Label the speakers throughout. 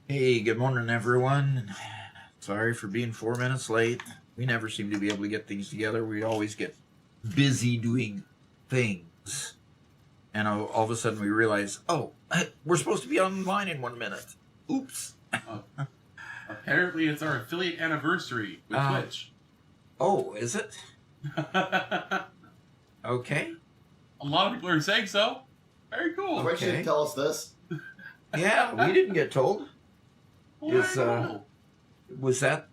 Speaker 1: Hey, good morning, everyone. Sorry for being 4 minutes late. We never seem to be able to get things together. We always get busy doing things. And all of a sudden we realize, oh, we're supposed to be online in 1 minute. Oops.
Speaker 2: Apparently it's our affiliate anniversary with Twitch.
Speaker 1: Oh, is it? Okay.
Speaker 2: A lot of people are saying so. Very cool.
Speaker 3: Twitch didn't tell us this.
Speaker 1: Yeah, we didn't get told.
Speaker 2: Cool.
Speaker 1: Was it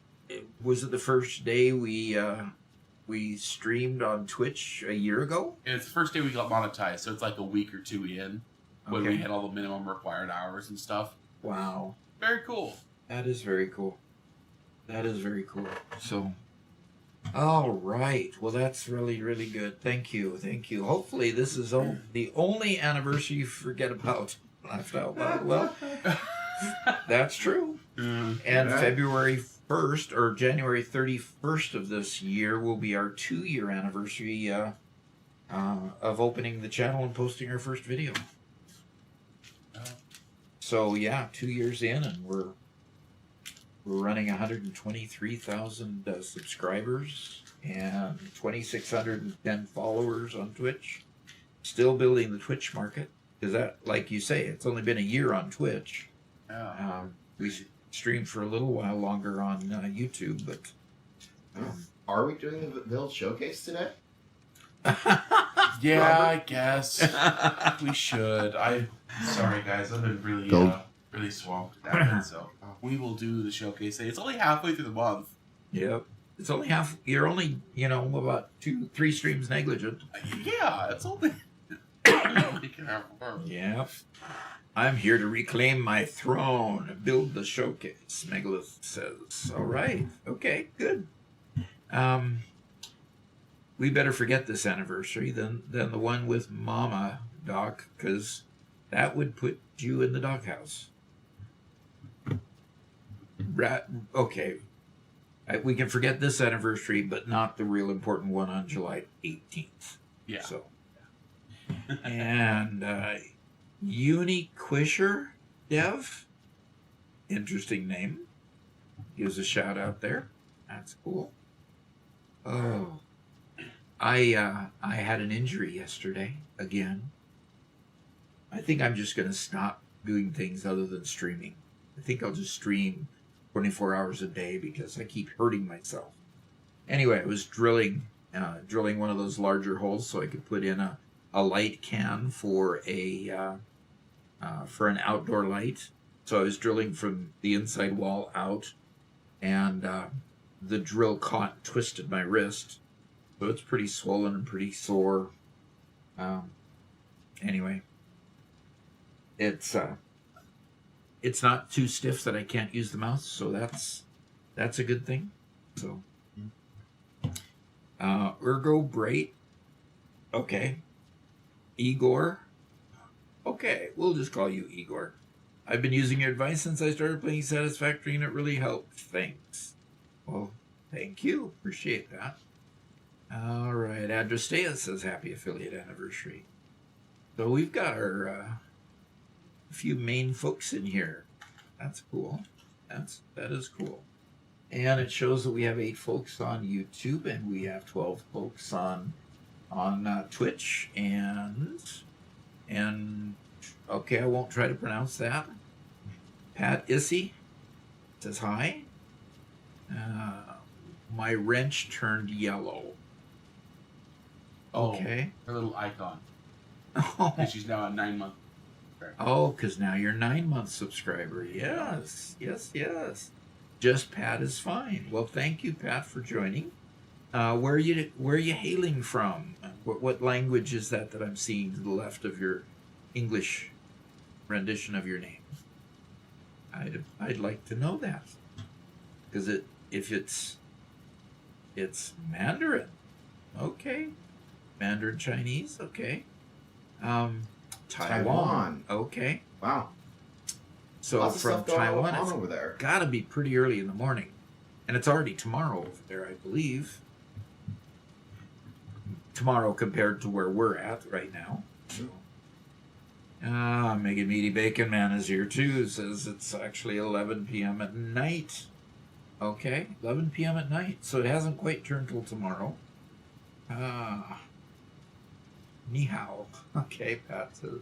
Speaker 1: the first day we streamed on Twitch a year ago?
Speaker 2: And it's the first day we got monetized, so it's like a week or two in when we had all the minimum required hours and stuff.
Speaker 1: Wow.
Speaker 2: Very cool.
Speaker 1: That is very cool. That is very cool. So, all right. Well, that's really, really good. Thank you. Thank you. Hopefully this is the only anniversary you forget about. Laughed out loud. Well, that's true. And February 1st or January 31st of this year will be our 2-year anniversary of opening the channel and posting our first video. So yeah, 2 years in, and we're running 123,000 subscribers and 2,610 followers on Twitch. Still building the Twitch market, because that, like you say, it's only been a year on Twitch.
Speaker 2: Yeah.
Speaker 1: We streamed for a little while longer on YouTube, but
Speaker 3: Are we doing the Village Showcase today?
Speaker 2: Yeah,
Speaker 3: Robert?
Speaker 2: I guess we should. Sorry guys, I've been really really swamped with that, so we will do the showcase. It's only halfway through the month.
Speaker 1: Yep. It's only half. You're only, about 2-3 streams negligent.
Speaker 2: Yeah, it's only.
Speaker 1: Yep. I'm here to reclaim my throne, build the showcase, Megalith says. All right. Okay, good. We better forget this anniversary than the one with Mama, Doc, because that would put you in the doghouse. Okay. We can forget this anniversary, but not the real important one on July 18th.
Speaker 2: Yeah.
Speaker 1: So. And Uniquisher Dev, interesting name. Gives a shout out there. That's cool. Oh, I had an injury yesterday again. I think I'm just gonna stop doing things other than streaming. I think I'll just stream 24 hours a day because I keep hurting myself. Anyway, I was drilling one of those larger holes so I could put in a light can for an outdoor light. So I was drilling from the inside wall out, and the drill caught and twisted my wrist. So it's pretty swollen and pretty sore. Anyway, it's not too stiff that I can't use the mouse, so that's a good thing. So Ergo Brait. Okay. Igor. Okay, we'll just call you Igor. I've been using your advice since I started playing Satisfactory, and it really helped. Thanks. Well, thank you. Appreciate that. All right. Adrastea says happy affiliate anniversary. So we've got our a few main folks in here. That's cool. That is cool. And it shows that we have 8 folks on YouTube, and we have 12 folks on Twitch, and okay, I won't try to pronounce that. Pat Issy says hi. My wrench turned yellow. Okay.
Speaker 2: Her little icon.
Speaker 1: Oh,
Speaker 2: And she's now a 9-month.
Speaker 1: because now you're 9-month subscriber. Yes. Just Pat is fine. Well, thank you, Pat, for joining. Where are you hailing from? What language is that I'm seeing to the left of your English rendition of your name? I'd like to know that, because if it's Mandarin, okay, Mandarin Chinese, okay, Taiwan, okay,
Speaker 3: Wow.
Speaker 1: so
Speaker 3: Lots of
Speaker 1: from
Speaker 3: stuff going
Speaker 1: Taiwan,
Speaker 3: on
Speaker 1: it's
Speaker 3: over there.
Speaker 1: got to be pretty early in the morning, and it's already tomorrow over there, I believe. Tomorrow compared to where we're at right now. So. Megan Meaty Bacon Man is here too. Says it's actually 11 p.m. at night. Okay, 11 p.m. at night. So it hasn't quite turned till tomorrow. Ni hao. Okay, Pat says.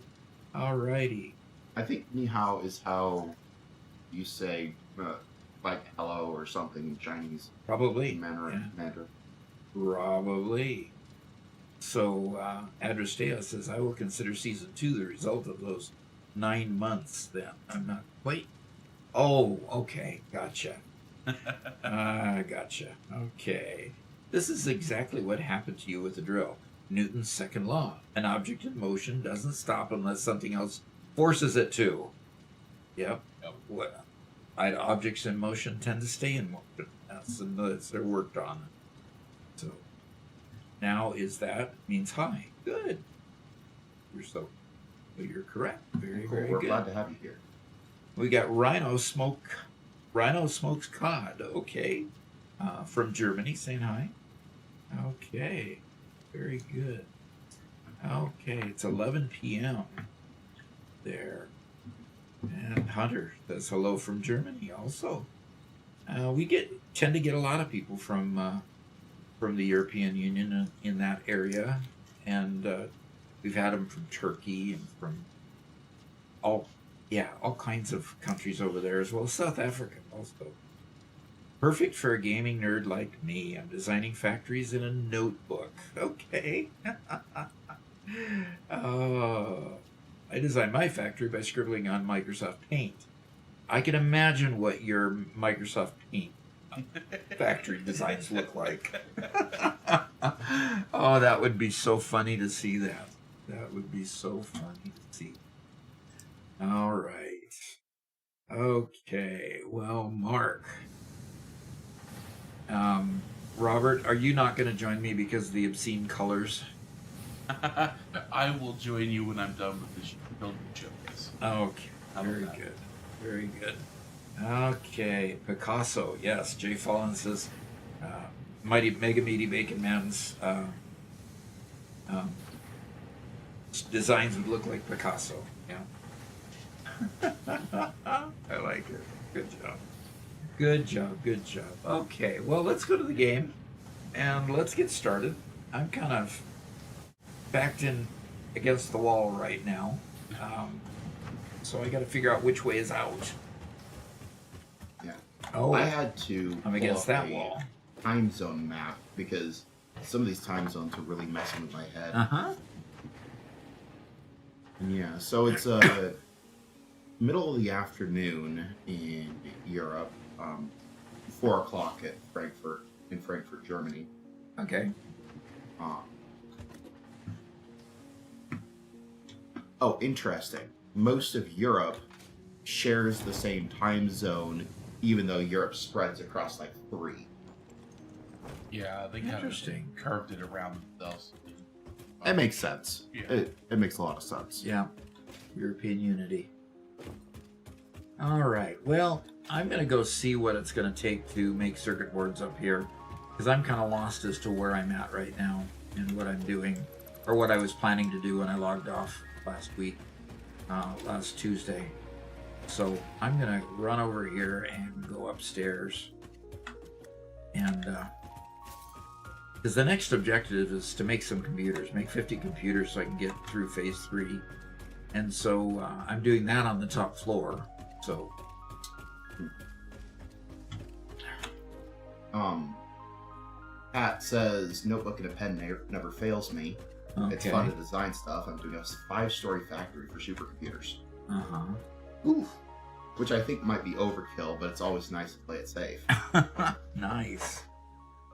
Speaker 1: Alrighty.
Speaker 3: I think ni hao is how you say like hello or something in Chinese.
Speaker 1: Probably.
Speaker 3: Mandarin.
Speaker 1: Probably. So, Adrastea says, I will consider season 2 the result of those 9 months then. I'm not quite. Oh, okay. Gotcha. Gotcha. Okay. This is exactly what happened to you with the drill. Newton's second law. An object in motion doesn't stop unless something else forces it to. Yep. What? Objects in motion tend to stay in motion. That's they're worked on. So. Now means hi. Good. You're correct. Very,
Speaker 3: Cool.
Speaker 1: very
Speaker 3: We're
Speaker 1: good.
Speaker 3: glad to have you here.
Speaker 1: We got Rhino Smokes Cod. Okay. From Germany saying hi. Okay. Very good. Okay. It's 11 p.m. there. And Hunter says hello from Germany also. We tend to get a lot of people from the European Union in that area, and we've had them from Turkey and from all kinds of countries over there, as well as South Africa also. Perfect for a gaming nerd like me. I'm designing factories in a notebook. Okay. I designed my factory by scribbling on Microsoft Paint. I can imagine what your Microsoft Paint factory designs look like. Oh, that would be so funny to see that. That would be so funny to see. All right. Okay. Well, Mark. Robert, are you not going to join me because of the obscene colors?
Speaker 2: I will join you when I'm done with this building showcase.
Speaker 1: Okay. Very good. Very good. Okay, Picasso. Yes, Jay Fallen says, Mighty Mega Meaty Bacon Man's designs would look like Picasso. Yeah. I like it. Good job. Good job. Good job. Okay, well, let's go to the game and let's get started. I'm kind of backed in against the wall right now, so I got to figure out which way is out.
Speaker 3: Yeah.
Speaker 1: Oh,
Speaker 3: I had to.
Speaker 1: I'm against
Speaker 3: pull up
Speaker 1: that
Speaker 3: a
Speaker 1: wall.
Speaker 3: Time zone map because some of these time zones are really messing with my head.
Speaker 1: Uh-huh.
Speaker 3: Yeah, so it's middle of the afternoon in Europe, 4 o'clock at Frankfurt, Germany.
Speaker 1: Okay.
Speaker 3: Oh, interesting. Most of Europe shares the same time zone, even though Europe spreads across like 3.
Speaker 2: Yeah, they kind of
Speaker 1: Interesting.
Speaker 2: curved it around themselves.
Speaker 3: It makes sense.
Speaker 2: Yeah.
Speaker 3: It makes a lot of sense.
Speaker 1: Yeah. European unity. All right. Well, I'm going to go see what it's going to take to make circuit boards up here, because I'm kind of lost as to where I'm at right now and what I'm doing, or what I was planning to do when I logged off last week, last Tuesday. So I'm going to run over here and go upstairs. And because the next objective is to make some computers, make 50 computers so I can get through phase 3. And so I'm doing that on the top floor. So
Speaker 3: Pat says notebook and a pen never fails me.
Speaker 1: okay.
Speaker 3: It's fun to design stuff. I'm doing a 5-story factory for supercomputers.
Speaker 1: Uh-huh.
Speaker 3: Oof. Which I think might be overkill, but it's always nice to play it safe.
Speaker 1: Nice.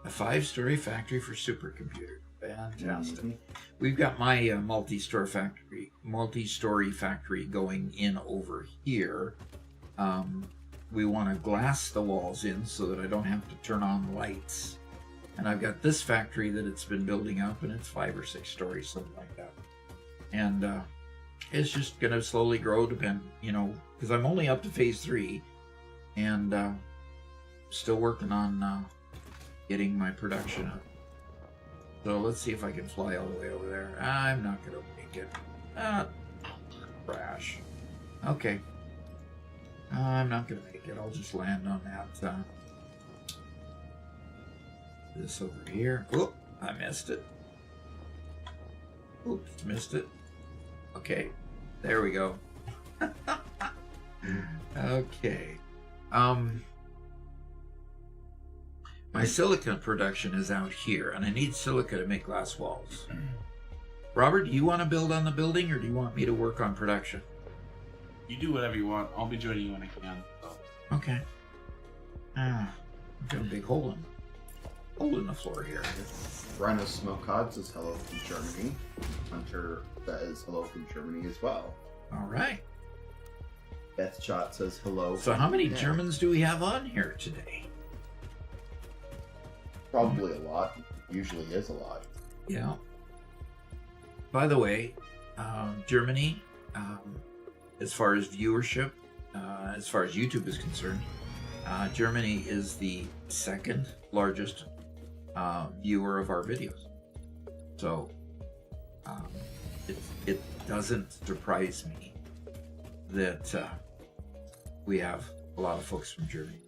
Speaker 1: A 5-story factory for supercomputer. Fantastic.
Speaker 3: Mhm.
Speaker 1: We've got my multi-story factory going in over here. We want to glass the walls in so that I don't have to turn on lights. And I've got this factory that it's been building up, and it's 5 or 6 stories, something like that. And it's just going to slowly grow, because I'm only up to phase 3, and still working on getting my production up. So let's see if I can fly all the way over there. I'm not going to make it. Crash. Okay. I'm not going to make it. I'll just land on that. This over here. Oop, I missed it. Oops, missed it. Okay, there we go. Okay. My silicon production is out here, and I need silica to make glass walls. Robert, do you want to build on the building, or do you want me to work on production?
Speaker 2: You do whatever you want. I'll be joining you when I can. So.
Speaker 1: Okay. I've got a big hole in the floor here.
Speaker 3: Rhino Smoke Hod says hello from Germany. Hunter says hello from Germany as well.
Speaker 1: All right.
Speaker 3: Beth Shot says hello.
Speaker 1: So
Speaker 3: from
Speaker 1: how many
Speaker 3: Japan.
Speaker 1: Germans do we have on here today?
Speaker 3: Probably a lot. Usually is a lot.
Speaker 1: Yeah. By the way, Germany, as far as viewership, as far as YouTube is concerned, Germany is the second largest viewer of our videos. So it doesn't surprise me that we have a lot of folks from Germany.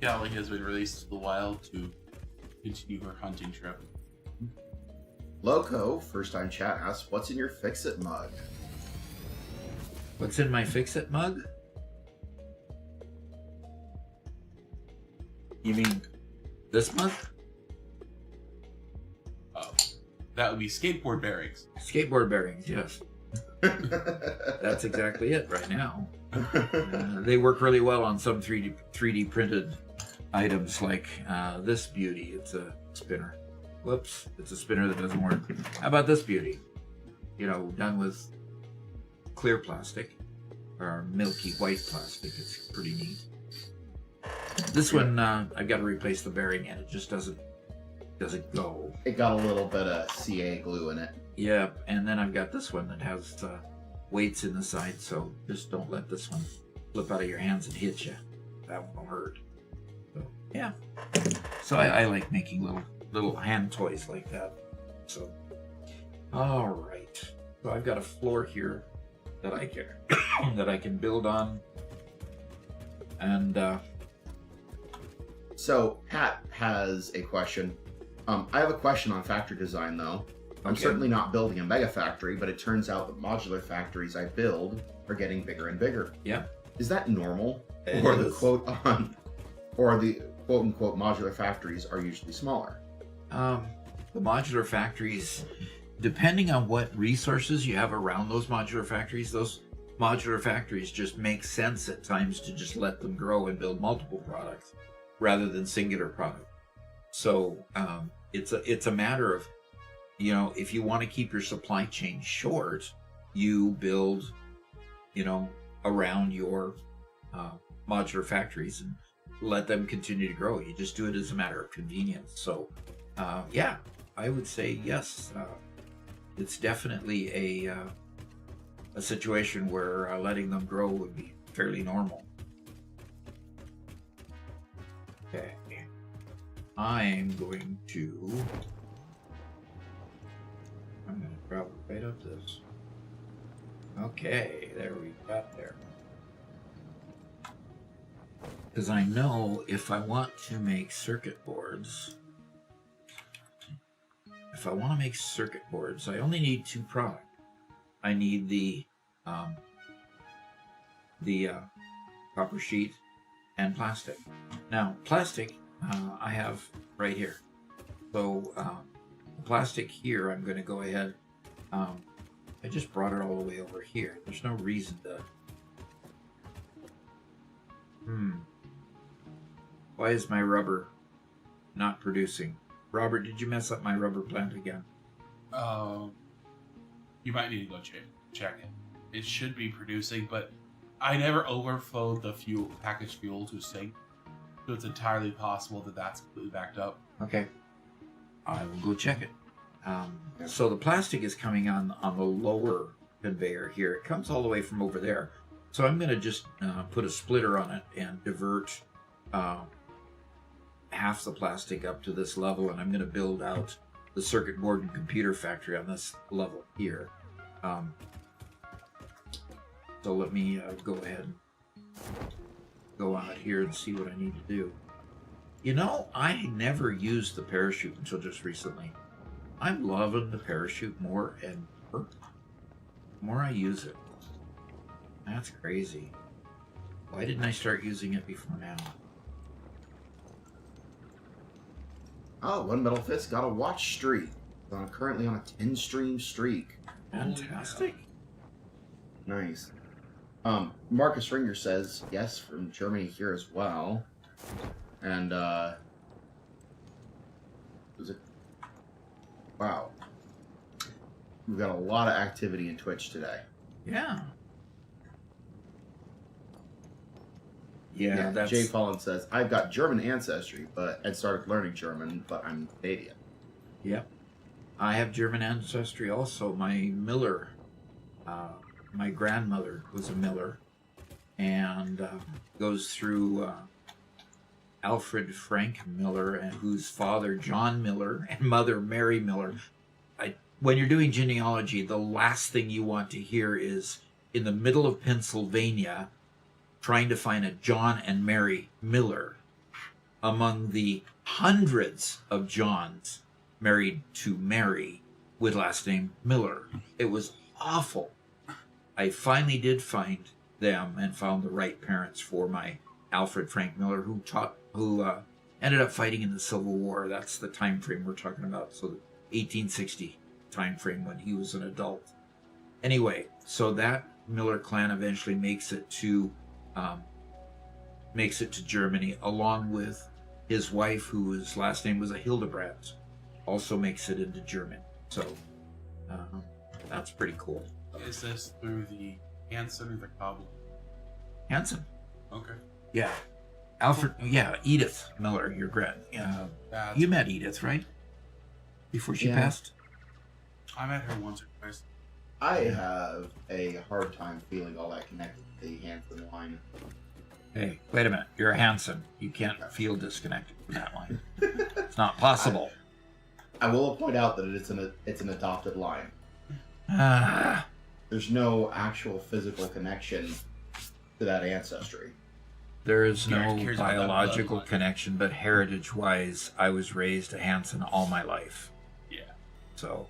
Speaker 2: Callie has been released to the wild to continue her hunting trip.
Speaker 3: Loco, first time chat, asks, what's in your Fix-It mug?
Speaker 1: What's in my Fix-It mug? You mean this mug?
Speaker 2: That would be skateboard bearings.
Speaker 1: Skateboard bearings, yes. That's exactly it right now. They work really well on some 3D printed items like this beauty. It's a spinner. Whoops, it's a spinner that doesn't work. How about this beauty? Done with clear plastic or milky white plastic. It's pretty neat. This one, I've got to replace the bearing, and it just doesn't go.
Speaker 3: It got a little bit of CA glue in it.
Speaker 1: Yeah, and then I've got this one that has weights in the side, so just don't let this one flip out of your hands and hit you. That one will hurt. So, yeah. So I like making little hand toys like that. So, all right. So I've got a floor here that I can build on, and
Speaker 3: So Pat has a question. I have a question on factory design though. I'm
Speaker 1: Okay.
Speaker 3: certainly not building a mega factory, but it turns out that modular factories I build are getting bigger and bigger.
Speaker 1: Yeah.
Speaker 3: Is that normal?
Speaker 1: It
Speaker 3: or the
Speaker 1: is.
Speaker 3: quote unquote modular factories are usually smaller?
Speaker 1: The modular factories, depending on what resources you have around those modular factories just make sense at times to just let them grow and build multiple products rather than singular product. So it's a matter of, if you want to keep your supply chain short, you build, around your modular factories and let them continue to grow. You just do it as a matter of convenience. So, yeah, I would say yes. It's definitely a situation where letting them grow would be fairly normal. Okay. I'm going to travel right up this. Okay, there we got there. Because I know if I want to make circuit boards, I only need 2 products. I need the copper sheet and plastic. Now, plastic I have right here. So the plastic here, I'm going to go ahead. I just brought it all the way over here. There's no reason to. Why is my rubber not producing? Robert, did you mess up my rubber plant again?
Speaker 2: You might need to go check it. It should be producing, but I never overflowed the packaged fuel to a sink, so it's entirely possible that that's completely backed up.
Speaker 1: Okay. I will go check it. So the plastic is coming on the lower conveyor here. It comes all the way from over there. So I'm going to just put a splitter on it and divert half the plastic up to this level, and I'm going to build out the circuit board and computer factory on this level here. So let me go ahead and go out here and see what I need to do. You know, I never used the parachute until just recently. I'm loving the parachute more and more. The more I use it. That's crazy. Why didn't I start using it before now?
Speaker 3: Oh, One Metal Fist got a watch streak. Currently on a 10-stream streak.
Speaker 1: Fantastic.
Speaker 3: Nice. Marcus Ringer says, yes, from Germany here as well. And, wow. We've got a lot of activity in Twitch today.
Speaker 1: Yeah. Yeah, that's...
Speaker 3: Jay Fallen says, I've got German ancestry, and started learning German, but I'm Canadian.
Speaker 1: Yep. I have German ancestry also. My miller, my grandmother was a miller, and goes through Alfred Frank Miller, and whose father, John Miller, and mother, Mary Miller. When you're doing genealogy, the last thing you want to hear is in the middle of Pennsylvania trying to find a John and Mary Miller among the hundreds of Johns married to Mary with last name Miller. It was awful. I finally did find them and found the right parents for my Alfred Frank Miller, who ended up fighting in the Civil War. That's the time frame we're talking about. So the 1860 time frame when he was an adult. Anyway, so that Miller clan eventually makes it to Germany, along with his wife, whose last name was a Hildebrandt, also makes it into Germany. So that's pretty cool.
Speaker 2: Is this through the Hanson or the Cobbler?
Speaker 1: Hanson.
Speaker 2: Okay.
Speaker 1: Yeah. Alfred. Yeah, Edith Miller, your grand. You met Edith, right? Before she passed?
Speaker 2: I met her once or twice.
Speaker 3: I have a hard time feeling all that connected to the Hanson line.
Speaker 1: Hey, wait a minute. You're a Hanson. You can't feel disconnected from that line. It's not possible.
Speaker 3: I will point out that it's an adopted line.
Speaker 1: Ah.
Speaker 3: There's no actual physical connection to that ancestry.
Speaker 1: There is no
Speaker 2: cares about that
Speaker 1: biological
Speaker 2: bloodline.
Speaker 1: connection, but heritage-wise, I was raised a Hanson all my life.
Speaker 2: Yeah.
Speaker 1: So,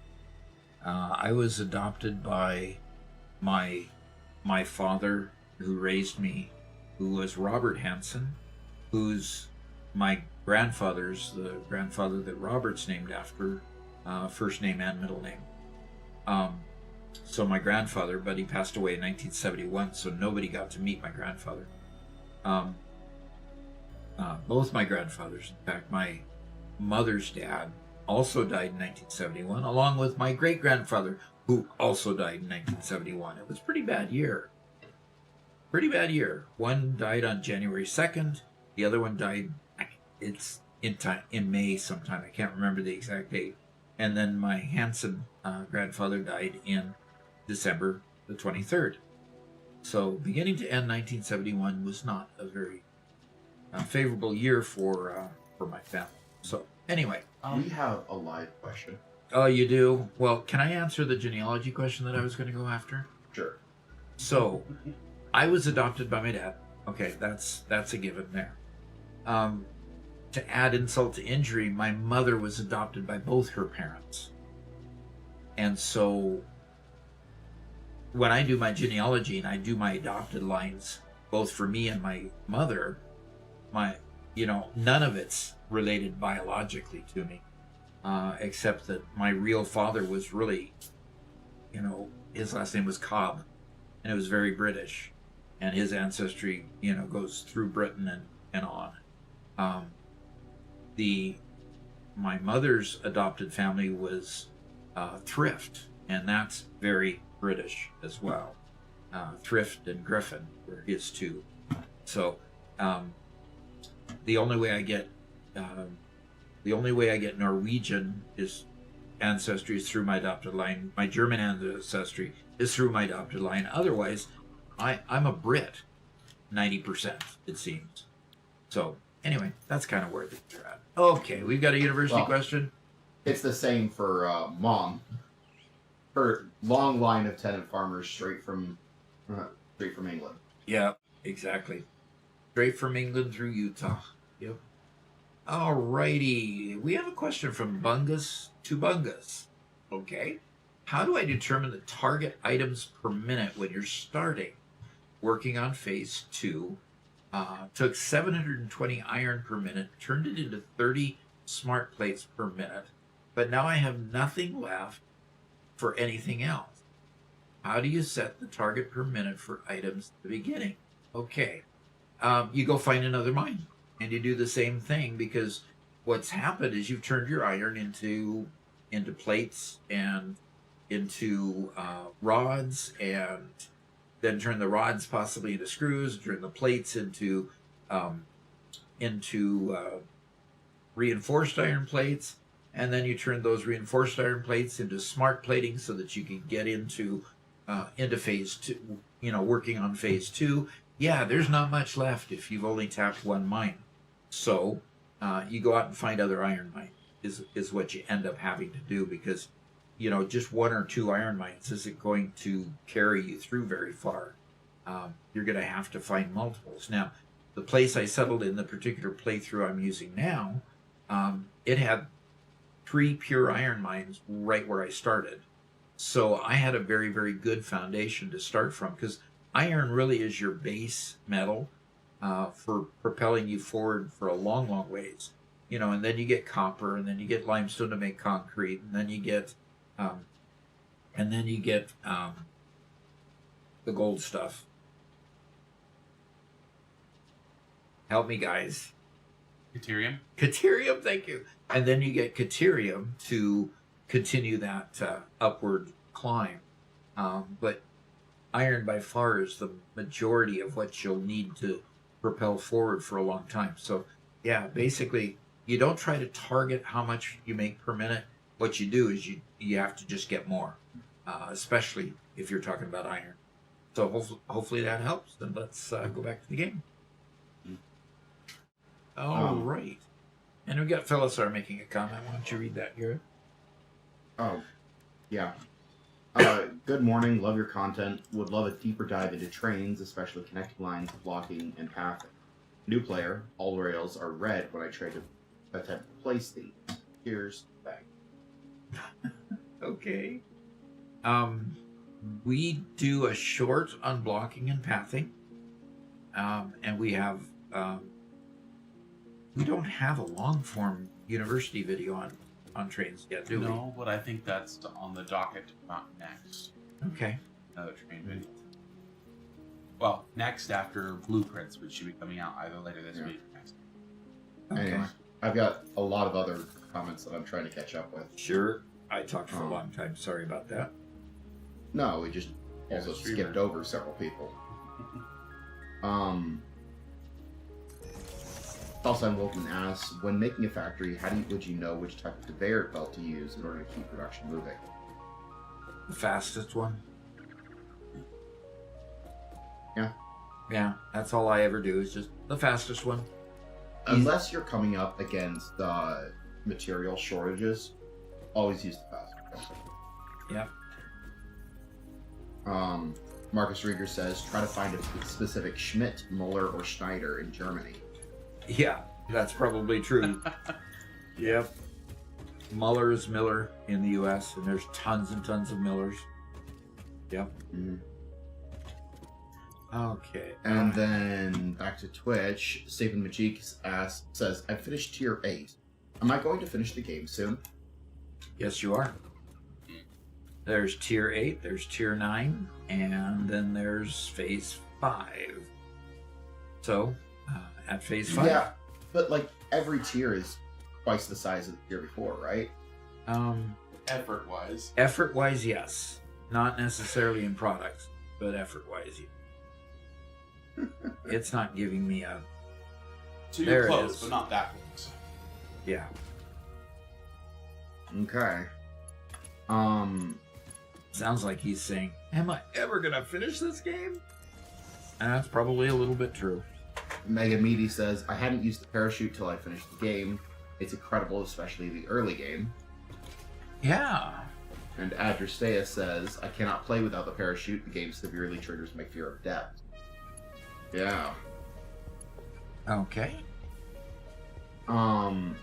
Speaker 1: I was adopted by my father, who raised me, who was Robert Hanson, who's my grandfather's, the grandfather that Robert's named after, first name and middle name. So my grandfather, but he passed away in 1971, so nobody got to meet my grandfather. Both my grandfathers, in fact, my mother's dad also died in 1971, along with my great-grandfather, who also died in 1971. It was a pretty bad year. Pretty bad year. One died on January 2nd. The other one died, it's in May sometime. I can't remember the exact date. And then my Hanson grandfather died in December the 23rd. So beginning to end, 1971 was not a very favorable year for my family. So anyway.
Speaker 3: We have a live question.
Speaker 1: Oh, you do? Well, can I answer the genealogy question that I was going to go after?
Speaker 3: Sure.
Speaker 1: So, I was adopted by my dad. Okay, that's a given there. To add insult to injury, my mother was adopted by both her parents. And so, when I do my genealogy and I do my adopted lines, both for me and my mother, none of it's related biologically to me, except that my real father was really, his last name was Cobb, and it was very British, and his ancestry, goes through Britain and on. My mother's adopted family was Thrift, and that's very British as well. Thrift and Griffin were his two. So the only way I get Norwegian ancestry is through my adopted line. My German ancestry is through my adopted line. Otherwise, I'm a Brit, 90% it seems. So anyway, that's kind of where things are at. Okay, we've got a university question.
Speaker 3: It's the same for Mom. Her long line of tenant farmers straight from England.
Speaker 1: Yeah, exactly. Straight from England through Utah. Yep. Alrighty, we have a question from Bungus to Bungus. Okay. How do I determine the target items per minute when you're starting? Working on phase 2. Took 720 iron per minute, turned it into 30 smart plates per minute, but now I have nothing left for anything else. How do you set the target per minute for items at the beginning? Okay. You go find another mine and you do the same thing, because what's happened is you've turned your iron into plates and into rods, and then turn the rods possibly into screws, turn the plates into reinforced iron plates, and then you turn those reinforced iron plates into smart plating so that you can get into phase 2, working on phase 2. Yeah, there's not much left if you've only tapped one mine. So you go out and find other iron mines is what you end up having to do, because just 1 or 2 iron mines isn't going to carry you through very far. You're going to have to find multiples. Now, the place I settled in, the particular playthrough I'm using now, it had 3 pure iron mines right where I started. So I had a very, very good foundation to start from, because iron really is your base metal for propelling you forward for a long, long ways. And then you get copper, and then you get limestone to make concrete, and then you get the gold stuff. Help me, guys.
Speaker 2: Caterium?
Speaker 1: Caterium, thank you. And then you get caterium to continue that upward climb. But iron by far is the majority of what you'll need to propel forward for a long time. So, yeah, basically, you don't try to target how much you make per minute. What you do is you have to just get more, especially if you're talking about iron. So hopefully that helps. Then let's go back to the game. All right. And we got Philosopher making a comment. Why don't you read that, Garrett?
Speaker 3: Oh, yeah. Good morning. Love your content. Would love a deeper dive into trains, especially connecting lines, blocking, and pathing. New player. All rails are red when I try to attempt to place these. Here's back.
Speaker 1: Okay. We do a short on blocking and pathing. And we have... we don't have a long-form university video on trains yet, do we?
Speaker 2: No, but I think that's on the docket to come out next.
Speaker 1: Okay.
Speaker 2: Another train video. Well, next after Blueprints, which should be coming out either later this week or next.
Speaker 1: Okay.
Speaker 3: Anyway, I've got a lot of other comments that I'm trying to catch up with.
Speaker 1: Sure. I talked for a long time. Sorry about that.
Speaker 3: No, we just
Speaker 2: Here's
Speaker 3: also
Speaker 2: a streamer.
Speaker 3: skipped over several people. Also, Wilton asks, when making a factory, would you know which type of conveyor belt to use in order to keep production moving?
Speaker 1: The fastest one.
Speaker 3: Yeah.
Speaker 1: Yeah, that's all I ever do is just the fastest one.
Speaker 3: Unless you're coming up against material shortages, always use the fastest one.
Speaker 1: Yep.
Speaker 3: Marcus Rieger says, try to find a specific Schmidt, Muller, or Schneider in Germany.
Speaker 1: Yeah, that's probably true. Yep. Muller's Miller in the U.S., and there's tons and tons of Millers. Yep.
Speaker 3: Mm-hmm.
Speaker 1: Okay.
Speaker 3: And then back to Twitch, Stephen Majik says, I finished tier 8. Am I going to finish the game soon?
Speaker 1: Yes, you are. There's tier 8, there's tier 9, and then there's phase 5. So, at phase 5.
Speaker 3: Yeah, But like every tier is twice the size of the tier before, right?
Speaker 2: Effort-wise.
Speaker 1: Effort-wise, yes. Not necessarily in products, but effort-wise, yes. It's not giving me a...
Speaker 2: So
Speaker 1: There
Speaker 2: you're
Speaker 1: it
Speaker 2: close,
Speaker 1: is.
Speaker 2: but not that close.
Speaker 1: Yeah.
Speaker 3: Okay.
Speaker 1: Sounds like he's saying, am I ever going to finish this game? And that's probably a little bit true.
Speaker 3: Mega Meaty says, I hadn't used the parachute till I finished the game. It's incredible, especially the early game.
Speaker 1: Yeah.
Speaker 3: And Adrastea says, I cannot play without the parachute. The game severely triggers my fear of death. Yeah.
Speaker 1: Okay.
Speaker 3: One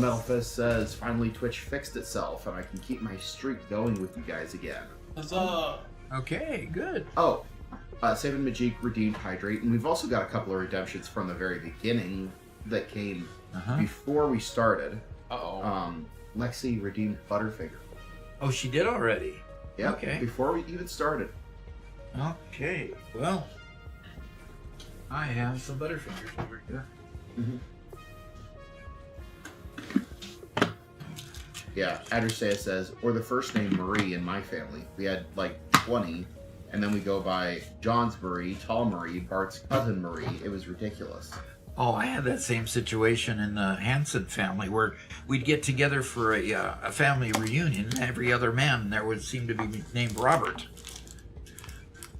Speaker 3: Metal Fist says, finally Twitch fixed itself and I can keep my streak going with you guys again.
Speaker 2: Huzzah!
Speaker 1: Okay, good.
Speaker 3: Oh, Savin Majik redeemed Hydrate, and we've also got a couple of redemptions from the very beginning that came before we started.
Speaker 2: Uh-oh.
Speaker 3: Lexi redeemed Butterfinger.
Speaker 1: Oh, she did already?
Speaker 3: Yeah,
Speaker 1: Okay.
Speaker 3: before we even started.
Speaker 1: Okay, well, I have some Butterfingers over here.
Speaker 3: Yeah, Adrastea says, or the first name Marie in my family. We had like 20, and then we go by John's Marie, Tall Marie, Bart's cousin Marie. It was ridiculous.
Speaker 1: Oh, I had that same situation in the Hanson family where we'd get together for a family reunion, and every other man there would seem to be named Robert.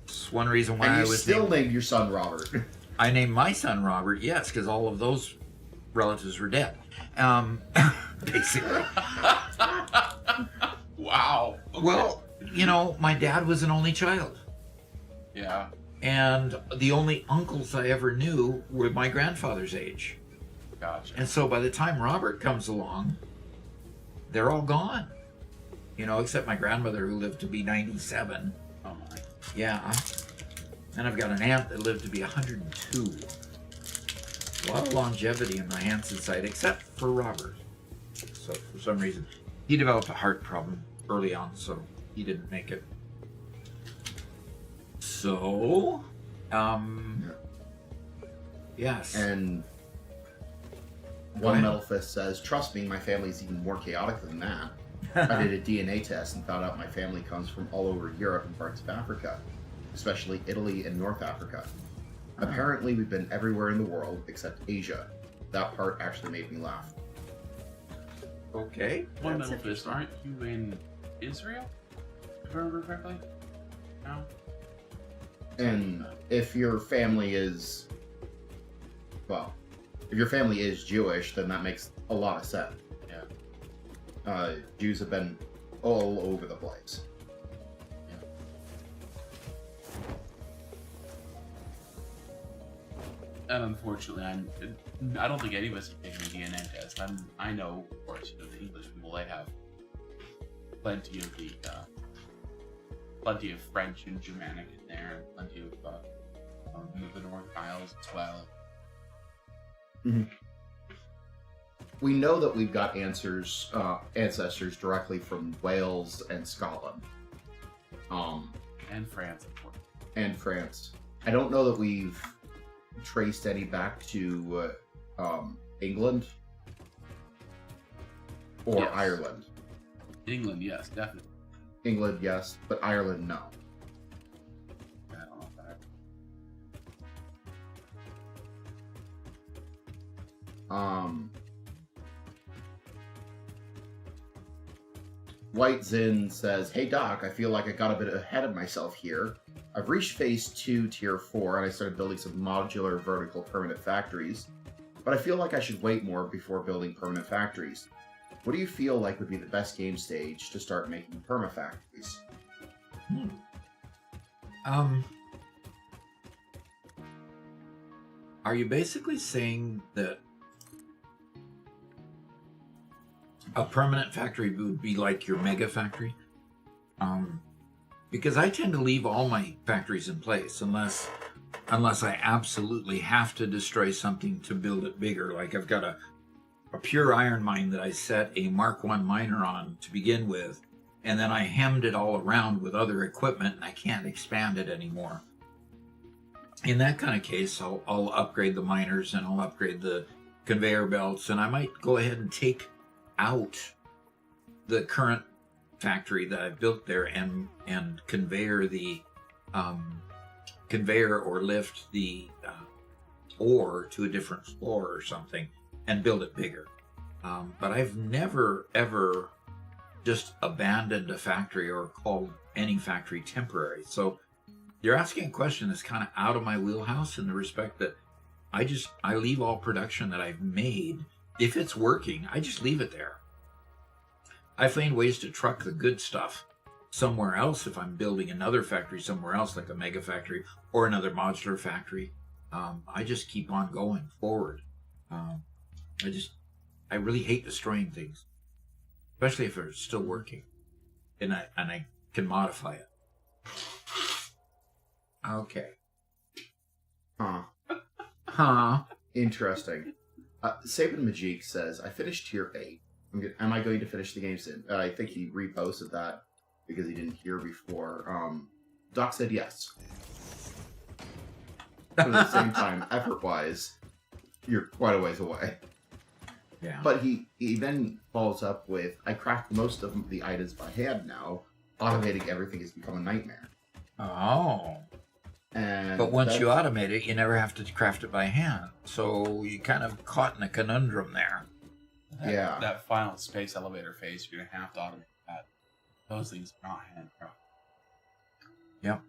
Speaker 1: It's one reason why
Speaker 3: And
Speaker 1: I
Speaker 3: you
Speaker 1: was
Speaker 3: still named your son Robert.
Speaker 1: I named my son Robert, yes, because all of those relatives were dead. Basically.
Speaker 2: Wow. Okay.
Speaker 1: Well, you know, my dad was an only child.
Speaker 2: Yeah.
Speaker 1: And the only uncles I ever knew were my grandfather's age.
Speaker 2: Gotcha.
Speaker 1: And so by the time Robert comes along, they're all gone. You know, except my grandmother who lived to be 97.
Speaker 2: Oh my.
Speaker 1: Yeah. And I've got an aunt that lived to be 102. A lot of longevity in my Hanson side, except for Robert. So for some reason, he developed a heart problem early on, so he didn't make it. So, yes.
Speaker 3: And One Metal Fist says, trust me, my family's even more chaotic than that. I did a DNA test and found out my family comes from all over Europe and parts of Africa, especially Italy and North Africa. Apparently, we've been everywhere in the world except Asia. That part actually made me laugh.
Speaker 1: Okay.
Speaker 2: One
Speaker 4: That's
Speaker 2: Metal Fist, aren't you in Israel? If I remember correctly? No?
Speaker 3: And if your family is, well, if your family is Jewish, then that makes a lot of sense.
Speaker 2: Yeah.
Speaker 3: Jews have been all over the place.
Speaker 2: And unfortunately, I don't think any of us have taken a DNA test. I know, of course, you know, the English people, they have plenty of plenty of French and Germanic in there, and plenty of the North Isles as well.
Speaker 3: We know that we've got ancestors directly from Wales and Scotland.
Speaker 2: And France, of course.
Speaker 3: And France. I don't know that we've traced any back to England or
Speaker 2: Yes.
Speaker 3: Ireland.
Speaker 2: England, yes, definitely.
Speaker 3: England, yes, but Ireland, no.
Speaker 2: I don't know if that.
Speaker 3: White Zin says, hey Doc, I feel like I got a bit ahead of myself here. I've reached phase 2, tier 4, and I started building some modular vertical permanent factories. But I feel like I should wait more before building permanent factories. What do you feel like would be the best game stage to start making permafactories?
Speaker 1: Are you basically saying that a permanent factory would be like your Megafactory? Because I tend to leave all my factories in place unless I absolutely have to destroy something to build it bigger. Like I've got a pure iron mine that I set a Mark I miner on to begin with, and then I hemmed it all around with other equipment and I can't expand it anymore. in that kind of case, I'll upgrade the miners and I'll upgrade the conveyor belts, and I might go ahead and take out the current factory that I've built there and conveyor the conveyor or lift the ore to a different floor or something and build it bigger. But I've never ever just abandoned a factory or called any factory temporary. So you're asking a question that's kind of out of my wheelhouse in the respect that I leave all production that I've made. If it's working, I just leave it there. I find ways to truck the good stuff somewhere else if I'm building another factory somewhere else, like a Megafactory or another modular factory. I just keep on going forward. I really hate destroying things, especially if they're still working, and I can modify it. Okay. Huh.
Speaker 3: Interesting. Saban Majik says, I finished tier 8. Am I going to finish the game soon? I think he reposted that because he didn't hear before. Doc said yes. But at the same time, effort-wise, you're quite a ways away.
Speaker 1: Yeah.
Speaker 3: But he then follows up with, I craft most of the items by hand now. Automating everything has become a nightmare.
Speaker 1: Oh.
Speaker 3: And
Speaker 1: but once you automate it, you never have to craft it by hand. So you kind of caught in a conundrum there.
Speaker 3: Yeah.
Speaker 2: That final space elevator phase, you're going to have to automate that. Those things are not handcrafted.
Speaker 1: Yep.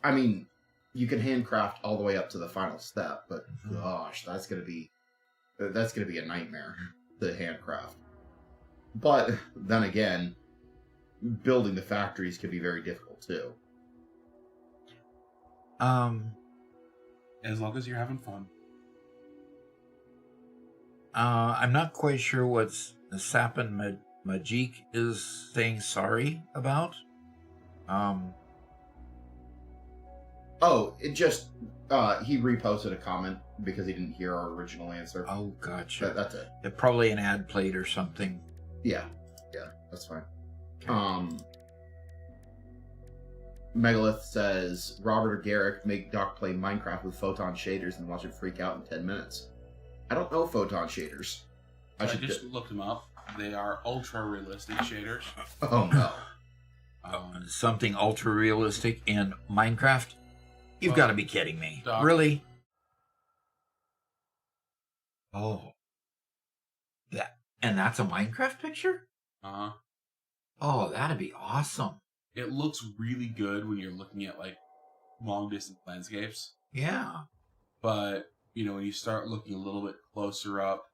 Speaker 3: I mean, you can handcraft all the way up to the final step, but gosh, that's gonna be a nightmare to handcraft. But then again, building the factories can be very difficult too.
Speaker 2: As long as you're having fun.
Speaker 1: I'm not quite sure what Sapan Majik is saying sorry about.
Speaker 3: Oh, it just he reposted a comment because he didn't hear our original answer.
Speaker 1: Oh, gotcha.
Speaker 3: That's it.
Speaker 1: Probably an ad played or something.
Speaker 3: Yeah, that's fine. Okay. Megalith says, Robert or Garrick make Doc play Minecraft with photon shaders and watch him freak out in 10 minutes. I don't know photon shaders.
Speaker 2: I just looked them up. They are ultra-realistic shaders.
Speaker 3: Oh, no.
Speaker 1: Something ultra-realistic in Minecraft? You've got to be kidding me.
Speaker 2: Doc.
Speaker 1: Really? Oh. And that's a Minecraft picture?
Speaker 2: Uh-huh.
Speaker 1: Oh, that'd be awesome.
Speaker 2: It looks really good when you're looking at, like, long-distance landscapes.
Speaker 1: Yeah.
Speaker 2: But, when you start looking a little bit closer up,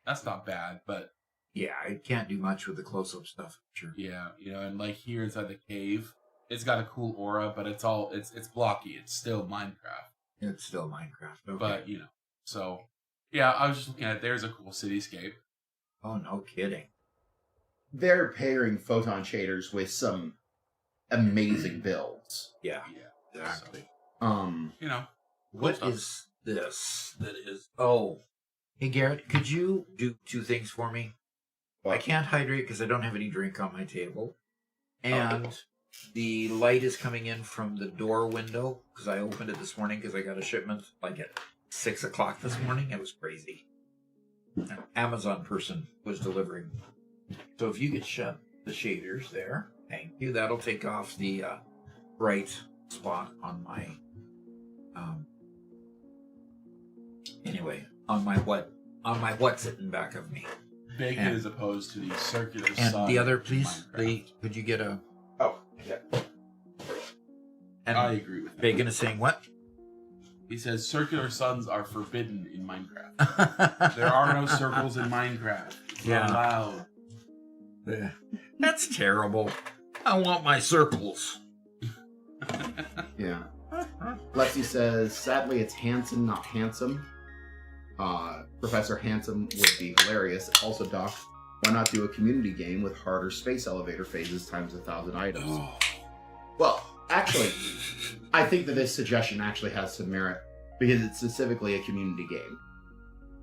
Speaker 2: that's not bad, but...
Speaker 1: Yeah, I can't do much with the close-up stuff. Sure.
Speaker 2: Yeah, and, like, here inside the cave, it's got a cool aura, but it's blocky. It's still Minecraft.
Speaker 1: It's still Minecraft. Okay.
Speaker 2: But, so... Yeah, I was just looking at it. There's a cool cityscape.
Speaker 1: Oh, no kidding.
Speaker 3: They're pairing photon shaders with some amazing builds.
Speaker 1: Yeah, exactly.
Speaker 2: So,
Speaker 1: what is this that is... Oh, hey, Garrett, could you do two things for me?
Speaker 3: What?
Speaker 1: I can't hydrate because I don't have any drink on my table. And the light is coming in from the door window because I opened it this morning because I got a shipment like at 6 o'clock this morning. It was crazy. An Amazon person was delivering. So if you could shut the shaders there, thank you. That'll take off the bright spot on my... Anyway, on my what's sitting back of me.
Speaker 2: Bacon as opposed to the circular
Speaker 1: And
Speaker 2: sun
Speaker 1: the other, please,
Speaker 2: Minecraft.
Speaker 1: could you get a...
Speaker 3: Oh, yeah.
Speaker 1: And
Speaker 2: I agree with that.
Speaker 1: Bacon is saying what?
Speaker 2: He says circular suns are forbidden in Minecraft. There are no circles in Minecraft. It's not allowed.
Speaker 1: That's terrible. I want my circles.
Speaker 3: Yeah. Lexi says, sadly it's Hanson, not handsome. Professor Handsome would be hilarious. Also, Doc, why not do a community game with harder space elevator phases times 1,000 items?
Speaker 1: Oh.
Speaker 3: Well, actually, I think that this suggestion actually has some merit because it's specifically a community game.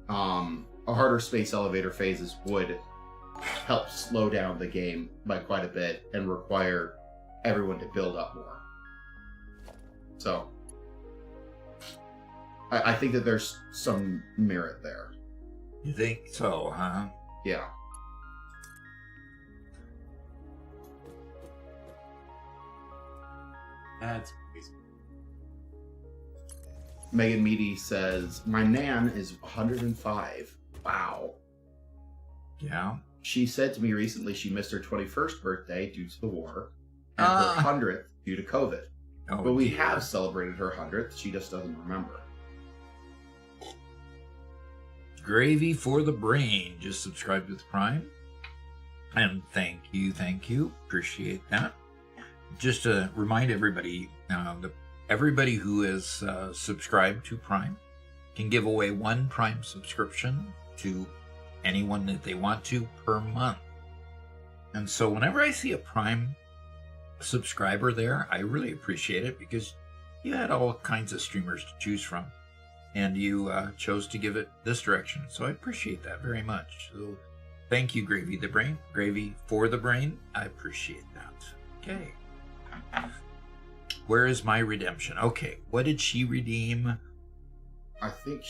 Speaker 3: A harder space elevator phases would help slow down the game by quite a bit and require everyone to build up more. So, I think that there's some merit there.
Speaker 1: You think so, huh?
Speaker 3: Yeah.
Speaker 2: That's crazy.
Speaker 3: Megan Meady says, my Nan is 105. Wow.
Speaker 1: Yeah.
Speaker 3: She said to me recently she missed her 21st birthday due to the war and
Speaker 1: Ah.
Speaker 3: her 100th due to COVID.
Speaker 1: Oh,
Speaker 3: But we
Speaker 1: dear.
Speaker 3: have celebrated her 100th. She just doesn't remember.
Speaker 1: Gravy for the brain. Just subscribed with Prime. And thank you. Appreciate that. Just to remind everybody, everybody who is subscribed to Prime can give away one Prime subscription to anyone that they want to per month. And so whenever I see a Prime subscriber there, I really appreciate it because you had all kinds of streamers to choose from. And you chose to give it this direction. So I appreciate that very much. So thank you, Gravy for the Brain. I appreciate that. Okay. Where is my redemption? Okay, what did she redeem?
Speaker 3: I think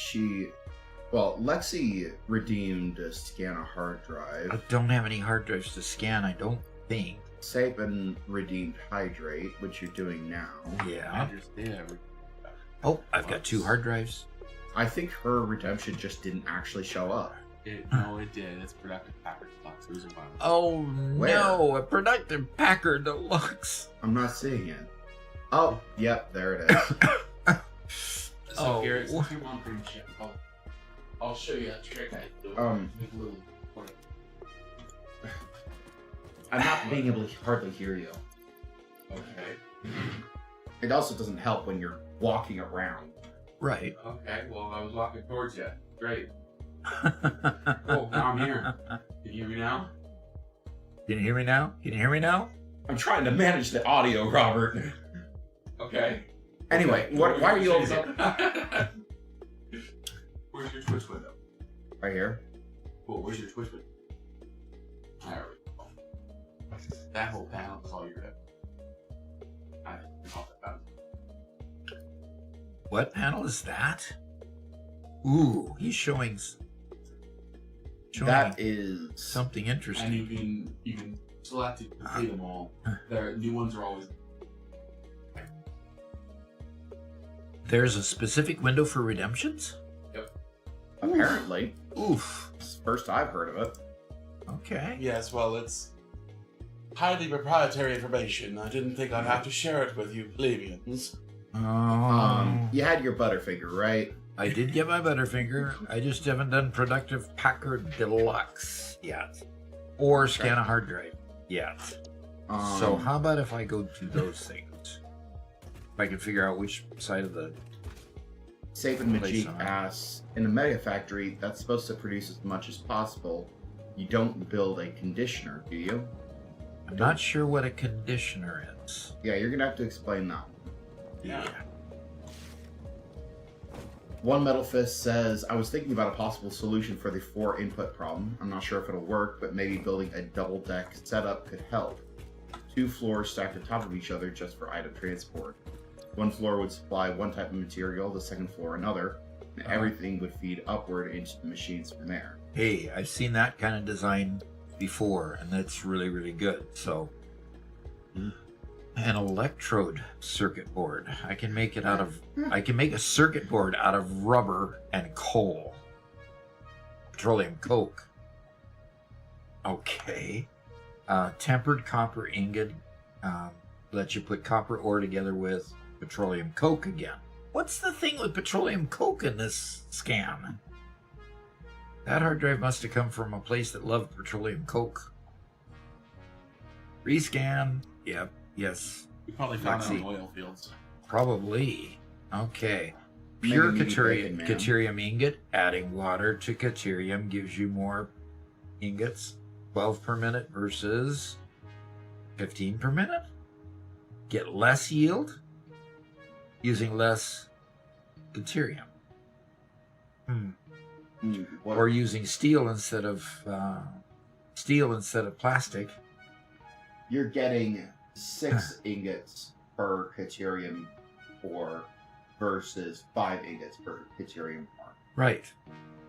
Speaker 3: Lexi redeemed a scan a hard
Speaker 1: I
Speaker 3: drive.
Speaker 1: don't have any hard drives to scan, I don't think.
Speaker 3: Sapin redeemed hydrate, which you're doing now.
Speaker 1: Yeah.
Speaker 2: Yeah.
Speaker 1: Oh, I've got 2 hard drives.
Speaker 3: I think her redemption just didn't actually show up.
Speaker 2: No, it did. It's productive Packard Deluxe. It was a while.
Speaker 1: Oh
Speaker 3: Where?
Speaker 1: no, a Productive Packard Deluxe.
Speaker 3: I'm not seeing it. Oh, yep, there it is.
Speaker 2: So Garrett, since you're on pretty shit, I'll show you a trick I do. Make a little point.
Speaker 3: I'm not being able to hardly hear you.
Speaker 2: Okay.
Speaker 3: It also doesn't help when you're walking around.
Speaker 1: Right.
Speaker 2: Okay. Well, I was walking towards you. Great. Oh, now I'm here. Can you hear me now?
Speaker 1: Can you hear me now? Can you hear me now?
Speaker 3: I'm trying to manage the audio, Robert.
Speaker 2: Okay.
Speaker 3: Anyway, why are you always up?
Speaker 2: Where's your Twitch window?
Speaker 3: Right here.
Speaker 2: Cool. Where's your Twitch window? There we go. That whole panel is all your head. I didn't know that.
Speaker 1: What panel is that? Ooh, he's showing
Speaker 3: That is
Speaker 1: something
Speaker 2: And
Speaker 1: interesting.
Speaker 2: you can select to complete them all. Their new ones are always.
Speaker 1: There's a specific window for redemptions?
Speaker 3: apparently.
Speaker 1: Oof.
Speaker 3: It's the first I've heard of it.
Speaker 1: Okay.
Speaker 2: Yes, well, it's highly proprietary information. I didn't think I'd have to share it with you plebeians.
Speaker 3: You had your Butterfinger, right?
Speaker 1: I did get my Butterfinger. I just haven't done Productive Packard Deluxe yet. Or scan a hard drive yet. So how about if I go to those things? If I can figure out which side of the...
Speaker 3: Sapin
Speaker 1: Place
Speaker 3: Majik
Speaker 1: on.
Speaker 3: asks, in a Megafactory that's supposed to produce as much as possible, you don't build a conditioner, do you?
Speaker 1: I'm not sure what a conditioner is.
Speaker 3: Yeah, you're gonna have to explain that.
Speaker 2: Yeah.
Speaker 3: One Metal Fist says, I was thinking about a possible solution for the 4-input problem. I'm not sure if it'll work, but maybe building a double-deck setup could help. 2 floors stacked on top of each other just for item transport. One floor would supply one type of material, the second floor another, and everything would feed upward into the machines from there.
Speaker 1: Hey, I've seen that kind of design before, and that's really, really good. So, an electrode circuit board. I can make a circuit board out of rubber and coal. Petroleum coke. Okay. Tempered copper ingot lets you put copper ore together with petroleum coke again. What's the thing with petroleum coke in this scan? That hard drive must have come from a place that loved petroleum coke. Rescan. Yep. Yes.
Speaker 2: We probably found it
Speaker 1: Lexi.
Speaker 2: in oil fields.
Speaker 1: Probably. Okay. Pure
Speaker 3: Mega Meaty Bacon Man.
Speaker 1: Caterium ingot. Adding water to caterium gives you more ingots. 12 per minute versus 15 per minute. Get less yield using less caterium.
Speaker 3: What-
Speaker 1: Or using steel instead of plastic.
Speaker 3: You're getting 6 ingots per caterium ore versus 5 agates per deuterium farm.
Speaker 1: Right.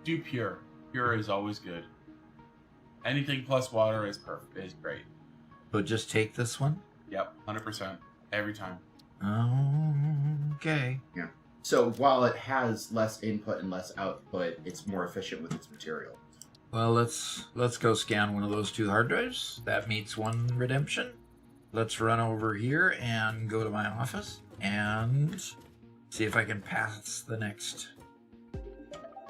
Speaker 2: Do pure. Pure is always good. Anything plus water is perfect. Is great.
Speaker 1: So just take this one?
Speaker 2: Yep, 100% every time.
Speaker 1: Okay.
Speaker 3: Yeah. So while it has less input and less output, it's more efficient with its material.
Speaker 1: Well, let's go scan one of those 2 hard drives. That meets 1 redemption. Let's run over here and go to my office and see if I can pass the next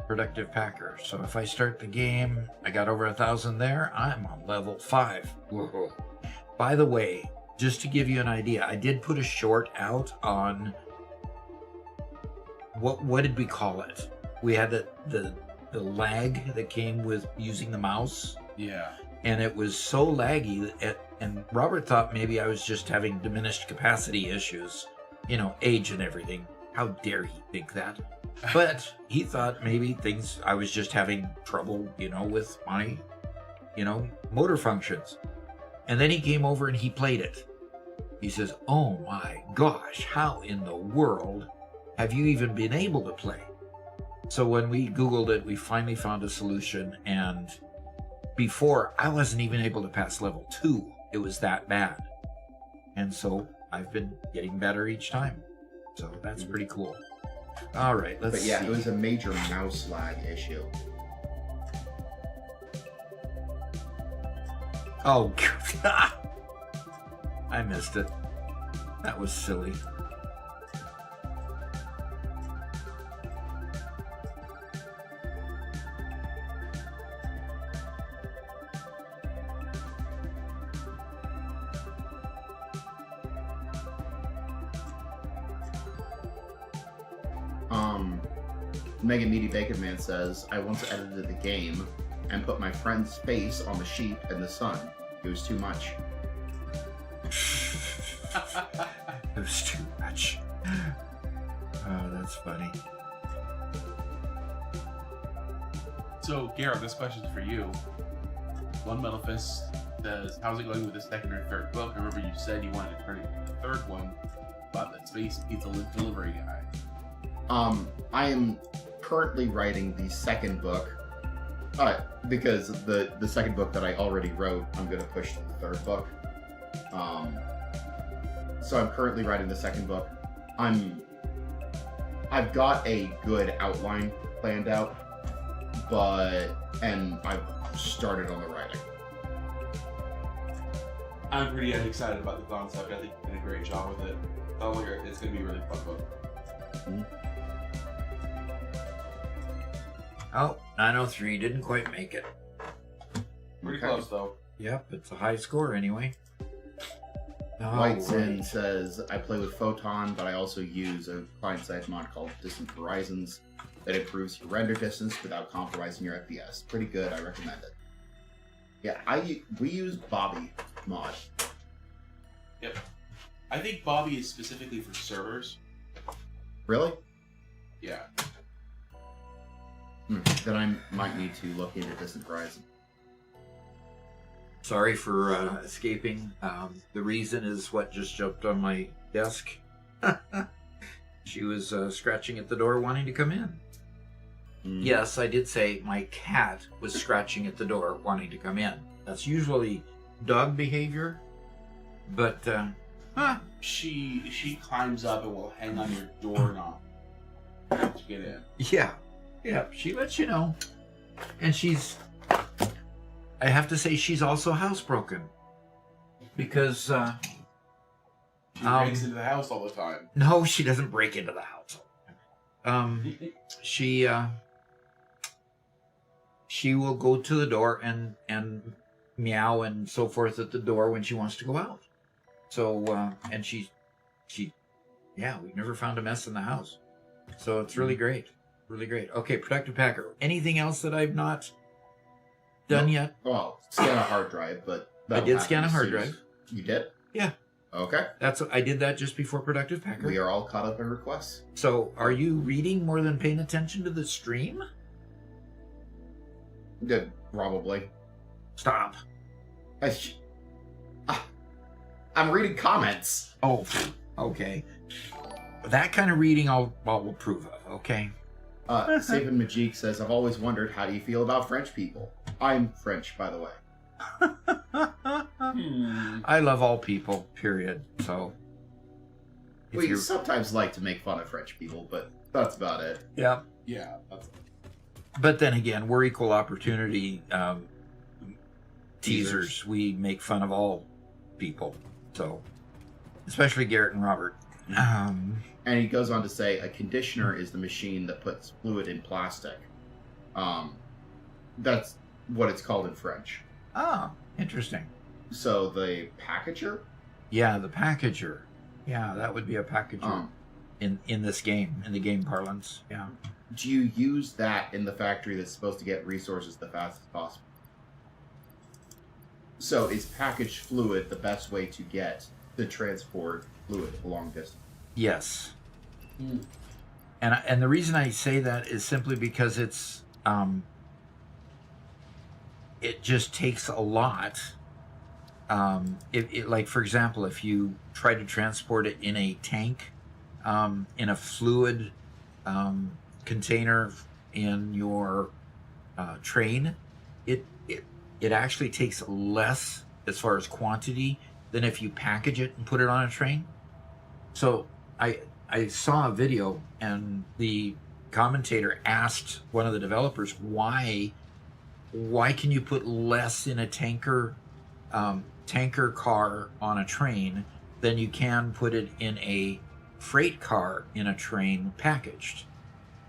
Speaker 1: productive packer. So if I start the game, I got over 1,000 there. I'm on level 5. Whoa. By the way, just to give you an idea, I did put a short out on what did we call it? We had the lag that came with using the mouse.
Speaker 2: Yeah.
Speaker 1: And it was so laggy, and Robert thought maybe I was just having diminished capacity issues, age and everything. How dare he think that? But he thought maybe I was just having trouble, with my, motor functions. And then he came over and he played it. He says, "Oh my gosh, how in the world have you even been able to play?" So when we Googled it, we finally found a solution, and before, I wasn't even able to pass level 2. It was that bad. And so I've been getting better each time. So that's pretty cool. All right, let's see.
Speaker 3: But yeah, it was a major mouse lag issue.
Speaker 1: Oh, God. I missed it. That was silly.
Speaker 3: Mega Meaty Bacon Man says, "I once edited the game and put my friend's face on the sheep and the sun. It was too much."
Speaker 1: It was too much. Oh, that's funny.
Speaker 2: So, Garrett, this question's for you. One Metal Fist says, "How's it going with the second or third book? I remember you said you wanted to turn it into the third one about that space pizza delivery guy."
Speaker 3: I am currently writing the second book, because the second book that I already wrote, I'm going to push to the third book. So I'm currently writing the second book. I've got a good outline planned out, and I've started on the writing.
Speaker 2: I'm pretty excited about the concept. I think you did a great job with it. It's going to be a really fun book.
Speaker 3: Mm-hmm.
Speaker 1: Oh, 903 didn't quite make it.
Speaker 2: Pretty
Speaker 3: Okay.
Speaker 2: close, though.
Speaker 1: Yep, it's a high score anyway.
Speaker 3: Lights In
Speaker 1: right.
Speaker 3: says, "I play with Photon, but I also use a client-side mod called Distant Horizons that improves your render distance without compromising your FPS. Pretty good, I recommend it." Yeah, we use Bobby mod.
Speaker 2: Yep. I think Bobby is specifically for servers.
Speaker 3: Really?
Speaker 2: Yeah.
Speaker 3: Then I might need to look into Distant Horizon.
Speaker 1: Sorry for escaping. The reason is what just jumped on my desk. She was scratching at the door wanting to come in. Yes, I did say my cat was scratching at the door wanting to come in. That's usually dog behavior. But,
Speaker 2: She climbs up and will hang on your doorknob to get in.
Speaker 1: yeah, she lets you know. And I have to say, she's also housebroken. Because,
Speaker 2: She breaks into the house all the time.
Speaker 1: no, she doesn't break into the house. She will go to the door and meow and so forth at the door when she wants to go out. So, and we've never found a mess in the house. So it's really great. Really great. Okay, Productive Packer. Anything else that I've not done yet?
Speaker 3: Well, scan a hard drive, but
Speaker 1: I did scan a hard drive.
Speaker 3: You did?
Speaker 1: Yeah.
Speaker 3: Okay.
Speaker 1: I did that just before Productive Packer.
Speaker 3: We are all caught up in requests.
Speaker 1: So, are you reading more than paying attention to the stream?
Speaker 3: Good, probably.
Speaker 1: Stop.
Speaker 3: I'm reading comments.
Speaker 1: Oh, okay. that kind of reading I'll approve of, okay?
Speaker 3: Saban Majik says, I've always wondered, how do you feel about French people? I'm French, by the way.
Speaker 1: I love all people, period. So, if
Speaker 3: We
Speaker 1: you're-
Speaker 3: sometimes like to make fun of French people, but that's about it.
Speaker 1: yeah.
Speaker 2: Yeah, that's
Speaker 1: But then again, we're equal opportunity teasers.
Speaker 3: Teasers.
Speaker 1: We make fun of all people, so especially Garrett and Robert.
Speaker 3: And he goes on to say, a conditioner is the machine that puts fluid in plastic. That's what it's called in French.
Speaker 1: Interesting.
Speaker 3: So the packager?
Speaker 1: Yeah, the packager. Yeah, that would be a packager.
Speaker 3: Um,
Speaker 1: in this game, in the game parlance. Yeah.
Speaker 3: do you use that in the factory that's supposed to get resources the fastest possible? So is packaged fluid the best way to transport fluid a long distance?
Speaker 1: Yes.
Speaker 2: Hmm.
Speaker 1: And the reason I say that is simply because it just takes a lot. Like, for example, if you try to transport it in a tank, in a fluid container in your train, it actually takes less as far as quantity than if you package it and put it on a train. So I saw a video, and the commentator asked one of the developers, why can you put less in a tanker car on a train than you can put it in a freight car in a train packaged?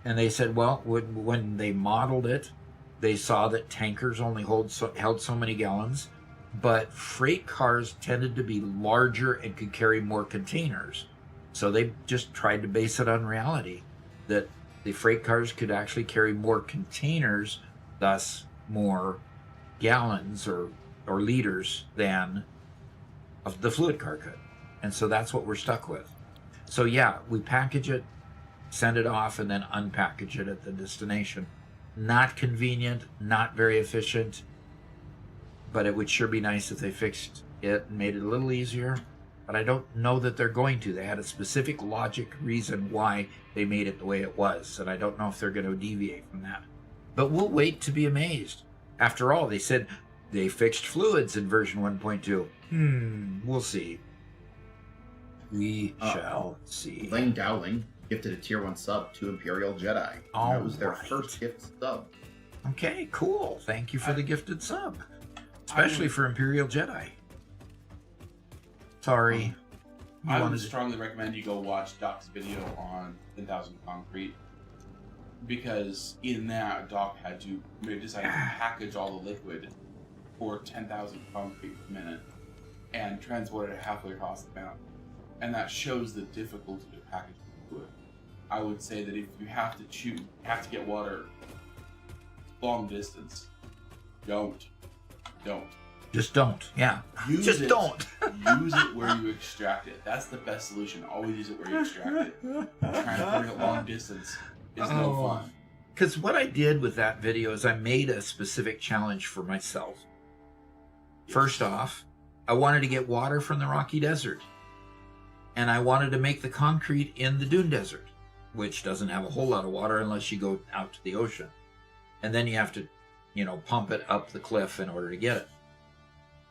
Speaker 1: And they said, well, when they modeled it, they saw that tankers only held so many gallons, but freight cars tended to be larger and could carry more containers. So they just tried to base it on reality, that the freight cars could actually carry more containers, thus more gallons or liters than the fluid car could. And so that's what we're stuck with. So yeah, we package it, send it off, and then unpackage it at the destination. Not convenient, not very efficient, but it would sure be nice if they fixed it and made it a little easier. But I don't know that they're going to. They had a specific logic reason why they made it the way it was, and I don't know if they're going to deviate from that. But we'll wait to be amazed. After all, they said they fixed fluids in version 1.2. We'll see. We shall see.
Speaker 3: Lane Dowling gifted a tier 1 sub to Imperial Jedi.
Speaker 1: All
Speaker 3: that was their
Speaker 1: right.
Speaker 3: first gift sub.
Speaker 1: Okay, cool. Thank you for the gifted sub. Especially for Imperial Jedi. Sorry. You
Speaker 2: I
Speaker 1: wanted
Speaker 2: would
Speaker 1: to-
Speaker 2: strongly recommend you go watch Doc's video on 10,000 Concrete, because in that Doc had to decide to package all the liquid for 10,000 concrete per minute and transport it halfway across the mountain, and that shows the difficulty of packaging fluid. I would say that if you have to get water long distance, don't.
Speaker 1: Just don't. Yeah.
Speaker 2: Use
Speaker 1: Just
Speaker 2: it.
Speaker 1: don't.
Speaker 2: Use it where you extract it. That's the best solution. Always use it where you extract it. Trying to bring it long distance is no fun.
Speaker 1: Because what I did with that video is I made a specific challenge for myself. First off, I wanted to get water from the Rocky Desert. And I wanted to make the concrete in the Dune Desert, which doesn't have a whole lot of water unless you go out to the ocean. And then you have to, pump it up the cliff in order to get it.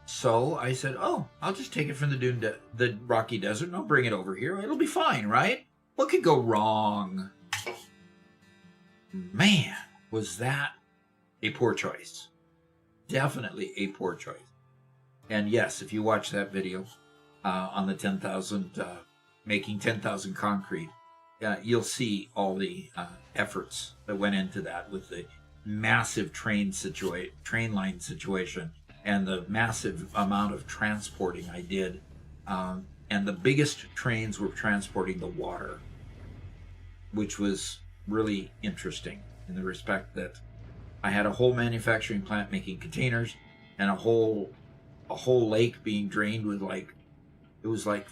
Speaker 1: So I said, I'll just take it from the Rocky Desert and I'll bring it over here. It'll be fine, right? What could go wrong? Man, was that a poor choice. Definitely a poor choice. And yes, if you watch that video on the 10,000, making 10,000 concrete, you'll see all the efforts that went into that with the massive train line situation and the massive amount of transporting I did. And the biggest trains were transporting the water, which was really interesting in the respect that I had a whole manufacturing plant making containers and a whole lake being drained with it was like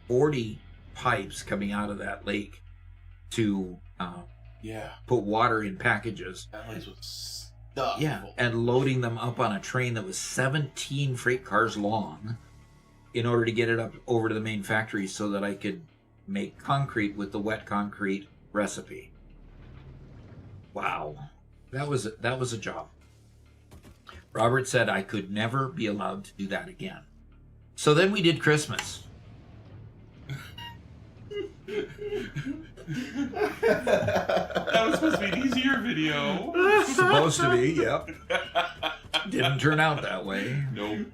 Speaker 1: 40 pipes coming out of that lake to put water in packages.
Speaker 2: That place was stuffed.
Speaker 1: Yeah, and loading them up on a train that was 17 freight cars long in order to get it up over to the main factory so that I could make concrete with the wet concrete recipe. Wow. That was a job. Robert said I could never be allowed to do that again. So then we did Christmas.
Speaker 2: That was supposed to be an easier video.
Speaker 1: Supposed to be, yep. Didn't turn out that way.
Speaker 2: Nope.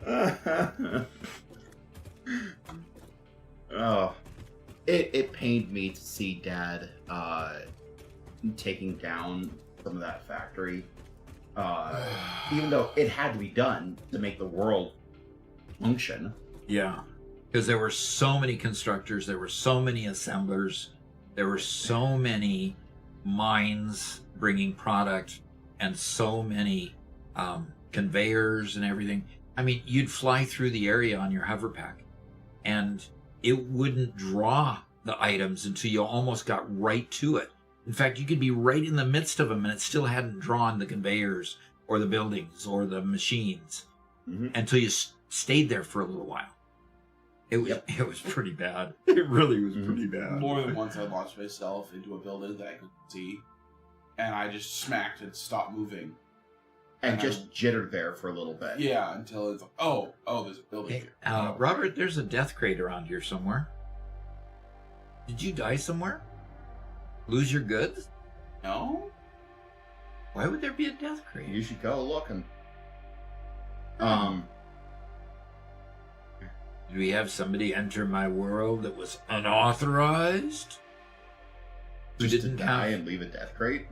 Speaker 3: Oh, it pained me to see Dad taking down some of that factory. Even though it had to be done to make the world function.
Speaker 1: Yeah. Because there were so many constructors, there were so many assemblers, there were so many mines bringing product, and so many conveyors and everything. I mean, you'd fly through the area on your hover pack, and it wouldn't draw the items until you almost got right to it. In fact, you could be right in the midst of them, and it still hadn't drawn the conveyors or the buildings or the machines until you stayed there for a little while. It was pretty bad. It really was pretty bad.
Speaker 2: More than once I launched myself into a building that I couldn't see, and I just smacked and stopped moving.
Speaker 3: And just jittered there for a little bit.
Speaker 2: Yeah, until it's like, oh, there's a building here.
Speaker 1: Robert, there's a death crate around here somewhere. Did you die somewhere? Lose your goods?
Speaker 2: No?
Speaker 1: Why would there be a death crate?
Speaker 3: You should go looking.
Speaker 1: Did we have somebody enter my world that was unauthorized? Who
Speaker 3: Just
Speaker 1: didn't
Speaker 3: to die
Speaker 1: have...
Speaker 3: and leave a death crate?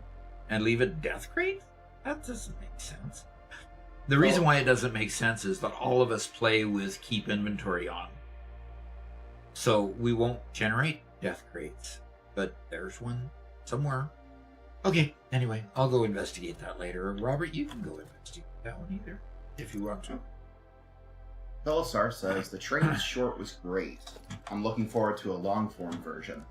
Speaker 1: And leave a death crate? That doesn't make sense. The reason why it doesn't make sense is that all of us play with keep inventory on. So we won't generate death crates. But there's one somewhere. Okay, anyway, I'll go investigate that later. Robert, you can go investigate that one either, if you want to.
Speaker 3: Belisar says, the train's short was great. I'm looking forward to a long-form version.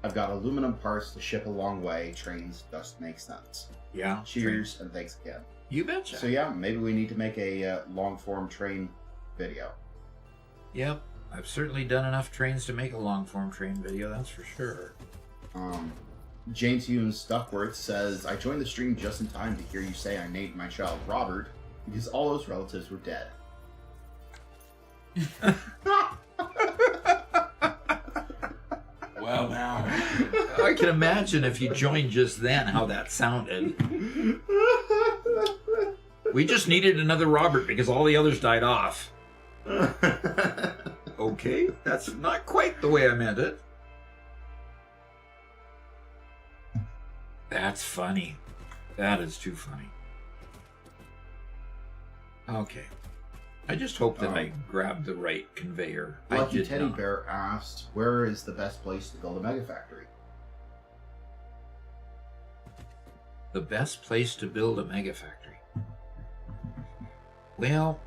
Speaker 3: I've got aluminum parts to ship a long way. Trains just make sense.
Speaker 1: Yeah.
Speaker 3: Cheers, and thanks again.
Speaker 1: You betcha.
Speaker 3: So yeah, maybe we need to make a long-form train video.
Speaker 1: Yep. I've certainly done enough trains to make a long-form train video, that's for sure.
Speaker 3: James Hughes Duckworth says, I joined the stream just in time to hear you say I named my child Robert because all those relatives were dead.
Speaker 2: Well, now.
Speaker 1: I can imagine if you joined just then how that sounded. We just needed another Robert because all the others died off. Okay, that's not quite the way I meant it. That's funny. That is too funny. Okay. I just hope that I grabbed the right conveyor.
Speaker 3: Lucky
Speaker 1: I did
Speaker 3: Teddy
Speaker 1: not.
Speaker 3: Bear asked, where is the best place to build a Megafactory?
Speaker 1: The best place to build a Megafactory. Well,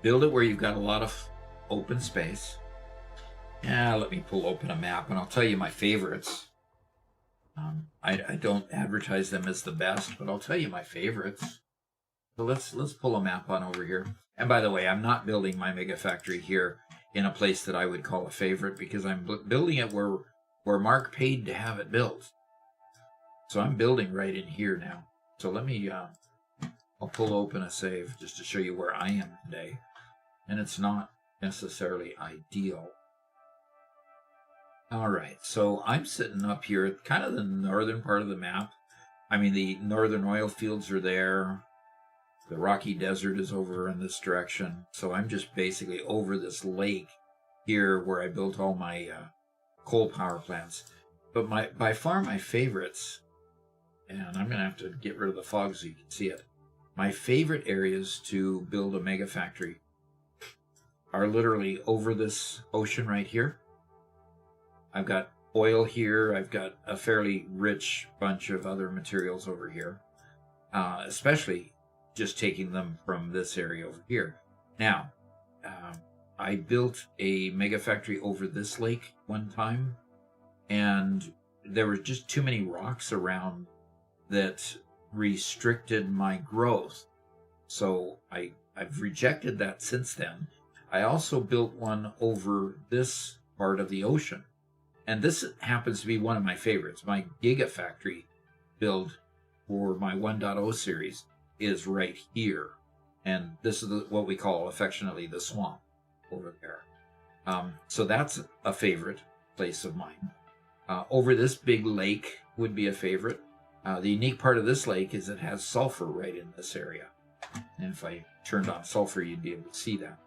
Speaker 1: build it where you've got a lot of open space. Let me pull open a map and I'll tell you my favorites. I don't advertise them as the best, but I'll tell you my favorites. So let's pull a map on over here. And by the way, I'm not building my Megafactory here in a place that I would call a favorite because I'm building it where Mark paid to have it built. So I'm building right in here now. So let me, I'll pull open a save just to show you where I am today. And it's not necessarily ideal. All right, so I'm sitting up here at kind of the northern part of the map. I mean, the northern oil fields are there. The Rocky Desert is over in this direction. So I'm just basically over this lake here where I built all my coal power plants. But by far my favorites, and I'm going to have to get rid of the fog so you can see it. My favorite areas to build a Megafactory are literally over this ocean right here. I've got oil here. I've got a fairly rich bunch of other materials over here, especially just taking them from this area over here. Now, I built a Megafactory over this lake one time, and there were just too many rocks around that restricted my growth. So I've rejected that since then. I also built one over this part of the ocean. And this happens to be one of my favorites. My Gigafactory build for my 1.0 series is right here. And this is what we call affectionately the swamp over there. So that's a favorite place of mine. Over this big lake would be a favorite. The unique part of this lake is it has sulfur right in this area. And if I turned on sulfur, you'd be able to see that.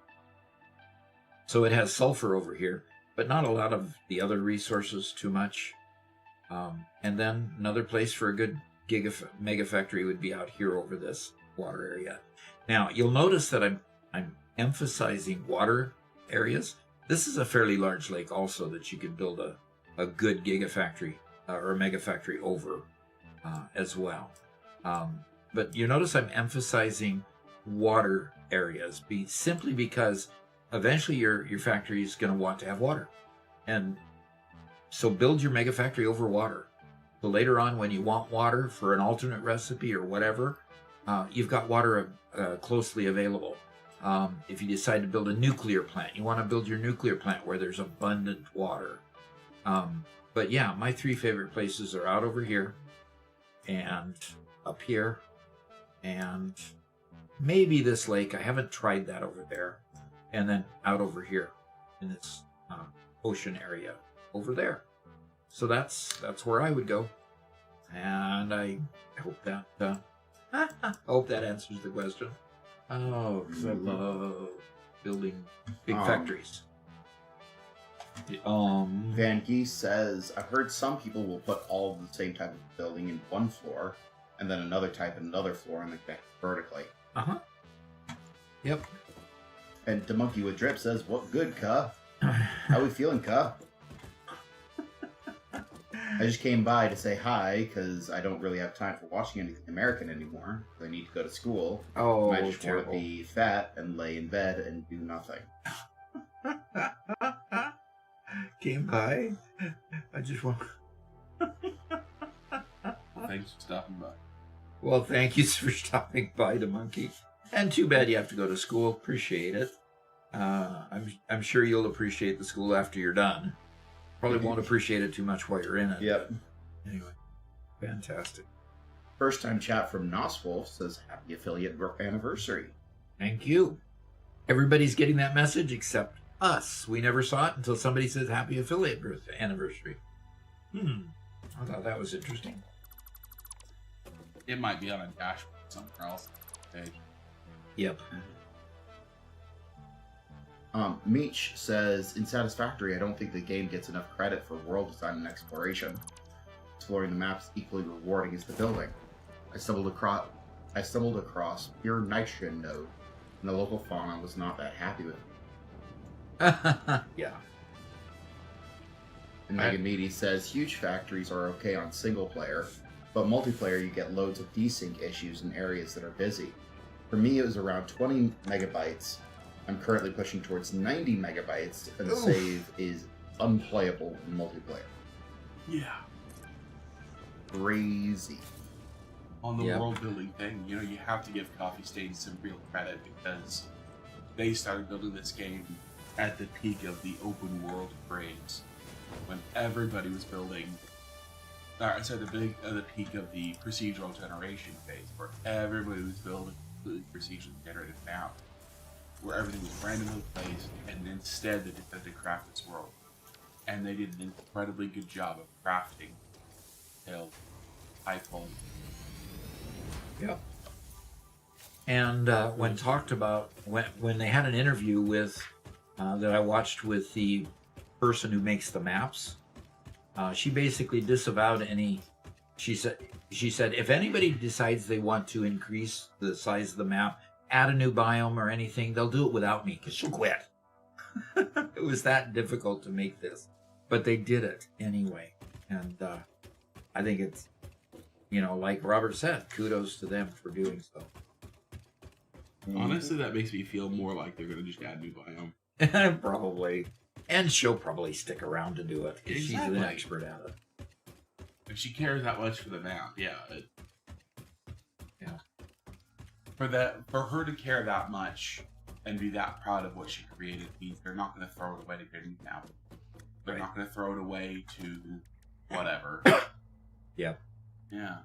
Speaker 1: So it has sulfur over here, but not a lot of the other resources too much. And then another place for a good megafactory would be out here over this water area. Now, you'll notice that I'm emphasizing water areas. This is a fairly large lake also that you could build a good gigafactory or a megafactory over as well. But you notice I'm emphasizing water areas simply because eventually your factory is going to want to have water. And so build your megafactory over water. So later on when you want water for an alternate recipe or whatever, you've got water closely available. If you decide to build a nuclear plant, you want to build your nuclear plant where there's abundant water. But yeah, my three favorite places are out over here and up here and maybe this lake. I haven't tried that over there. And then out over here in this ocean area over there. So that's where I would go. And I hope that answers the question. Oh, because I love building big factories.
Speaker 3: Van Geese says, I've heard some people will put all of the same type of building in one floor, and then another type in another floor, and then connect vertically.
Speaker 1: Yep.
Speaker 3: And the Monkey with Drip says, what good, cuh? How we feeling, cuh? I just came by to say hi, because I don't really have time for watching anything American anymore. I need to go to school.
Speaker 1: Oh,
Speaker 3: I just
Speaker 1: terrible.
Speaker 3: want to be fat and lay in bed and do nothing.
Speaker 1: Came by. I just want.
Speaker 2: Thanks for stopping by.
Speaker 1: Well, thank you for stopping by, the Monkey. And too bad you have to go to school. Appreciate it. I'm sure you'll appreciate the school after you're done. Probably won't appreciate it too much while you're in it.
Speaker 3: Yep.
Speaker 1: Anyway, fantastic.
Speaker 3: First time chat from Noswolf says, happy affiliate anniversary.
Speaker 1: Thank you. Everybody's getting that message except us. We never saw it until somebody says happy affiliate anniversary. I thought that was interesting.
Speaker 2: It might be on a dashboard somewhere else. Page.
Speaker 1: Yep.
Speaker 3: Meech says, in Satisfactory, I don't think the game gets enough credit for world design and exploration. Exploring the maps equally rewarding as the building. I stumbled across pure nitrogen node, and the local fauna was not that happy with it.
Speaker 1: Yeah.
Speaker 3: And Megan Meaty says, huge factories are okay on single player, but multiplayer you get loads of desync issues in areas that are busy. For me, it was around 20 megabytes. I'm currently pushing towards 90 megabytes, and the save is unplayable in multiplayer.
Speaker 2: Yeah.
Speaker 3: Crazy.
Speaker 2: On the world building thing, you have to give Coffee Stain some real credit because they started building this game at the peak of the open world craze, when everybody was building. The peak of the procedural generation phase, where everybody was building procedurally generated maps, where everything was randomly placed, and instead they decided to craft this world. And they did an incredibly good job of crafting high quality.
Speaker 1: Yep. And when talked about, when they had an interview with, that I watched with the person who makes the maps, she basically disavowed any, she said, if anybody decides they want to increase the size of the map, add a new biome or anything, they'll do it without me because she'll quit. It was that difficult to make this, but they did it anyway. And I think it's, like Robert said, kudos to them for doing so.
Speaker 2: Honestly, that makes me feel more like they're going to just add a new biome.
Speaker 1: Probably. And she'll probably stick around to do it because she's an expert at it.
Speaker 2: If she cares that much for the map, yeah.
Speaker 1: Yeah.
Speaker 2: For her to care that much and be that proud of what she created means they're not going to throw it away to get a new map. They're
Speaker 1: Right.
Speaker 2: not going to throw it away to whatever.
Speaker 1: Yep.
Speaker 2: Yeah.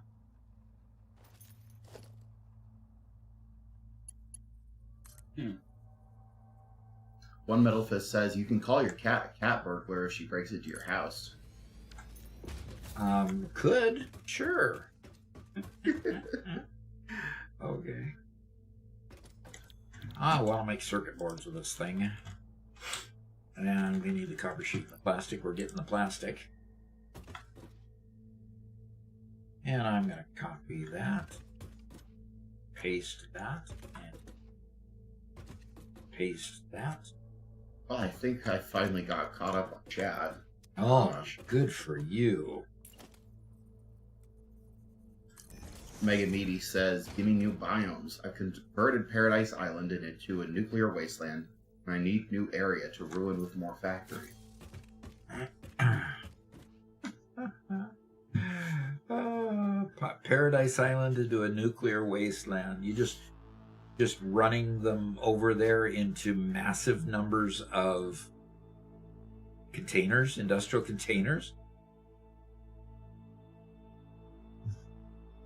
Speaker 3: One Metal Fist says you can call your cat a cat burglar if she breaks into your house.
Speaker 1: Could. Sure. Okay. I want to make circuit boards with this thing. And we need the cover sheet and the plastic. We're getting the plastic. And I'm going to copy that. Paste that. And paste that.
Speaker 3: Well, I think I finally got caught up on chat.
Speaker 1: Oh, good for you.
Speaker 3: Mega Meaty says, give me new biomes. I've converted Paradise Island into a nuclear wasteland, and I need new area to ruin with more factory.
Speaker 1: Paradise Island into a nuclear wasteland. You just running them over there into massive numbers of containers, industrial containers.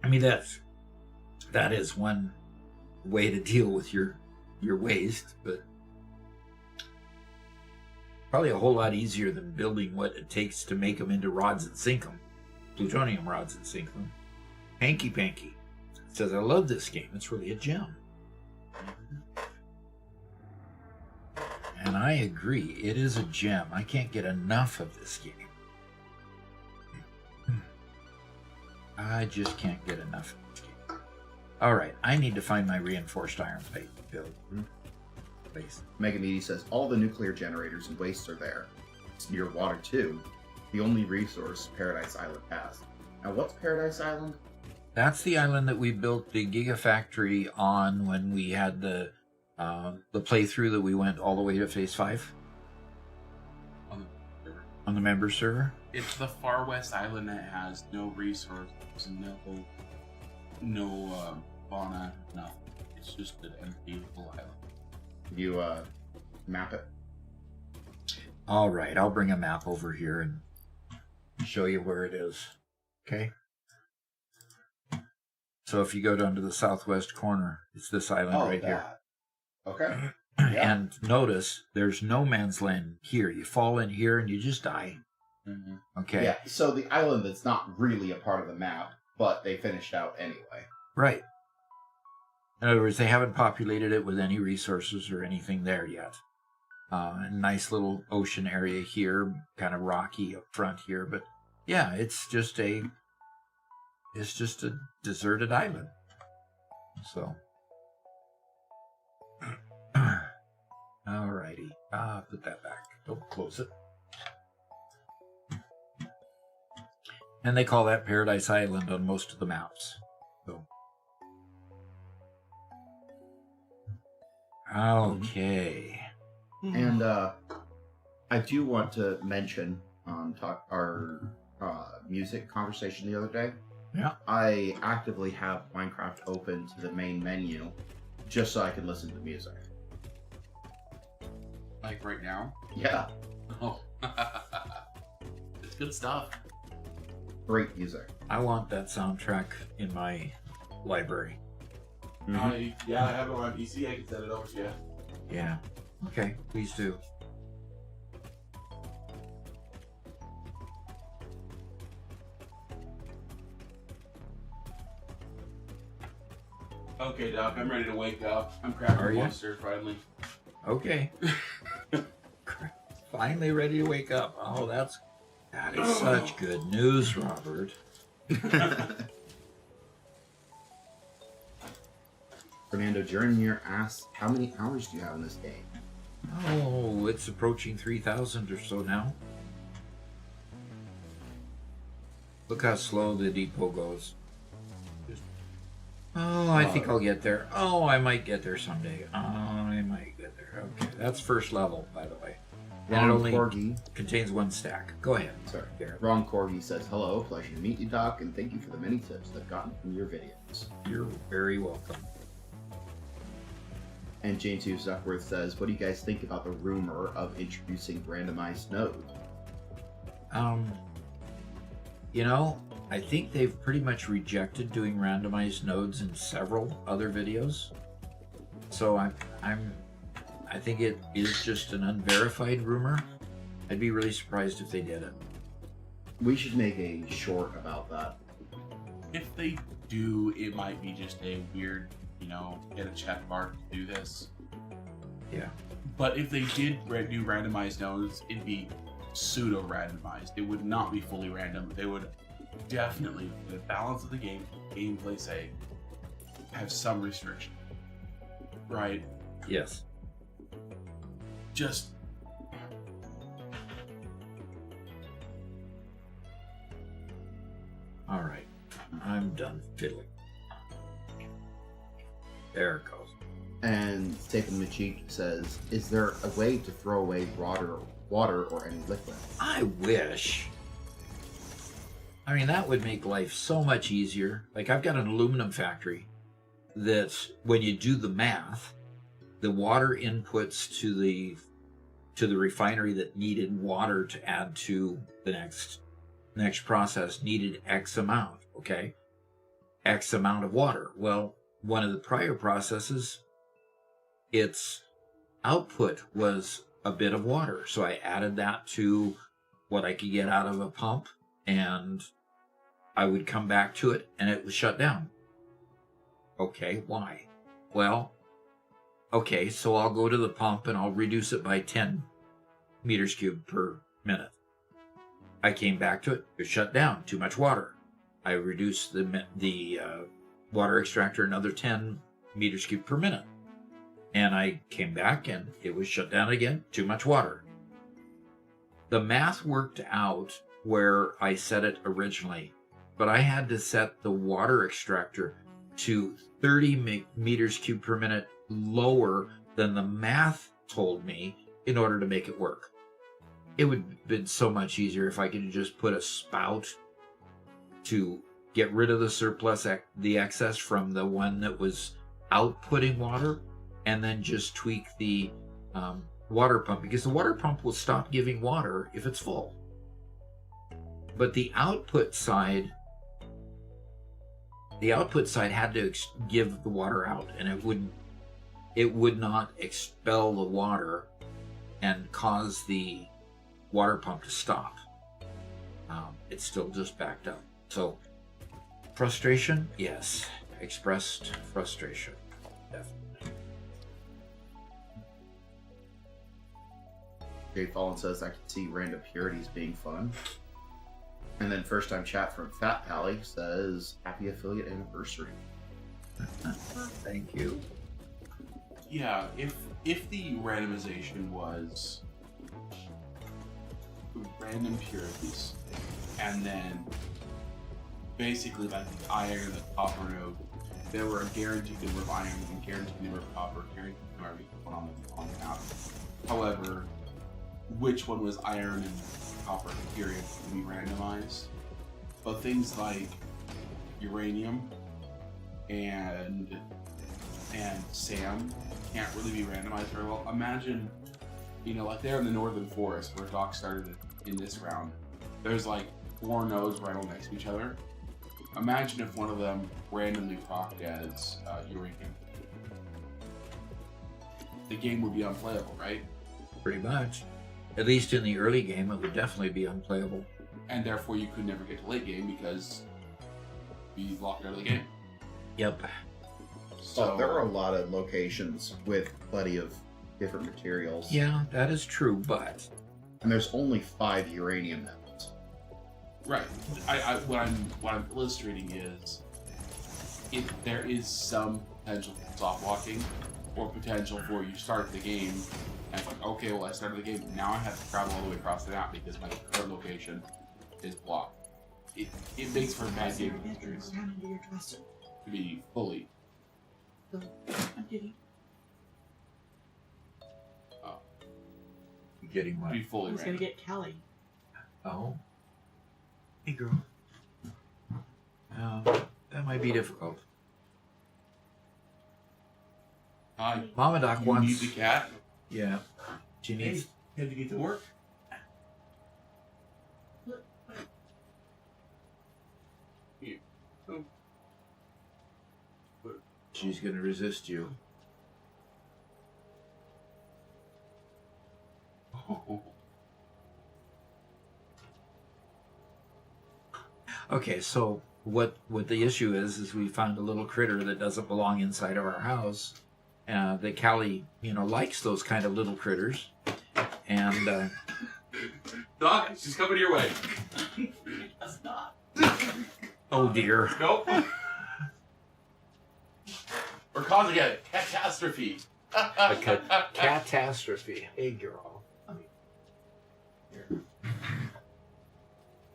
Speaker 1: I mean, that is one way to deal with your waste, but probably a whole lot easier than building what it takes to make them into rods and sink them. Plutonium rods and sink them. Hanky Panky says, I love this game. It's really a gem. And I agree. It is a gem. I can't get enough of this game. I just can't get enough of this game. All right. I need to find my reinforced iron plate to build. Please.
Speaker 3: Mega Meaty says, all the nuclear generators and wastes are there. It's near water too. The only resource Paradise Island has. Now, what's Paradise Island?
Speaker 1: That's the island that we built the Gigafactory on when we had the playthrough that we went all the way to Phase 5 on the member server.
Speaker 2: It's the far west island that has no resources, no fauna, nothing. It's just an empty little island.
Speaker 3: Can you map it?
Speaker 1: All right, I'll bring a map over here and show you where it is. Okay. So if you go down to the southwest corner, it's this island right here.
Speaker 3: Okay. Yeah.
Speaker 1: And notice there's no man's land here. You fall in here and you just die.
Speaker 2: Mm-hmm.
Speaker 1: Okay.
Speaker 3: Yeah, so the island that's not really a part of the map, but they finished out anyway.
Speaker 1: Right. In other words, they haven't populated it with any resources or anything there yet. A nice little ocean area here, kind of rocky up front here, but yeah, it's just a deserted island. So, alrighty, put that back. Don't close it. And they call that Paradise Island on most of the maps. So, okay.
Speaker 3: And I do want to mention our music conversation the other day.
Speaker 1: Yeah.
Speaker 3: I actively have Minecraft open to the main menu just so I can listen to the music.
Speaker 2: Like right now?
Speaker 3: Yeah,
Speaker 2: Oh. It's good stuff.
Speaker 3: great music.
Speaker 1: I want that soundtrack in my library.
Speaker 3: Mhm.
Speaker 4: I have it on my PC. I can send it over to you.
Speaker 1: Yeah. Okay, please do.
Speaker 2: Okay, Doc, I'm ready to wake up. I'm cracking
Speaker 1: Are
Speaker 2: a
Speaker 1: you?
Speaker 2: monster finally.
Speaker 1: Okay. Finally ready to wake up. Oh, that is such good news, Robert.
Speaker 3: Fernando Jr. asks, how many hours do you have in this game?
Speaker 1: Oh, it's approaching 3,000 or so now. Look how slow the depot goes. Oh, I think I'll get there. Oh, I might get there someday. Oh, I might get there. Okay, that's first level, by the way. And it
Speaker 3: Ron
Speaker 1: only
Speaker 3: Corgi,
Speaker 1: contains one stack. Go ahead.
Speaker 3: sorry,
Speaker 1: Garrett.
Speaker 3: Ron Corgi says, hello, pleasure to meet you, Doc, and thank you for the many tips I've gotten from your videos.
Speaker 1: You're very welcome.
Speaker 3: And James Hughes Duckworth says, what do you guys think about the rumor of introducing randomized node?
Speaker 1: You know, I think they've pretty much rejected doing randomized nodes in several other videos. So I think it is just an unverified rumor. I'd be really surprised if they did it.
Speaker 3: We should make a short about that.
Speaker 2: If they do, it might be just a weird, get a check mark to do this.
Speaker 1: Yeah.
Speaker 2: But if they did do randomized nodes, it'd be pseudo randomized. It would not be fully random. They would definitely, for the balance of the game, gameplay sake, have some restriction. Right?
Speaker 1: Yes.
Speaker 2: Just
Speaker 1: all right. I'm done fiddling. There it goes.
Speaker 3: And Stephen Machik says, is there a way to throw away water or any liquid?
Speaker 1: I wish. I mean, that would make life so much easier. Like, I've got an aluminum factory that when you do the math, the water inputs to the refinery that needed water to add to the next process needed X amount, okay? X amount of water. Well, one of the prior processes, its output was a bit of water. So I added that to what I could get out of a pump, and I would come back to it, and it was shut down. Okay, why? Well, okay, so I'll go to the pump, and I'll reduce it by 10 meters cubed per minute. I came back to it. It was shut down. Too much water. I reduced the water extractor another 10 meters cubed per minute. And I came back and it was shut down again. Too much water. The math worked out where I set it originally, but I had to set the water extractor to 30 meters cubed per minute lower than the math told me in order to make it work. It would have been so much easier if I could just put a spout to get rid of the surplus, the excess from the one that was outputting water, and then just tweak the water pump, because the water pump will stop giving water if it's full. But the output side had to give the water out, and it would not expel the water and cause the water pump to stop. It's still just backed up. So frustration, yes. Expressed frustration, definitely.
Speaker 3: Jay Fallon says, I can see random purities being fun. And then first time chat from Fat Pally says, happy affiliate anniversary.
Speaker 1: Thank you.
Speaker 2: Yeah, if the randomization was random purities, and then basically like the iron and the copper node, there were a guaranteed number of iron and guaranteed number of copper, guaranteed number of on the map. However, which one was iron and copper period to be randomized? But things like uranium and SAM can't really be randomized very well. Imagine, like there in the northern forest where Doc started in this round, there's like 4 nodes right all next to each other. Imagine if one of them randomly procced as uranium. The game would be unplayable, right?
Speaker 1: Pretty much. At least in the early game, it would definitely be unplayable.
Speaker 2: And therefore you could never get to late game because you locked out of the game.
Speaker 1: Yep.
Speaker 2: So
Speaker 3: There are a lot of locations with plenty of different materials.
Speaker 1: Yeah, that is true, but
Speaker 3: And there's only 5 uranium metals.
Speaker 2: right. What I'm illustrating is if there is some potential for soft walking or potential for you start the game and it's like, okay, well I started the game, now I have to travel all the way across the map because my current location is blocked. It makes for a bad game experience to be fully.
Speaker 5: I'm kidding.
Speaker 1: getting
Speaker 2: To
Speaker 1: what?
Speaker 2: be fully
Speaker 5: Who's gonna
Speaker 2: random.
Speaker 5: get Callie?
Speaker 1: Oh. Hey, girl. That might be difficult.
Speaker 2: Hi.
Speaker 1: Mama Doc
Speaker 2: You
Speaker 1: wants.
Speaker 2: need the cat?
Speaker 1: Yeah. She needs.
Speaker 2: Had to get to work?
Speaker 1: She's going to resist you. Okay, so what the issue is we found a little critter that doesn't belong inside of our house. That Callie, likes those kind of little critters. And
Speaker 2: Doc, she's coming your way.
Speaker 5: That's not.
Speaker 1: oh dear.
Speaker 2: Nope. We're causing a catastrophe.
Speaker 1: A catastrophe. Hey, girl.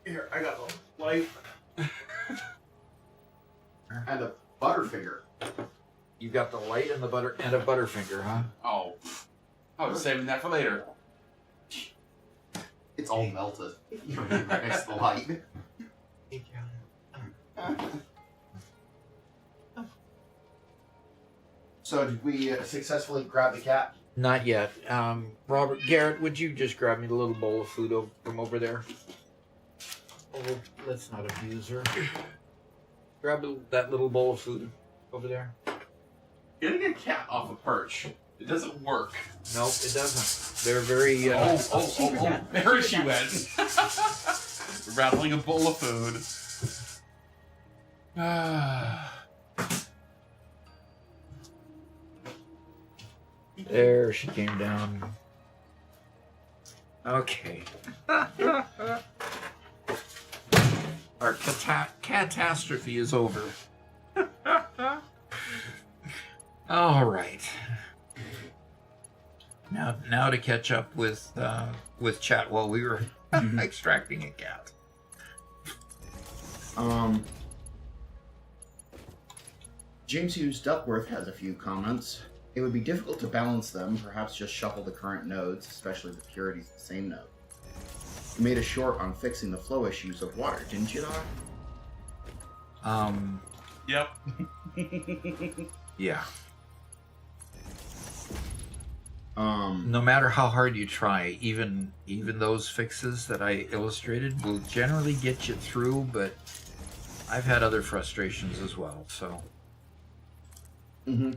Speaker 3: Here, I got a light. And a Butterfinger.
Speaker 1: You got the light and the butter and a Butterfinger, huh?
Speaker 2: Oh, I was saving that for later.
Speaker 3: It's all melted. You don't need right next to the light. So did we successfully grab the cat?
Speaker 1: Not yet. Robert, Garrett, would you just grab me the little bowl of food from over there? Oh, let's not abuse her. Grab that little bowl of food over there.
Speaker 2: Getting a cat off a perch, it doesn't work.
Speaker 1: Nope, it doesn't. They're very...
Speaker 2: Oh. There she went. Rattling a bowl of food.
Speaker 1: There she came down. Okay. Our catastrophe is over. All right. Now to catch up with chat while we were extracting a cat.
Speaker 3: James Hughes Duckworth has a few comments. It would be difficult to balance them, perhaps just shuffle the current nodes, especially the purities of the same node. You made a short on fixing the flow issues of water, didn't you, Doc?
Speaker 2: Yep.
Speaker 1: Yeah.
Speaker 3: No
Speaker 1: matter how hard you try, even those fixes that I illustrated will generally get you through, but I've had other frustrations as well, so.
Speaker 3: Mm-hmm.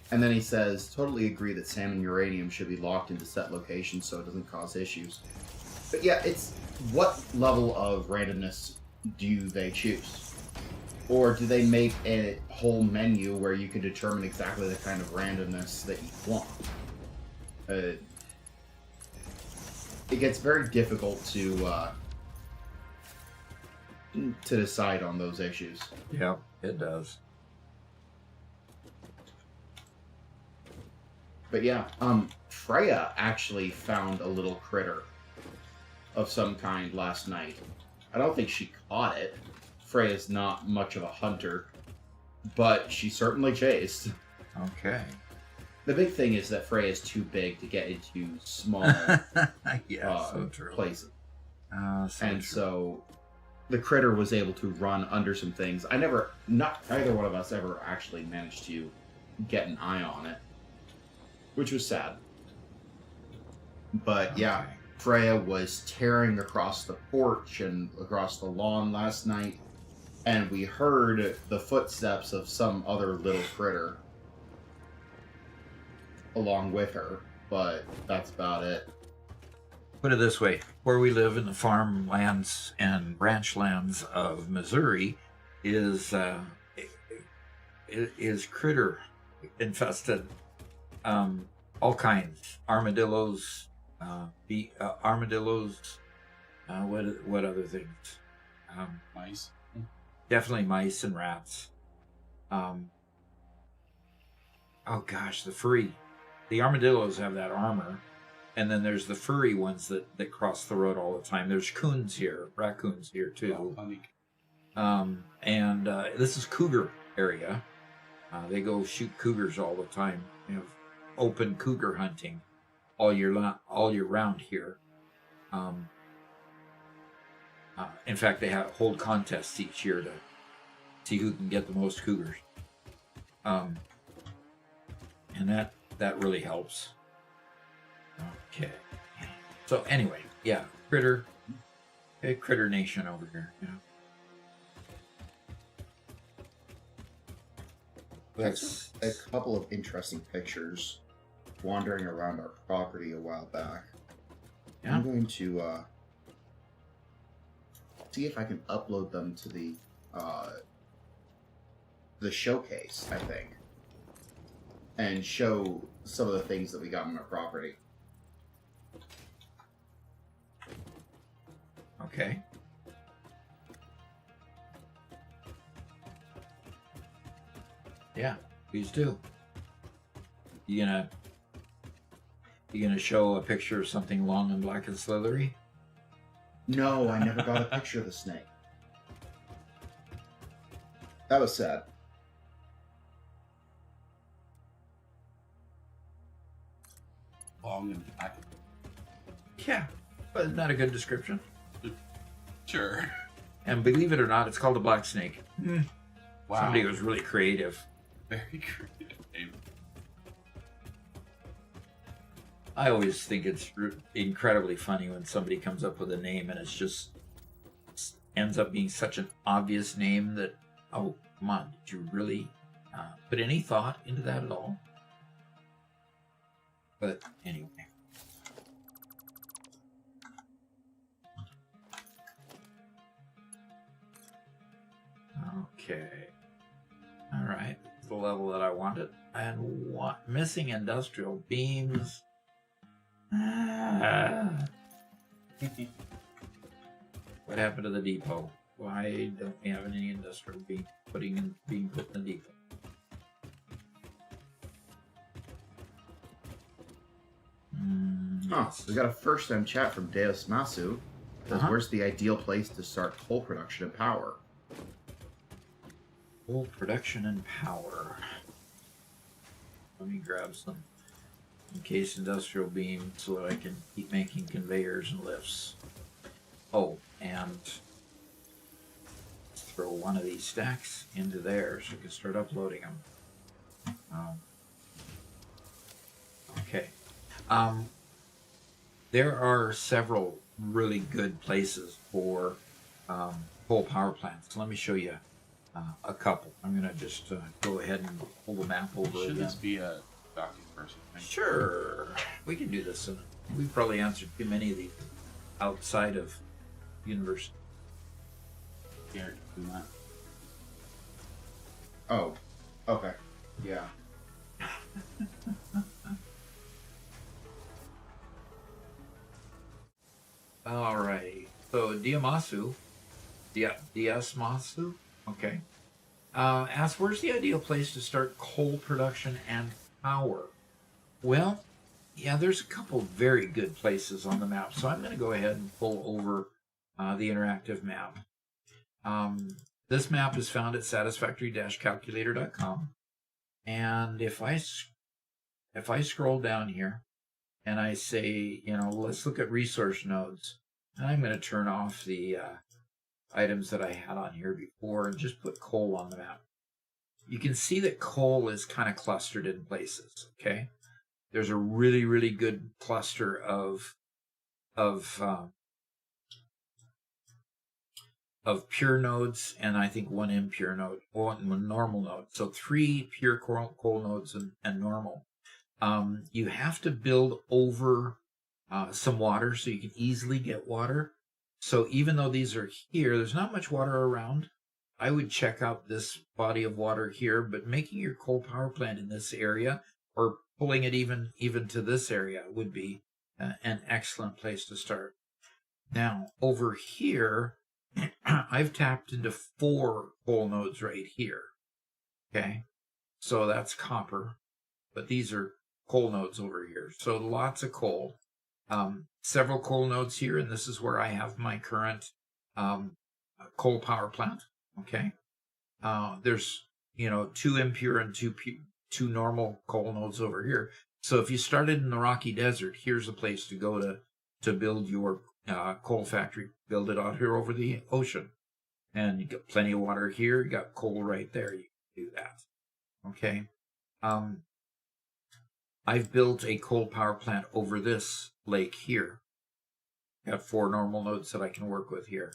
Speaker 3: And then he says, totally agree that salmon uranium should be locked into set locations so it doesn't cause issues. But yeah, it's what level of randomness do they choose? Or do they make a whole menu where you can determine exactly the kind of randomness that you want? It gets very difficult to decide on those issues.
Speaker 1: Yeah, it does.
Speaker 3: But yeah, Freya actually found a little critter of some kind last night. I don't think she caught it. Freya's not much of a hunter, but she certainly chased.
Speaker 1: Okay.
Speaker 3: The big thing is that Freya's too big to get into small
Speaker 1: Yeah, so true.
Speaker 3: places.
Speaker 1: True.
Speaker 3: So the critter was able to run under some things. Neither one of us ever actually managed to get an eye on it, which was sad. But yeah,
Speaker 1: Okay.
Speaker 3: Freya was tearing across the porch and across the lawn last night, and we heard the footsteps of some other little critter along with her, but that's about it.
Speaker 1: Put it this way, where we live in the farmlands and ranch lands of Missouri is critter infested. All kinds. Armadillos, what other things?
Speaker 2: Mice.
Speaker 1: Definitely mice and rats. Oh gosh, the armadillos have that armor, and then there's the furry ones that cross the road all the time. There's raccoons here too. And this is cougar area. They go shoot cougars all the time. You know, open cougar hunting all year round here. In fact, they hold contests each year to see who can get the most cougars. And that really helps. Okay. So anyway, yeah, critter. Hey, Critter Nation over here. Yeah.
Speaker 3: That's a couple of interesting pictures wandering around our property a while back.
Speaker 1: Yeah.
Speaker 3: I'm going to see if I can upload them to the showcase, I think, and show some of the things that we got on our property.
Speaker 1: Okay. Yeah, please do. You gonna show a picture of something long and black and slithery?
Speaker 3: No, I never got a picture of the snake. That was sad.
Speaker 2: Long and black.
Speaker 1: Yeah, but isn't that a good description?
Speaker 2: Sure.
Speaker 1: And believe it or not, it's called a black snake.
Speaker 2: Wow.
Speaker 1: Somebody was really creative.
Speaker 2: Very creative name.
Speaker 1: I always think it's incredibly funny when somebody comes up with a name and ends up being such an obvious name that, oh, come on, did you really put any thought into that at all? But anyway. Okay. All right. The level that I wanted. And what? Missing industrial beams. What happened to the depot? Why don't we have any industrial being put in the depot?
Speaker 3: Huh. We got a first-time chat from Deus Masu. Says, where's the ideal place to start coal production and power?
Speaker 1: Coal production and power. Let me grab some encased industrial beams so that I can keep making conveyors and lifts. Oh, and throw one of these stacks into there so I can start uploading them. Okay. There are several really good places for coal power plants. Let me show you a couple. I'm going to just go ahead and pull the map over
Speaker 2: Should
Speaker 1: again.
Speaker 2: this be a docking person thing?
Speaker 1: Sure. We can do this. We've probably answered too many of these outside of university.
Speaker 2: Garrett, do that.
Speaker 3: Oh, okay. Yeah.
Speaker 1: All right. So Diamasu, okay. Asks, where's the ideal place to start coal production and power? Well, yeah, there's a couple very good places on the map. So I'm going to go ahead and pull over the interactive map. This map is found at satisfactory-calculator.com. And if I scroll down here and I say, let's look at resource nodes, and I'm going to turn off the items that I had on here before and just put coal on the map. You can see that coal is kind of clustered in places, okay? There's a really, really good cluster of pure nodes, and I think one impure node, one normal node. So 3 pure coal nodes and normal. You have to build over some water so you can easily get water. So even though these are here, there's not much water around. I would check out this body of water here, but making your coal power plant in this area or pulling it even to this area would be an excellent place to start. Now, over here, I've tapped into 4 coal nodes right here. Okay, so that's copper, but these are coal nodes over here. So lots of coal. Several coal nodes here, and this is where I have my current coal power plant. Okay, there's 2 impure and 2 normal coal nodes over here. So if you started in the Rocky Desert, here's a place to go to build your coal factory. Build it out here over the ocean, and you got plenty of water here. You got coal right there. You can do that. Okay. I've built a coal power plant over this lake here. Got 4 normal nodes that I can work with here.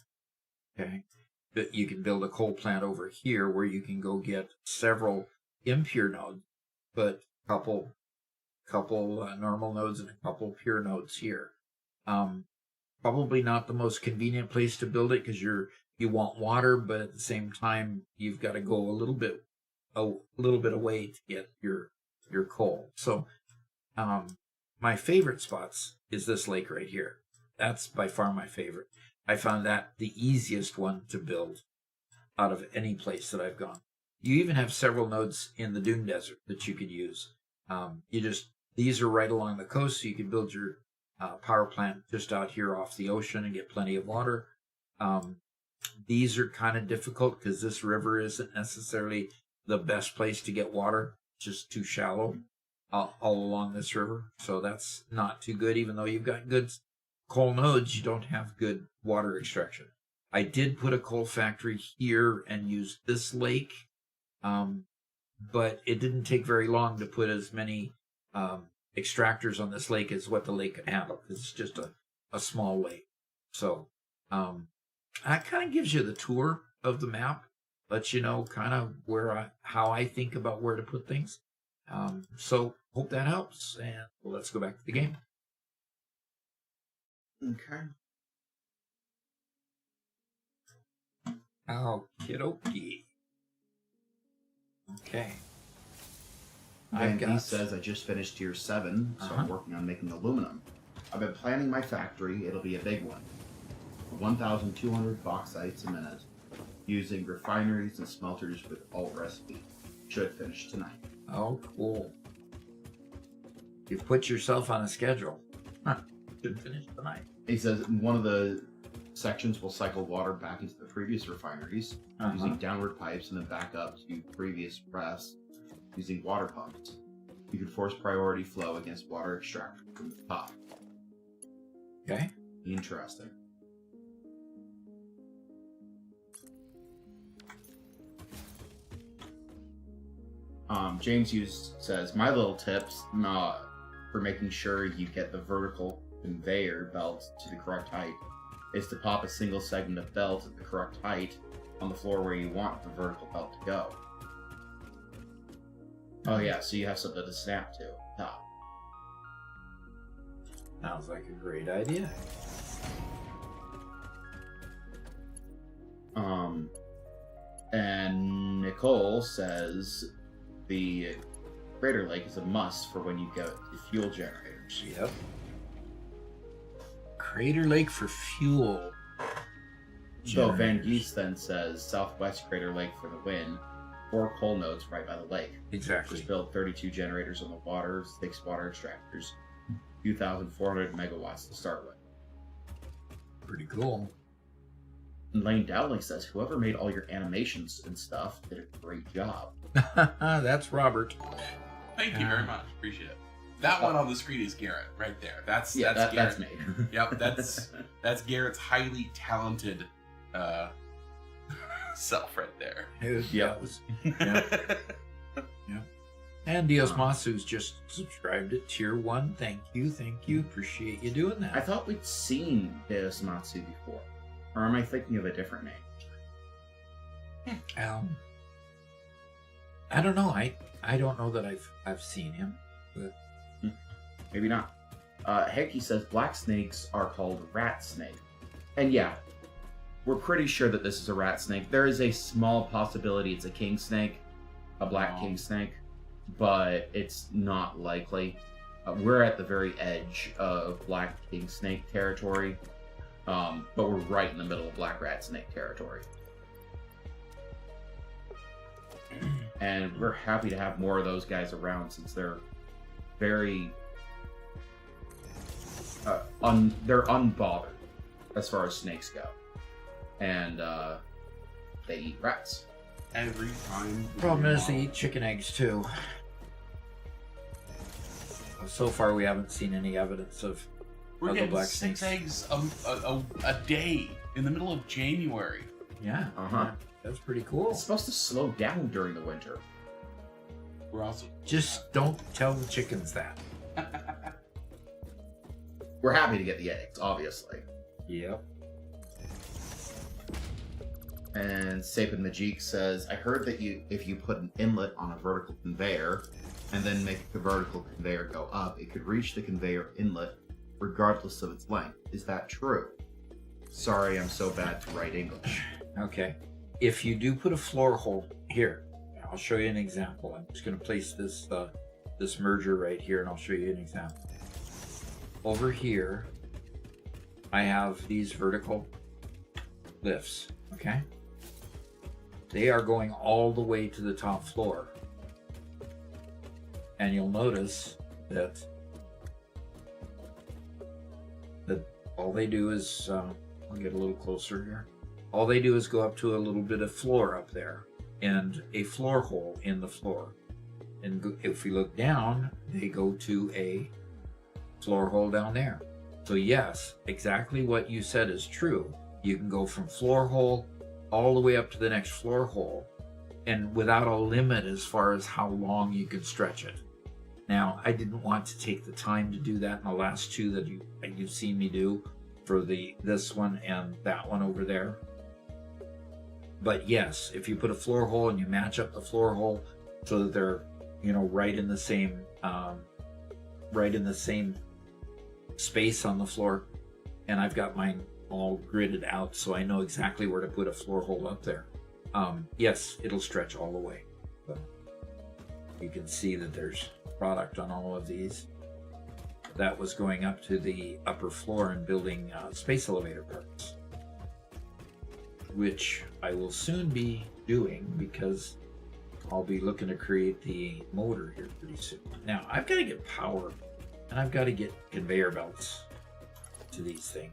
Speaker 1: Okay. But you can build a coal plant over here where you can go get several impure nodes, but a couple normal nodes and a couple pure nodes here. Probably not the most convenient place to build it because you want water, but at the same time you've got to go a little bit away to get your coal. So my favorite spots is this lake right here. That's by far my favorite. I found that the easiest one to build out of any place that I've gone. You even have several nodes in the Dune Desert that you could use. These are right along the coast, so you can build your power plant just out here off the ocean and get plenty of water. These are kind of difficult because this river isn't necessarily the best place to get water. It's just too shallow all along this river. So that's not too good. Even though you've got good coal nodes, you don't have good water extraction. I did put a coal factory here and use this lake, but it didn't take very long to put as many extractors on this lake as what the lake could handle because it's just a small lake. So that kind of gives you the tour of the map, lets you know kind of how I think about where to put things. So hope that helps, and let's go back to the game.
Speaker 3: Okay.
Speaker 1: Okie dokie. Okay.
Speaker 3: Van D says, I just finished tier 7, so I'm working on making aluminum. I've been planning my factory. It'll be a big one. 1,200 bauxites a minute, using refineries and smelters with alt recipe. Should finish tonight.
Speaker 1: Oh, cool. You've put yourself on a schedule. Should finish tonight.
Speaker 3: He says one of the sections will cycle water back into the previous refineries using downward pipes and then back up to previous refs using water pumps. You can force priority flow against water extraction from the top.
Speaker 1: Okay.
Speaker 3: Interesting. James Hughes says, my little tips for making sure you get the vertical conveyor belt to the correct height is to pop a single segment of belt at the correct height on the floor where you want the vertical belt to go. Oh yeah, so you have something to snap to. Top.
Speaker 1: Sounds like a great idea.
Speaker 3: And Nicole says the crater lake is a must for when you get the fuel generators.
Speaker 1: Yep. Crater Lake for fuel.
Speaker 3: So Van Geese then says Southwest Crater Lake for the win. 4 coal nodes right by the lake.
Speaker 1: Exactly.
Speaker 3: Just build 32 generators on the water, 6 water extractors, 2,400 megawatts to start with.
Speaker 1: Pretty cool.
Speaker 3: And Lane Dowling says whoever made all your animations and stuff did a great job.
Speaker 1: That's Robert.
Speaker 2: Thank you very much. Appreciate it. That one on the screen is Garrett right there. That's
Speaker 3: Garrett. That's me.
Speaker 2: Yep, that's Garrett's highly talented self right there.
Speaker 1: Yeah. And Dios Masu's just subscribed at tier 1. Thank you. Appreciate you doing that.
Speaker 3: I thought we'd seen Deus Matsu before. Or am I thinking of a different name?
Speaker 1: I don't know. I don't know that I've seen him, but
Speaker 3: maybe not. Heki says black snakes are called rat snake. And yeah, we're pretty sure that this is a rat snake. There is a small possibility it's a king snake, a black king snake, but it's not likely. We're at the very edge of black king snake territory, but we're right in the middle of black rat snake territory. And we're happy to have more of those guys around since they're very they're unbothered as far as snakes go, and they eat rats
Speaker 2: every time.
Speaker 1: Problem is they eat chicken eggs too. So far, we haven't seen any evidence of
Speaker 2: We're
Speaker 1: the
Speaker 2: getting
Speaker 1: black
Speaker 2: 6
Speaker 1: snakes.
Speaker 2: eggs a day in the middle of January.
Speaker 1: Yeah, that's pretty cool.
Speaker 3: It's supposed to slow down during the winter.
Speaker 2: We're also
Speaker 1: Just don't tell the chickens that.
Speaker 3: We're happy to get the eggs, obviously.
Speaker 1: Yep.
Speaker 3: And Sapin Majik says, I heard that if you put an inlet on a vertical conveyor and then make the vertical conveyor go up, it could reach the conveyor inlet regardless of its length. Is that true? Sorry, I'm so bad to write English.
Speaker 1: Okay. If you do put a floor hole here, I'll show you an example. I'm just going to place this this merger right here, and I'll show you an example. Over here, I have these vertical lifts. Okay. They are going all the way to the top floor. And you'll notice that all they do is, I'll get a little closer here. All they do is go up to a little bit of floor up there and a floor hole in the floor. And if we look down, they go to a floor hole down there. So yes, exactly what you said is true. You can go from floor hole all the way up to the next floor hole, and without a limit as far as how long you can stretch it. Now, I didn't want to take the time to do that in the last two that you've seen me do for this one and that one over there. But yes, if you put a floor hole and you match up the floor hole so that they're, right in the same space on the floor, and I've got mine all gridded out so I know exactly where to put a floor hole up there. Yes, it'll stretch all the way. So you can see that there's product on all of these. That was going up to the upper floor and building space elevator parts, which I will soon be doing because I'll be looking to create the motor here pretty soon. Now, I've got to get power and I've got to get conveyor belts to these things.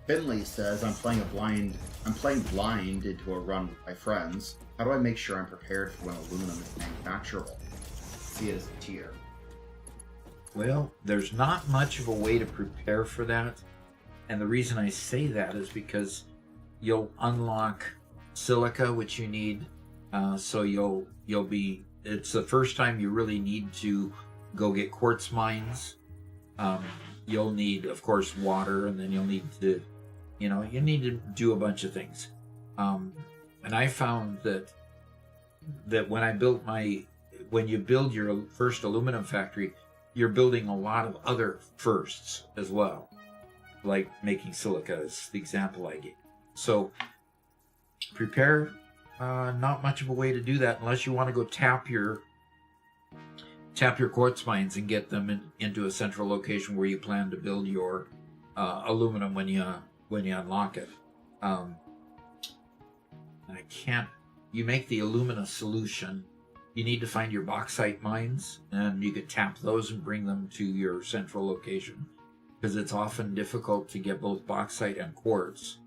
Speaker 3: Finley says, I'm playing blind into a run with my friends. How do I make sure I'm prepared for when aluminum is manufacturable? See it as a tier.
Speaker 1: Well, there's not much of a way to prepare for that. And the reason I say that is because you'll unlock silica, which you need. So it's the first time you really need to go get quartz mines. You'll need, of course, water, and then you'll need to, you need to do a bunch of things. And I found that when you build your first aluminum factory, you're building a lot of other firsts as well, like making silica is the example I gave. So prepare, not much of a way to do that unless you want to go tap your quartz mines and get them into a central location where you plan to build your aluminum when you unlock it. You make the alumina solution. You need to find your bauxite mines, and you could tap those and bring them to your central location, because it's often difficult to get both bauxite and quartz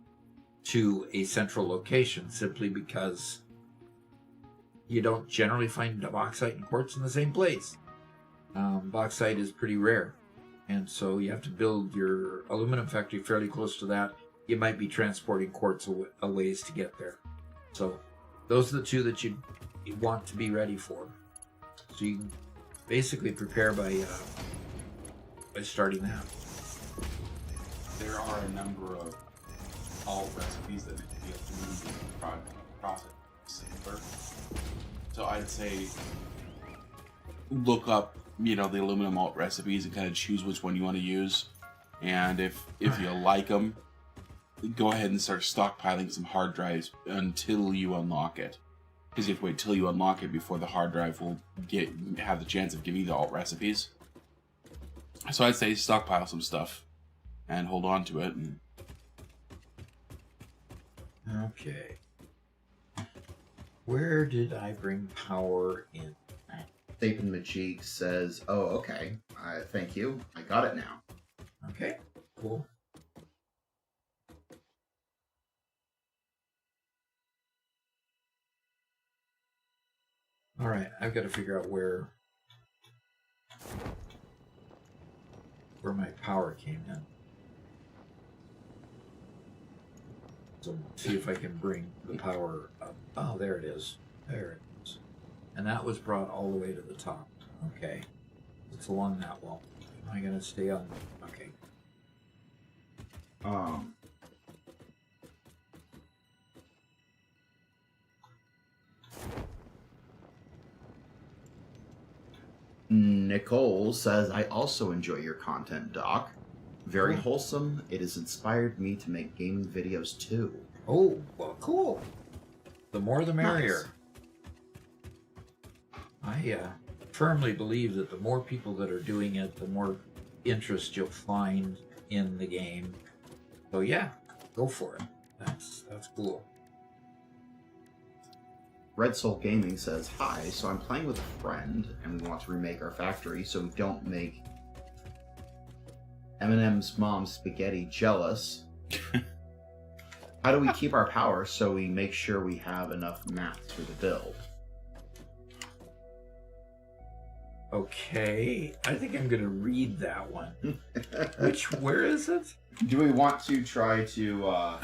Speaker 1: to a central location simply because you don't generally find bauxite and quartz in the same place. Bauxite is pretty rare, and so you have to build your aluminum factory fairly close to that. You might be transporting quartz a ways to get there. So those are the two that you want to be ready for. So you can basically prepare by starting that.
Speaker 2: There are a number of alt recipes that make the aluminum process simpler. So I'd say look up, the aluminum alt recipes and kind of choose which one you want to use. And if you like them, go ahead and start stockpiling some hard drives until you unlock it. Because you have to wait till you unlock it before the hard drive will have the chance of giving you the alt recipes. So I'd say stockpile some stuff and hold on to it.
Speaker 1: Okay. Where did I bring power in?
Speaker 3: Sapin Majik says, oh, okay. Thank you. I got it now.
Speaker 1: Okay, cool. All right, I've got to figure out where my power came in. So see if I can bring the power up. Oh, there it is. There it is. And that was brought all the way to the top. Okay. It's along that wall. Am I going to stay on? Okay.
Speaker 3: Nicole says, I also enjoy your content, Doc. Very
Speaker 1: Cool.
Speaker 3: wholesome. It has inspired me to make gaming videos too.
Speaker 1: Oh, well, cool. The more the merrier.
Speaker 3: Nice.
Speaker 1: I firmly believe that the more people that are doing it, the more interest you'll find in the game. So yeah, go for it. That's cool.
Speaker 3: Red Soul Gaming says, hi, so I'm playing with a friend, and we want to remake our factory so we don't make Eminem's mom spaghetti jealous. How do we keep our power so we make sure we have enough mats for the build?
Speaker 1: Okay, I think I'm going to read that one. Where is it?
Speaker 3: Do we want to try to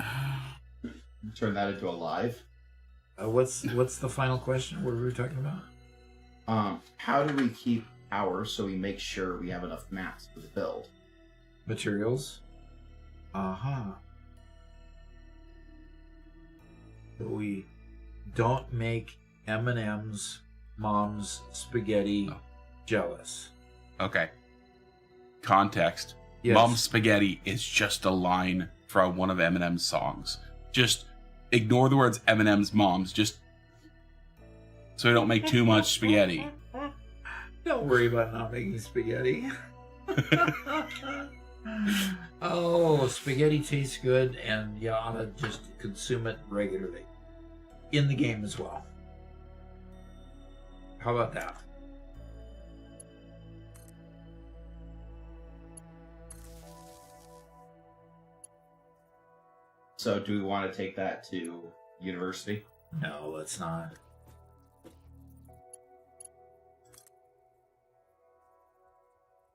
Speaker 3: turn that into a live?
Speaker 1: What's the final question? What were we talking about?
Speaker 3: How do we keep power so we make sure we have enough mats for the build?
Speaker 1: Materials. So we don't make Eminem's mom's spaghetti jealous.
Speaker 2: Okay. Context.
Speaker 1: Yes.
Speaker 2: Mom's spaghetti is just a line from one of Eminem's songs. Just ignore the words Eminem's mom's, just so we don't make too much spaghetti.
Speaker 1: Don't worry about not making spaghetti. Oh, spaghetti tastes good, and you ought to just consume it regularly. In the game as well. How about that?
Speaker 3: So do we want to take that to university?
Speaker 1: No, let's not.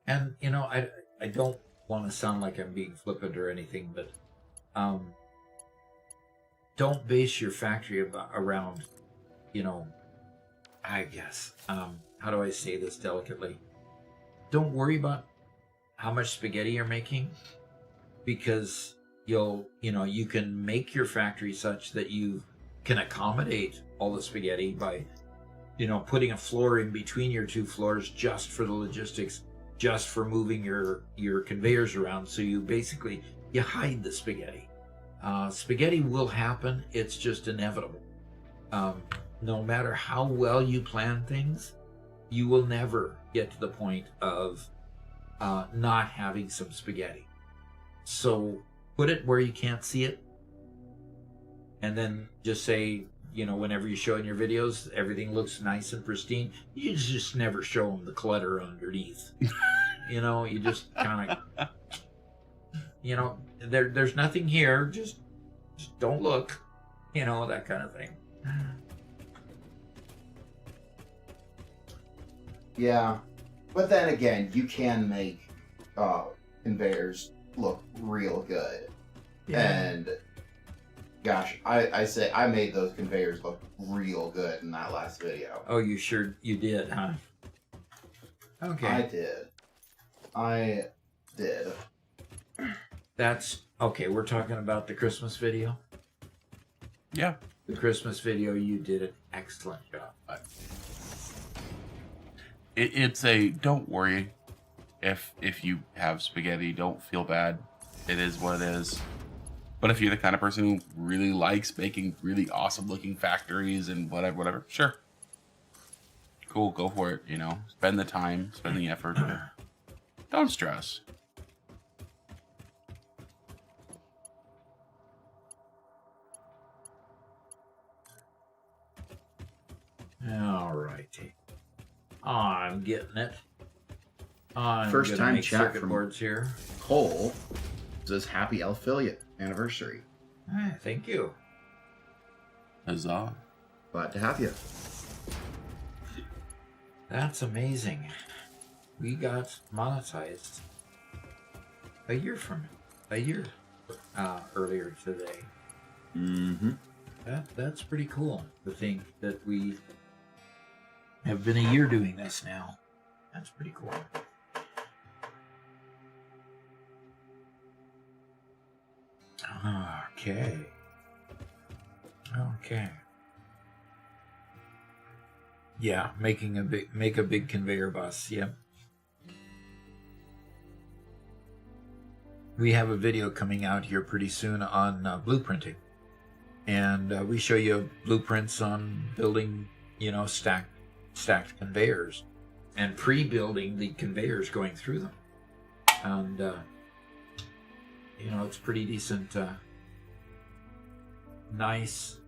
Speaker 1: And, you know, I don't want to sound like I'm being flippant or anything, but don't base your factory around, you know, I guess, how do I say this delicately? Don't worry about how much spaghetti you're making, because you can make your factory such that you can accommodate all the spaghetti by, putting a floor in between your two floors just for the logistics, just for moving your conveyors around. So you hide the spaghetti. Spaghetti will happen. It's just inevitable. No matter how well you plan things, you will never get to the point of not having some spaghetti. So put it where you can't see it, and then just say, whenever you show in your videos, everything looks nice and pristine. You just never show them the clutter underneath. You just kind of, there's nothing here. Just don't look, that kind of thing.
Speaker 3: Yeah, but then again, you can make conveyors look real good.
Speaker 1: Yeah.
Speaker 3: And gosh, I say I made those conveyors look real good in that last video.
Speaker 1: Oh, you did, huh? Okay.
Speaker 3: I did.
Speaker 1: That's okay. We're talking about the Christmas video.
Speaker 2: Yeah.
Speaker 1: The Christmas video, you did an excellent job.
Speaker 2: It's a don't worry if you have spaghetti, don't feel bad. It is what it is. But if you're the kind of person who really likes making really awesome looking factories and whatever, sure. Cool, go for it, Spend the time, spend the effort. Don't stress.
Speaker 1: All righty. I'm getting it. I'm
Speaker 3: First
Speaker 1: gonna
Speaker 3: time
Speaker 1: make
Speaker 3: chat
Speaker 1: circuit
Speaker 3: from
Speaker 1: boards here.
Speaker 3: Cole says happy affiliate anniversary.
Speaker 1: Thank you.
Speaker 2: Huzzah.
Speaker 3: Glad to have you.
Speaker 1: That's amazing. We got monetized a year earlier today.
Speaker 3: Mm-hmm.
Speaker 1: That's pretty cool to think that we have been a year doing this now. That's pretty cool. Okay. Okay. Yeah, make a big conveyor bus. Yep. We have a video coming out here pretty soon on blueprinting, and we show you blueprints on building, stacked conveyors, and pre-building the conveyors going through them, and it's pretty decent. Nice.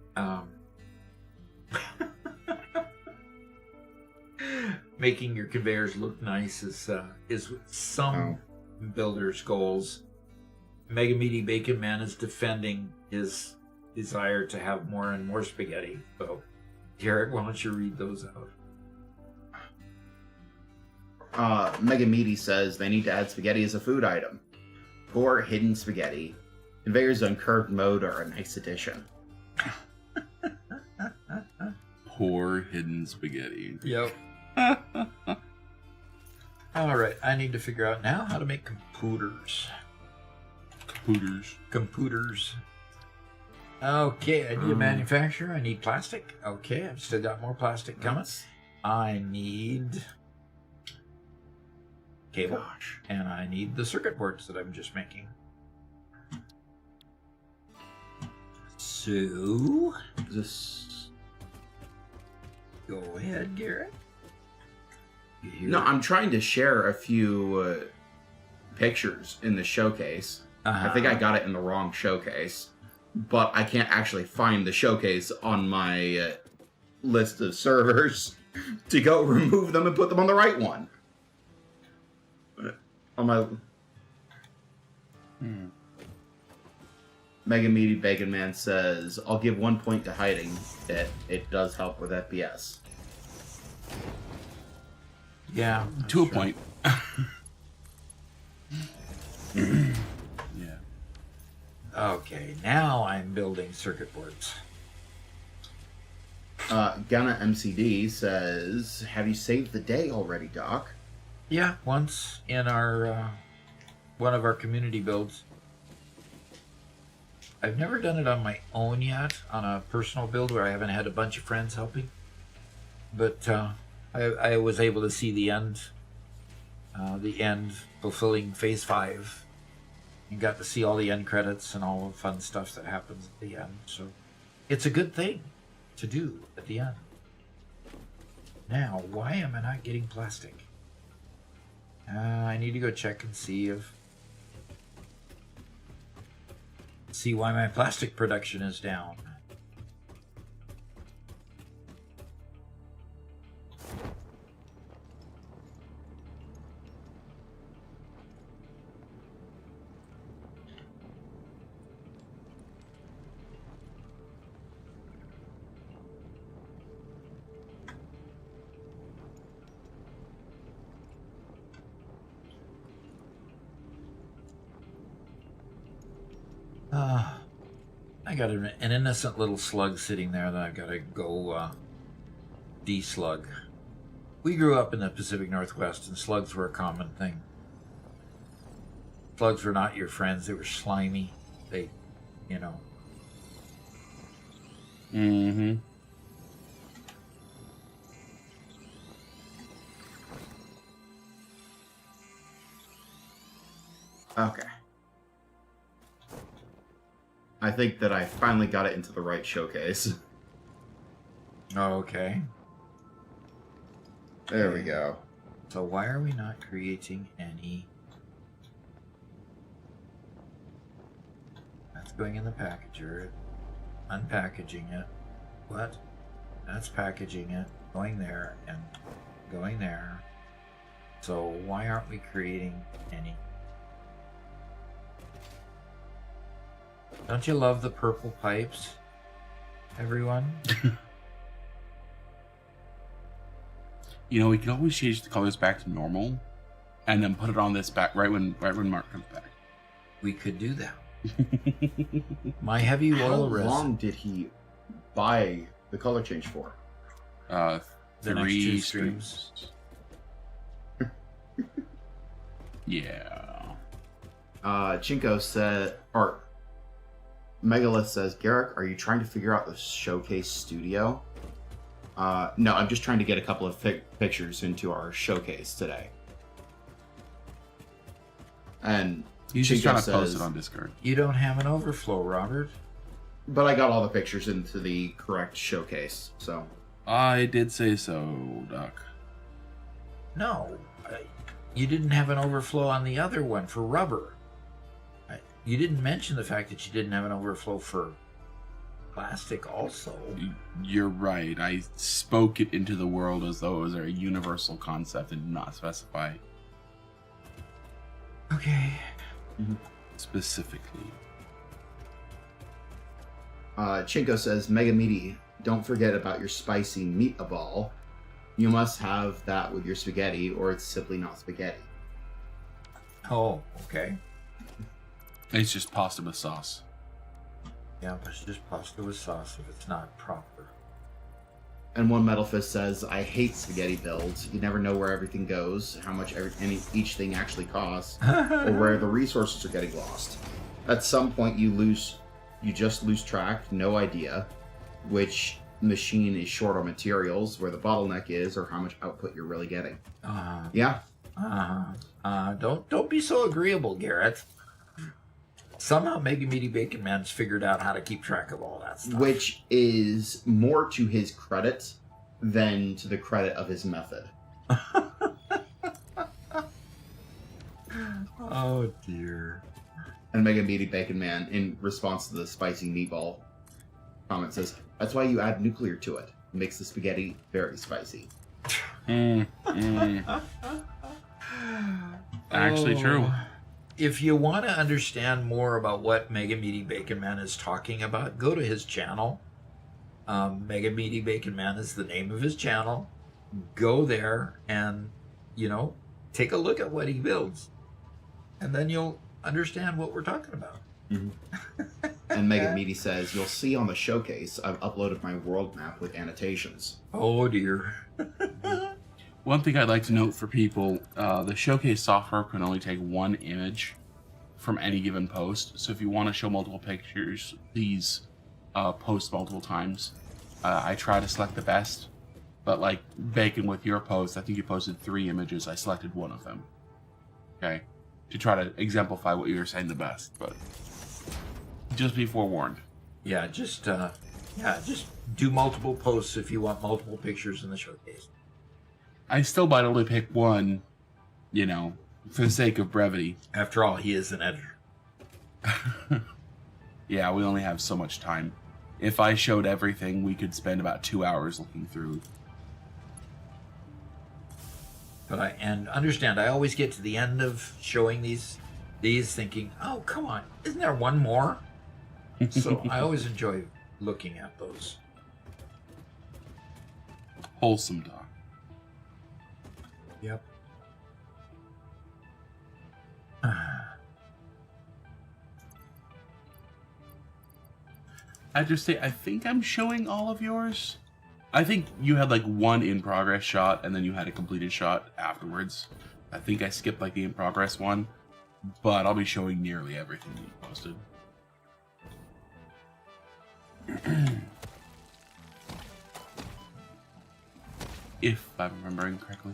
Speaker 1: Making your conveyors look nice is some builders' goals. Mega Meaty Bacon Man is defending his desire to have more and more spaghetti. So, Garrett, why don't you read those out?
Speaker 3: Mega Meaty says they need to add spaghetti as a food item. Or hidden spaghetti. Conveyors on curved mode are a nice addition.
Speaker 2: Poor hidden spaghetti.
Speaker 1: Yep. All right, I need to figure out now how to make computers. Computers. Okay, I need a manufacturer. I need plastic. Okay, I've still got more plastic coming. I need cable. And I need the circuit boards that I'm just making. So, go ahead, Garrett.
Speaker 3: No, I'm trying to share a few pictures in the showcase. I think I got it in the wrong showcase, but I can't actually find the showcase on my list of servers to go remove them and put them on the right one. On my Mega Meaty Bacon Man says, I'll give 1 point to hiding it. It does help with FPS.
Speaker 1: Yeah.
Speaker 2: To a point. Yeah.
Speaker 1: Okay, now I'm building circuit boards.
Speaker 3: Gunna MCD says, have you saved the day already, Doc?
Speaker 1: Yeah, once in our one of our community builds. I've never done it on my own yet, on a personal build where I haven't had a bunch of friends helping. But I was able to see the end fulfilling Phase 5. And got to see all the end credits and all the fun stuff that happens at the end. So it's a good thing to do at the end. Now, why am I not getting plastic? I need to go check and see why my plastic production is down. I got an innocent little slug sitting there that I've got to go de-slug. We grew up in the Pacific Northwest, and slugs were a common thing. Slugs were not your friends. They were slimy. They,
Speaker 2: Mm-hmm.
Speaker 3: Okay. I think that I finally got it into the right showcase.
Speaker 1: Okay.
Speaker 3: There we go.
Speaker 1: So why are we not creating any? That's going in the packager. Unpackaging it. What? That's packaging it. Going there and going there. So why aren't we creating any? Don't you love the purple pipes, everyone?
Speaker 2: We can always change the colors back to normal, and then put it on this back right when Mark comes back.
Speaker 1: We could do that. My heavy oil
Speaker 3: How long did he buy the color change for?
Speaker 1: The next
Speaker 2: 3
Speaker 1: 2
Speaker 2: streams. Yeah.
Speaker 3: Chinko said, or Megalith says, Garrick, are you trying to figure out the showcase studio? No, I'm just trying to get a couple of pictures into our showcase today. And
Speaker 2: He's just
Speaker 3: Chico
Speaker 2: trying to post
Speaker 3: says,
Speaker 2: it on Discord.
Speaker 1: You don't have an overflow, Robert.
Speaker 3: but I got all the pictures into the correct showcase, so.
Speaker 2: I did say so, Doc.
Speaker 1: No, you didn't have an overflow on the other one for rubber. You didn't mention the fact that you didn't have an overflow for plastic also.
Speaker 2: You're right. I spoke it into the world as though it was a universal concept and did not specify
Speaker 1: Okay.
Speaker 2: specifically.
Speaker 3: Chinko says, Megamidi, don't forget about your spicy meatball. You must have that with your spaghetti, or it's simply not spaghetti.
Speaker 1: Oh, okay.
Speaker 2: It's just pasta with sauce.
Speaker 1: Yeah, but it's just pasta with sauce if it's not proper.
Speaker 3: And one Metal Fist says, I hate spaghetti builds. You never know where everything goes, how much each thing actually costs, or where the resources are getting lost. At some point you just lose track, no idea which machine is short on materials, where the bottleneck is, or how much output you're really getting. Yeah.
Speaker 1: Don't be so agreeable, Garrett. Somehow Mega Meaty Bacon Man's figured out how to keep track of all that stuff.
Speaker 3: Which is more to his credit than to the credit of his method.
Speaker 1: Oh dear.
Speaker 3: And Mega Meaty Bacon Man, in response to the spicy meatball comment, says, that's why you add nuclear to it. It makes the spaghetti very spicy.
Speaker 2: Actually true.
Speaker 1: If you want to understand more about what Mega Meaty Bacon Man is talking about, go to his channel. Mega Meaty Bacon Man is the name of his channel. Go there and, take a look at what he builds. And then you'll understand what we're talking about.
Speaker 3: And Mega Meaty says, you'll see on the showcase, I've uploaded my world map with annotations.
Speaker 1: Oh dear.
Speaker 2: One thing I'd like to note for people, the showcase software can only take one image from any given post. So if you want to show multiple pictures, please post multiple times. I try to select the best, but like Bacon with your post, I think you posted 3 images. I selected one of them. Okay, to try to exemplify what you were saying the best, but just be forewarned.
Speaker 1: Yeah, just do multiple posts if you want multiple pictures in the showcase.
Speaker 2: I still might only pick one, for the sake of brevity.
Speaker 1: After all, he is an editor.
Speaker 2: Yeah, we only have so much time. If I showed everything, we could spend about 2 hours looking through.
Speaker 1: But understand, I always get to the end of showing these thinking, oh, come on, isn't there one more? So I always enjoy looking at those.
Speaker 2: Wholesome talk.
Speaker 1: Yep.
Speaker 2: I just say, I think I'm showing all of yours. I think you had like one in progress shot and then you had a completed shot afterwards. I think I skipped like the in progress one, but I'll be showing nearly everything you posted. If I'm remembering correctly.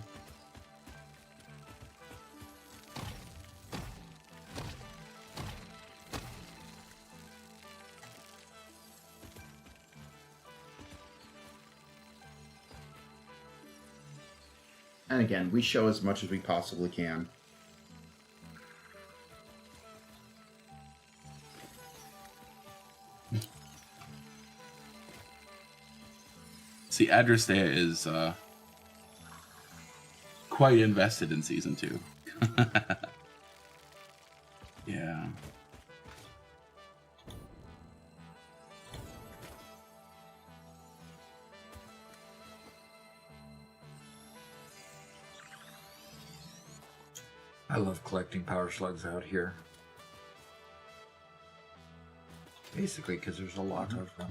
Speaker 3: And again, we show as much as we possibly can.
Speaker 2: See, Adrestea is quite invested in Season 2. Yeah.
Speaker 1: I love collecting power slugs out here. Basically, because there's a lot of them.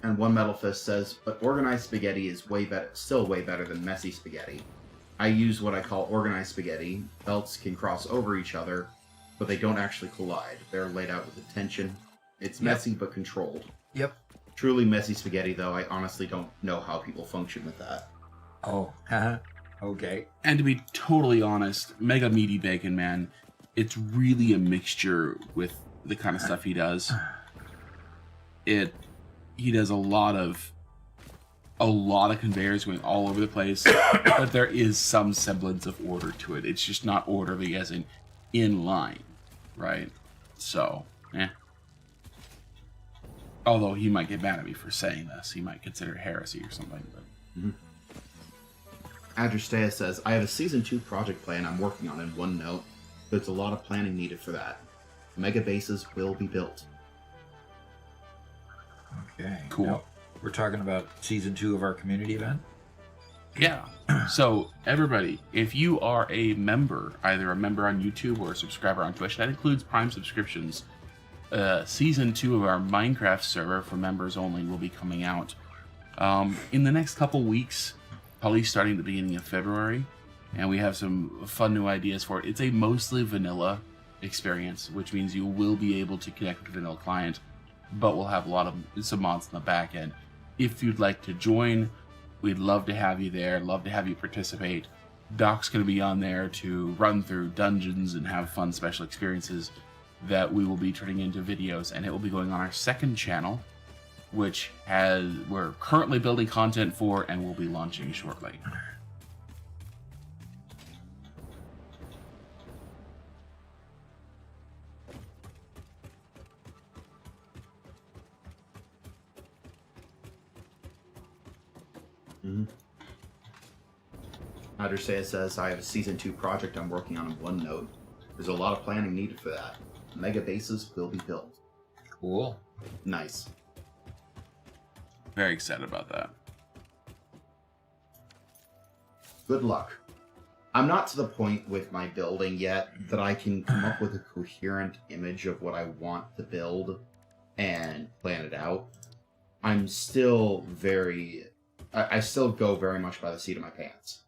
Speaker 3: And one Metal Fist says, but organized spaghetti is still way better than messy spaghetti. I use what I call organized spaghetti. Belts can cross over each other, but they don't actually collide. They're laid out with attention. It's messy but controlled.
Speaker 1: Yep.
Speaker 3: Truly messy spaghetti, though. I honestly don't know how people function with that.
Speaker 1: Oh, okay.
Speaker 2: And to be totally honest, Mega Meaty Bacon Man, it's really a mixture with the kind of stuff he does. He does a lot of conveyors going all over the place, but there is some semblance of order to it. It's just not orderly as in line, right? So, Although he might get mad at me for saying this. He might consider it heresy or something. But...
Speaker 3: Adristea says, I have a Season 2 project plan I'm working on in OneNote. There's a lot of planning needed for that. Mega bases will be built.
Speaker 1: Okay.
Speaker 2: Cool.
Speaker 1: Now, we're talking about Season 2 of our community event?
Speaker 2: Yeah. So, everybody, if you are a member, either a member on YouTube or a subscriber on Twitch, that includes Prime subscriptions, Season 2 of our Minecraft server for members only will be coming out in the next couple weeks, probably starting at the beginning of February, and we have some fun new ideas for it. It's a mostly vanilla experience, which means you will be able to connect with vanilla client, but we'll have some mods in the back end. If you'd like to join, we'd love to have you there, love to have you participate. Doc's going to be on there to run through dungeons and have fun special experiences that we will be turning into videos, and it will be going on our second channel, which we're currently building content for and will be launching shortly.
Speaker 3: Adristea says, I have a Season 2 project I'm working on in OneNote. There's a lot of planning needed for that. Mega bases will be built.
Speaker 1: Cool.
Speaker 3: Nice.
Speaker 2: Very excited about that.
Speaker 3: Good luck. I'm not to the point with my building yet that I can come up with a coherent image of what I want to build and plan it out. I'm still I still go very much by the seat of my pants.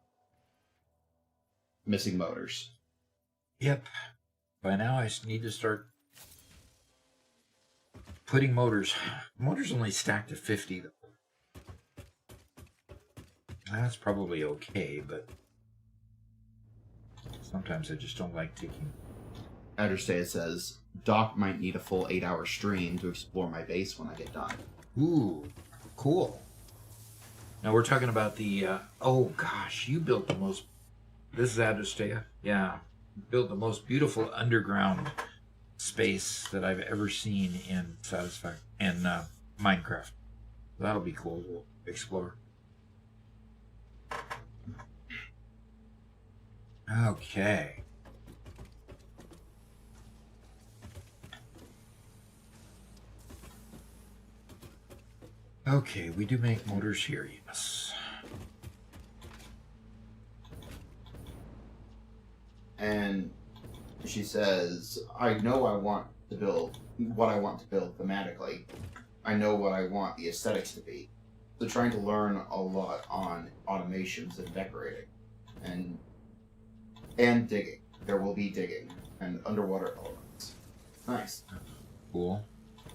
Speaker 3: Missing motors.
Speaker 1: Yep. By now I just need to start putting motors. Motors only stacked to 50 though. That's probably okay, but sometimes I just don't like taking.
Speaker 3: Adristea says, Doc might need a full 8-hour stream to explore my base when I get done.
Speaker 1: Ooh, cool. Now we're talking about the, oh gosh, you built the most, this is Adristea, yeah. Built the most beautiful underground space that I've ever seen in Minecraft. That'll be cool to explore. Okay. Okay, we do make motors here, yes.
Speaker 3: And she says, I know I want to build what I want to build thematically. I know what I want the aesthetics to be. So trying to learn a lot on automations and decorating. And digging. There will be digging. And underwater elements. Nice.
Speaker 1: Cool.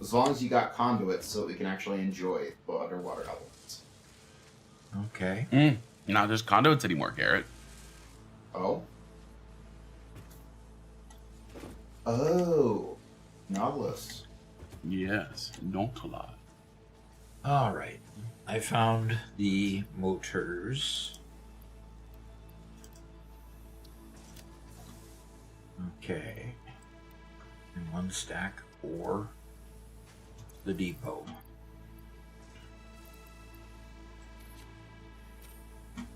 Speaker 3: As long as you got conduits so that we can actually enjoy the underwater elements.
Speaker 1: Okay.
Speaker 2: Not just conduits anymore, Garrett.
Speaker 3: Oh? Oh. Nautilus.
Speaker 2: Yes, not a lot.
Speaker 1: All right. I found the motors. Okay. In one stack or the depot.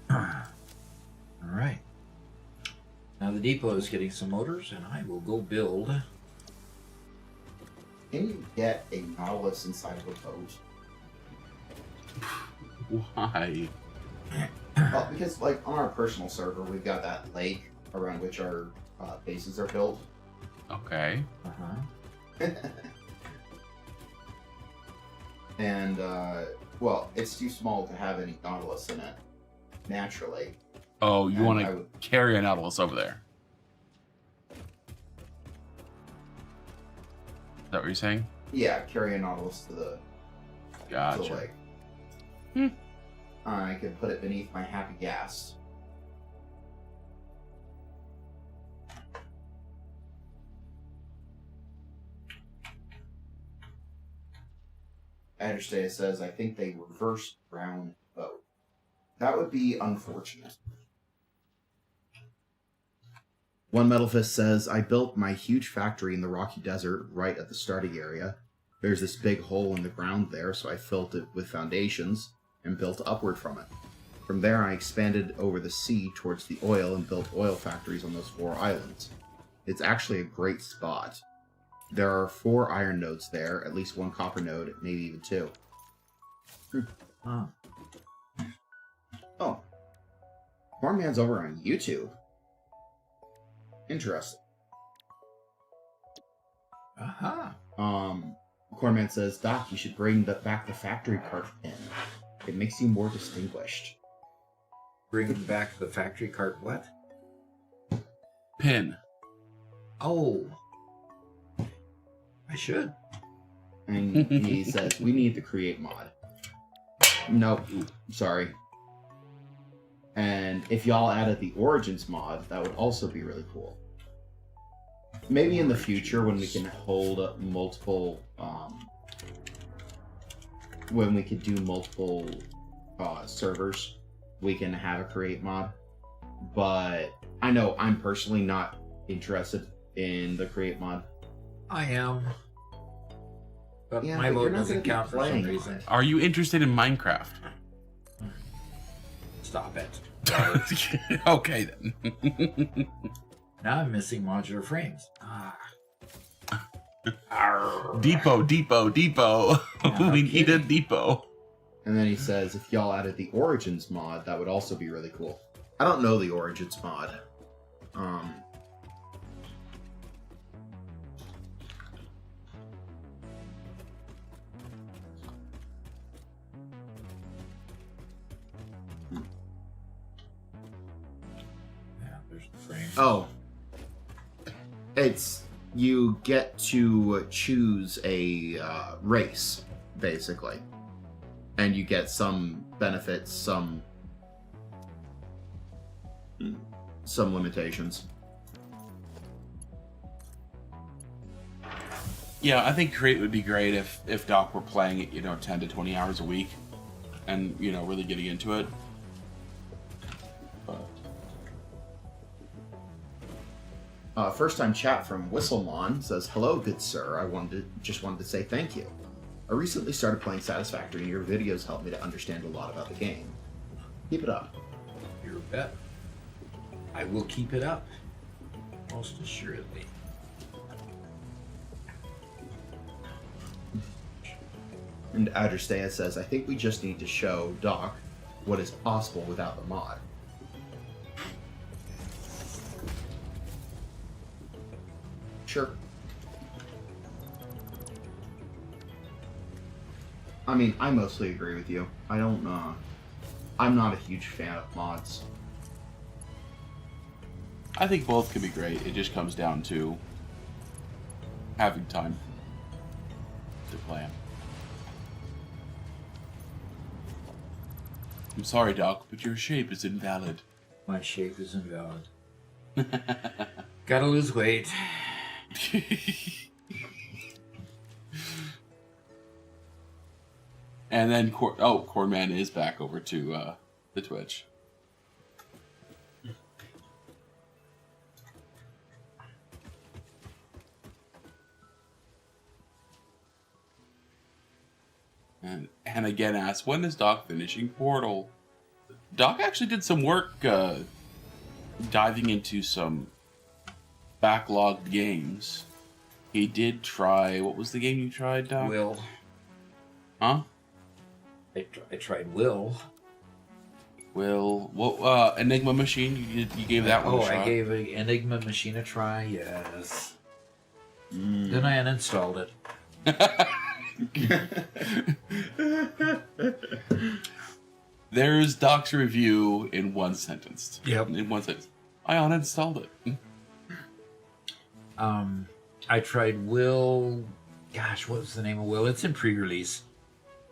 Speaker 1: All right. Now the depot is getting some motors, and I will go build.
Speaker 3: Can you get a Nautilus inside of a boat?
Speaker 2: Why?
Speaker 3: Well, because, like, on our personal server, we've got that lake around which our bases are built.
Speaker 2: Okay.
Speaker 1: Uh-huh.
Speaker 3: And, well, it's too small to have any Nautilus in it, naturally.
Speaker 2: Oh, you
Speaker 3: And
Speaker 2: want
Speaker 3: I
Speaker 2: to
Speaker 3: would-
Speaker 2: carry a Nautilus over there? that what you're saying?
Speaker 3: Yeah, carry a Nautilus to the
Speaker 2: Gotcha.
Speaker 3: lake. I could put it beneath my happy gas. Adderstay says, I think they reversed round vote. That would be unfortunate. One Metal Fist says, I built my huge factory in the rocky desert right at the starting area. There's this big hole in the ground there, so I filled it with foundations and built upward from it. From there, I expanded over the sea towards the oil and built oil factories on those 4 islands. It's actually a great spot. There are 4 iron nodes there, at least 1 copper node, maybe even 2.
Speaker 1: Huh.
Speaker 3: Oh. Cornman's over on YouTube. Interesting.
Speaker 1: Aha.
Speaker 3: Cornman says, Doc, you should bring back the factory cart in. It makes you more distinguished.
Speaker 1: Bring back the factory cart. What?
Speaker 2: Pin.
Speaker 1: Oh. I should.
Speaker 3: And he says, we need the create mod. Nope. Sorry. And if y'all added the Origins mod, that would also be really cool. Maybe in the future when we can hold up multiple, when we could do multiple servers, we can have a create mod. But I know I'm personally not interested in the create mod.
Speaker 1: I am. But
Speaker 3: Yeah,
Speaker 1: my
Speaker 3: but you're
Speaker 1: vote
Speaker 3: not
Speaker 1: doesn't
Speaker 3: gonna be
Speaker 1: count for some
Speaker 3: playing on
Speaker 1: reason.
Speaker 3: it.
Speaker 2: Are you interested in Minecraft?
Speaker 1: Stop it.
Speaker 2: Okay then.
Speaker 1: Now I'm missing modular frames.
Speaker 2: Depot.
Speaker 1: Yeah,
Speaker 2: We
Speaker 1: no
Speaker 2: need a
Speaker 1: kidding.
Speaker 2: depot.
Speaker 3: And then he says, if y'all added the Origins mod, that would also be really cool. I don't know the Origins mod.
Speaker 1: Yeah, there's the frames.
Speaker 3: Oh. It's, you get to choose a race, basically. And you get some benefits, some limitations.
Speaker 2: Yeah, I think create would be great if Doc were playing it, 10 to 20 hours a week, and really getting into it. But
Speaker 3: First time chat from Whistlemon says, hello, good sir. I just wanted to say thank you. I recently started playing Satisfactory, and your videos helped me to understand a lot about the game. Keep it up.
Speaker 1: You're a bet. I will keep it up. Most assuredly.
Speaker 3: And Adrestea says, I think we just need to show Doc what is possible without the mod. Sure. I mean, I mostly agree with you. I'm not a huge fan of mods.
Speaker 2: I think both could be great. It just comes down to having time to play them. I'm sorry, Doc, but your shape is invalid.
Speaker 1: My shape is invalid. Gotta lose weight.
Speaker 2: And then Cornman is back over to the Twitch. And again asks, when is Doc finishing Portal? Doc actually did some work diving into some backlogged games. He did try, what was the game you tried, Doc?
Speaker 1: Will.
Speaker 2: Huh?
Speaker 1: I tried Will.
Speaker 2: Will, what, Enigma Machine? You gave that one a shot?
Speaker 1: I gave Enigma Machine a try, yes. Then I uninstalled it.
Speaker 2: There's Doc's review in one sentence.
Speaker 1: Yep.
Speaker 2: In one sentence. I uninstalled it.
Speaker 1: I tried Will gosh, what was the name of Will? It's in pre-release.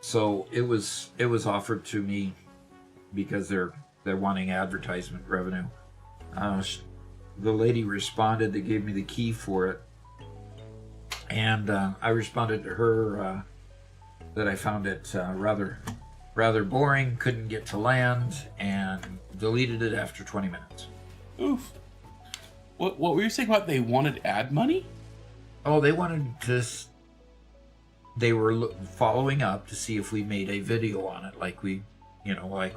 Speaker 1: So it was offered to me because they're wanting advertisement revenue. The lady responded. They gave me the key for it, and I responded to her that I found it rather boring, couldn't get to land, and deleted it after 20 minutes.
Speaker 2: Oof. What were you saying about they wanted ad money?
Speaker 1: Oh, they wanted this. They were following up to see if we made a video on it, like we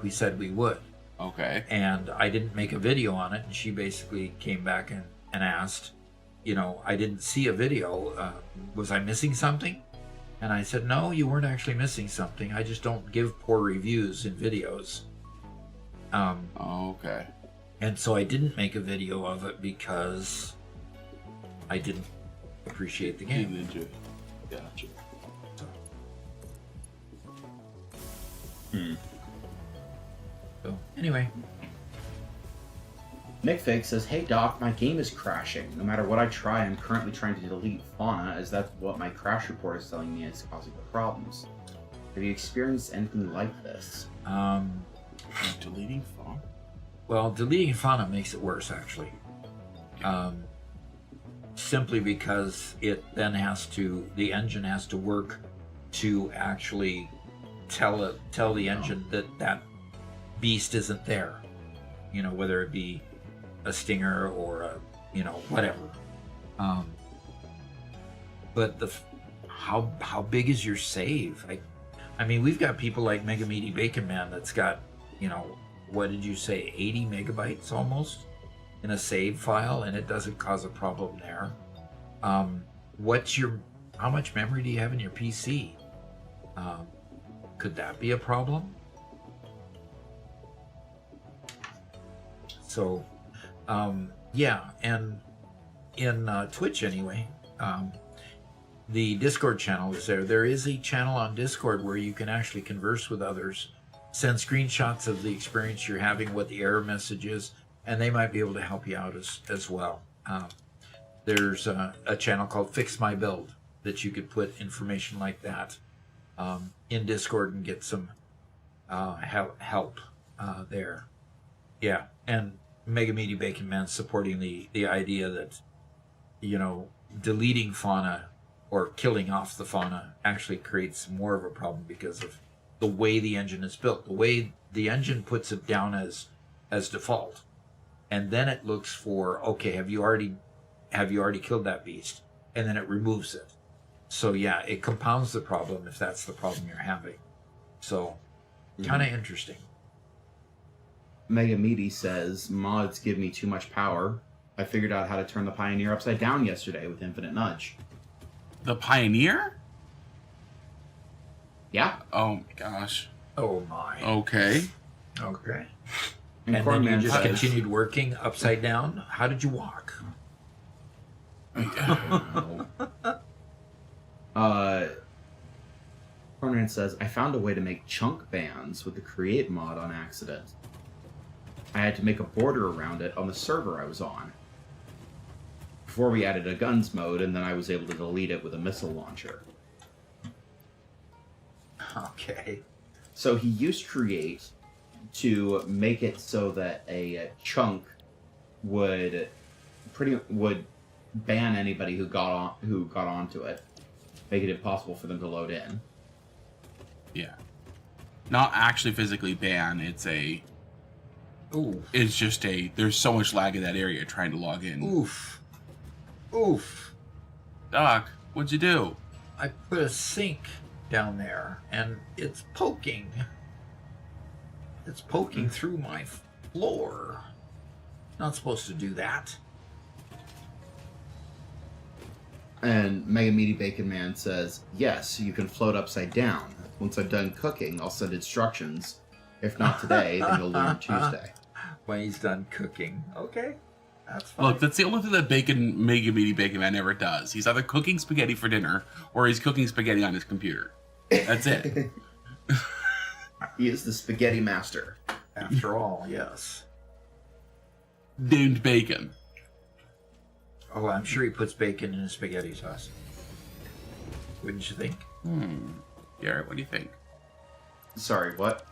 Speaker 1: said we would.
Speaker 2: Okay.
Speaker 1: And I didn't make a video on it, and she basically came back and asked, I didn't see a video. Was I missing something? And I said, no, you weren't actually missing something. I just don't give poor reviews in videos.
Speaker 2: Okay.
Speaker 1: And so I didn't make a video of it because I didn't appreciate the game.
Speaker 2: Didn't enjoy it. Gotcha.
Speaker 1: So anyway.
Speaker 3: Nick Fig says, "Hey Doc, my game is crashing. No matter what I try, I'm currently trying to delete fauna, as that's what my crash report is telling me is causing the problems. Have you experienced anything like this?"
Speaker 2: Deleting fauna?
Speaker 1: Well, deleting fauna makes it worse, actually. Simply because it then the engine has to work to actually tell the engine that beast isn't there. Whether it be a stinger or whatever. But how big is your save? I mean, we've got people like Mega Meaty Bacon Man that's got, what did you say, 80 megabytes almost in a save file, and it doesn't cause a problem there. How much memory do you have in your PC? Could that be a problem? So, yeah, and in Twitch anyway, the Discord channel is there. There is a channel on Discord where you can actually converse with others, send screenshots of the experience you're having, what the error message is, and they might be able to help you out as well. There's a channel called Fix My Build that you could put information like that in Discord and get some help there. Yeah, and Mega Meaty Bacon Man supporting the idea that, deleting fauna or killing off the fauna actually creates more of a problem because of the way the engine is built. The way the engine puts it down as default. And then it looks for, okay, have you already killed that beast? And then it removes it. So yeah, it compounds the problem if that's the problem you're having. So kind of interesting.
Speaker 3: Mega Meaty says, "Mods give me too much power. I figured out how to turn the Pioneer upside down yesterday with Infinite Nudge."
Speaker 2: The Pioneer?
Speaker 3: Yeah.
Speaker 2: Oh my gosh.
Speaker 1: Oh my.
Speaker 2: Okay.
Speaker 1: Okay.
Speaker 3: And
Speaker 1: And then you
Speaker 3: Cornman
Speaker 1: just
Speaker 3: says,
Speaker 1: continued working upside down? How did you walk?
Speaker 3: Cornman says, "I found a way to make chunk bands with the Create mod on accident. I had to make a border around it on the server I was on. Before we added a guns mode, and then I was able to delete it with a missile launcher."
Speaker 1: Okay.
Speaker 3: So he used Create to make it so that a chunk would ban anybody who got onto it, make it impossible for them to load in.
Speaker 2: Yeah. Not actually physically ban,
Speaker 1: Ooh.
Speaker 2: it's just there's so much lag in that area trying to log in.
Speaker 1: Oof. Oof.
Speaker 2: Doc, what'd you do?
Speaker 1: I put a sink down there, and it's poking. It's poking through my floor. Not supposed to do that.
Speaker 3: And Mega Meaty Bacon Man says, "Yes, you can float upside down. Once I'm done cooking, I'll send instructions. If not today, then you'll learn Tuesday."
Speaker 1: When he's done cooking. Okay. That's fine.
Speaker 2: Look, that's the only thing that Mega Meaty Bacon Man never does. He's either cooking spaghetti for dinner, or he's cooking spaghetti on his computer. That's it.
Speaker 3: He is the spaghetti master.
Speaker 1: After all, yes.
Speaker 2: Named Bacon.
Speaker 1: Oh, I'm sure he puts bacon in his spaghetti sauce. Wouldn't you think?
Speaker 2: Garrett, what do you think?
Speaker 3: Sorry, what?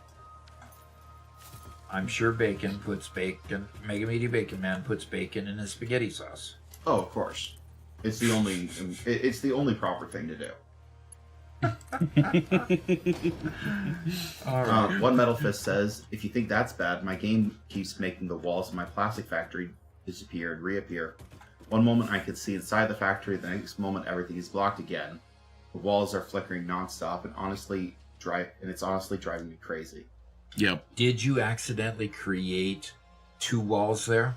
Speaker 1: I'm sure Bacon puts bacon. Mega Meaty Bacon Man puts bacon in his spaghetti sauce.
Speaker 3: Oh, of course. It's the only. It's the only proper thing to do.
Speaker 1: All right.
Speaker 3: One Metal Fist says, if you think that's bad, my game keeps making the walls of my plastic factory disappear and reappear. One moment I can see inside the factory, the next moment everything is blocked again. The walls are flickering nonstop, and it's honestly driving me crazy.
Speaker 2: Yep.
Speaker 1: Did you accidentally create 2 walls there?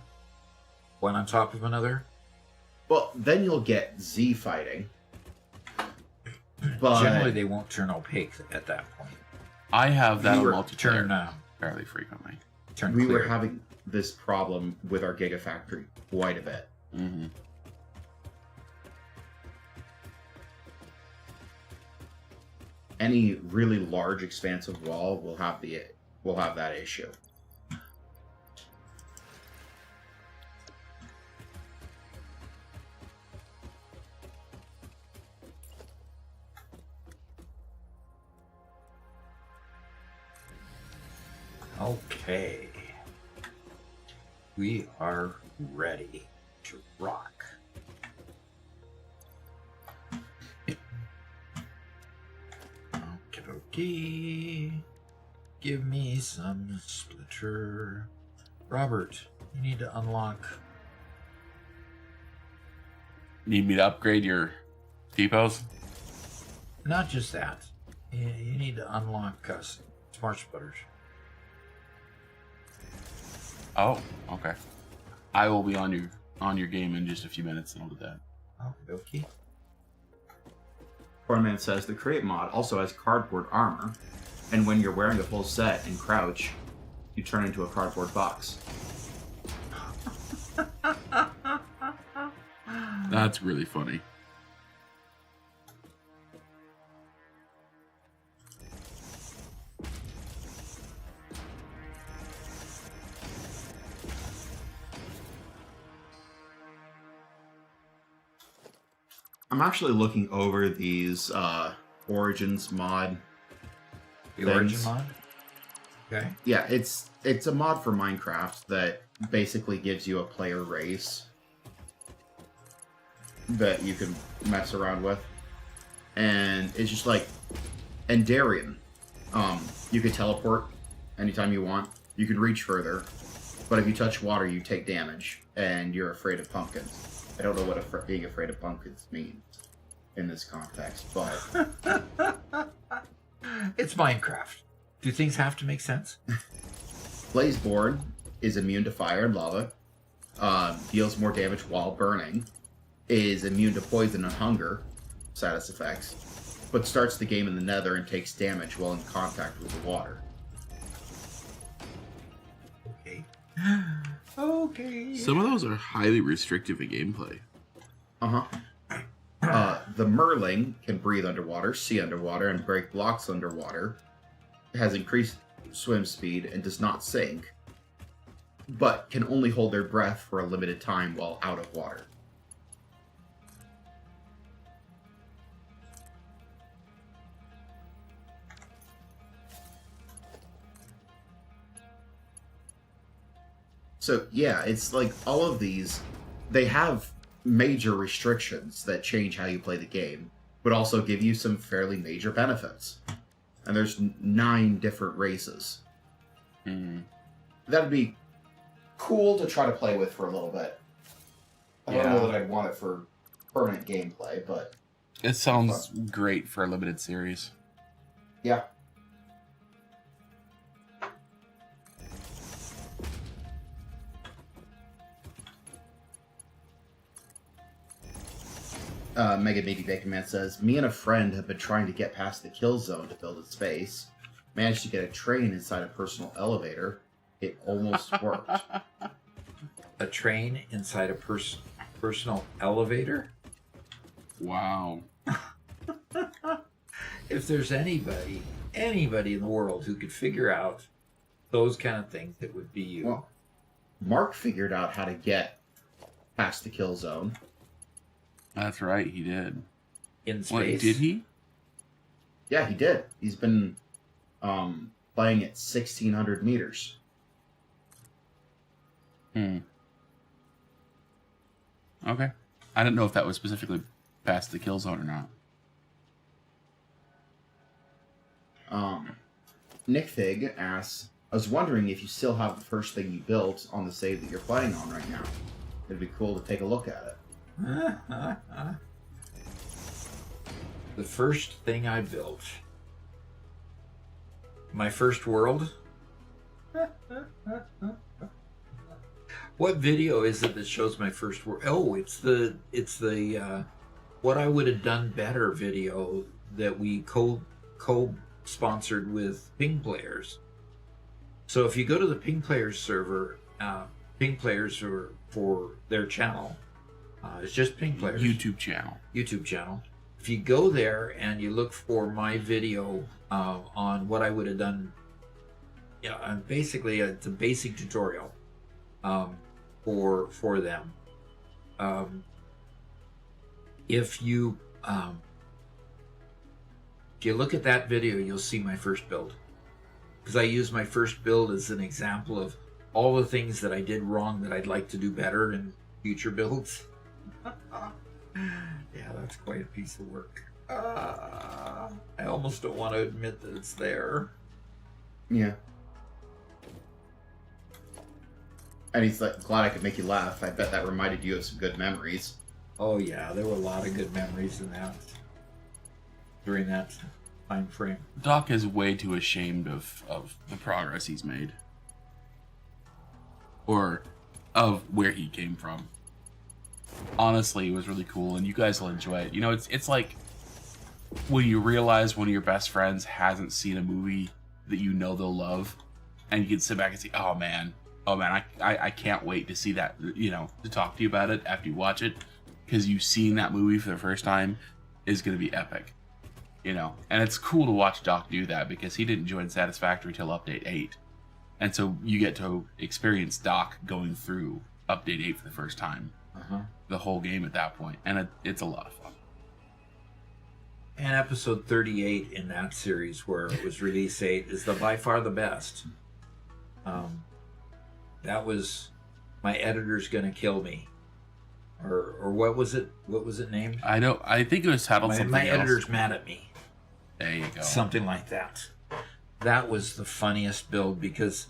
Speaker 1: One on top of another?
Speaker 3: Well, then you'll get Z fighting. But
Speaker 1: Generally, they won't turn opaque at that point.
Speaker 2: I have that on
Speaker 1: Turn,
Speaker 2: multiplayer fairly frequently.
Speaker 1: turn
Speaker 3: we
Speaker 1: clear.
Speaker 3: were having this problem with our Gigafactory quite a bit.
Speaker 2: Mm-hmm.
Speaker 3: Any really large, expansive wall will have that issue.
Speaker 1: Okay. We are ready to rock. Okay. Give me some splitter. Robert, you need to unlock.
Speaker 2: Need me to upgrade your depots?
Speaker 1: Not just that. You need to unlock smart splitters.
Speaker 2: Oh, okay. I will be on your game in just a few minutes, and I'll do that.
Speaker 1: Oh, okay.
Speaker 3: Cornman says the Create mod also has cardboard armor, and when you're wearing a full set and crouch, you turn into a cardboard box.
Speaker 2: That's really funny.
Speaker 3: I'm actually looking over these Origins mod.
Speaker 1: The
Speaker 3: things.
Speaker 1: Origin mod? Okay.
Speaker 3: Yeah, it's a mod for Minecraft that basically gives you a player race that you can mess around with. And it's just like Endarian. You can teleport anytime you want. You can reach further. But if you touch water, you take damage. And you're afraid of pumpkins. I don't know what being afraid of pumpkins means in this context, but...
Speaker 1: It's Minecraft. Do things have to make sense?
Speaker 3: Blazeborn is immune to fire and lava, deals more damage while burning, is immune to poison and hunger, status effects, but starts the game in the nether and takes damage while in contact with the water.
Speaker 1: Okay. Okay.
Speaker 2: Some of those are highly restrictive in gameplay.
Speaker 3: The Merling can breathe underwater, see underwater, and break blocks underwater. Has increased swim speed and does not sink, but can only hold their breath for a limited time while out of water. So yeah, it's like all of these, they have major restrictions that change how you play the game, but also give you some fairly major benefits. And there's 9 different races. That'd be cool to try to play with for a little bit. I don't know that I'd want it for permanent gameplay, but...
Speaker 2: It sounds great for a limited series.
Speaker 3: Yeah. Mega Meaty Bacon Man says, me and a friend have been trying to get past the kill zone to build a space. Managed to get a train inside a personal elevator. It almost worked.
Speaker 1: A train inside a personal elevator?
Speaker 2: Wow.
Speaker 1: If there's anybody in the world who could figure out those kind of things, it would be you.
Speaker 3: Well, Mark figured out how to get past the kill zone.
Speaker 2: That's right, he did.
Speaker 1: in space.
Speaker 2: What, did he?
Speaker 3: Yeah, he did. He's been playing at 1,600 meters.
Speaker 2: Okay. I didn't know if that was specifically past the kill zone or not.
Speaker 3: Nick Fig asks, I was wondering if you still have the first thing you built on the save that you're playing on right now. It'd be cool to take a look at it.
Speaker 1: The first thing I built. My first world? What video is it that shows my first world? Oh, it's the what I would have done better video that we co-sponsored with Ping Players. So if you go to the Ping Players server, Ping Players for their channel, it's just Ping Players
Speaker 2: YouTube channel.
Speaker 1: If you go there and you look for my video on what I would have done, basically it's a basic tutorial for them. If you look at that video, you'll see my first build, because I use my first build as an example of all the things that I did wrong that I'd like to do better in future builds. Yeah, that's quite a piece of work. I almost don't want to admit that it's there.
Speaker 3: Yeah. And he's like, glad I could make you laugh. I bet that reminded you of some good memories.
Speaker 1: Oh yeah, there were a lot of good memories in that during that time frame.
Speaker 2: Doc is way too ashamed of the progress he's made. Or of where he came from. Honestly, it was really cool, and you guys will enjoy it. You know, it's like when you realize one of your best friends hasn't seen a movie that you know they'll love, and you can sit back and say, oh man, I can't wait to see that, you know, to talk to you about it after you watch it, because you've seen that movie for the first time is going to be epic, you know. And it's cool to watch Doc do that, because he didn't join Satisfactory till Update 8. And so you get to experience Doc going through Update 8 for the first time. The whole game at that point, and it's a lot of fun.
Speaker 1: And episode 38 in that series, where it was release 8, is by far the best. That was my editor's gonna kill me, or what was it? What was it named?
Speaker 2: I think it was titled something
Speaker 1: my
Speaker 2: else.
Speaker 1: editor's mad at me.
Speaker 2: There you go.
Speaker 1: Something like that. That was the funniest build, because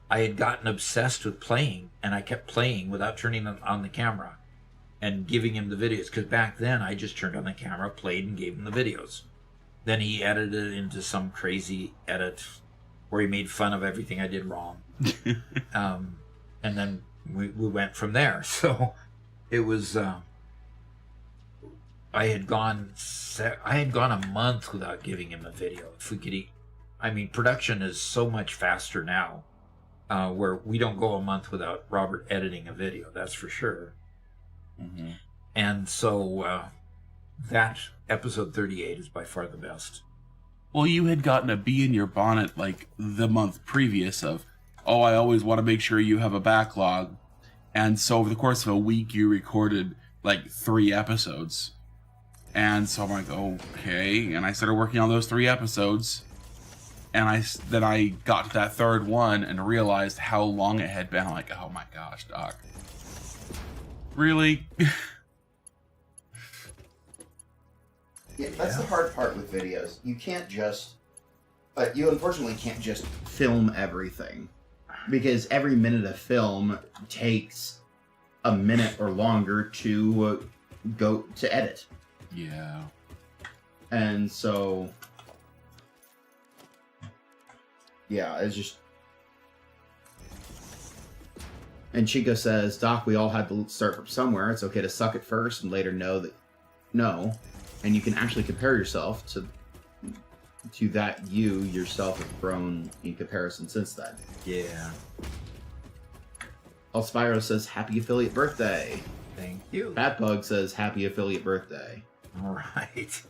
Speaker 1: I had gotten obsessed with playing, and I kept playing without turning on the camera and giving him the videos, because back then I just turned on the camera, played, and gave him the videos. Then he edited it into some crazy edit where he made fun of everything I did wrong. And then we went from there. So it was I had gone a month without giving him a video. If we could production is so much faster now, where we don't go a month without Robert editing a video, that's for sure.
Speaker 2: Mm-hmm.
Speaker 1: And so that episode 38 is by far the best.
Speaker 2: Well, you had gotten a bee in your bonnet like the month previous of, oh, I always want to make sure you have a backlog. And so over the course of a week, you recorded like 3 episodes. And so I'm like, okay. And I started working on those 3 episodes. And then I got to that 3rd one and realized how long it had been. I'm like, oh my gosh, Doc. Really?
Speaker 3: Yeah, that's the hard part with videos. You can't just... you unfortunately can't just film everything. Because every minute of film takes a minute or longer to go to edit.
Speaker 2: Yeah.
Speaker 3: And so... yeah, it's just... And Chico says, Doc, we all had to start from somewhere. It's okay to suck at first and later know that... no. And you can actually compare yourself to that you yourself have grown in comparison since then.
Speaker 1: Yeah.
Speaker 3: Elspiro says, happy affiliate birthday.
Speaker 1: Thank you.
Speaker 3: Batbug says, happy affiliate birthday.
Speaker 1: All right.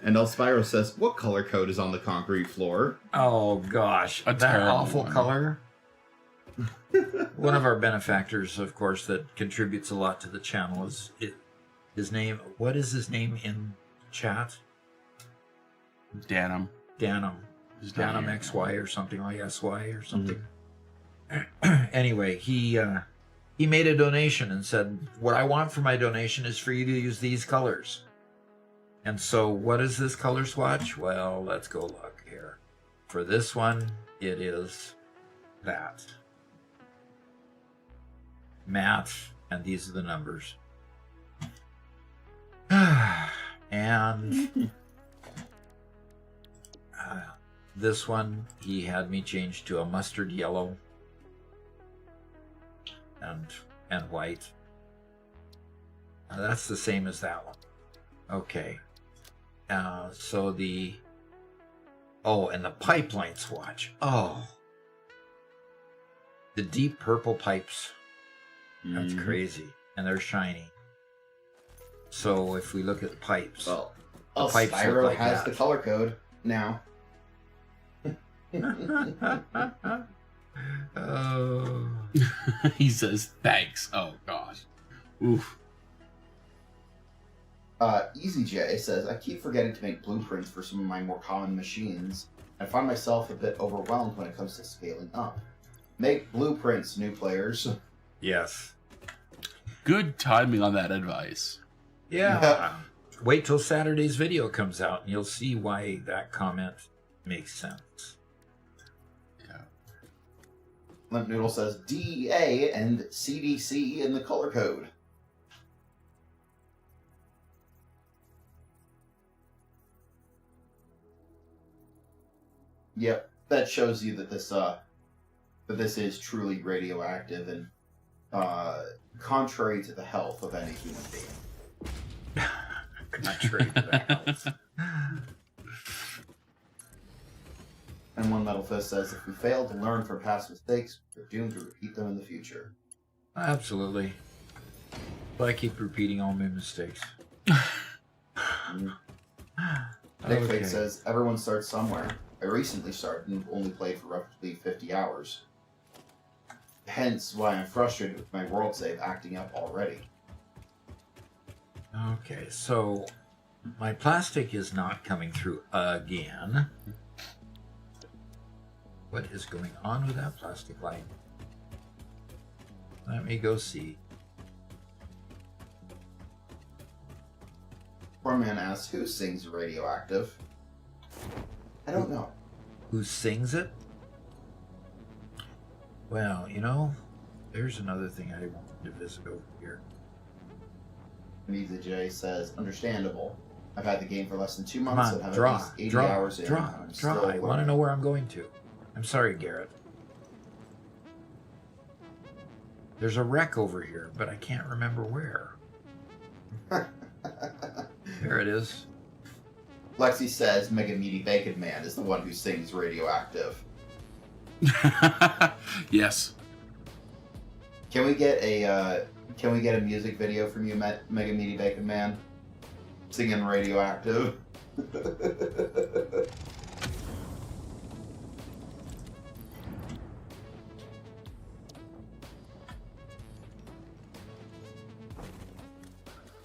Speaker 3: And Elspiro says, what color code is on the concrete floor?
Speaker 1: Oh, gosh.
Speaker 2: A
Speaker 1: That
Speaker 2: terrible
Speaker 1: awful
Speaker 2: one.
Speaker 1: color. One of our benefactors, of course, that contributes a lot to the channel is His name, what is his name in chat?
Speaker 2: Danum.
Speaker 1: Danum.
Speaker 2: He's down
Speaker 1: Danum
Speaker 2: here.
Speaker 1: XY or something like SY or something. Anyway, he made a donation and said, what I want for my donation is for you to use these colors. And so what is this color swatch? Well, let's go look here. For this one, it is that. Matte, and these are the numbers. And this one, he had me change to a mustard yellow and white. That's the same as that one. Okay. So the... Oh, and the pipeline swatch. Oh. The deep purple pipes. That's crazy. And they're shiny. So if we look at the pipes...
Speaker 3: Well,
Speaker 1: the pipes look
Speaker 3: Spyro
Speaker 1: like
Speaker 3: has
Speaker 1: that.
Speaker 3: the color code now.
Speaker 1: Oh.
Speaker 2: He says thanks. Oh gosh. Oof.
Speaker 3: Easy J says, I keep forgetting to make blueprints for some of my more common machines. I find myself a bit overwhelmed when it comes to scaling up. Make blueprints, new players.
Speaker 1: Yes.
Speaker 2: Good timing on that advice.
Speaker 1: Yeah. Wait till Saturday's video comes out and you'll see why that comment makes sense.
Speaker 2: Yeah.
Speaker 3: Limp Noodle says, DEA and CDC in the color code. Yep, that shows you that this is truly radioactive and contrary to the health of any human being.
Speaker 1: Contrary to that.
Speaker 3: And One Metal Fist says, if we fail to learn from past mistakes, we're doomed to repeat them in the future.
Speaker 1: Absolutely. But I keep repeating all my mistakes.
Speaker 3: Nick Fake says, everyone starts somewhere. I recently started and only played for roughly 50 hours. Hence why I'm frustrated with my world save acting up already.
Speaker 1: Okay, so my plastic is not coming through again. What is going on with that plastic line? Let me go see.
Speaker 3: Poor man asks, who sings Radioactive? I don't know.
Speaker 1: Who sings it? Well, you know, there's another thing I wanted to visit over here.
Speaker 3: Needs J says, understandable. I've had the game for less than 2
Speaker 1: Come
Speaker 3: months
Speaker 1: on,
Speaker 3: and have
Speaker 1: draw,
Speaker 3: at least 80
Speaker 1: draw,
Speaker 3: hours in.
Speaker 1: draw,
Speaker 3: I'm
Speaker 1: draw.
Speaker 3: still
Speaker 1: I want to
Speaker 3: learning.
Speaker 1: know where I'm going to. I'm sorry, Garrett. There's a wreck over here, but I can't remember where. There it is.
Speaker 3: Lexi says Mega Meaty Bacon Man is the one who sings Radioactive.
Speaker 2: Yes.
Speaker 3: Can we get a music video from you, Mega Meaty Bacon Man? Singing Radioactive.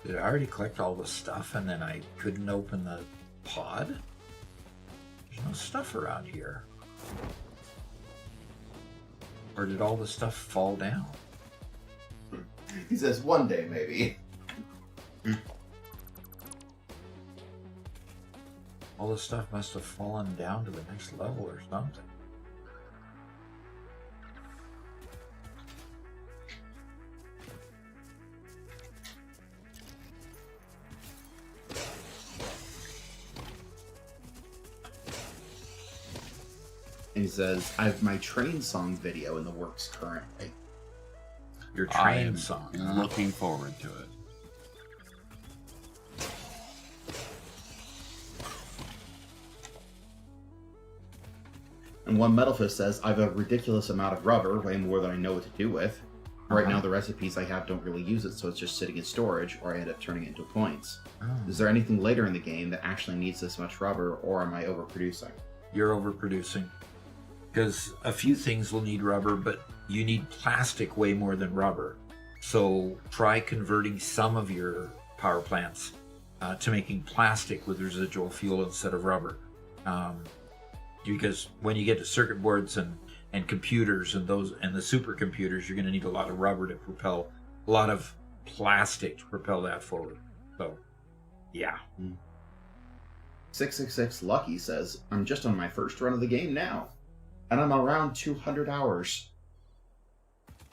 Speaker 1: Did I already collect all the stuff and then I couldn't open the pod? There's no stuff around here. Or did all the stuff fall down?
Speaker 3: He says one day maybe.
Speaker 1: All the stuff must have fallen down to the next level or something.
Speaker 3: And he says, I have my train song video in the works currently.
Speaker 1: Your
Speaker 2: I
Speaker 1: train
Speaker 2: am
Speaker 1: song.
Speaker 2: looking forward to it.
Speaker 3: And One Metal Fist says, I have a ridiculous amount of rubber, way more than I know what to do with. Right now, the recipes I have don't really use it, so it's just sitting in storage, or I end up turning it into points.
Speaker 1: Oh,
Speaker 3: Is there anything later in the game that actually needs this much rubber, or am I overproducing?
Speaker 1: you're overproducing. Because a few things will need rubber, but you need plastic way more than rubber. So try converting some of your power plants to making plastic with residual fuel instead of rubber. Because when you get to circuit boards and computers and the supercomputers, you're going to need a lot of rubber to propel, a lot of plastic to propel that forward. So, yeah.
Speaker 3: 666 Lucky says, I'm just on my first run of the game now, and I'm around 200 hours.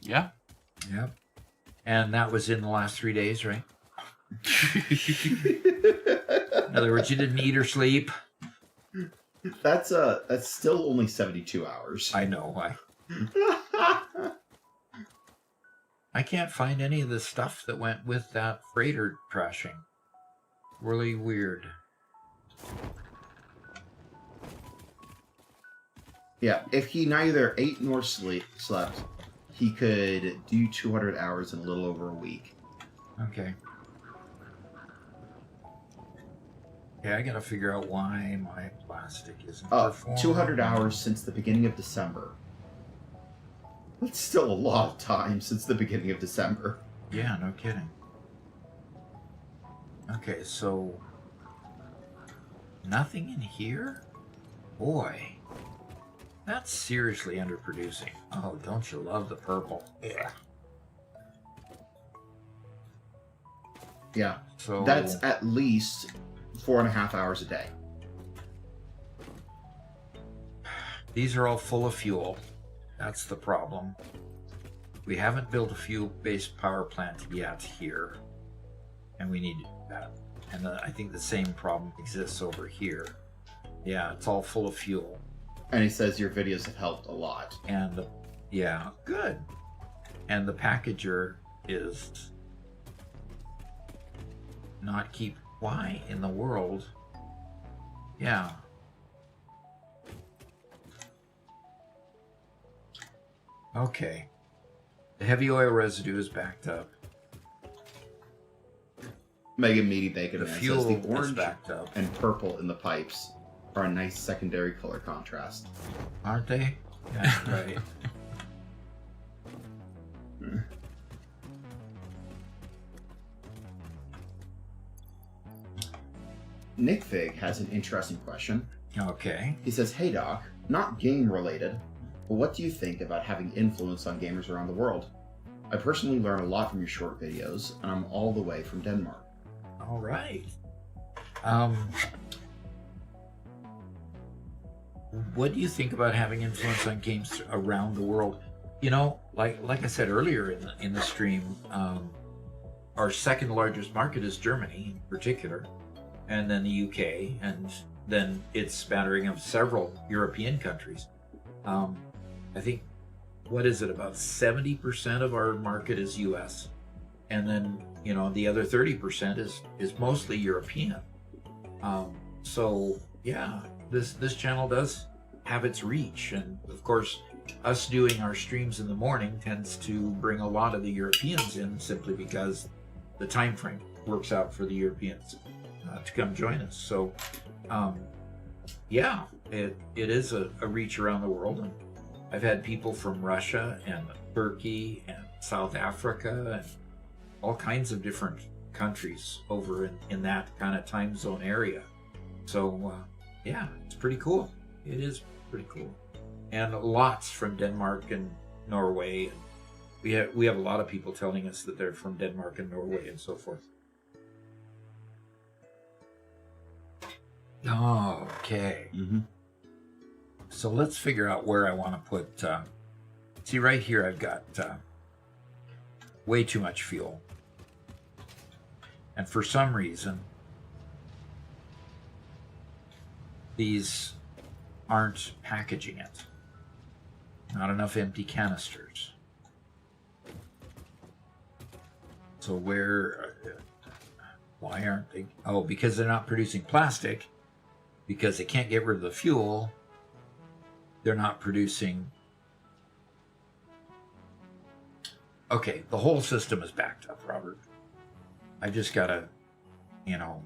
Speaker 2: Yeah.
Speaker 1: Yeah. And that was in the last 3 days, right? In other words, you didn't eat or sleep.
Speaker 3: That's still only 72 hours.
Speaker 1: I know. I can't find any of the stuff that went with that freighter trashing. Really weird.
Speaker 3: Yeah, if he neither ate nor slept, he could do 200 hours in a little over a week.
Speaker 1: Okay. Okay, I gotta figure out why my plastic isn't performing.
Speaker 3: 200 hours since the beginning of December. That's still a lot of time since the beginning of December.
Speaker 1: Yeah, no kidding. Okay, so nothing in here? Boy, that's seriously underproducing. Oh, don't you love the purple? Yeah.
Speaker 3: Yeah,
Speaker 1: So
Speaker 3: that's at least 4.5 hours a day.
Speaker 1: these are all full of fuel. That's the problem. We haven't built a fuel-based power plant yet here, and we need that. And I think the same problem exists over here. Yeah, it's all full of fuel.
Speaker 3: And he says your videos have helped a lot.
Speaker 1: And yeah, good. And the packager is not keep. Why in the world? Yeah. Okay. The heavy oil residue is backed up.
Speaker 3: Mega Meaty Bacon
Speaker 1: The
Speaker 3: Man
Speaker 1: fuel
Speaker 3: says the
Speaker 1: is
Speaker 3: orange
Speaker 1: backed up,
Speaker 3: and purple in the pipes are a nice secondary color contrast.
Speaker 1: aren't they? Yeah, right.
Speaker 3: Nick Fig has an interesting question.
Speaker 1: Okay.
Speaker 3: He says, hey Doc, not game related, but what do you think about having influence on gamers around the world? I personally learn a lot from your short videos, and I'm all the way from Denmark.
Speaker 1: All right. What do you think about having influence on games around the world? You know, like I said earlier in the stream, our second largest market is Germany in particular, and then the UK, and then it's spattering of several European countries. I think, what is it, about 70% of our market is US, and then, you know, the other 30% is mostly European. So yeah, this channel does have its reach, and of course us doing our streams in the morning tends to bring a lot of the Europeans in, simply because the time frame works out for the Europeans to come join us. So yeah, it is a reach around the world, and I've had people from Russia and Turkey and South Africa and all kinds of different countries over in that kind of time zone area. So yeah, it's pretty cool. It is pretty cool. And lots from Denmark and Norway. And we have a lot of people telling us that they're from Denmark and Norway and so forth. Okay.
Speaker 3: Mm-hmm.
Speaker 1: So let's figure out where I want to put... see, right here I've got way too much fuel. And for some reason, these aren't packaging it. Not enough empty canisters. So why aren't they? Oh, because they're not producing plastic. Because they can't get rid of the fuel. They're not producing. Okay, the whole system is backed up, Robert. I just gotta, no,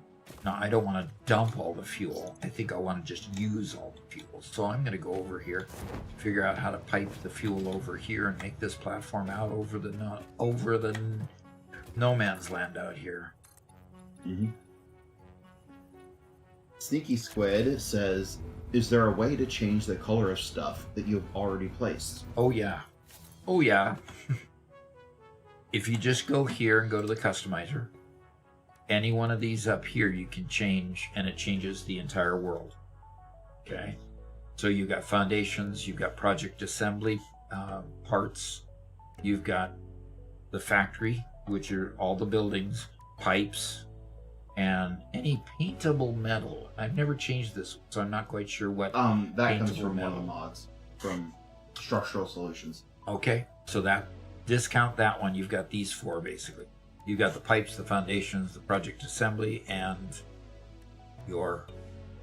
Speaker 1: I don't want to dump all the fuel. I think I want to just use all the fuel. So I'm going to go over here, figure out how to pipe the fuel over here and make this platform out over the no man's land out here.
Speaker 3: Mm-hmm. Sneaky Squid says, is there a way to change the color of stuff that you've already placed?
Speaker 1: Oh, yeah. Oh, yeah. If you just go here and go to the customizer, any one of these up here you can change, and it changes the entire world. Okay? So you've got foundations, you've got project assembly parts, you've got the factory, which are all the buildings, pipes, and any paintable metal. I've never changed this, so I'm not quite sure what.
Speaker 3: That comes
Speaker 1: paintable
Speaker 3: from one
Speaker 1: metal.
Speaker 3: of the mods, from Structural Solutions.
Speaker 1: Okay, so that discount that one. You've got these four basically. You've got the pipes, the foundations, the project assembly, and your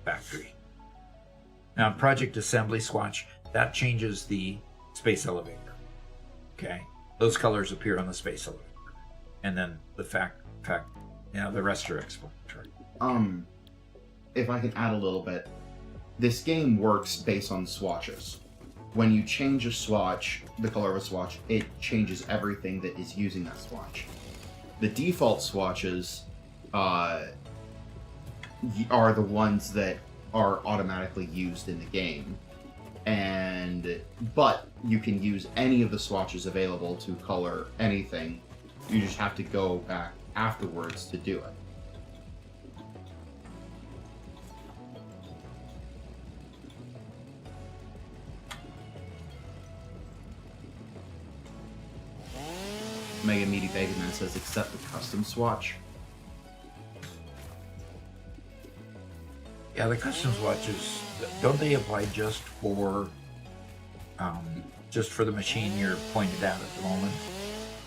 Speaker 1: factory. Now, project assembly swatch, that changes the space elevator. Okay, those colors appear on the space elevator, and then the the rest are explanatory.
Speaker 3: If I can add a little bit, this game works based on swatches. When you change a swatch, the color of a swatch, it changes everything that is using that swatch. The default swatches are the ones that are automatically used in the game, but you can use any of the swatches available to color anything. You just have to go back afterwards to do it. Mega Meaty Bacon Man says, except the custom swatch.
Speaker 1: Yeah, the custom swatches, don't they apply just for the machine you're pointed at the moment?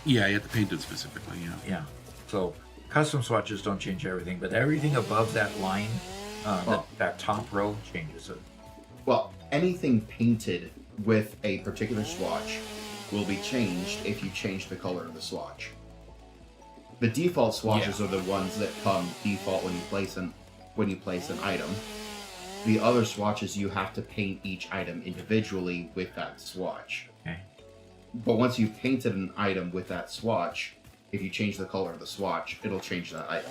Speaker 2: Yeah, you have to paint it specifically, yeah.
Speaker 1: Yeah. So custom swatches don't change everything, but everything above that line, that top row changes it.
Speaker 3: Well, anything painted with a particular swatch will be changed if you change the color of the swatch. The default swatches are the ones that come default when you place an item. The other swatches, you have to paint each item individually with that swatch.
Speaker 1: Okay.
Speaker 3: But once you've painted an item with that swatch, if you change the color of the swatch, it'll change that item.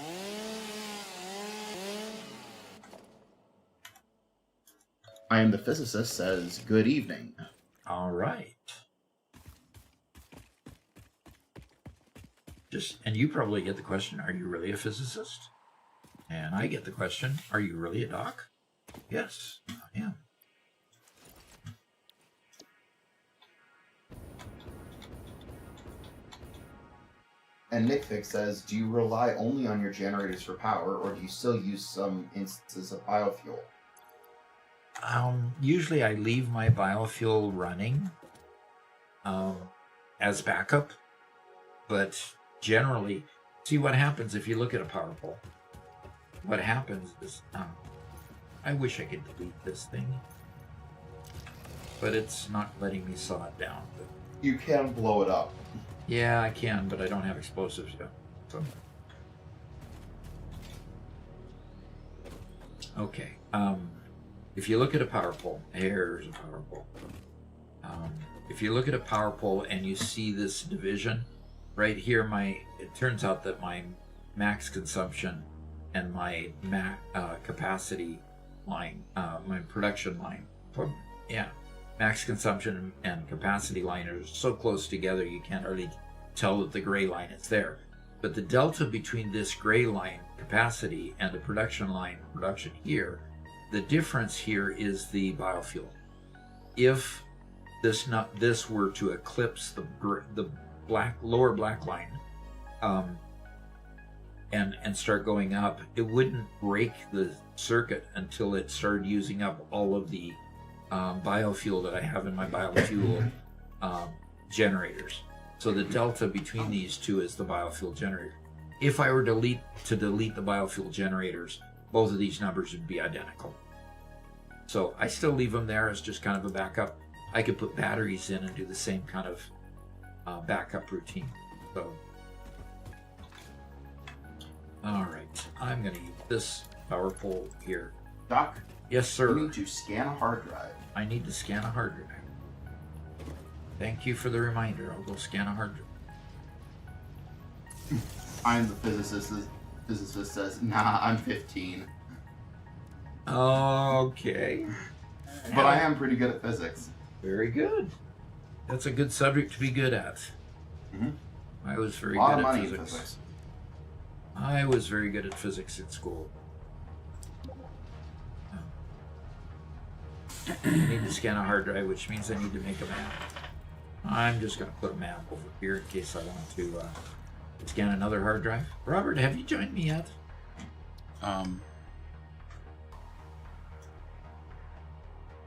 Speaker 3: I am the physicist says, good evening.
Speaker 1: All right. And you probably get the question, are you really a physicist? And I get the question, are you really a doc? Yes, I am.
Speaker 3: And NickFix says, do you rely only on your generators for power, or do you still use some instances of biofuel?
Speaker 1: Usually I leave my biofuel running as backup, but generally, see what happens if you look at a power pole. What happens is, I wish I could delete this thing, but it's not letting me saw it down. But
Speaker 3: You can blow it up.
Speaker 1: yeah, I can, but I don't have explosives yet. So. Okay. If you look at a power pole, here's a power pole. If you look at a power pole and you see this division, right here, it turns out that my max consumption and my capacity line, my production line, max consumption and capacity line are so close together you can't really tell that the gray line is there. But the delta between this gray line, capacity, and the production line, production here, the difference here is the biofuel. If this were to eclipse the lower black line, and start going up, it wouldn't break the circuit until it started using up all of the biofuel that I have in my biofuel generators. So the delta between these two is the biofuel generator. If I were to delete the biofuel generators, both of these numbers would be identical. So I still leave them there as just kind of a backup. I could put batteries in and do the same kind of backup routine. So, all right, I'm going to use this power pole here.
Speaker 3: Doc,
Speaker 1: Yes, sir.
Speaker 3: you need to scan a hard drive.
Speaker 1: I need to scan a hard drive. Thank you for the reminder. I'll go scan a hard drive.
Speaker 3: I am the physicist Physicist says, nah, I'm 15.
Speaker 1: Okay.
Speaker 3: But I am pretty good at physics.
Speaker 1: Very good. That's a good subject to be good at.
Speaker 3: Mhm.
Speaker 1: I was very
Speaker 3: A lot
Speaker 1: good
Speaker 3: of
Speaker 1: at
Speaker 3: money
Speaker 1: physics.
Speaker 3: in physics.
Speaker 1: I was very good at physics in school. I need to scan a hard drive, which means I need to make a map. I'm just going to put a map over here in case I want to scan another hard drive. Robert, have you joined me yet?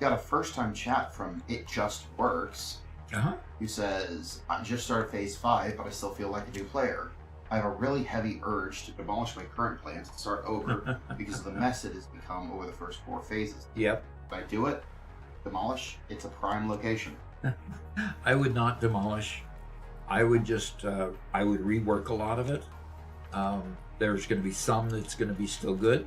Speaker 3: Got a first-time chat from It Just Works,
Speaker 1: Uh-huh.
Speaker 3: who says, I just started Phase 5, but I still feel like a new player. I have a really heavy urge to demolish my current plans and start over because of the mess it has become over the first 4 phases.
Speaker 1: Yep.
Speaker 3: If I do it, demolish, it's a prime location.
Speaker 1: I would not demolish. I would just, I would rework a lot of it. There's going to be some that's going to be still good.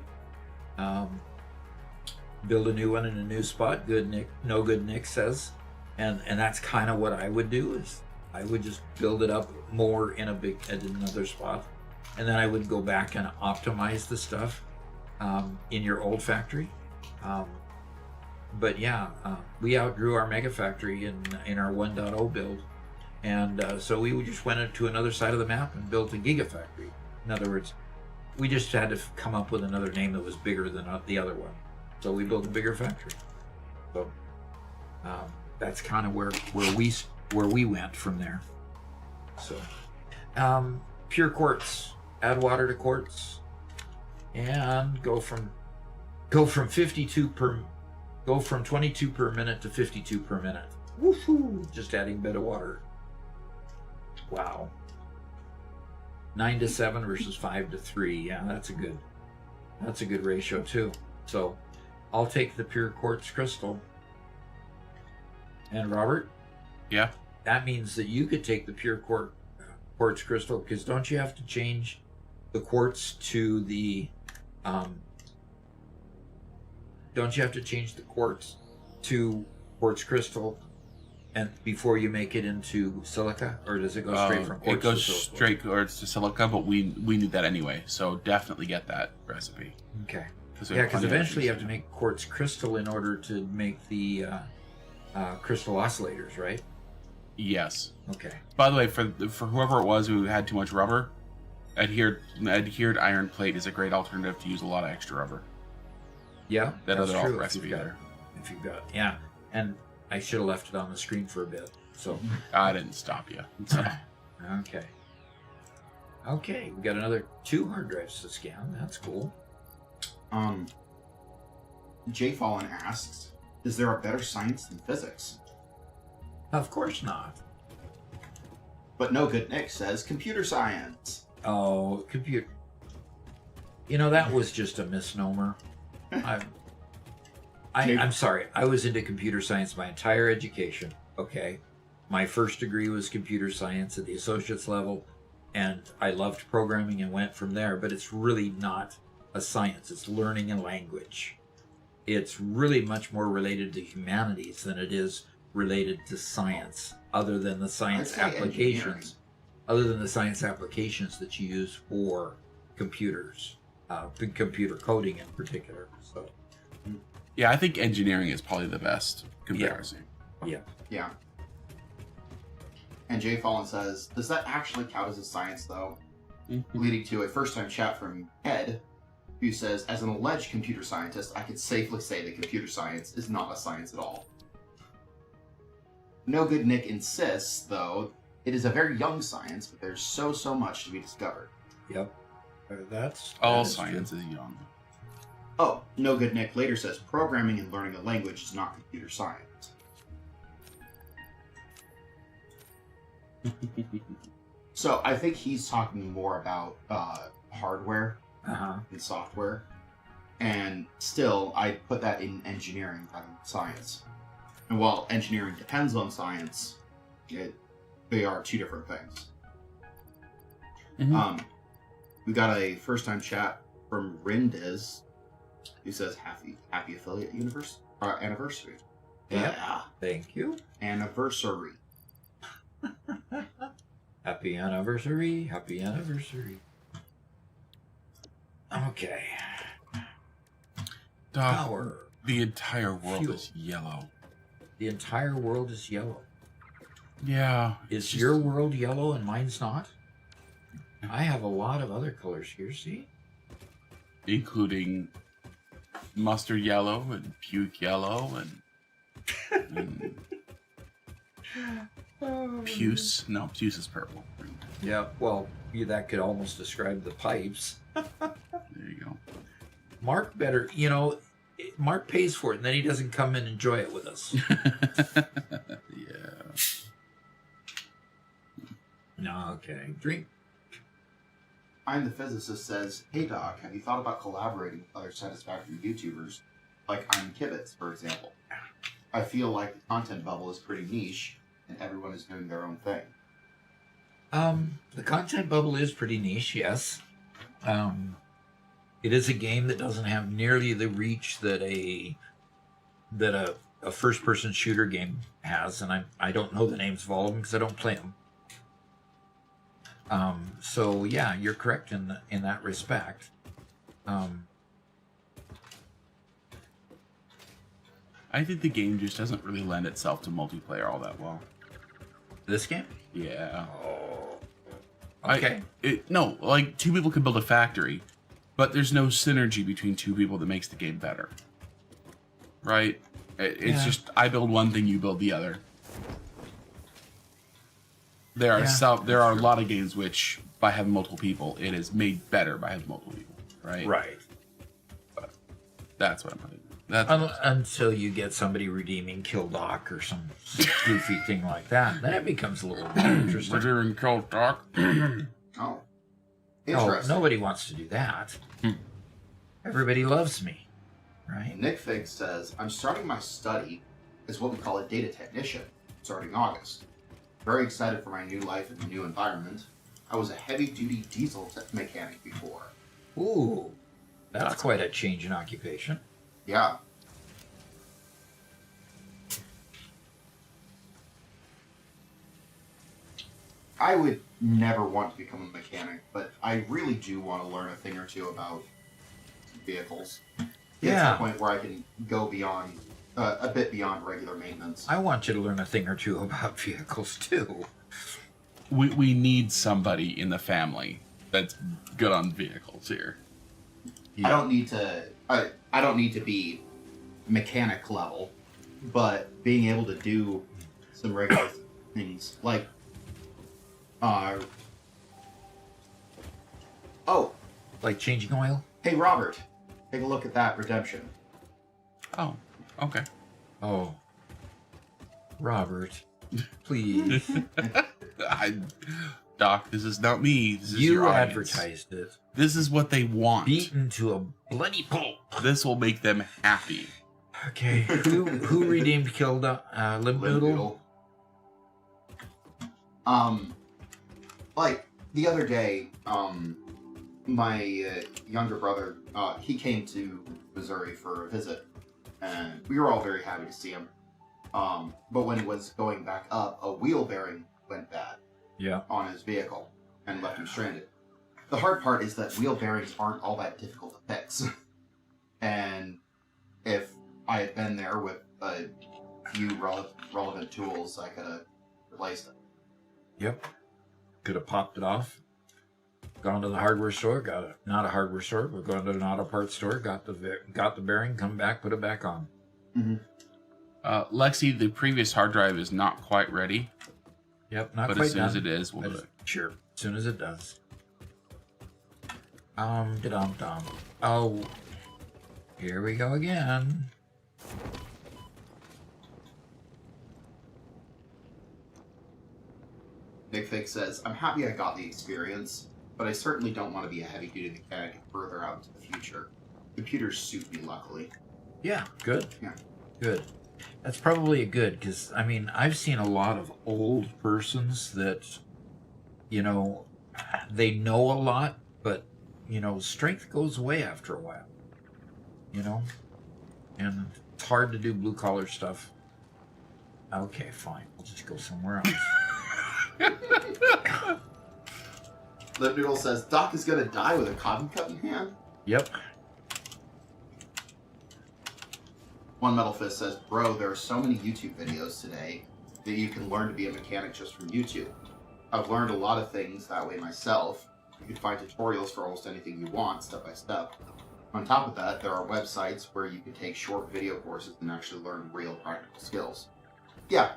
Speaker 1: Build a new one in a new spot. Good Nick, no good Nick says. And that's kind of what I would do is I would just build it up more in another spot. And then I would go back and optimize the stuff in your old factory. But yeah, we outgrew our Megafactory in our 1.0 build. And so we just went to another side of the map and built a Gigafactory. In other words, we just had to come up with another name that was bigger than the other one. So we built a bigger factory. So that's kind of where we went from there. So pure quartz, add water to quartz, and go from 22 per minute to 52 per minute. Woohoo! Just adding a bit of water. Wow. 9 to 7 versus 5 to 3. Yeah, that's a good ratio too. So I'll take the pure quartz crystal. And Robert?
Speaker 2: Yeah.
Speaker 1: That means that you could take the pure quartz crystal, because don't you have to change the quartz to the don't you have to change the quartz to quartz crystal and before you make it into silica, or does it go straight from quartz?
Speaker 2: It goes
Speaker 1: to silica?
Speaker 2: straight towards to silica, but we need that anyway, so definitely get that recipe.
Speaker 1: Okay.
Speaker 2: We
Speaker 1: Yeah,
Speaker 2: have
Speaker 1: because
Speaker 2: plenty of
Speaker 1: eventually you have
Speaker 2: recipes.
Speaker 1: to make quartz crystal in order to make the crystal oscillators, right?
Speaker 2: Yes.
Speaker 1: Okay.
Speaker 2: By the way, for whoever it was who had too much rubber, adhered iron plate is a great alternative to use a lot of extra rubber.
Speaker 1: Yeah,
Speaker 2: That
Speaker 1: that's
Speaker 2: other alt
Speaker 1: true.
Speaker 2: recipe there.
Speaker 1: If you've got, yeah, and I should have left it on the screen for a bit. So
Speaker 2: I didn't stop you. So,
Speaker 1: okay, we got another 2 hard drives to scan. That's cool.
Speaker 3: Jay Fallen asks, is there a better science than physics?
Speaker 1: Of course not.
Speaker 3: But no good Nick says computer science.
Speaker 1: Oh, computer. You know, that was just a misnomer. I'm sorry. I was into computer science my entire education. Okay. My first degree was computer science at the associate's level, and I loved programming and went from there, but it's really not a science. It's learning a language. It's really much more related to humanities than it is related to science, other than the science
Speaker 3: I'd say
Speaker 1: applications. Other than the science applications that you use for computers, computer coding in particular. So,
Speaker 2: yeah, I think engineering is probably the best comparison.
Speaker 1: yeah.
Speaker 3: Yeah. And Jay Fallen says, does that actually count as a science, though? Leading to a first-time chat from Ed, who says, as an alleged computer scientist, I could safely say that computer science is not a science at all. No Good Nick insists, though, it is a very young science, but there's so much to be discovered.
Speaker 1: Yep. That's
Speaker 2: All
Speaker 1: that is
Speaker 2: science
Speaker 1: true.
Speaker 2: is young.
Speaker 3: Oh, No Good Nick later says, programming and learning a language is not computer science. So I think he's talking more about hardware
Speaker 1: Uh-huh.
Speaker 3: and software, and still I'd put that in engineering rather than science. And while engineering depends on science, they are two different things.
Speaker 2: Mhm.
Speaker 3: We got a first-time chat from Rindiz, who says happy affiliate anniversary.
Speaker 1: Yep.
Speaker 3: Yeah,
Speaker 1: Thank you.
Speaker 3: anniversary.
Speaker 1: Happy anniversary. Happy anniversary. Okay.
Speaker 2: Doc,
Speaker 1: Power.
Speaker 2: the entire world
Speaker 1: Fuel.
Speaker 2: is yellow.
Speaker 1: The entire world is yellow.
Speaker 2: Yeah.
Speaker 1: Is your world yellow and mine's not? I have a lot of other colors here, see?
Speaker 2: Including mustard yellow and puke yellow and puce. No, puce is purple.
Speaker 1: Yeah, well, that could almost describe the pipes.
Speaker 2: There you go.
Speaker 1: Mark better, Mark pays for it, and then he doesn't come and enjoy it with us.
Speaker 2: Yeah.
Speaker 1: No, okay. Drink.
Speaker 3: I'm the Physicist says, hey Doc, have you thought about collaborating with other Satisfactory YouTubers, like I'm Kibitz, for example? I feel like the content bubble is pretty niche, and everyone is doing their own thing.
Speaker 1: The content bubble is pretty niche, yes. It is a game that doesn't have nearly the reach that a first-person shooter game has, and I don't know the names of all of them because I don't play them. So yeah, you're correct in that respect.
Speaker 2: I think the game just doesn't really lend itself to multiplayer all that well.
Speaker 1: This game?
Speaker 2: Yeah.
Speaker 1: Oh. Okay.
Speaker 2: No, like two people can build a factory, but there's no synergy between two people that makes the game better. Right? It's just I build one thing, you build the other. There are a lot of games which, by having multiple people, it is made better by having multiple people. Right?
Speaker 1: Right.
Speaker 2: But that's what I'm putting.
Speaker 1: Until you get somebody redeeming Kill Doc or some goofy thing like that, then it becomes a little more interesting.
Speaker 2: We're doing Kill Doc.
Speaker 3: Oh.
Speaker 1: Oh,
Speaker 3: Interesting.
Speaker 1: nobody wants to do that. Everybody loves me, right?
Speaker 3: Nick Fig says, I'm starting my study as what we call a data technician, starting August. Very excited for my new life in the new environment. I was a heavy-duty diesel mechanic before.
Speaker 1: Ooh, that's quite a change in occupation.
Speaker 3: Yeah. I would never want to become a mechanic, but I really do want to learn a thing or two about vehicles. Get to the point where I can go beyond, a bit beyond regular maintenance.
Speaker 1: I want you to learn a thing or two about vehicles too.
Speaker 2: We need somebody in the family that's good on vehicles here.
Speaker 3: I don't need to. I don't need to be mechanic level, but being able to do some regular things like,
Speaker 1: Like changing oil?
Speaker 3: hey Robert, take a look at that redemption.
Speaker 2: Oh, okay.
Speaker 1: Oh. Robert, please.
Speaker 2: Doc, this is not me. This is
Speaker 1: You
Speaker 2: your audience.
Speaker 1: advertised it.
Speaker 2: This is what they want.
Speaker 1: Beaten to a bloody pulp.
Speaker 2: This will make them happy.
Speaker 1: Okay, who redeemed Limp Noodle?
Speaker 3: Like the other day, my younger brother, he came to Missouri for a visit, and we were all very happy to see him. But when he was going back up, a wheel bearing went bad on his vehicle and left him stranded. The hard part is that wheel bearings aren't all that difficult to fix. And if I had been there with a few relevant tools, I could have replaced it.
Speaker 1: Yep. Could have popped it off. Gone to the hardware store, not a hardware store, but gone to an auto parts store, got the bearing, come back, put it back on.
Speaker 3: Mm-hmm.
Speaker 2: Lexi, the previous hard drive is not quite ready.
Speaker 1: Yep, not
Speaker 2: but
Speaker 1: quite
Speaker 2: as soon
Speaker 1: done.
Speaker 2: as it is, we'll do it.
Speaker 1: Sure, as soon as it does. Da-dum-dum. Oh, here we go again.
Speaker 3: Nick Fig says, I'm happy I got the experience, but I certainly don't want to be a heavy-duty mechanic further out into the future. Computers suit me, luckily.
Speaker 1: Yeah, good.
Speaker 3: Yeah.
Speaker 1: Good. That's probably a good, because, I mean, I've seen a lot of old persons that, they know a lot, but, strength goes away after a while. And it's hard to do blue-collar stuff. Okay, fine. We'll just go somewhere else.
Speaker 3: Lip Noodle says, Doc is gonna die with a cotton cut in hand?
Speaker 1: Yep.
Speaker 3: One Metal Fist says, bro, there are so many YouTube videos today that you can learn to be a mechanic just from YouTube. I've learned a lot of things that way myself. You can find tutorials for almost anything you want, step by step. On top of that, there are websites where you can take short video courses and actually learn real practical skills. Yeah,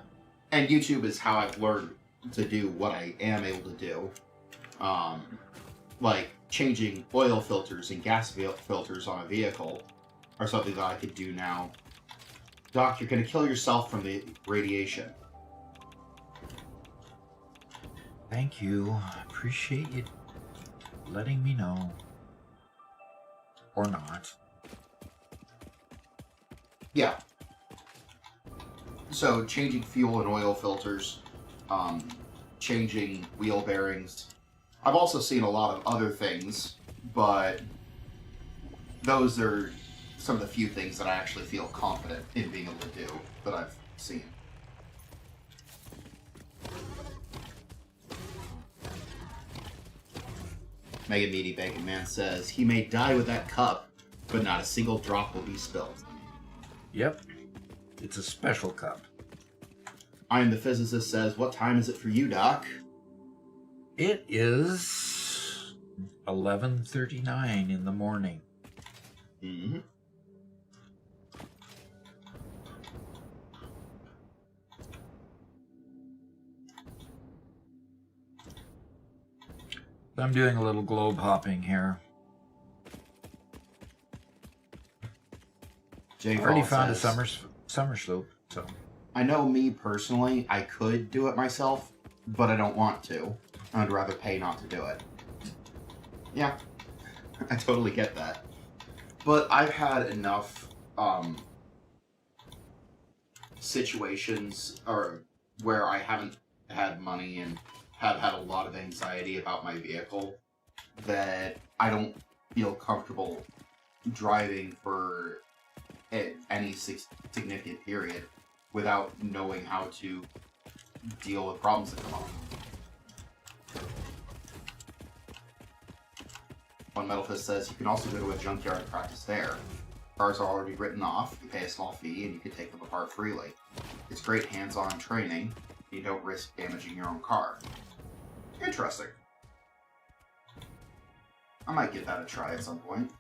Speaker 3: and YouTube is how I've learned to do what I am able to do. Like changing oil filters and gas filters on a vehicle are something that I could do now. Doc, you're going to kill yourself from the radiation.
Speaker 1: Thank you. Appreciate you letting me know. Or not.
Speaker 3: Yeah. So, changing fuel and oil filters, changing wheel bearings. I've also seen a lot of other things, but those are some of the few things that I actually feel confident in being able to do that I've seen. Mega Meaty Bacon Man says, he may die with that cup, but not a single drop will be spilled.
Speaker 1: Yep. It's a special cup.
Speaker 3: I am the Physicist says, what time is it for you, Doc?
Speaker 1: It is 11:39 in the morning.
Speaker 3: Mm-hmm.
Speaker 1: I'm doing a little globe hopping here.
Speaker 3: Jay
Speaker 1: I already
Speaker 3: Fall
Speaker 1: found a
Speaker 3: says,
Speaker 1: summer slope, so
Speaker 3: I know me personally, I could do it myself, but I don't want to. I'd rather pay not to do it. Yeah, I totally get that. But I've had enough situations where I haven't had money and have had a lot of anxiety about my vehicle that I don't feel comfortable driving for any significant period without knowing how to deal with problems that come up. One Metal Fist says you can also go to a junkyard and practice there. Cars are already written off, you pay a small fee, and you can take them apart freely. It's great hands-on training, and you don't risk damaging your own car. Interesting. I might give that a try at some point.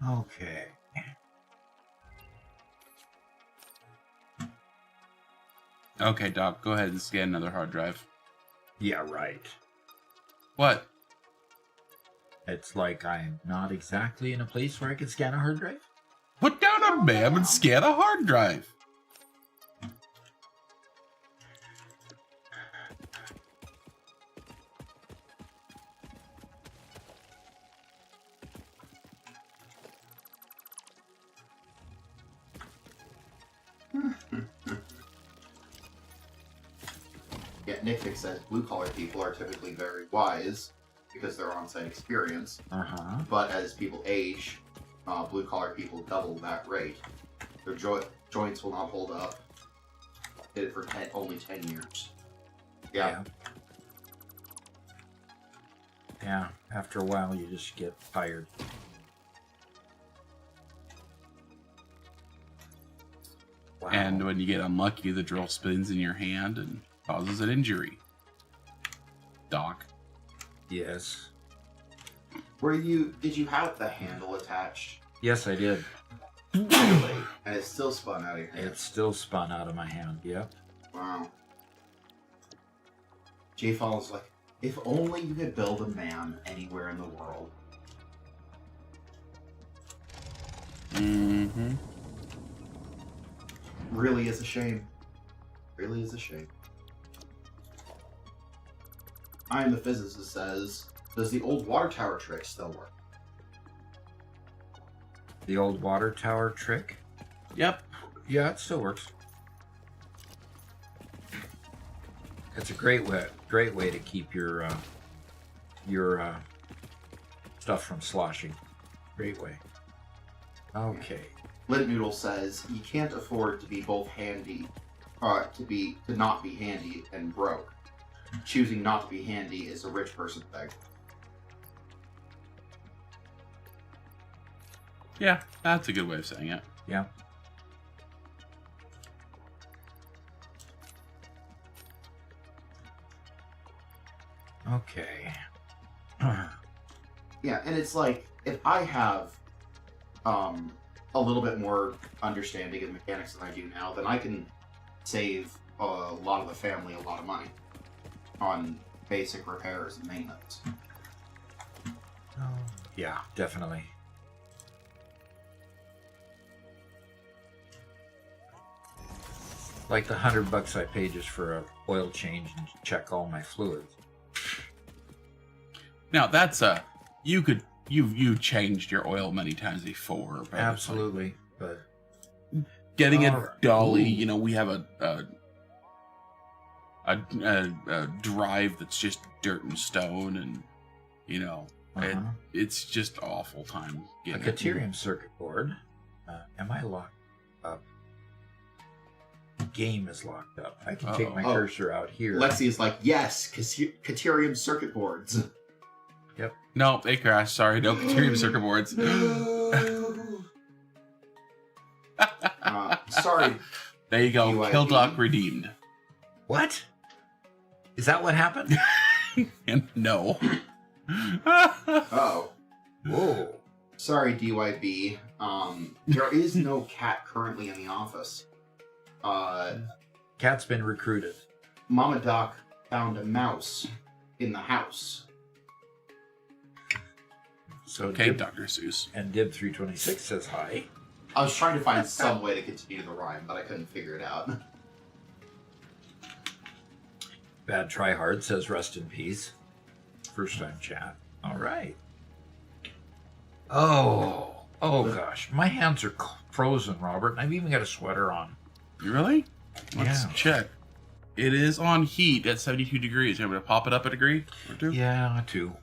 Speaker 1: okay.
Speaker 2: Okay, Doc, go ahead and scan another hard drive.
Speaker 1: Yeah, right.
Speaker 2: What?
Speaker 1: It's like I'm not exactly in a place where I can scan a hard drive.
Speaker 2: Put down a MAM and scan a hard drive.
Speaker 3: Yeah, Nick says blue-collar people are typically very wise because they're on-site experience,
Speaker 1: Uh-huh.
Speaker 3: but as people age, blue-collar people double that rate. Their joints will not hold up. Did it for only 10 years. Yeah.
Speaker 1: Yeah, after a while you just get tired. Wow.
Speaker 2: And when you get unlucky, the drill spins in your hand and causes an injury. Doc.
Speaker 1: Yes.
Speaker 3: Did you have the handle attached?
Speaker 1: Yes, I did.
Speaker 3: Really? And it still spun out of your hand?
Speaker 1: It still spun out of my hand, yep.
Speaker 3: Wow. J Fall's like, if only you could build a MAM anywhere in the world.
Speaker 2: Mm-hmm.
Speaker 3: Really is a shame. Really is a shame. I am the Physicist says, does the old water tower trick still work?
Speaker 1: The old water tower trick?
Speaker 2: Yep.
Speaker 1: Yeah, it still works. It's a great way to keep your stuff from sloshing. Great way. Okay.
Speaker 3: Lint Noodle says you can't afford to be both handy, to not be handy and broke. Choosing not to be handy is a rich person thing.
Speaker 2: Yeah, that's a good way of saying it.
Speaker 1: Yeah. Okay.
Speaker 3: Yeah, and it's like, if I have a little bit more understanding of mechanics than I do now, then I can save a lot of the family a lot of money on basic repairs and maintenance.
Speaker 1: Yeah, definitely. Like the $100 I paid just for a oil change and check all my fluids.
Speaker 2: Now that's you changed your oil many times before. But
Speaker 1: Absolutely, but
Speaker 2: getting
Speaker 1: All
Speaker 2: a
Speaker 1: right.
Speaker 2: dolly,
Speaker 1: Ooh.
Speaker 2: you know, we have a drive that's just dirt and stone, and you know, it's just awful time.
Speaker 1: a
Speaker 2: Getting it.
Speaker 1: Caterium circuit board. Am I locked up? Game is locked up. I can take my
Speaker 3: Oh.
Speaker 1: cursor out here.
Speaker 3: Lexi is like, yes, Caterium circuit boards.
Speaker 2: No, they crashed. Sorry, no Caterium circuit boards.
Speaker 3: Sorry.
Speaker 2: There you go.
Speaker 3: UID.
Speaker 2: Kill Doc redeemed.
Speaker 1: What? Is that what happened?
Speaker 2: And no.
Speaker 3: Oh.
Speaker 1: Whoa.
Speaker 3: Sorry, DYB. There is no cat currently in the office.
Speaker 1: Cat's been recruited.
Speaker 3: Mama Doc found a mouse in the house.
Speaker 1: So
Speaker 2: Okay,
Speaker 1: Dib,
Speaker 2: Dr. Seuss.
Speaker 1: and Dib326 says hi.
Speaker 3: I was trying to find some way to continue the rhyme, but I couldn't figure it out.
Speaker 1: Bad Try Hard says rest in peace. First time chat. All right. Oh gosh. My hands are frozen, Robert, and I've even got a sweater on.
Speaker 2: Really? Let's
Speaker 1: Yeah.
Speaker 2: check. It is on heat at 72 degrees. You want me to pop it up a degree or two?
Speaker 1: Yeah, too.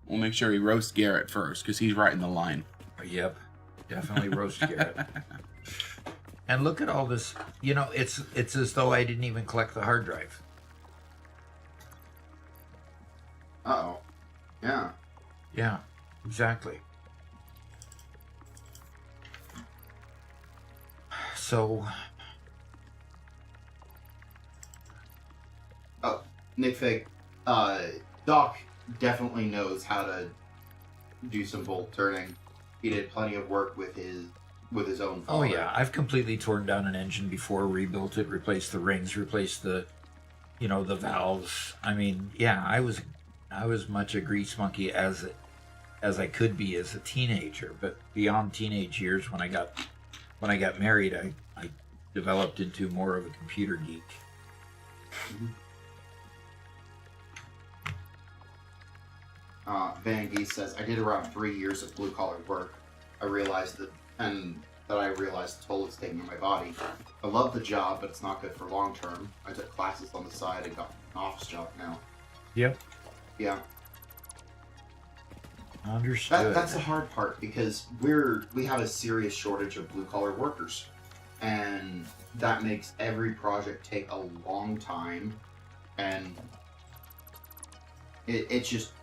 Speaker 2: We'll make sure we roast Garrett first, because he's right in the line.
Speaker 1: Yep. Definitely roast Garrett. And look at all this. You know, it's as though I didn't even collect the hard drive.
Speaker 3: Uh-oh. Yeah.
Speaker 1: Yeah, exactly. So,
Speaker 3: Nick Fig, Doc definitely knows how to do some bolt turning. He did plenty of work with his own father.
Speaker 1: oh yeah, I've completely torn down an engine before, rebuilt it, replaced the rings, replaced the valves. I mean, yeah, I was much a grease monkey as I could be as a teenager, but beyond teenage years, when I got married, I developed into more of a computer geek.
Speaker 3: Van Geese says, I did around 3 years of blue-collar work. I realized the toll it's taking on my body. I love the job, but it's not good for long term. I took classes on the side and got an office job now.
Speaker 1: Yep.
Speaker 3: Yeah.
Speaker 1: Understood.
Speaker 3: That's the hard part, because we have a serious shortage of blue-collar workers. And that makes every project take a long time. And it's just,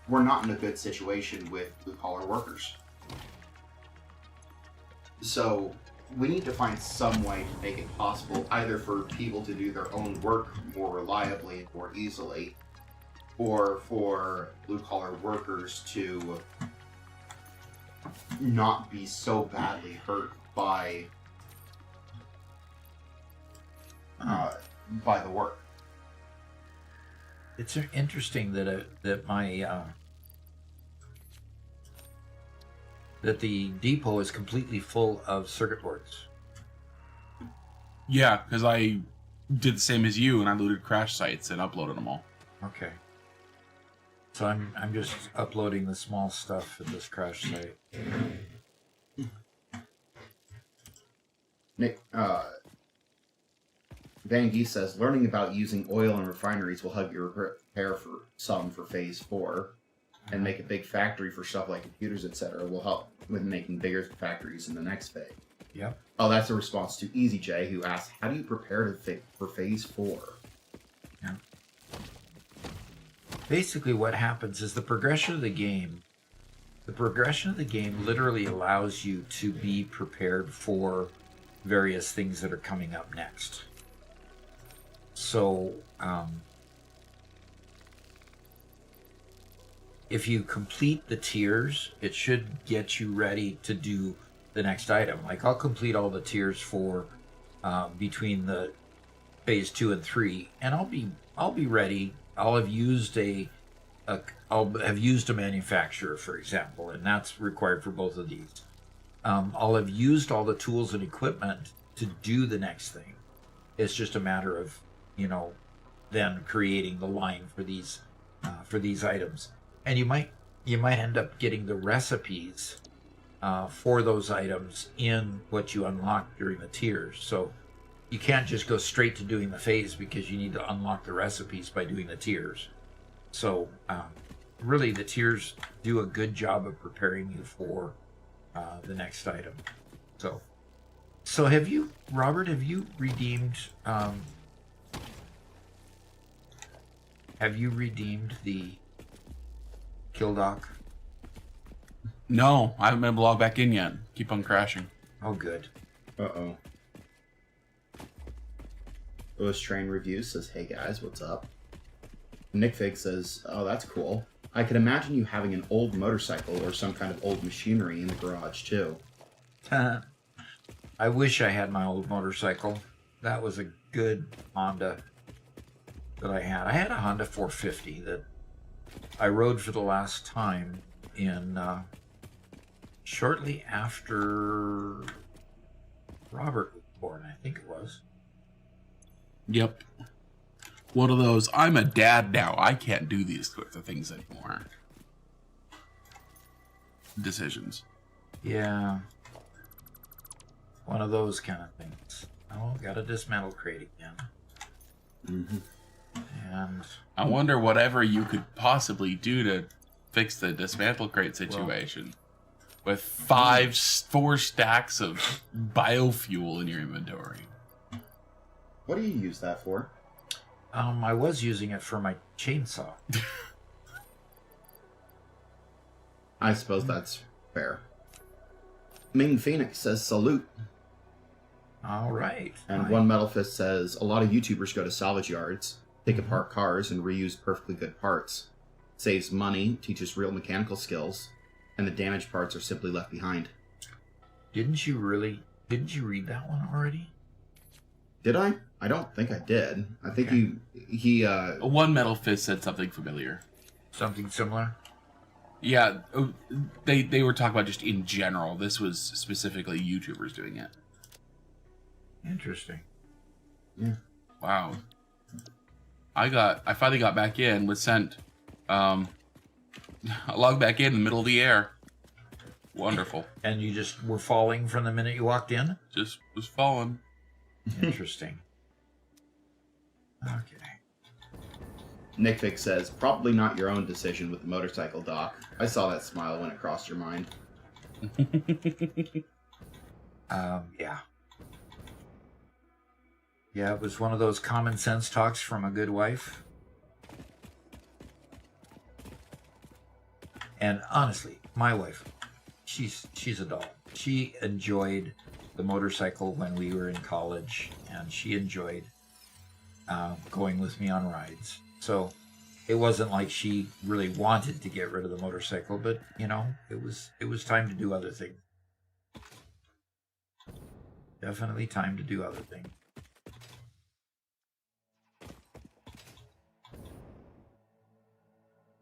Speaker 3: we're not in a good situation with blue-collar workers. So we need to find some way to make it possible, either for people to do their own work more reliably and more easily, or for blue-collar workers to not be so badly hurt by the work.
Speaker 1: It's interesting that my that the depot is completely full of circuit boards.
Speaker 2: Yeah, because I did the same as you, and I looted crash sites and uploaded them all.
Speaker 1: Okay. So I'm just uploading the small stuff at this crash site.
Speaker 3: Nick, Van Geese says, learning about using oil in refineries will help you repair for phase 4. and make a big factory for stuff like computers, etc., will help with making bigger factories in the next phase.
Speaker 1: Yep.
Speaker 3: Oh, that's a response to Easy J, who asked, "How do you prepare for Phase 4?"
Speaker 1: Yeah. Basically, what happens is the progression of the game. The progression of the game literally allows you to be prepared for various things that are coming up next. So, if you complete the tiers, it should get you ready to do the next item. Like, I'll complete all the tiers for between the phase 2 and 3, and I'll be ready. I'll have used I'll have used a manufacturer, for example, and that's required for both of these. I'll have used all the tools and equipment to do the next thing. It's just a matter of, then creating the line for these items. And you might end up getting the recipes for those items in what you unlock during the tiers. So you can't just go straight to doing the phase because you need to unlock the recipes by doing the tiers. So really, the tiers do a good job of preparing you for the next item. So have you, Robert? Have you redeemed? Have you redeemed the kill doc?
Speaker 2: No, I haven't been able to log back in yet. Keep on crashing.
Speaker 1: Oh, good.
Speaker 3: Uh-oh. OS Train Review says, "Hey guys, what's up?" Nick Fig says, "Oh, that's cool. I can imagine you having an old motorcycle or some kind of old machinery in the garage, too."
Speaker 1: I wish I had my old motorcycle. That was a good Honda that I had. I had a Honda 450 that I rode for the last time in shortly after Robert was born, I think it was.
Speaker 2: Yep. One of those, I'm a dad now, I can't do these sorts of things anymore. Decisions.
Speaker 1: Yeah. One of those kind of things. Oh, gotta dismantle crate again.
Speaker 3: Mm-hmm.
Speaker 1: And
Speaker 2: I wonder whatever you could possibly do to fix the dismantle crate situation. With 4 stacks of biofuel in your inventory.
Speaker 3: What do you use that for?
Speaker 1: I was using it for my chainsaw.
Speaker 3: I suppose that's fair. Ming Phoenix says, "Salute."
Speaker 1: All right.
Speaker 3: And
Speaker 1: Fine.
Speaker 3: One Metal Fist says, "A lot of YouTubers go to salvage yards, take apart cars, and reuse perfectly good parts. Saves money, teaches real mechanical skills, and the damaged parts are simply left behind."
Speaker 1: Didn't you read that one already?
Speaker 3: Did I? I don't think I did. I think
Speaker 1: Okay.
Speaker 3: he
Speaker 2: One Metal Fist said something familiar.
Speaker 1: Something similar?
Speaker 2: Yeah, they were talking about just in general. This was specifically YouTubers doing it.
Speaker 1: Interesting.
Speaker 3: Yeah.
Speaker 2: Wow. I finally got back in, was sent I logged back in the middle of the air. Wonderful.
Speaker 1: And you just were falling from the minute you walked in?
Speaker 2: Just was falling.
Speaker 1: Interesting. Okay.
Speaker 3: Nick Vick says, "Probably not your own decision with the motorcycle, Doc. I saw that smile when it crossed your mind."
Speaker 1: Yeah. Yeah, it was one of those common sense talks from a good wife. And honestly, my wife, she's a doll. She enjoyed the motorcycle when we were in college, and she enjoyed going with me on rides. So it wasn't like she really wanted to get rid of the motorcycle, but it was time to do other things. Definitely time to do other things.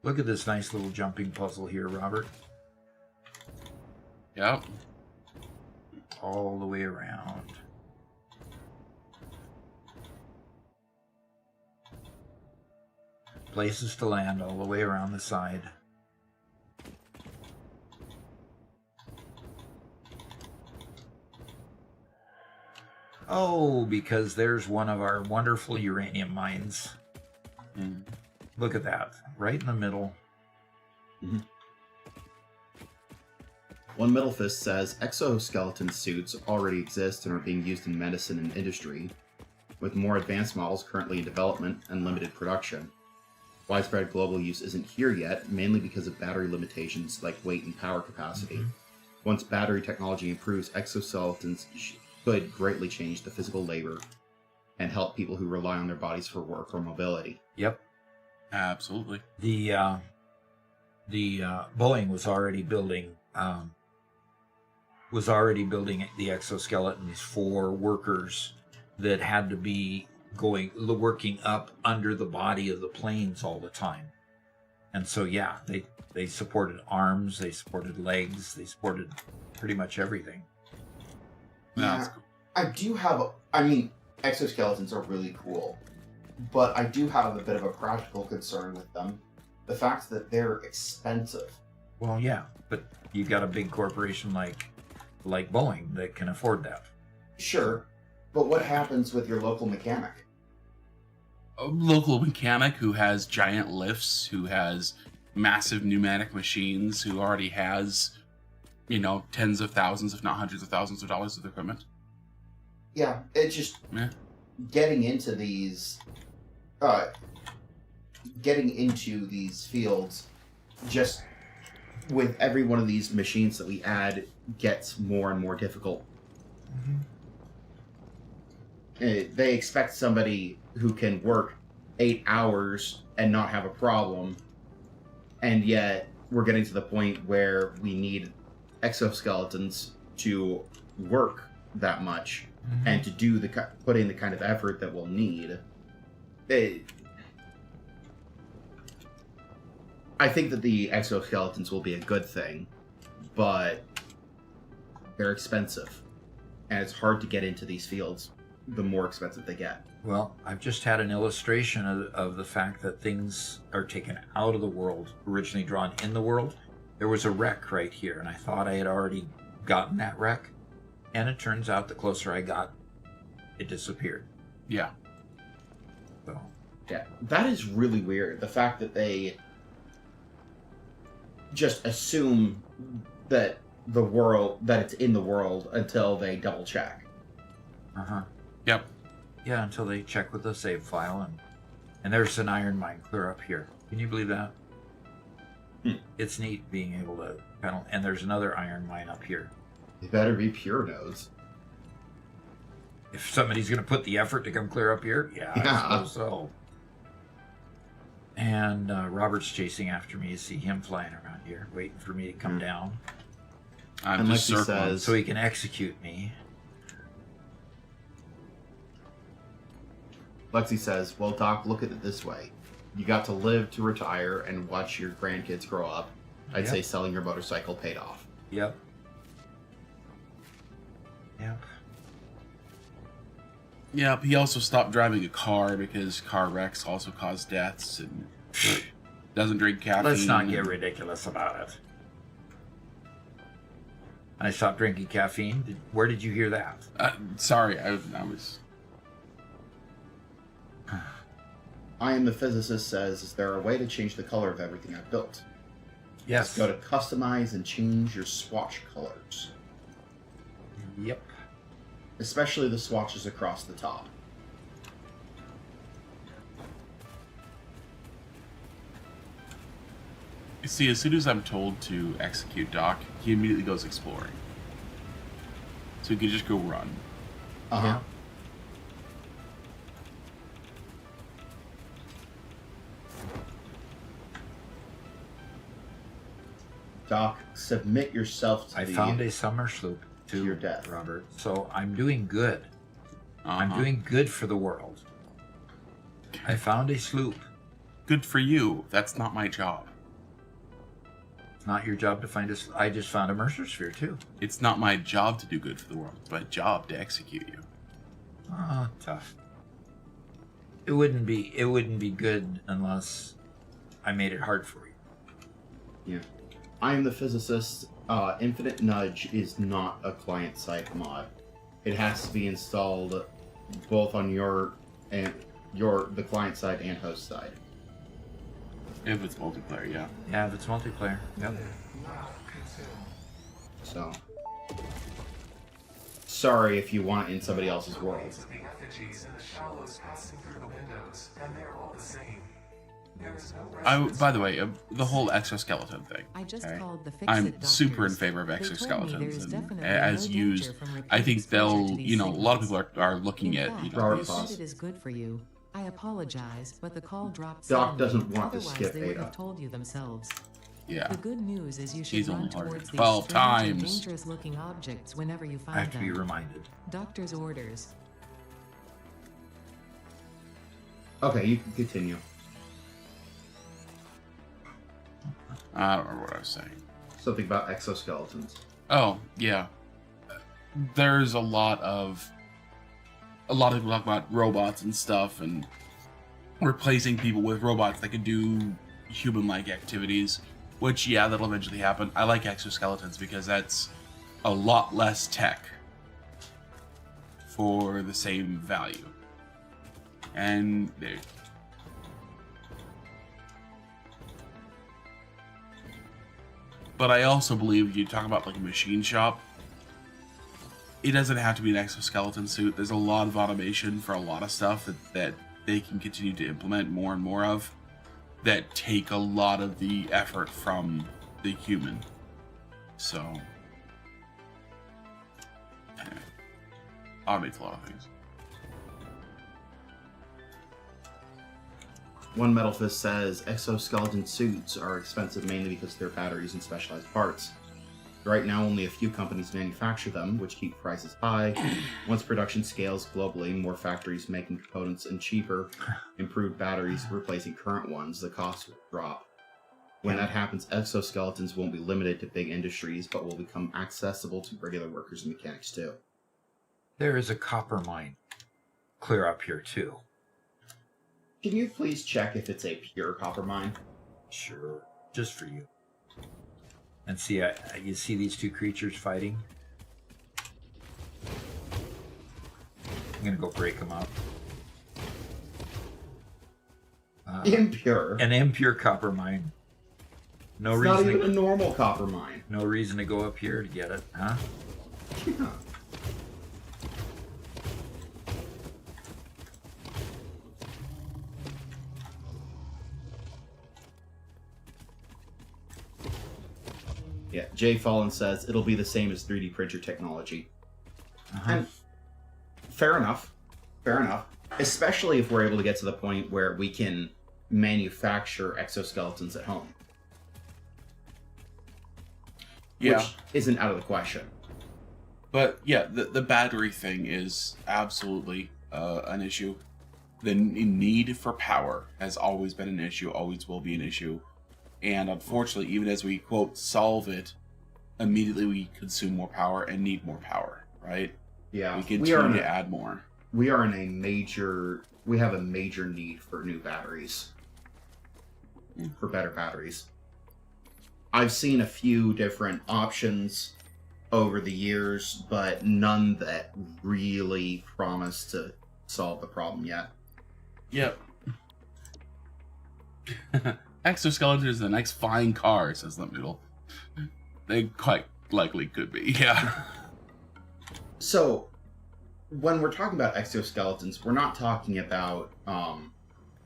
Speaker 1: Look at this nice little jumping puzzle here, Robert.
Speaker 2: Yep.
Speaker 1: All the way around. Places to land all the way around the side. Oh, because there's one of our wonderful uranium mines.
Speaker 2: Mm.
Speaker 1: Look at that, right in the middle.
Speaker 3: One Middle Fist says exoskeleton suits already exist and are being used in medicine and industry, with more advanced models currently in development and limited production. Widespread global use isn't here yet, mainly because of battery limitations like weight and power capacity. Once battery technology improves, exoskeletons could greatly change the physical labor and help people who rely on their bodies for work or mobility.
Speaker 1: Yep.
Speaker 2: Absolutely.
Speaker 1: The Boeing was already building the exoskeletons for workers that had to be working up under the body of the planes all the time. And so yeah, they supported arms, they supported legs, they supported pretty much everything.
Speaker 3: Yeah, I do have exoskeletons are really cool, but I do have a bit of a practical concern with them. The fact that they're expensive.
Speaker 1: Well, yeah, but you got a big corporation like Boeing that can afford that.
Speaker 3: Sure, but what happens with your local mechanic?
Speaker 2: A local mechanic who has giant lifts, who has massive pneumatic machines, who already has, tens of thousands, if not hundreds of thousands of dollars of equipment.
Speaker 3: Yeah, it's just getting into these fields, just with every one of these machines that we add, gets more and more difficult. They expect somebody who can work 8 hours and not have a problem, and yet we're getting to the point where we need exoskeletons to work that much and to do put in the kind of effort that we'll need. I think that the exoskeletons will be a good thing, but they're expensive, and it's hard to get into these fields the more expensive they get.
Speaker 1: Well, I've just had an illustration of the fact that things are taken out of the world, originally drawn in the world. There was a wreck right here, and I thought I had already gotten that wreck, and it turns out the closer I got, it disappeared.
Speaker 2: Yeah.
Speaker 1: So.
Speaker 3: Yeah, that is really weird. The fact that they just assume that it's in the world until they double check.
Speaker 2: Yep.
Speaker 1: Yeah, until they check with the save file, and there's an iron mine clear up here. Can you believe that? It's neat being able to panel, and there's another iron mine up here.
Speaker 3: They better be pure nodes.
Speaker 1: If somebody's going to put the effort to come clear up here, yeah. I suppose so. And Robert's chasing after me. You see him flying around here, waiting for me to come down.
Speaker 2: I'm
Speaker 3: and
Speaker 2: just
Speaker 3: like he
Speaker 2: circling.
Speaker 3: says,
Speaker 1: so he can execute me.
Speaker 3: Lexi says, well, Doc, look at it this way. You got to live to retire and watch your grandkids grow up. I'd say selling your motorcycle paid off.
Speaker 1: Yep.
Speaker 2: Yep, he also stopped driving a car because car wrecks also cause deaths, and doesn't drink caffeine.
Speaker 1: Let's not get ridiculous about it. I stopped drinking caffeine. Where did you hear that?
Speaker 2: Sorry, I was...
Speaker 3: I Am the Physicist says, is there a way to change the color of everything I've built?
Speaker 1: Yes.
Speaker 3: Go to customize and change your swatch colors.
Speaker 1: Yep.
Speaker 3: Especially the swatches across the top.
Speaker 2: You see, as soon as I'm told to execute Doc, he immediately goes exploring. So he could just go run.
Speaker 3: Uh-huh. Doc, submit yourself to
Speaker 1: I found a summer sloop
Speaker 3: to your death,
Speaker 1: Robert. So I'm doing good. I'm doing good for the world. I found a sloop.
Speaker 2: Good for you. That's not my job.
Speaker 1: It's not your job to find I just found a Mercer sphere too.
Speaker 2: It's not my job to do good for the world. It's my job to execute you.
Speaker 1: Oh, tough. It wouldn't be good unless I made it hard for you.
Speaker 3: Yeah. I Am the Physicist. Infinite Nudge is not a client-side mod. It has to be installed both on the client side and host side.
Speaker 2: If it's multiplayer, yeah.
Speaker 1: Yeah, if it's multiplayer. Yep.
Speaker 3: So, sorry if you want it in somebody else's world.
Speaker 6: The effigies and the shallows passing through the windows, and they're all the same. There is no
Speaker 2: By the way, the whole exoskeleton thing.
Speaker 7: I just
Speaker 2: okay?
Speaker 7: called the
Speaker 2: I'm super in favor of exoskeletons, and as used, I think they'll, a lot of people are looking at,
Speaker 3: Robert
Speaker 7: they said
Speaker 3: Foss.
Speaker 7: it is good for you. I apologize, but the call dropped.
Speaker 3: Doc
Speaker 7: suddenly.
Speaker 3: doesn't want to
Speaker 7: Otherwise,
Speaker 3: skip
Speaker 7: they would
Speaker 3: Ada.
Speaker 7: have told you themselves.
Speaker 2: yeah.
Speaker 7: The good news is you should
Speaker 2: He's
Speaker 7: run
Speaker 2: only heard it
Speaker 7: towards
Speaker 2: 12
Speaker 7: these strange and
Speaker 2: times.
Speaker 7: dangerous-looking objects whenever you
Speaker 1: I
Speaker 7: find
Speaker 1: have to be
Speaker 7: them.
Speaker 1: reminded.
Speaker 7: Doctor's orders.
Speaker 3: Okay, you can continue.
Speaker 2: I don't remember what I was saying.
Speaker 3: Something about exoskeletons.
Speaker 2: Oh, yeah. There's a lot of people talk about robots and stuff and replacing people with robots that can do human-like activities, which, yeah, that'll eventually happen. I like exoskeletons because that's a lot less tech for the same value. And but I also believe you talk about like a machine shop, it doesn't have to be an exoskeleton suit. There's a lot of automation for a lot of stuff that they can continue to implement more and more of that take a lot of the effort from the human. So, anyway, automates a lot of things.
Speaker 3: One Metal Fist says exoskeleton suits are expensive mainly because of their batteries and specialized parts. Right now, only a few companies manufacture them, which keep prices high. Once production scales globally, more factories making components and cheaper, improved batteries replacing current ones, the cost will drop. When that happens, exoskeletons won't be limited to big industries, but will become accessible to regular workers and mechanics too.
Speaker 1: There is a copper mine clear up here too.
Speaker 3: Can you please check if it's a pure copper mine?
Speaker 1: Sure, just for you. And see, you see these two creatures fighting? I'm gonna go break them up.
Speaker 3: Impure.
Speaker 1: An impure copper mine. No
Speaker 3: It's
Speaker 1: reason.
Speaker 3: not even a normal copper mine.
Speaker 1: No reason to go up here to get it, huh?
Speaker 3: Yeah. Yeah, Jay Fallen says it'll be the same as 3D printer technology. And fair enough. Fair enough. Especially if we're able to get to the point where we can manufacture exoskeletons at home.
Speaker 2: Yeah.
Speaker 3: Which isn't out of the question.
Speaker 2: But yeah, the battery thing is absolutely an issue. The need for power has always been an issue, always will be an issue. And unfortunately, even as we, quote, solve it, immediately we consume more power and need more power, right?
Speaker 3: Yeah.
Speaker 2: We continue to add more.
Speaker 3: We have a major need for new batteries. For better batteries. I've seen a few different options over the years, but none that really promise to solve the problem yet.
Speaker 2: Yep. Exoskeleton is the next fine car, says the Noodle. They quite likely could be, yeah.
Speaker 3: So, when we're talking about exoskeletons, we're not talking about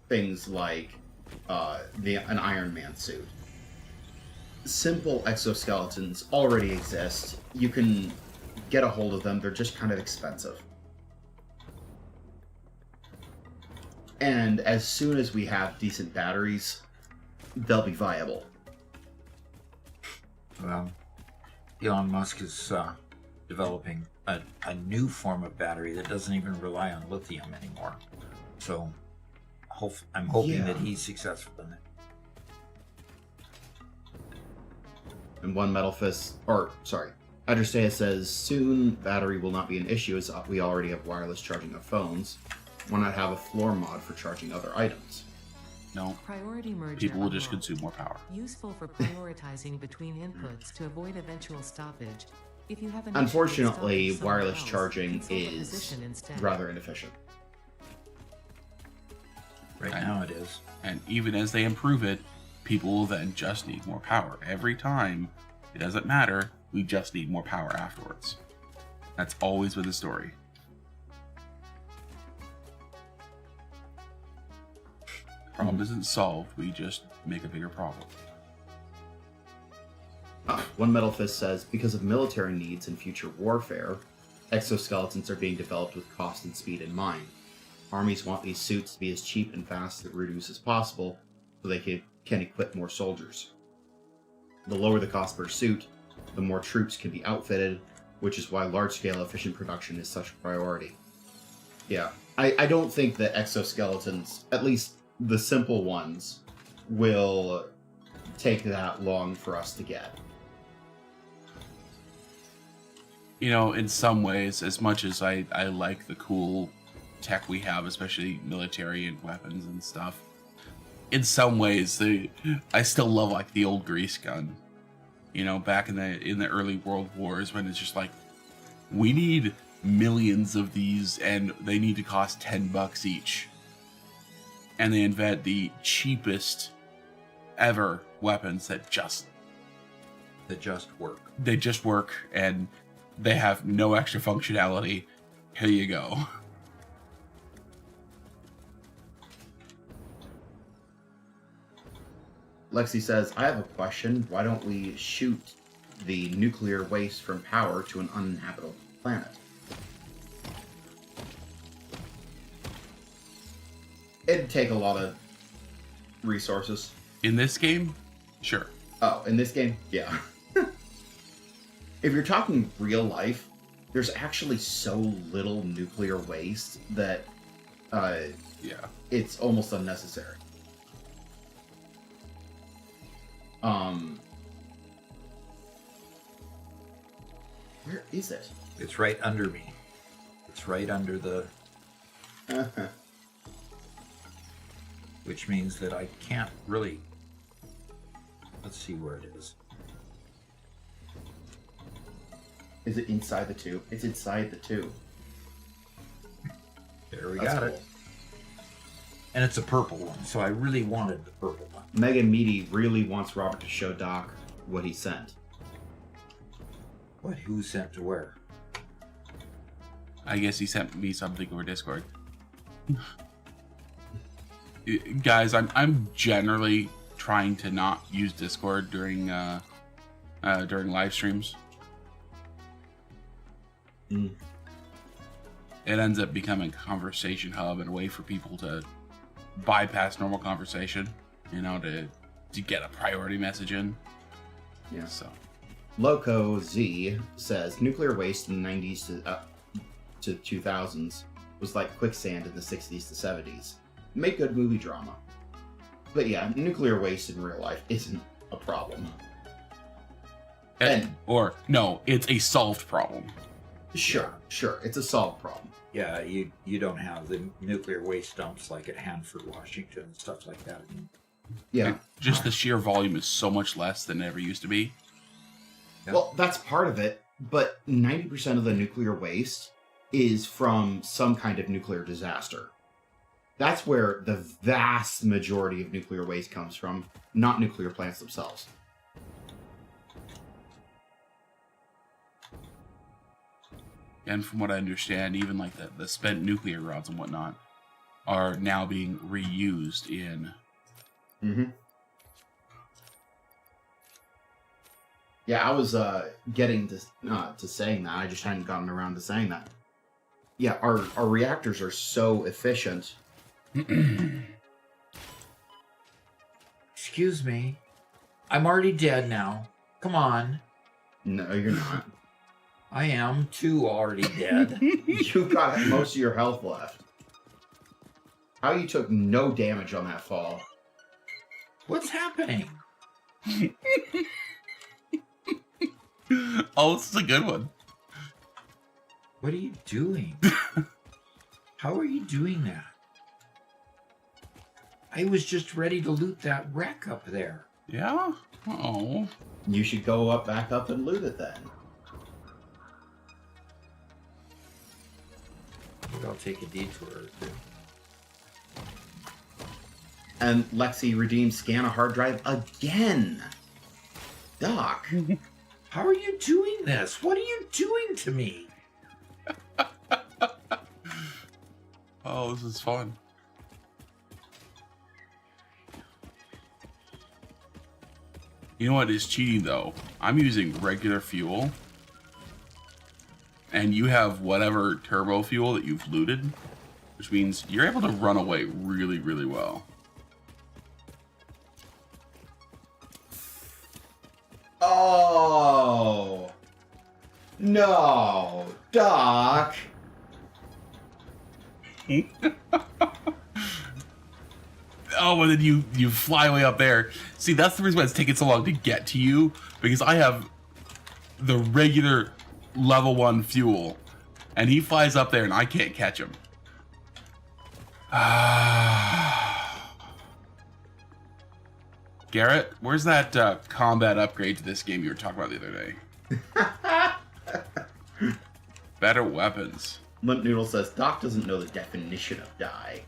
Speaker 3: things like an Iron Man suit. Simple exoskeletons already exist. You can get a hold of them. They're just kind of expensive. And as soon as we have decent batteries, they'll be viable.
Speaker 1: Well, Elon Musk is developing a new form of battery that doesn't even rely on lithium anymore. So I'm hoping that he's successful in it.
Speaker 3: And one Metal Fist, Adrestea says, soon battery will not be an issue as we already have wireless charging of phones. Why not have a floor mod for charging other items?
Speaker 2: No.
Speaker 7: Priority merger
Speaker 2: People will just
Speaker 7: unlocked.
Speaker 2: consume more power.
Speaker 7: Useful for prioritizing between inputs to avoid eventual stoppage. If you have an
Speaker 3: Unfortunately,
Speaker 7: issue with stopping
Speaker 3: wireless
Speaker 7: somewhere else,
Speaker 3: charging
Speaker 7: consult a
Speaker 3: is
Speaker 7: physician instead.
Speaker 3: rather inefficient.
Speaker 1: Right now it is.
Speaker 2: And even as they improve it, people will then just need more power. Every time, it doesn't matter, we just need more power afterwards. That's always been the story. Problem isn't solved, we just make a bigger problem.
Speaker 3: One Metal Fist says, because of military needs and future warfare, exoskeletons are being developed with cost and speed in mind. Armies want these suits to be as cheap and fast and reduced as possible so they can equip more soldiers. The lower the cost per suit, the more troops can be outfitted, which is why large-scale efficient production is such a priority. Yeah, I don't think that exoskeletons, at least the simple ones, will take that long for us to get.
Speaker 2: You know, in some ways, as much as I like the cool tech we have, especially military and weapons and stuff, in some ways, I still love like the old grease gun. You know, back in the early world wars, when it's just like, we need millions of these and they need to cost $10 each. And they invent the cheapest ever weapons that just
Speaker 1: work.
Speaker 2: They just work and they have no extra functionality. Here you go.
Speaker 3: Lexi says, I have a question. Why don't we shoot the nuclear waste from power to an uninhabitable planet? It'd take a lot of resources.
Speaker 2: In this game, sure.
Speaker 3: Oh, in this game? Yeah. If you're talking real life, there's actually so little nuclear waste that
Speaker 2: Yeah.
Speaker 3: it's almost unnecessary. Where is it?
Speaker 1: It's right under me. It's right under the... which means that I can't really... Let's see where it is.
Speaker 3: Is it inside the tube? It's inside the tube.
Speaker 1: There we
Speaker 3: That's
Speaker 1: got
Speaker 3: cool.
Speaker 1: it. And it's a purple one, so I really wanted the purple one.
Speaker 3: Megan Meaty really wants Robert to show Doc what he sent.
Speaker 1: What? Who sent to where?
Speaker 2: I guess he sent me something over Discord. Guys, I'm generally trying to not use Discord during live streams.
Speaker 3: Mm.
Speaker 2: It ends up becoming a conversation hub and a way for people to bypass normal conversation, you know, to get a priority message in.
Speaker 3: Yeah.
Speaker 2: So
Speaker 3: Loco Z says nuclear waste in the 90s to 2000s was like quicksand in the 60s to 70s. Make good movie drama. But yeah, nuclear waste in real life isn't a problem.
Speaker 2: or no, it's a solved problem.
Speaker 3: Sure, it's a solved problem.
Speaker 1: Yeah, you don't have the nuclear waste dumps like at Hanford, Washington, and stuff like that.
Speaker 3: Yeah.
Speaker 2: Just the sheer volume is so much less than it ever used to be.
Speaker 1: Yep.
Speaker 3: Well, that's part of it, but 90% of the nuclear waste is from some kind of nuclear disaster. That's where the vast majority of nuclear waste comes from, not nuclear plants themselves.
Speaker 2: And from what I understand, even like the spent nuclear rods and whatnot are now being reused in.
Speaker 3: Mm-hmm. Yeah, I was getting to saying that. I just hadn't gotten around to saying that. Yeah, our reactors are so efficient.
Speaker 1: Excuse me. I'm already dead now. Come on.
Speaker 3: No, you're not.
Speaker 1: I am too already dead.
Speaker 3: You've got most of your health left. How you took no damage on that fall?
Speaker 1: What's happening?
Speaker 2: Oh, this is a good one.
Speaker 1: What are you doing? How are you doing that? I was just ready to loot that wreck up there.
Speaker 2: Yeah? Oh.
Speaker 3: You should go back up and loot it then.
Speaker 1: Maybe I'll take a detour or two.
Speaker 3: And Lexi redeemed scan a hard drive again. Doc.
Speaker 1: How are you doing this? What are you doing to me?
Speaker 2: Oh, this is fun. You know what is cheating though? I'm using regular fuel. And you have whatever turbo fuel that you've looted, which means you're able to run away really, really well.
Speaker 3: Oh. No. Doc.
Speaker 2: Oh, and then you fly way up there. See, that's the reason why it's taking so long to get to you, because I have the regular level 1 fuel, and he flies up there and I can't catch him. Garrett, where's that combat upgrade to this game you were talking about the other day? Better weapons.
Speaker 3: Limp Noodle says, Doc doesn't know the definition of die.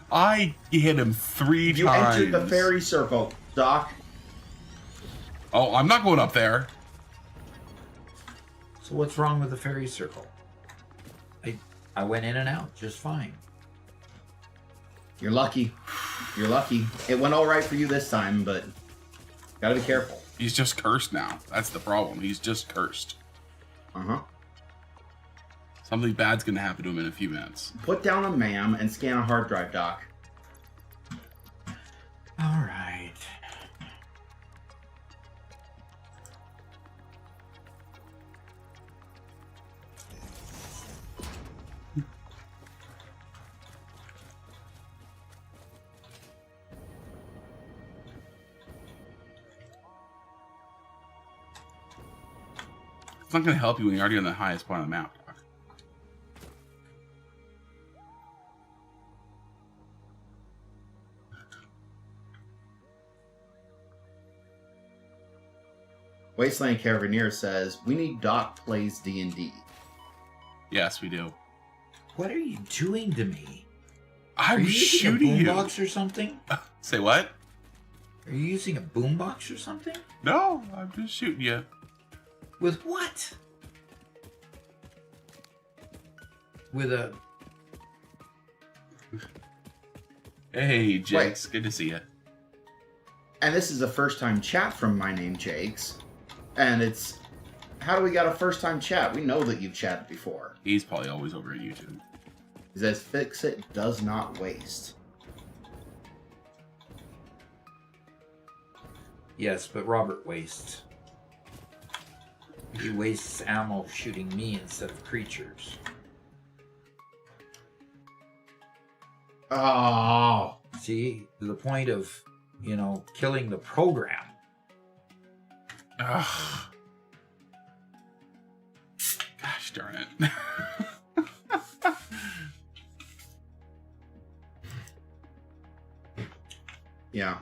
Speaker 2: I hit him 3
Speaker 3: You
Speaker 2: times.
Speaker 3: entered the fairy circle, Doc.
Speaker 2: Oh, I'm not going up there.
Speaker 1: So what's wrong with the fairy circle? I went in and out just fine.
Speaker 3: You're lucky. You're lucky. It went all right for you this time, but gotta be careful.
Speaker 2: He's just cursed now. That's the problem. He's just cursed.
Speaker 3: Uh-huh.
Speaker 2: Something bad's gonna happen to him in a few minutes.
Speaker 3: Put down a MAM and scan a hard drive, Doc.
Speaker 1: All right.
Speaker 2: It's not gonna help you when you're already on the highest point on the map.
Speaker 3: Wasteland Caravaneer says, we need Doc plays D&D.
Speaker 2: Yes, we do.
Speaker 1: What are you doing to me?
Speaker 2: I
Speaker 1: Are you
Speaker 2: was
Speaker 1: using
Speaker 2: shooting
Speaker 1: a
Speaker 2: you.
Speaker 1: boombox or something?
Speaker 2: Say what?
Speaker 1: Are you using a boombox or something?
Speaker 2: No, I'm just shooting you.
Speaker 1: With what? With a...
Speaker 2: Hey, Jakes. Good to see you.
Speaker 3: And this is a first-time chat from My Name Jakes. And it's, how do we got a first-time chat? We know that you've chatted before.
Speaker 2: He's probably always over at YouTube.
Speaker 3: He says, fix it does not waste.
Speaker 1: Yes, but Robert wastes. He wastes ammo shooting me instead of creatures.
Speaker 3: Oh.
Speaker 1: See, to the point of, killing the program.
Speaker 2: Ugh. Gosh darn it.
Speaker 3: Yeah.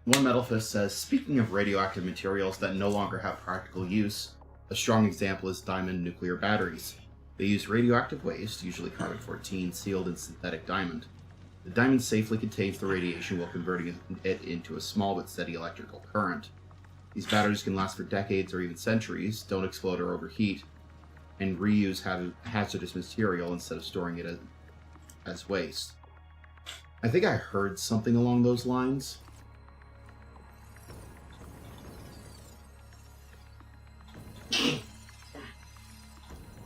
Speaker 3: One Metal Fist says, speaking of radioactive materials that no longer have practical use, a strong example is diamond nuclear batteries. They use radioactive waste, usually carbon-14, sealed in synthetic diamond. The diamond safely contains the radiation while converting it into a small but steady electrical current. These batteries can last for decades or even centuries, don't explode or overheat, and reuse hazardous material instead of storing it as waste. I think I heard something along those lines.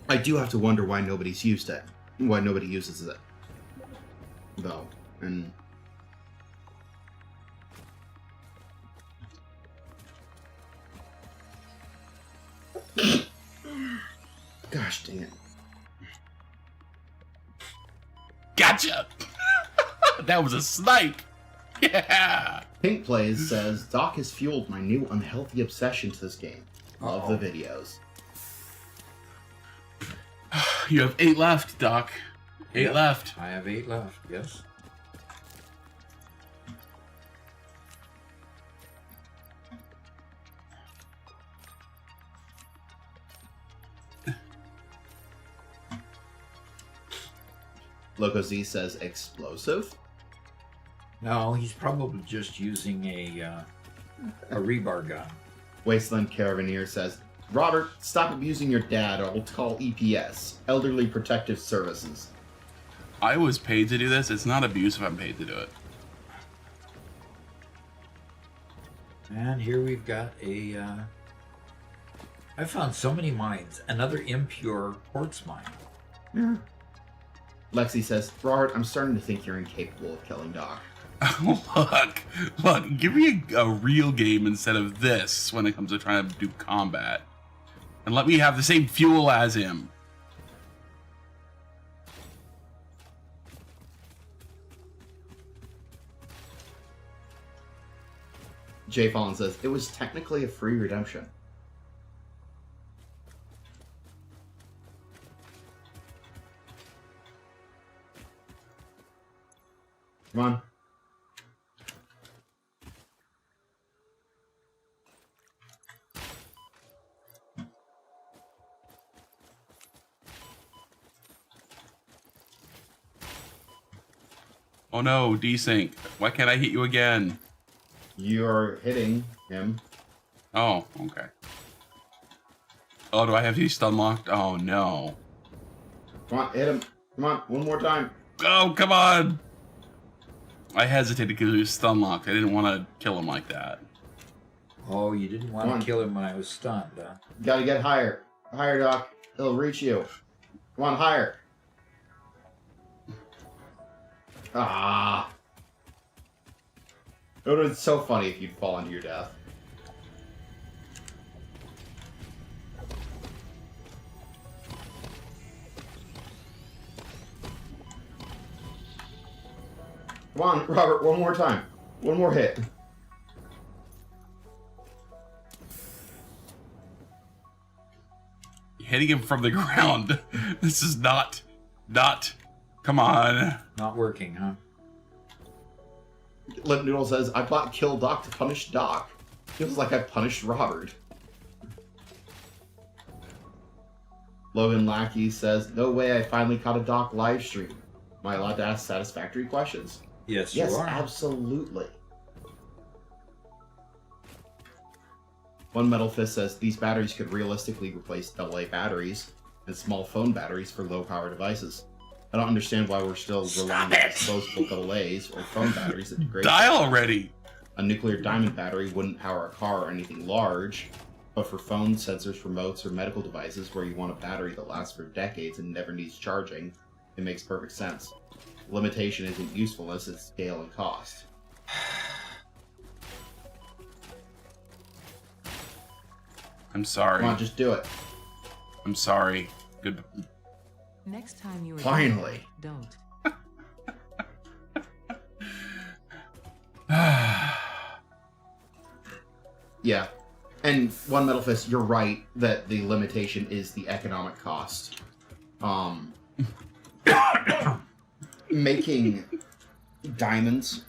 Speaker 3: I do have to wonder why nobody's used it. Why nobody uses it. Though. And... Gosh dang it.
Speaker 2: Gotcha! That was a snipe! Yeah!
Speaker 3: Pink Plays says, Doc has fueled my new unhealthy obsession to this game. Love the videos.
Speaker 2: You have 8 left, Doc. 8
Speaker 1: Yep.
Speaker 2: left.
Speaker 1: I have 8 left, yes.
Speaker 3: Loco Z says explosive.
Speaker 1: No, he's probably just using a rebar gun.
Speaker 3: Wasteland Caravaneer says, Robert, stop abusing your dad or we'll call EPS, Elderly Protective Services.
Speaker 2: I was paid to do this. It's not abuse if I'm paid to do it.
Speaker 1: And here we've got a... I found so many mines. Another impure quartz mine.
Speaker 3: Yeah. Lexi says, Robert, I'm starting to think you're incapable of killing Doc.
Speaker 2: Look, give me a real game instead of this when it comes to trying to do combat. And let me have the same fuel as him.
Speaker 3: Jay Fallon says, it was technically a free redemption. Come on.
Speaker 2: Oh no, desync. Why can't I hit you again?
Speaker 3: You're hitting him.
Speaker 2: Oh, okay. Oh, do I have these stun locked? Oh no.
Speaker 3: Come on, hit him. Come on, one more time.
Speaker 2: Oh, come on! I hesitated because he was stun locked. I didn't want to kill him like that.
Speaker 1: Oh, you didn't want
Speaker 3: Come on.
Speaker 1: to kill him when I was stunned, huh?
Speaker 3: You gotta get higher. Higher, Doc. He'll reach you. Come on, higher. Ah. It would have been so funny if you'd fall into your death. Come on, Robert, one more time. One more hit.
Speaker 2: Hitting him from the ground. This is not. Come on.
Speaker 1: Not working, huh?
Speaker 3: Lip Noodle says, I bought Kill Doc to punish Doc. Feels like I punished Robert. Logan Lackey says, no way I finally caught a Doc live stream. Am I allowed to ask Satisfactory questions?
Speaker 1: Yes,
Speaker 3: Yes,
Speaker 1: you are.
Speaker 3: absolutely. One Metal Fist says, these batteries could realistically replace AA batteries and small phone batteries for low-power devices. I don't understand why we're still relying on disposable AA's or phone batteries that degrade.
Speaker 2: Die already!
Speaker 3: A nuclear diamond battery wouldn't power a car or anything large, but for phones, sensors, remotes, or medical devices where you want a battery that lasts for decades and never needs charging, it makes perfect sense. Limitation isn't usefulness, it's scale and cost.
Speaker 2: I'm sorry.
Speaker 3: Come on, just do it.
Speaker 2: I'm sorry. Good.
Speaker 7: Next time you are
Speaker 3: Finally.
Speaker 7: don't.
Speaker 3: Yeah. And One Metal Fist, you're right that the limitation is the economic cost. Making diamonds,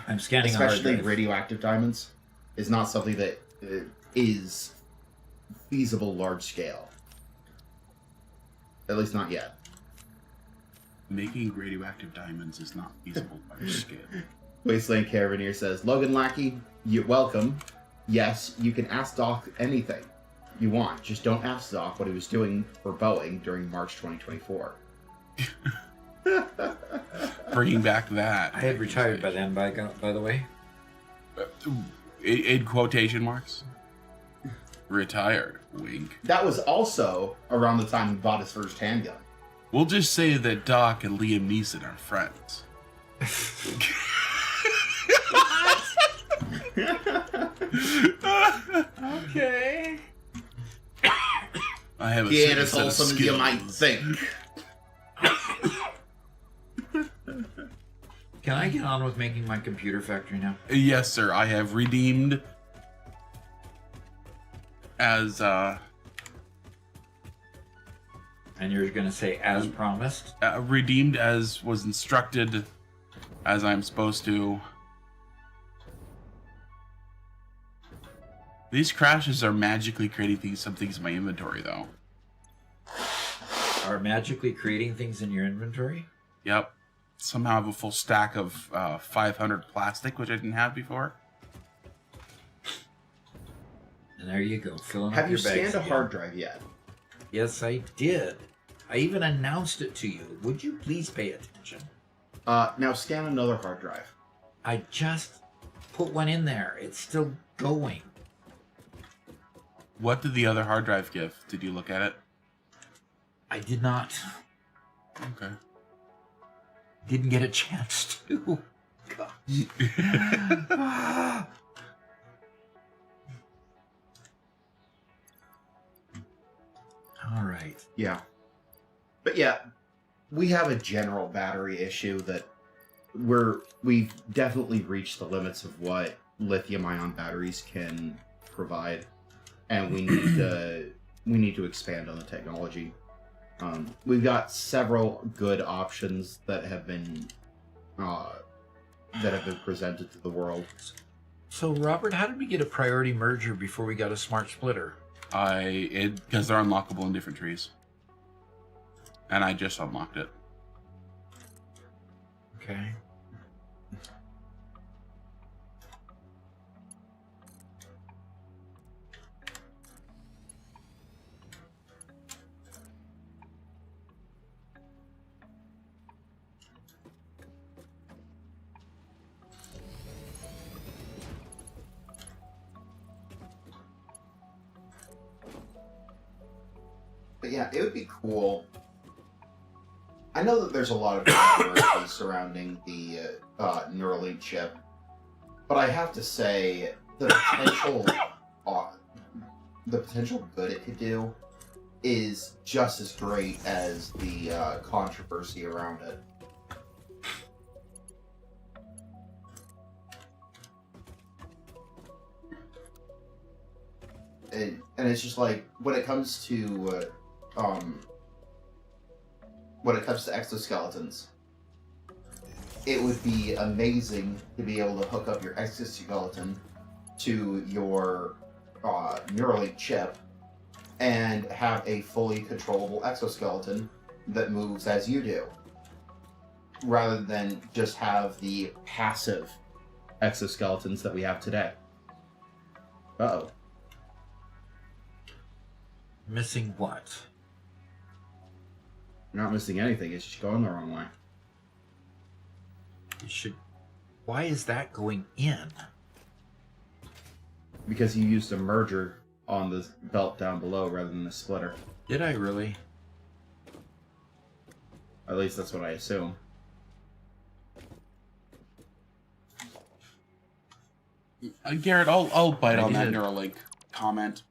Speaker 1: I'm scanning a hard
Speaker 3: especially
Speaker 1: drive.
Speaker 3: radioactive diamonds, is not something that is feasible large scale. At least not yet.
Speaker 2: Making radioactive diamonds is not feasible by scale.
Speaker 3: Wasteland Caravaneer says, Logan Lackey, you're welcome. Yes, you can ask Doc anything you want. Just don't ask Doc what he was doing for Boeing during March 2024.
Speaker 2: Bringing back that.
Speaker 1: I had retired by then, by the way.
Speaker 2: In quotation marks? Retired. Wink.
Speaker 3: That was also around the time he bought his first handgun.
Speaker 2: We'll just say that Doc and Liam Neeson are friends.
Speaker 1: Okay.
Speaker 2: I have a
Speaker 3: He ain't
Speaker 2: certain
Speaker 3: as
Speaker 2: set of
Speaker 3: wholesome as you might
Speaker 2: skills.
Speaker 3: think.
Speaker 1: Can I get on with making my computer factory now?
Speaker 2: Yes, sir. I have redeemed as
Speaker 1: And you're going to say, as promised?
Speaker 2: redeemed as was instructed, as I'm supposed to. These crashes are magically creating some things in my inventory, though.
Speaker 1: Are magically creating things in your inventory?
Speaker 2: Yep. Somehow have a full stack of 500 plastic, which I didn't have before.
Speaker 1: And there you go, filling
Speaker 3: Have
Speaker 1: up
Speaker 3: you
Speaker 1: your bags
Speaker 3: scanned a
Speaker 1: again.
Speaker 3: hard drive yet?
Speaker 1: Yes, I did. I even announced it to you. Would you please pay attention?
Speaker 3: Now scan another hard drive.
Speaker 1: I just put one in there. It's still going.
Speaker 2: What did the other hard drive give? Did you look at it?
Speaker 1: I did not.
Speaker 2: Okay.
Speaker 1: Didn't get a chance to. God. All right.
Speaker 3: Yeah. But yeah, we have a general battery issue that we've definitely reached the limits of what lithium-ion batteries can provide, and we need to expand on the technology. We've got several good options that have been presented to the world.
Speaker 1: So, Robert, how did we get a priority merger before we got a smart splitter?
Speaker 2: Because they're unlockable in different trees. And I just unlocked it.
Speaker 1: Okay.
Speaker 3: But yeah, it would be cool. I know that there's a lot of controversy surrounding the Neuralink chip, but I have to say the potential good it could do is just as great as the controversy around it. And it's just like when it comes to exoskeletons, it would be amazing to be able to hook up your exoskeleton to your Neuralink chip and have a fully controllable exoskeleton that moves as you do, rather than just have the passive exoskeletons that we have today. Uh-oh.
Speaker 1: Missing what?
Speaker 3: You're not missing anything, it's just going the wrong way.
Speaker 1: You should. Why is that going in?
Speaker 3: Because you used a merger on the belt down below rather than the splitter.
Speaker 1: Did I really?
Speaker 3: At least that's what I assume.
Speaker 2: Garrett, I'll bite
Speaker 1: I
Speaker 2: on that
Speaker 1: did.
Speaker 2: Neuralink comment.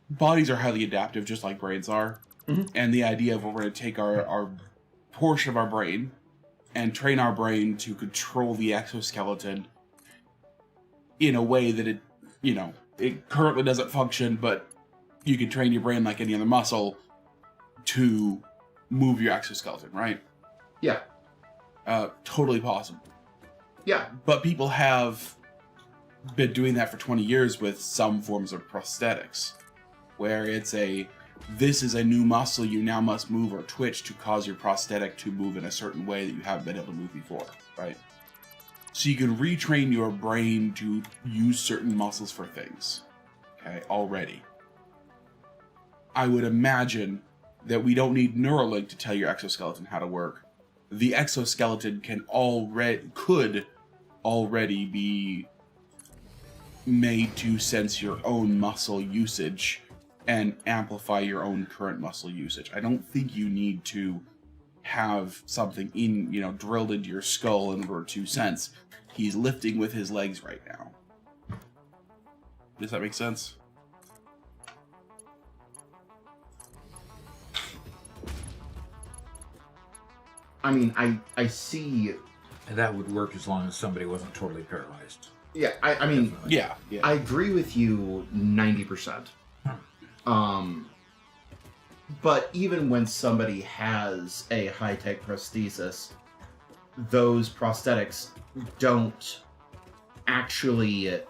Speaker 2: Bodies are highly adaptive, just like brains are.
Speaker 3: Mhm.
Speaker 2: And the idea of we're going to take our portion of our brain and train our brain to control the exoskeleton in a way that it currently doesn't function, but you can train your brain like any other muscle to move your exoskeleton, right?
Speaker 3: Yeah.
Speaker 2: Totally possible.
Speaker 3: Yeah.
Speaker 2: But people have been doing that for 20 years with some forms of prosthetics, where this is a new muscle you now must move or twitch to cause your prosthetic to move in a certain way that you haven't been able to move before, right? So you can retrain your brain to use certain muscles for things, okay, already. I would imagine that we don't need Neuralink to tell your exoskeleton how to work. The exoskeleton could already be made to sense your own muscle usage and amplify your own current muscle usage. I don't think you need to have something drilled into your skull in order to sense he's lifting with his legs right now. Does that make sense?
Speaker 3: I mean, I see.
Speaker 1: That would work as long as somebody wasn't totally paralyzed.
Speaker 3: Yeah, I mean,
Speaker 1: Definitely.
Speaker 2: Yeah.
Speaker 3: I agree with you 90%. But even when somebody has a high-tech prosthesis, those prosthetics don't actually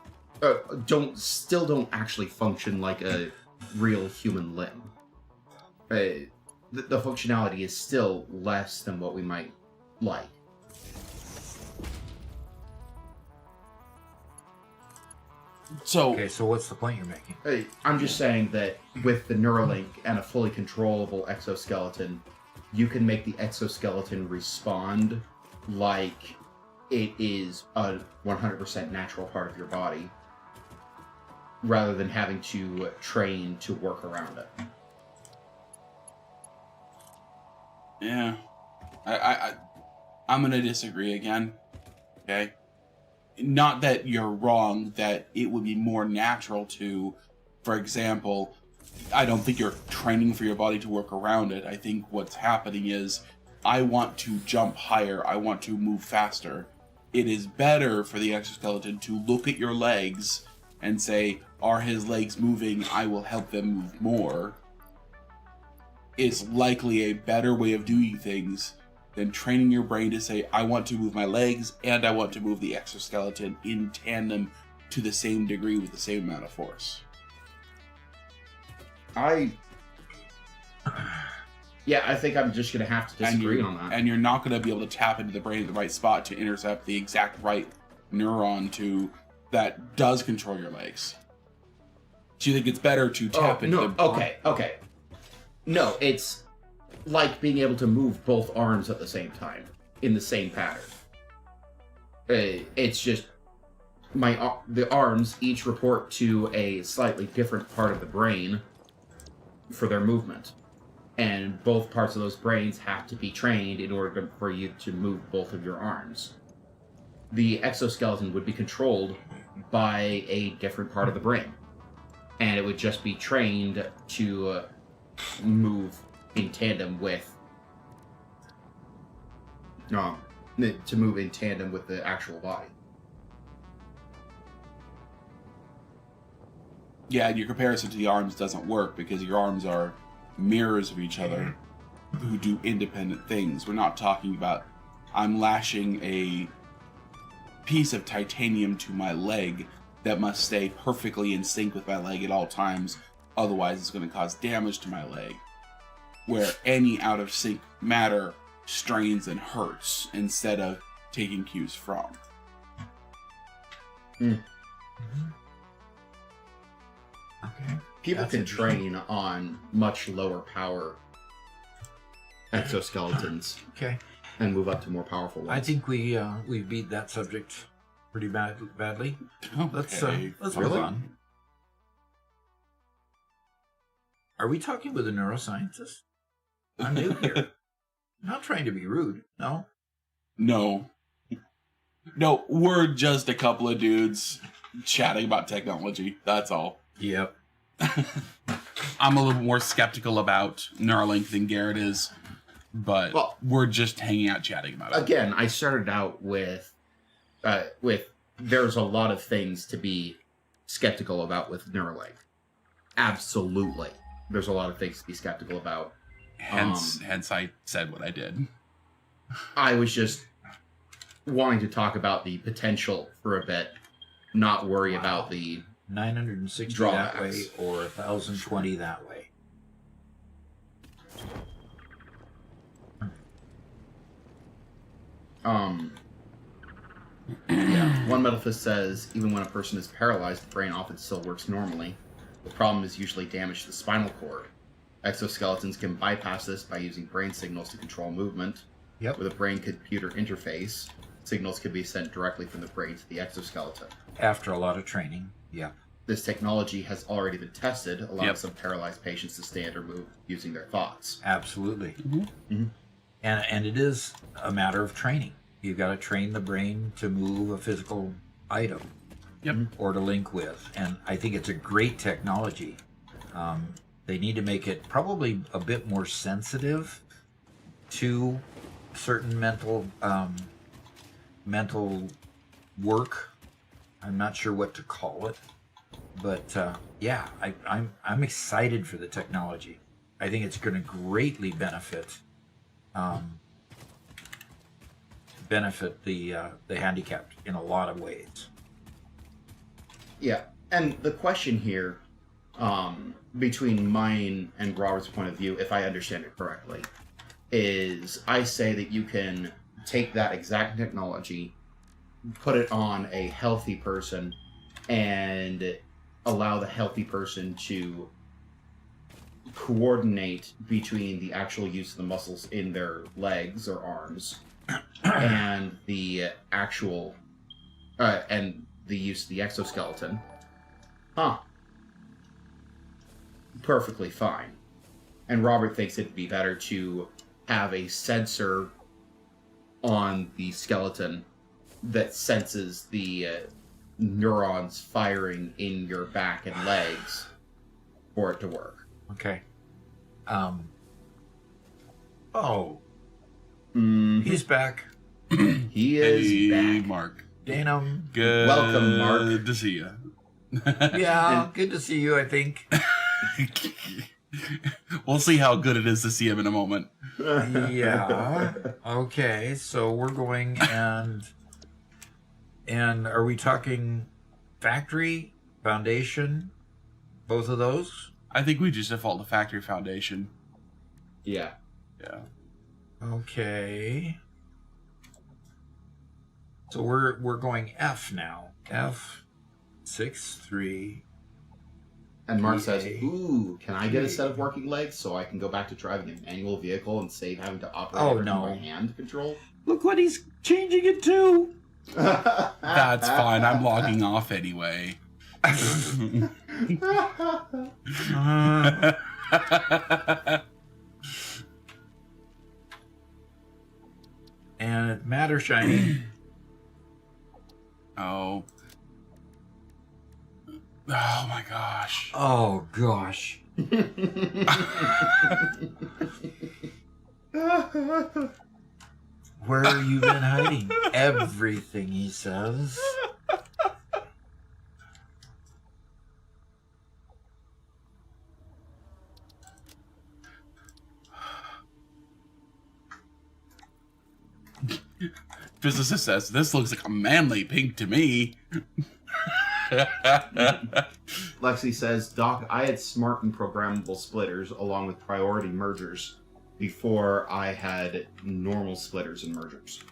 Speaker 3: actually function like a real human limb. The functionality is still less than what we might like.
Speaker 2: So,
Speaker 1: Okay, so what's the point you're making?
Speaker 3: I'm just saying that with the Neuralink and a fully controllable exoskeleton, you can make the exoskeleton respond like it is a 100% natural part of your body, rather than having to train to work around it.
Speaker 2: yeah, I'm gonna disagree again. Okay, not that you're wrong. That it would be more natural to, for example, I don't think you're training for your body to work around it. I think what's happening is, I want to jump higher. I want to move faster. It is better for the exoskeleton to look at your legs and say, are his legs moving? I will help them move more. It's likely a better way of doing things than training your brain to say, I want to move my legs and I want to move the exoskeleton in tandem to the same degree with the same amount of force.
Speaker 3: I think I'm just going to have to disagree on that.
Speaker 2: And you're not going to be able to tap into the brain at the right spot to intercept the exact right neuron that does control your legs. Do you think it's better to tap into the brain?
Speaker 3: Okay. No, it's like being able to move both arms at the same time in the same pattern. It's just the arms each report to a slightly different part of the brain for their movement. And both parts of those brains have to be trained in order for you to move both of your arms. The exoskeleton would be controlled by a different part of the brain. And it would just be trained to move in tandem with the actual body.
Speaker 2: Yeah, and your comparison to the arms doesn't work because your arms are mirrors of each other who do independent things. We're not talking about I'm lashing a piece of titanium to my leg that must stay perfectly in sync with my leg at all times, otherwise it's going to cause damage to my leg. Where any out of sync matter strains and hurts instead of taking cues from.
Speaker 1: Okay.
Speaker 3: People
Speaker 1: That's
Speaker 3: can
Speaker 1: interesting.
Speaker 3: train on much lower power exoskeletons
Speaker 1: Okay.
Speaker 3: and move up to more powerful ones.
Speaker 1: I think we beat that subject pretty badly. Let's
Speaker 2: Okay.
Speaker 1: move
Speaker 3: Really?
Speaker 1: on. Are we talking with a neuroscientist? I'm new here. Not trying to be rude. No.
Speaker 2: No, we're just a couple of dudes chatting about technology. That's all.
Speaker 1: Yep.
Speaker 2: I'm a little more skeptical about Neuralink than Garrett is, but we're just hanging out chatting about it.
Speaker 3: Again, I started out with there's a lot of things to be skeptical about with Neuralink. Absolutely. There's a lot of things to be skeptical about.
Speaker 2: Hence I said what I did.
Speaker 3: I was just wanting to talk about the potential for a bit, not worry about the
Speaker 1: 960
Speaker 3: drawbacks.
Speaker 1: that way or 1,020 that way.
Speaker 3: One Metaphys says, even when a person is paralyzed, the brain often still works normally. The problem is usually damage to the spinal cord. Exoskeletons can bypass this by using brain signals to control movement.
Speaker 1: Yep.
Speaker 3: With a brain-computer interface, signals can be sent directly from the brain to the exoskeleton.
Speaker 1: After a lot of training. Yeah.
Speaker 3: This technology has already been tested, allowing some paralyzed patients to stand or move using their thoughts.
Speaker 1: Absolutely.
Speaker 3: Mm-hmm.
Speaker 1: And it is a matter of training. You've got to train the brain to move a physical item.
Speaker 2: Yep.
Speaker 1: Or to link with. And I think it's a great technology. They need to make it probably a bit more sensitive to certain mental work. I'm not sure what to call it. But yeah, I'm excited for the technology. I think it's going to greatly benefit the handicapped in a lot of ways.
Speaker 3: Yeah, and the question here between mine and Robert's point of view, if I understand it correctly, is I say that you can take that exact technology, put it on a healthy person, and allow the healthy person to coordinate between the actual use of the muscles in their legs or arms and the actual and the use of the exoskeleton. Huh. Perfectly fine. And Robert thinks it'd be better to have a sensor on the skeleton that senses the neurons firing in your back and legs for it to work.
Speaker 1: Okay. Oh,
Speaker 3: Mhm.
Speaker 1: he's back.
Speaker 3: He is
Speaker 2: Hey,
Speaker 3: back.
Speaker 2: Mark.
Speaker 1: Danum.
Speaker 2: Good.
Speaker 3: Welcome, Mark.
Speaker 2: Good to see you.
Speaker 1: Yeah, good to see you, I think.
Speaker 2: We'll see how good it is to see him in a moment.
Speaker 1: Yeah. Okay, so we're going and are we talking factory, foundation, both of those?
Speaker 2: I think we just default to factory foundation.
Speaker 3: Yeah.
Speaker 2: Yeah.
Speaker 1: Okay. So we're going F now. F 6-3.
Speaker 3: And Mark says,
Speaker 1: EA.
Speaker 3: ooh, can I get a set of working legs so I can go back to driving a manual vehicle and save having to operate
Speaker 1: Oh,
Speaker 3: everything
Speaker 1: no.
Speaker 3: by hand control?
Speaker 1: Look what he's changing it to.
Speaker 2: That's fine. I'm logging off anyway.
Speaker 1: And matte or shiny?
Speaker 2: Oh. Oh my gosh.
Speaker 1: Oh gosh. Where have you been hiding? Everything, he says.
Speaker 2: Physicist says, this looks like a manly pink to me.
Speaker 3: Lexi says, Doc, I had smart and programmable splitters along with priority mergers before I had normal splitters and mergers.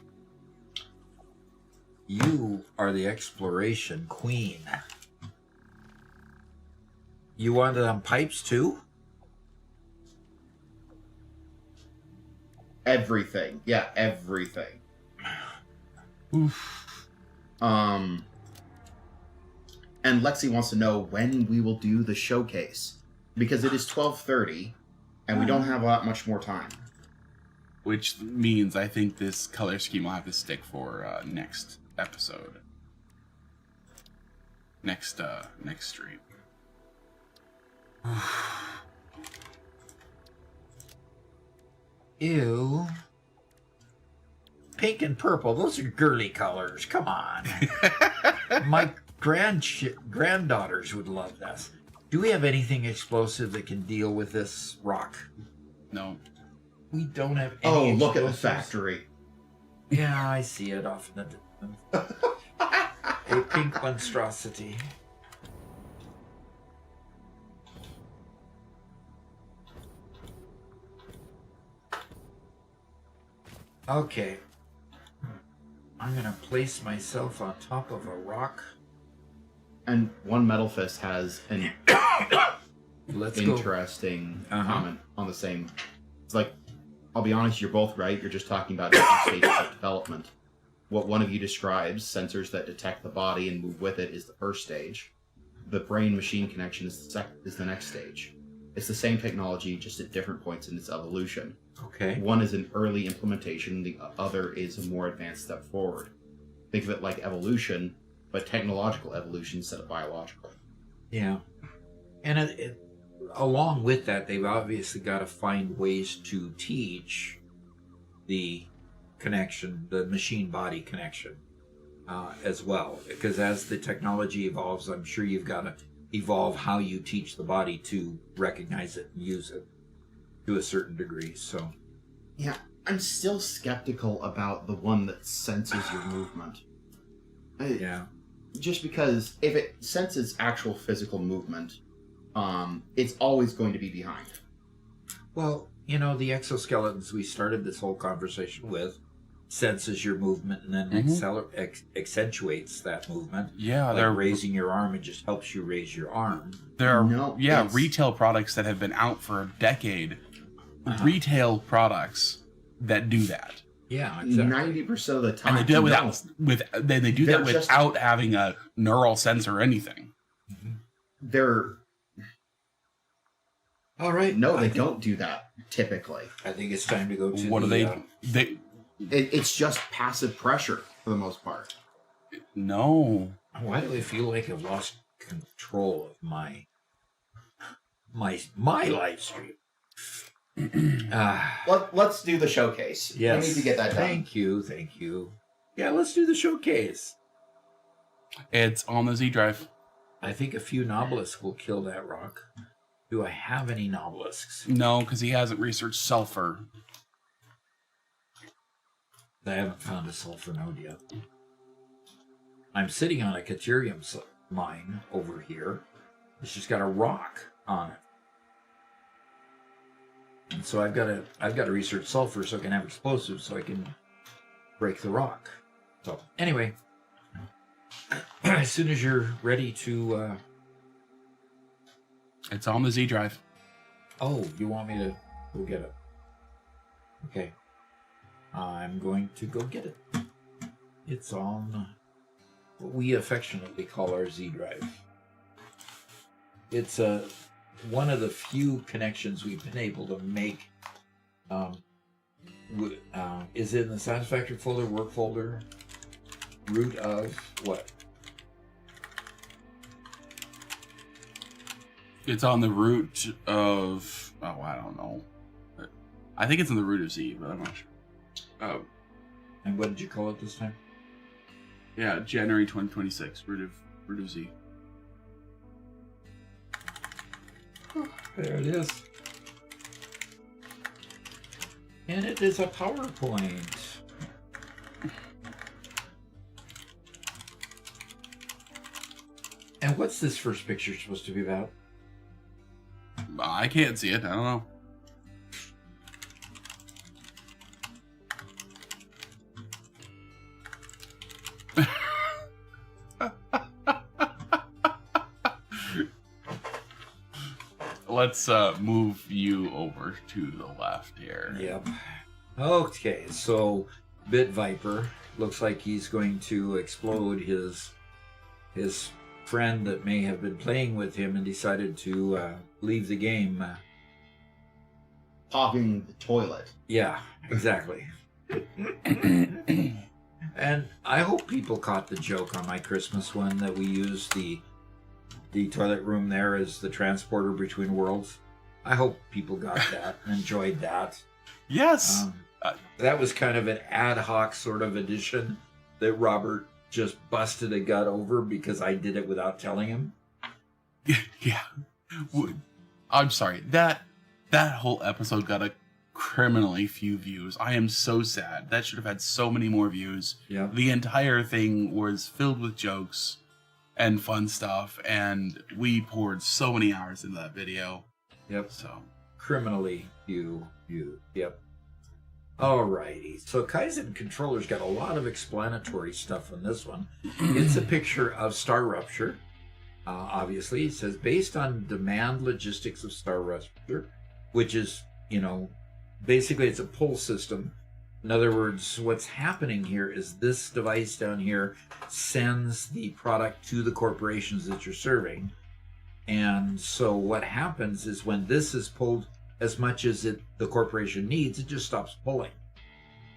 Speaker 1: You are the exploration queen. You wanted on pipes too?
Speaker 3: Everything. Yeah, everything.
Speaker 2: Oof.
Speaker 3: And Lexi wants to know when we will do the showcase. Because it is 12:30, and we don't have that much more time.
Speaker 2: Which means I think this color scheme will have to stick for next episode. Next stream.
Speaker 1: Ew. Pink and purple, those are girly colors. Come on. My granddaughters would love this. Do we have anything explosive that can deal with this rock?
Speaker 2: No.
Speaker 1: We don't have any
Speaker 3: Oh, look at the
Speaker 1: explosives.
Speaker 3: factory.
Speaker 1: Yeah, I see it off in the distance. A pink monstrosity. Okay. I'm gonna place myself on top of a rock.
Speaker 3: And one Metal Fist has an
Speaker 1: Let's go.
Speaker 3: interesting
Speaker 1: Uh-huh.
Speaker 3: comment on the same. It's like, I'll be honest, you're both right. You're just talking about different stages of development. What one of you describes, sensors that detect the body and move with it, is the first stage. The brain-machine connection is the next stage. It's the same technology, just at different points in its evolution.
Speaker 1: Okay.
Speaker 3: One is an early implementation, the other is a more advanced step forward. Think of it like evolution, but technological evolution instead of biological.
Speaker 1: Yeah. And along with that, they've obviously got to find ways to teach the connection, the machine-body connection, as well. Because as the technology evolves, I'm sure you've got to evolve how you teach the body to recognize it and use it to a certain degree. So,
Speaker 3: Yeah, I'm still skeptical about the one that senses your movement.
Speaker 1: yeah.
Speaker 3: Just because if it senses actual physical movement, it's always going to be behind.
Speaker 1: Well, you know, the exoskeletons we started this whole conversation with senses your movement and then accentuates that movement.
Speaker 2: Yeah,
Speaker 1: like
Speaker 2: they're
Speaker 1: raising your arm. It just helps you raise your arm.
Speaker 2: there are
Speaker 3: No, it's-
Speaker 2: retail products that have been out for a decade. Retail products that do that.
Speaker 1: Yeah, exactly.
Speaker 3: 90% of the time,
Speaker 2: And they do that
Speaker 3: no.
Speaker 2: they do
Speaker 3: They're
Speaker 2: that
Speaker 3: just-
Speaker 2: without having a neural sensor or anything.
Speaker 3: They're
Speaker 1: All right.
Speaker 3: no,
Speaker 1: I
Speaker 3: they
Speaker 1: think-
Speaker 3: don't do that typically.
Speaker 1: I think it's time to go to
Speaker 2: What
Speaker 1: the,
Speaker 2: do they
Speaker 3: It's just passive pressure for the most part.
Speaker 2: no.
Speaker 1: Why do I feel like I've lost control of my live stream?
Speaker 3: Let's do the showcase.
Speaker 1: Yes.
Speaker 3: We need to get that done.
Speaker 1: Thank you. Yeah, let's do the showcase.
Speaker 2: It's on the Z drive.
Speaker 1: I think a few nobelisks will kill that rock. Do I have any nobelisks?
Speaker 2: No, because he hasn't researched sulfur.
Speaker 1: I haven't found a sulfur node yet. I'm sitting on a Caterium mine over here. It's just got a rock on it. And so I've got to research sulfur so I can have explosives so I can break the rock. So anyway, as soon as you're ready to
Speaker 2: It's on the Z drive.
Speaker 1: oh, you want me to go get it? Okay. I'm going to go get it. It's on what we affectionately call our Z drive. It's one of the few connections we've been able to make. Is in the Satisfactory folder, work folder, root of what?
Speaker 2: It's on the root of I don't know. I think it's in the root of Z, but I'm not sure.
Speaker 1: And what did you call it this time?
Speaker 2: Yeah, January 2026, root of Z.
Speaker 1: There it is. And it is a PowerPoint. And what's this first picture supposed to be about?
Speaker 2: I can't see it. I don't know. Let's move you over to the left here.
Speaker 1: Yep. Okay, so Bit Viper looks like he's going to explode his friend that may have been playing with him and decided to leave the game.
Speaker 3: Popping the toilet.
Speaker 1: Yeah, exactly. And I hope people caught the joke on my Christmas one that we used the toilet room there as the transporter between worlds. I hope people got that and enjoyed that.
Speaker 2: Yes.
Speaker 1: That was kind of an ad hoc sort of addition that Robert just busted a gut over because I did it without telling him.
Speaker 2: Yeah. I'm sorry. That whole episode got a criminally few views. I am so sad. That should have had so many more views.
Speaker 1: Yeah.
Speaker 2: The entire thing was filled with jokes and fun stuff, and we poured so many hours into that video.
Speaker 1: Yep.
Speaker 2: So
Speaker 1: Criminally you. Yep. Alrighty. So Kaizen Controller's got a lot of explanatory stuff on this one. It's a picture of Star Rupture. Obviously, it says based on demand logistics of Star Rupture, which is, basically it's a pull system. In other words, what's happening here is this device down here sends the product to the corporations that you're serving. And so what happens is when this is pulled as much as the corporation needs, it just stops pulling.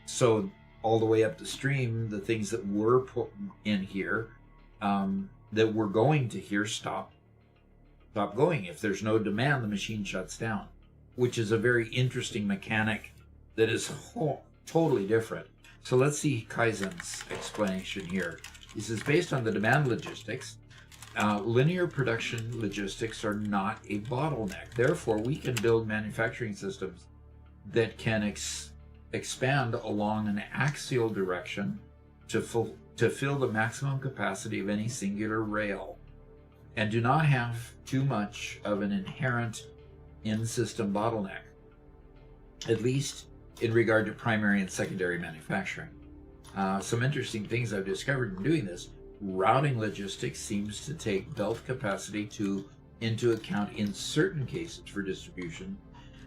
Speaker 1: So all the way up the stream, the things that were put in here, that we're going to here, stop going. If there's no demand, the machine shuts down, which is a very interesting mechanic that is totally different. So let's see Kaizen's explanation here. He says, based on the demand logistics, linear production logistics are not a bottleneck. Therefore, we can build manufacturing systems that can expand along an axial direction to fill the maximum capacity of any singular rail. and do not have too much of an inherent in-system bottleneck, at least in regard to primary and secondary manufacturing. Some interesting things I've discovered in doing this. Routing logistics seems to take belt capacity into account in certain cases for distribution,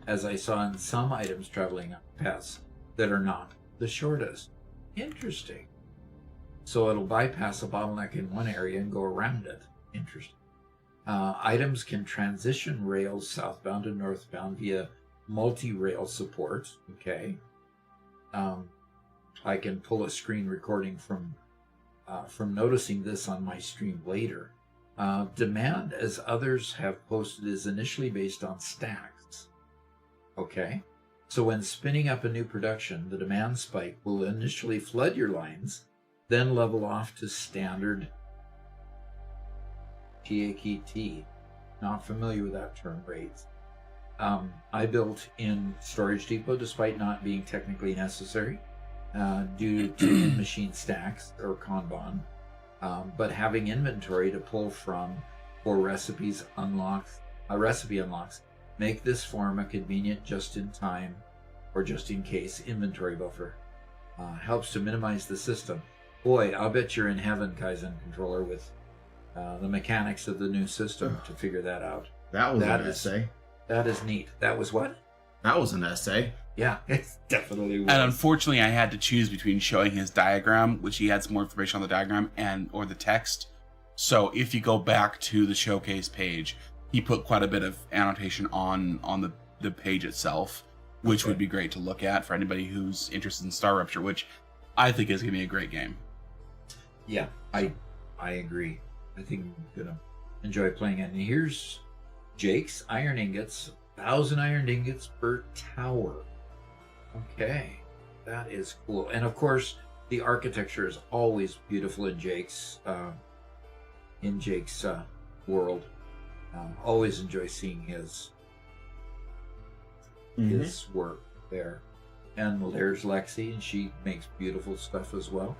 Speaker 1: as I saw in some items traveling on paths that are not the shortest. Interesting. So it'll bypass a bottleneck in one area and go around it. Interesting. Items can transition rails southbound and northbound via multi-rail support. Okay. I can pull a screen recording from noticing this on my stream later. Demand, as others have posted, is initially based on stacks. Okay. So when spinning up a new production, the demand spike will initially flood your lines, then level off to standard TAKT. Not familiar with that term, rates. I built in Storage Depot despite not being technically necessary due to in-machine stacks or Kanban, but having inventory to pull from for recipe unlocks make this form a convenient just-in-time or just-in-case inventory buffer. Helps to minimize the system. Boy, I'll bet you're in heaven, Kaizen controller, with the mechanics of the new system to figure that out.
Speaker 3: That was an essay.
Speaker 1: That is neat. That was what?
Speaker 3: That was an essay.
Speaker 1: Yeah, it definitely was.
Speaker 2: And unfortunately, I had to choose between showing his diagram, which he had some more information on the diagram, or the text. So if you go back to the showcase page, he put quite a bit of annotation on the page itself, which would be great to look at for anybody who's interested in Star Rupture, which I think is going to be a great game.
Speaker 1: Yeah, I agree. I think I'm going to enjoy playing it. And here's Jake's iron ingots, 1,000 iron ingots per tower. Okay, that is cool. And of course, the architecture is always beautiful in Jake's world. Always enjoy seeing his work there. And well, there's Lexi, and she makes beautiful stuff as well.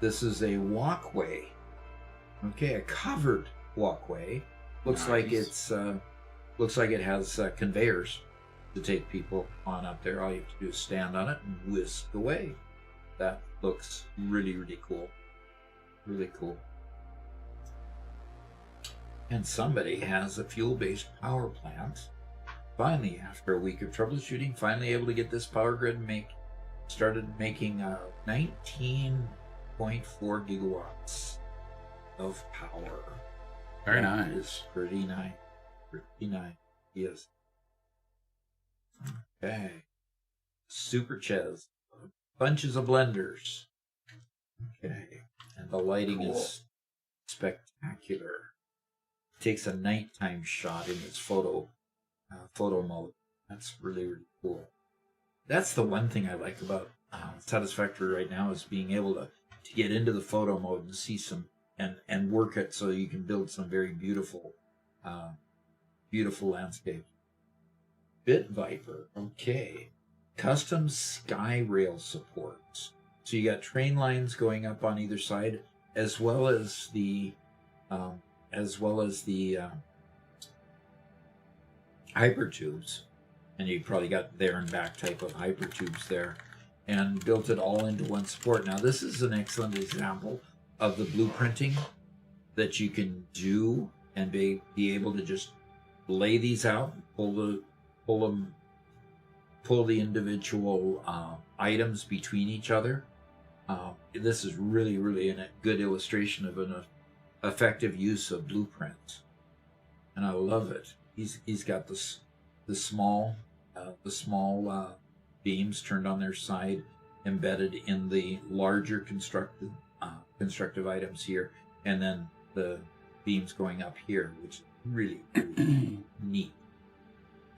Speaker 1: This is a walkway. Okay, a covered walkway. Looks like it's looks like it has conveyors to take people on up there. All you have to do is stand on it and whisk away. That looks really, really cool. Really cool. And somebody has a fuel-based power plant. Finally, after a week of troubleshooting, finally able to get this power grid started making 19.4 gigawatts of power.
Speaker 2: Very
Speaker 1: That
Speaker 2: nice.
Speaker 1: is pretty nice. Pretty nice. Yes. Okay. Super Ches. Bunches of blenders. Okay. And the lighting is spectacular. Takes a nighttime shot in its photo mode. That's really, really cool. That's the one thing I like about Satisfactory right now, is being able to get into the photo mode and see some and work it so you can build some very beautiful landscapes. Bit Viper, okay. Custom sky rail supports. So you got train lines going up on either side, as well as the hypertubes, and you probably got there and back type of hypertubes there, and built it all into one support. Now this is an excellent example of the blueprinting that you can do and be able to just lay these out, pull the individual items between each other. This is really, really a good illustration of an effective use of blueprint, and I love it. He's got the small beams turned on their side, embedded in the larger constructive items here, and then the beams going up here, which is really, really neat.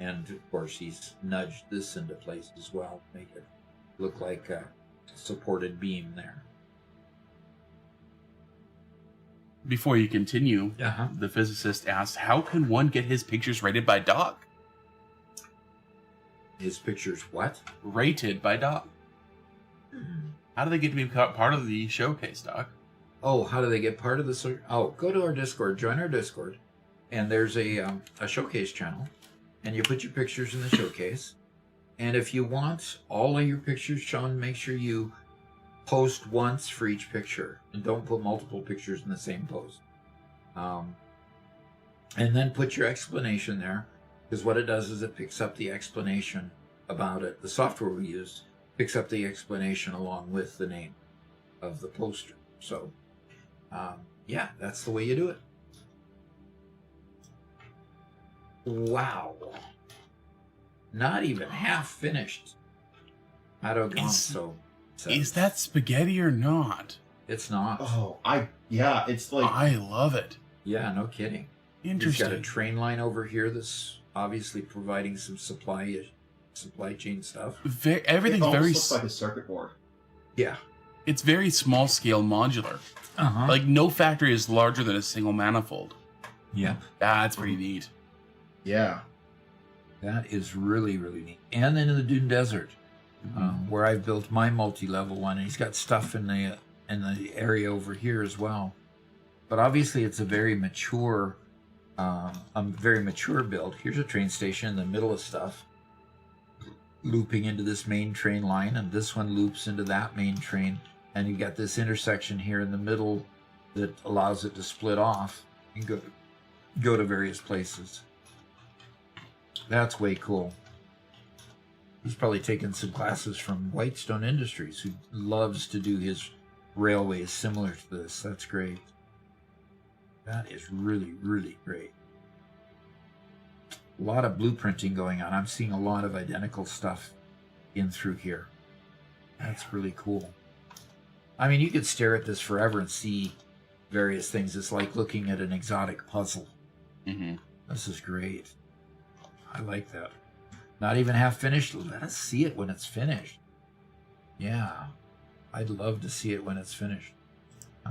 Speaker 1: And of course, he's nudged this into place as well to make it look like a supported beam there.
Speaker 2: Before you continue,
Speaker 1: Uh-huh.
Speaker 2: the physicist asked, how can one get his pictures rated by Doc?
Speaker 1: His pictures what?
Speaker 2: Rated by Doc. How do they get to be part of the showcase, Doc?
Speaker 1: Oh, how do they get part of the... Oh, go to our Discord. Join our Discord. and there's a showcase channel, and you put your pictures in the showcase. And if you want all of your pictures shown, make sure you post once for each picture, and don't put multiple pictures in the same post. And then put your explanation there, because what it does is it picks up the explanation about it. The software we use picks up the explanation along with the name of the poster. So, yeah, that's the way you do it. Wow. Not even half finished. I don't know.
Speaker 2: Is that spaghetti or not?
Speaker 1: It's not.
Speaker 3: Oh, it's like
Speaker 2: I love it.
Speaker 1: Yeah, no kidding.
Speaker 2: Interesting.
Speaker 1: He's got a train line over here that's obviously providing some supply chain stuff.
Speaker 2: Everything's
Speaker 3: it
Speaker 2: very
Speaker 3: looks like a circuit board.
Speaker 1: Yeah.
Speaker 2: It's very small scale modular.
Speaker 1: Uh-huh.
Speaker 2: Like no factory is larger than a single manifold.
Speaker 1: Yeah.
Speaker 2: That's pretty neat.
Speaker 3: Yeah.
Speaker 1: That is really, really neat. And then in the Dune Desert, where I've built my multi-level one, and he's got stuff in the area over here as well. But obviously, it's a very mature build. Here's a train station in the middle of stuff, looping into this main train line, and this one loops into that main train, and you've got this intersection here in the middle that allows it to split off and go to various places. That's way cool. He's probably taken some classes from Whitestone Industries, who loves to do his railways similar to this. That's great. That is really, really great. A lot of blueprinting going on. I'm seeing a lot of identical stuff in through here. That's really cool. I mean, you could stare at this forever and see various things. It's like looking at an exotic puzzle.
Speaker 2: Mm-hmm.
Speaker 1: This is great. I like that. Not even half finished. Let us see it when it's finished. Yeah. I'd love to see it when it's finished.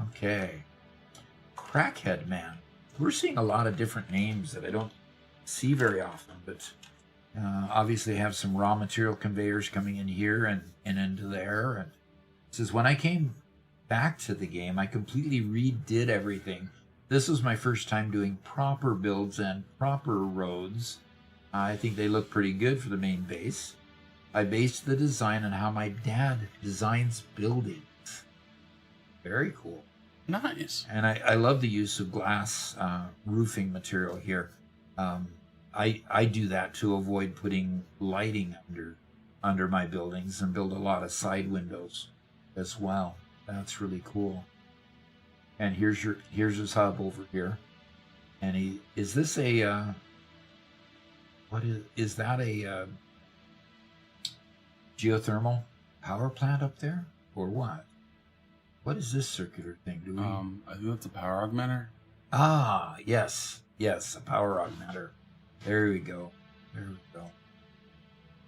Speaker 1: Okay. Crackhead Man. We're seeing a lot of different names that I don't see very often, but obviously have some raw material conveyors coming in here and into there. And it says, when I came back to the game, I completely redid everything. This was my first time doing proper builds and proper roads. I think they look pretty good for the main base. I based the design on how my dad designs buildings. Very cool.
Speaker 2: Nice.
Speaker 1: And I love the use of glass roofing material here. I do that to avoid putting lighting under my buildings, and build a lot of side windows as well. That's really cool. And here's his hub over here. And is this a what is that a geothermal power plant up there, or what? What is this circular thing?
Speaker 2: I think that's a power augmenter.
Speaker 1: Ah, yes, a power augmenter. There we go.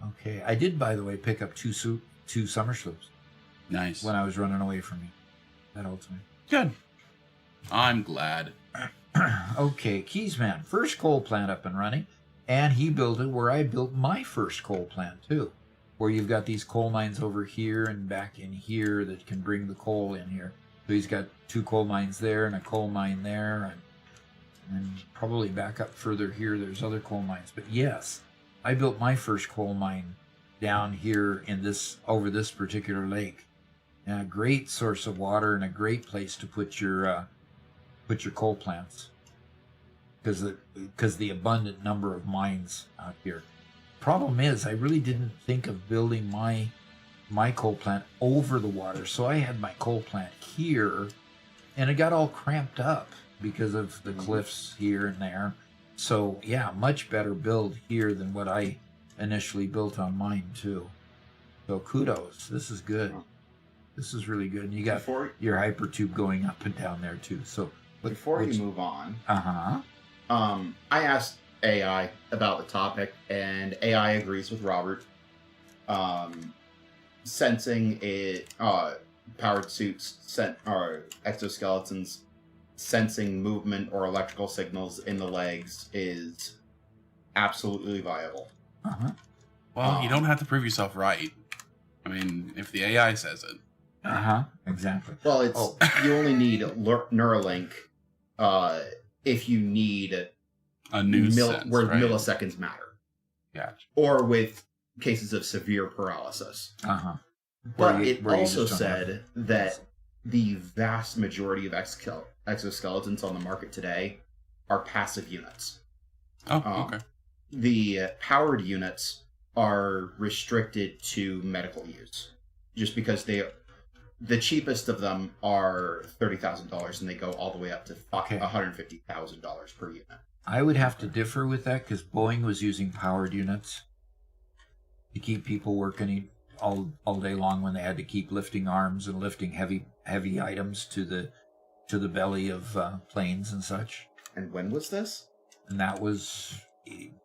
Speaker 1: Okay, I did, by the way, pick up two summer sloops.
Speaker 2: Nice.
Speaker 1: When I was running away from you. That ultimately.
Speaker 2: Good. I'm glad.
Speaker 1: Okay, Keysman, first coal plant up and running, and he built it where I built my first coal plant too, where you've got these coal mines over here and back in here that can bring the coal in here. So he's got 2 coal mines there and a coal mine there, and probably back up further here there's other coal mines. But yes, I built my first coal mine down here in over this particular lake. And a great source of water and a great place to put your coal plants, because the abundant number of mines out here. Problem is, I really didn't think of building my coal plant over the water, so I had my coal plant here, and it got all cramped up because of the cliffs here and there. So yeah, much better build here than what I initially built on mine too. So kudos, this is good. This is really good. And you got your hypertube going up and down there too. So
Speaker 3: before you move on,
Speaker 1: I
Speaker 3: asked AI about the topic, and AI agrees with Robert. Sensing powered suits, or exoskeletons, sensing movement or electrical signals in the legs is absolutely viable.
Speaker 2: Well, you don't have to prove yourself right. I mean, if the AI says it.
Speaker 1: Exactly.
Speaker 3: Well, it's you only need Neuralink if you need
Speaker 2: A news sense,
Speaker 3: where
Speaker 2: right?
Speaker 3: milliseconds matter,
Speaker 2: Yeah.
Speaker 3: or with cases of severe paralysis.
Speaker 1: Uh-huh.
Speaker 3: But
Speaker 1: Where you-
Speaker 3: it
Speaker 1: where you
Speaker 3: also
Speaker 1: just don't have-
Speaker 3: said that the vast majority of exoskeletons on the market today are passive units.
Speaker 2: Oh, okay.
Speaker 3: The powered units are restricted to medical use, just because the cheapest of them are $30,000, and they go all the way up to
Speaker 1: Okay.
Speaker 3: $150,000 per unit.
Speaker 1: I would have to differ with that because Boeing was using powered units to keep people working all day long when they had to keep lifting arms and lifting heavy items to the belly of planes and such.
Speaker 3: And when was this?
Speaker 1: And that was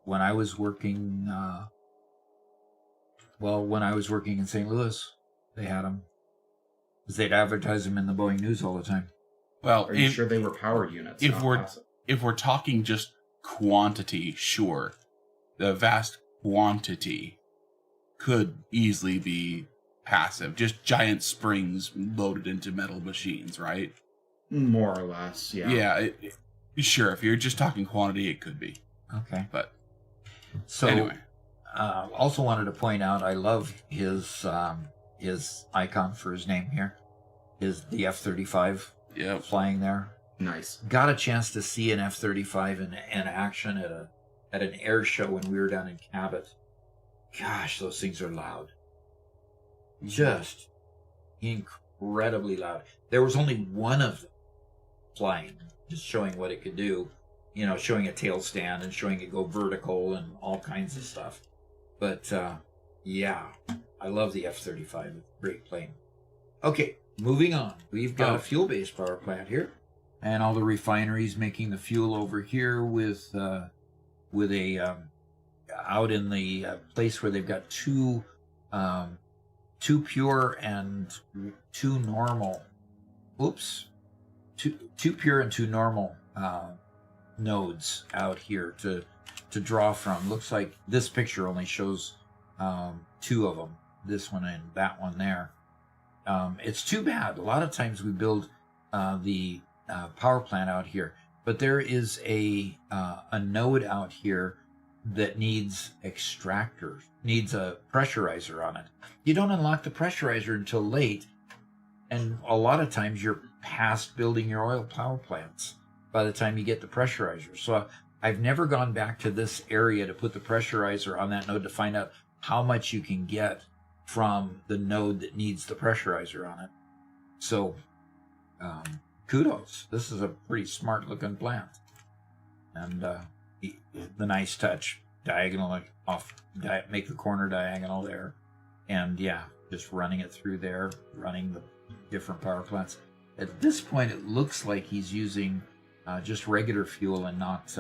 Speaker 1: when I was working. When I was working in St. Louis, they had them. Because they'd advertise them in the Boeing News all the time.
Speaker 2: Well,
Speaker 3: Are you sure they were powered units?
Speaker 2: if
Speaker 3: not
Speaker 2: we're
Speaker 3: passive?
Speaker 2: if we're talking just quantity, sure, the vast quantity could easily be passive. Just giant springs loaded into metal machines, right?
Speaker 3: More or less, yeah.
Speaker 2: Yeah. Sure, if you're just talking quantity, it could be.
Speaker 1: Okay.
Speaker 2: But
Speaker 1: So
Speaker 2: anyway,
Speaker 1: also wanted to point out, I love his icon for his name here. Is the F-35
Speaker 2: yeah.
Speaker 1: flying there?
Speaker 3: Nice.
Speaker 1: Got a chance to see an F-35 in action at an air show when we were down in Cabot. Gosh, those things are loud. Just incredibly loud. There was only one of them flying, just showing what it could do. You know, showing a tail stand and showing it go vertical and all kinds of stuff. But, yeah, I love the F-35. Great plane. Okay, moving on. We've got a fuel-based power plant here. And all the refineries making the fuel over here with a out in the place where they've got two pure and two normal. Two pure and two normal nodes out here to draw from. Looks like this picture only shows two of them. This one and that one there. It's too bad. A lot of times we build the power plant out here, but there is a node out here that needs extractors, needs a pressurizer on it. You don't unlock the pressurizer until late, and a lot of times you're past building your oil power plants by the time you get the pressurizer. So I've never gone back to this area to put the pressurizer on that node to find out how much you can get from the node that needs the pressurizer on it. So kudos. This is a pretty smart looking plant. And the nice touch, diagonal off, make the corner diagonal there. And yeah, just running it through there, running the different power plants. At this point, it looks like he's using just regular fuel and not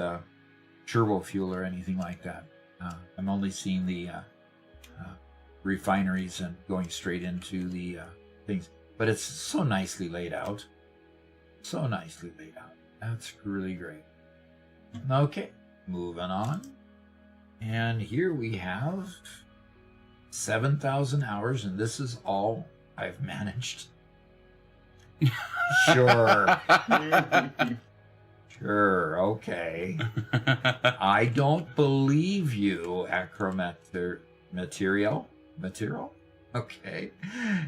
Speaker 1: turbo fuel or anything like that. I'm only seeing the refineries and going straight into the things. But it's so nicely laid out. So nicely laid out. That's really great. Okay, moving on. And here we have 7,000 hours, and this is all I've managed. Sure. Sure, okay. I don't believe you, Acromater material. Okay.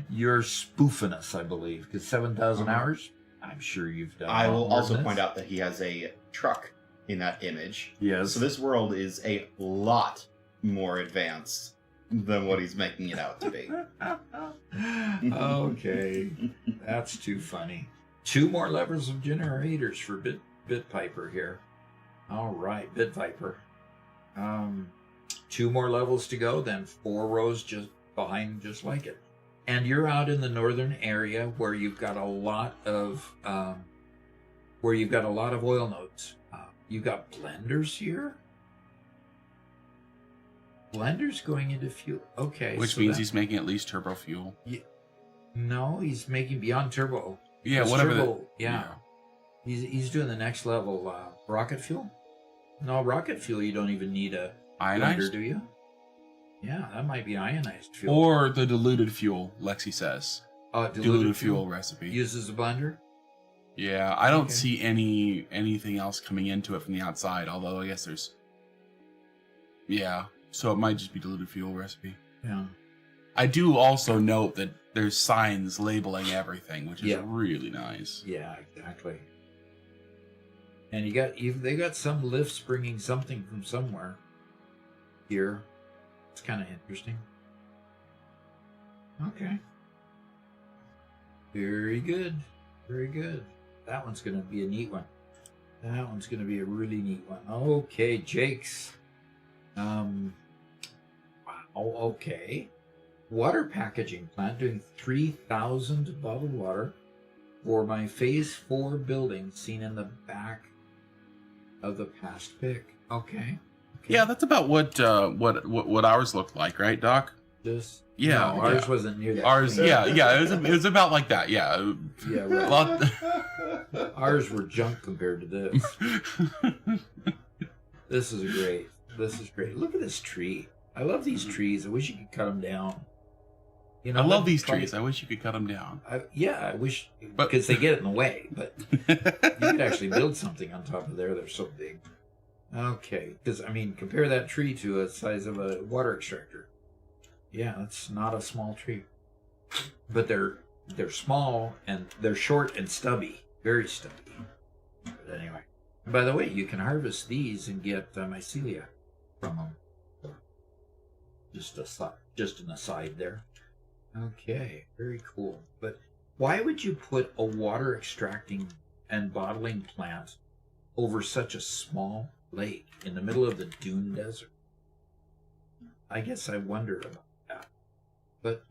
Speaker 1: You're spoofing us, I believe, because 7,000 hours, I'm sure you've done.
Speaker 3: I will
Speaker 1: more
Speaker 3: also
Speaker 1: than
Speaker 3: point
Speaker 1: this.
Speaker 3: out that he has a truck in that image.
Speaker 1: Yes.
Speaker 3: So this world is a lot more advanced than what he's making it out to be.
Speaker 1: Okay. That's too funny. 2 more levels of generators for Bit Piper here. All right, Bit Viper. 2 more levels to go, then 4 rows just behind, just like it. And you're out in the northern area where you've got a lot of oil nodes. You've got blenders here. Blenders going into fuel. Okay,
Speaker 2: Which means he's making at least turbo fuel.
Speaker 1: No, he's making beyond turbo.
Speaker 2: Yeah,
Speaker 1: It's
Speaker 2: whatever.
Speaker 1: turbo, yeah. He's doing the next level. Rocket fuel? No, rocket fuel you don't even need a blender,
Speaker 2: Ionized?
Speaker 1: do you? Yeah, that might be ionized fuel.
Speaker 2: Or the diluted fuel, Lexi says.
Speaker 1: Diluted
Speaker 2: Diluted fuel recipe.
Speaker 1: uses a blender?
Speaker 2: Yeah, I don't
Speaker 1: Okay.
Speaker 2: see anything else coming into it from the outside, although I guess there's... Yeah, so it might just be diluted fuel recipe.
Speaker 1: Yeah.
Speaker 2: I do also note that there's signs labeling everything, which is
Speaker 1: Yeah.
Speaker 2: really nice.
Speaker 1: Yeah, exactly. And they got some lifts bringing something from somewhere here. It's kind of interesting. Okay. Very good. Very good. That one's going to be a neat one. That one's going to be a really neat one. Okay, Jake's. Wow, okay. Water packaging plant doing 3,000 bottled water for my phase 4 building seen in the back of the past pic. Okay.
Speaker 2: Yeah, that's about what ours looked like, right, Doc?
Speaker 1: Just
Speaker 2: Yeah,
Speaker 1: no, ours
Speaker 2: yeah.
Speaker 1: wasn't near that.
Speaker 2: Ours,
Speaker 1: clean.
Speaker 2: yeah, it was about like that, yeah.
Speaker 1: Yeah,
Speaker 2: A
Speaker 1: right.
Speaker 2: lot-
Speaker 1: Ours were junk compared to this. This is great. This is great. Look at this tree. I love these trees. I wish you could cut them down. You
Speaker 2: I love
Speaker 1: that'd
Speaker 2: these
Speaker 1: probably-
Speaker 2: trees. I wish you could cut them down.
Speaker 1: I wish,
Speaker 2: But-
Speaker 1: because they get in the way. But you could actually build something on top of there. They're so big. Okay, because I mean, compare that tree to the size of a water extractor. Yeah, that's not a small tree. But they're small and they're short and stubby, very stubby. But anyway, and by the way, you can harvest these and get mycelia from them. Just an aside there. Okay, very cool. But why would you put a water extracting and bottling plant over such a small lake in the middle of the dune desert? I guess I wonder about that. But,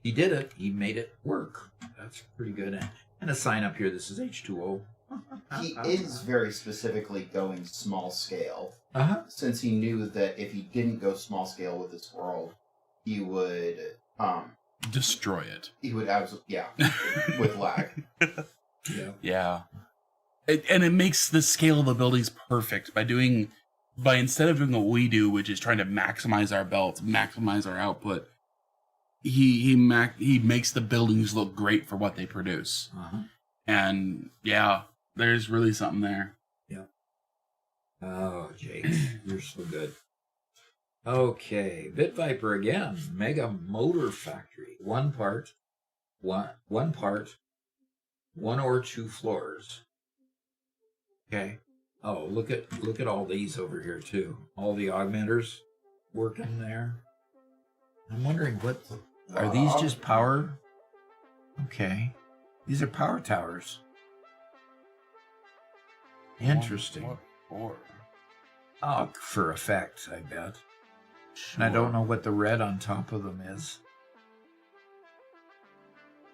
Speaker 1: he did it. He made it work. That's pretty good. And a sign up here, this is H2O.
Speaker 3: He is very specifically going small scale,
Speaker 1: Uh-huh.
Speaker 3: since he knew that if he didn't go small scale with this world, he would
Speaker 2: Destroy it.
Speaker 3: absolutely with lag.
Speaker 1: Yeah.
Speaker 2: Yeah. And it makes the scale of the buildings perfect by instead of doing what we do, which is trying to maximize our belts, maximize our output, he makes the buildings look great for what they produce.
Speaker 1: Uh-huh.
Speaker 2: And yeah, there's really something there.
Speaker 1: Yeah. Oh, Jake, you're so good. Okay, Bit Viper again. Mega Motor Factory. One part, one or two floors. Okay. Oh, look at all these over here too. All the augmenters working there. I'm wondering what are these just power? Okay. These are power towers. Interesting.
Speaker 2: What for?
Speaker 1: Oh, for effect, I bet. And I don't know what the red on top of them is.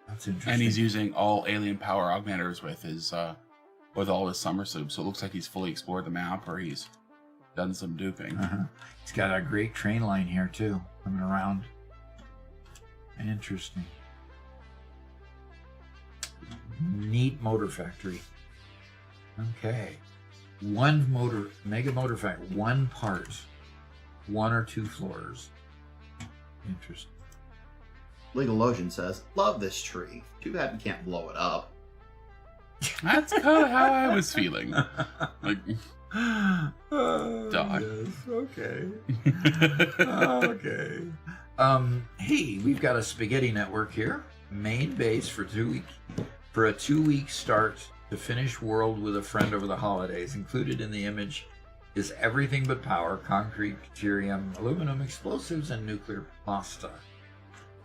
Speaker 1: That's interesting.
Speaker 2: And he's using all alien power augmenters with all his summer subs, so it looks like he's fully explored the map, or he's done some duping.
Speaker 1: Uh-huh. He's got a great train line here too, coming around. Interesting. Neat motor factory. Okay. Mega motor factory, one part, one or two floors. Interesting.
Speaker 3: Legalogian says, "Love this tree. Too bad we can't blow it up."
Speaker 2: That's kind of how I was feeling. Like, Doc.
Speaker 1: Yes, okay. Okay. Hey, we've got a spaghetti network here. Main base for a 2-week start to finish world with a friend over the holidays. Included in the image is everything but power, concrete, deuterium, aluminum, explosives, and nuclear pasta.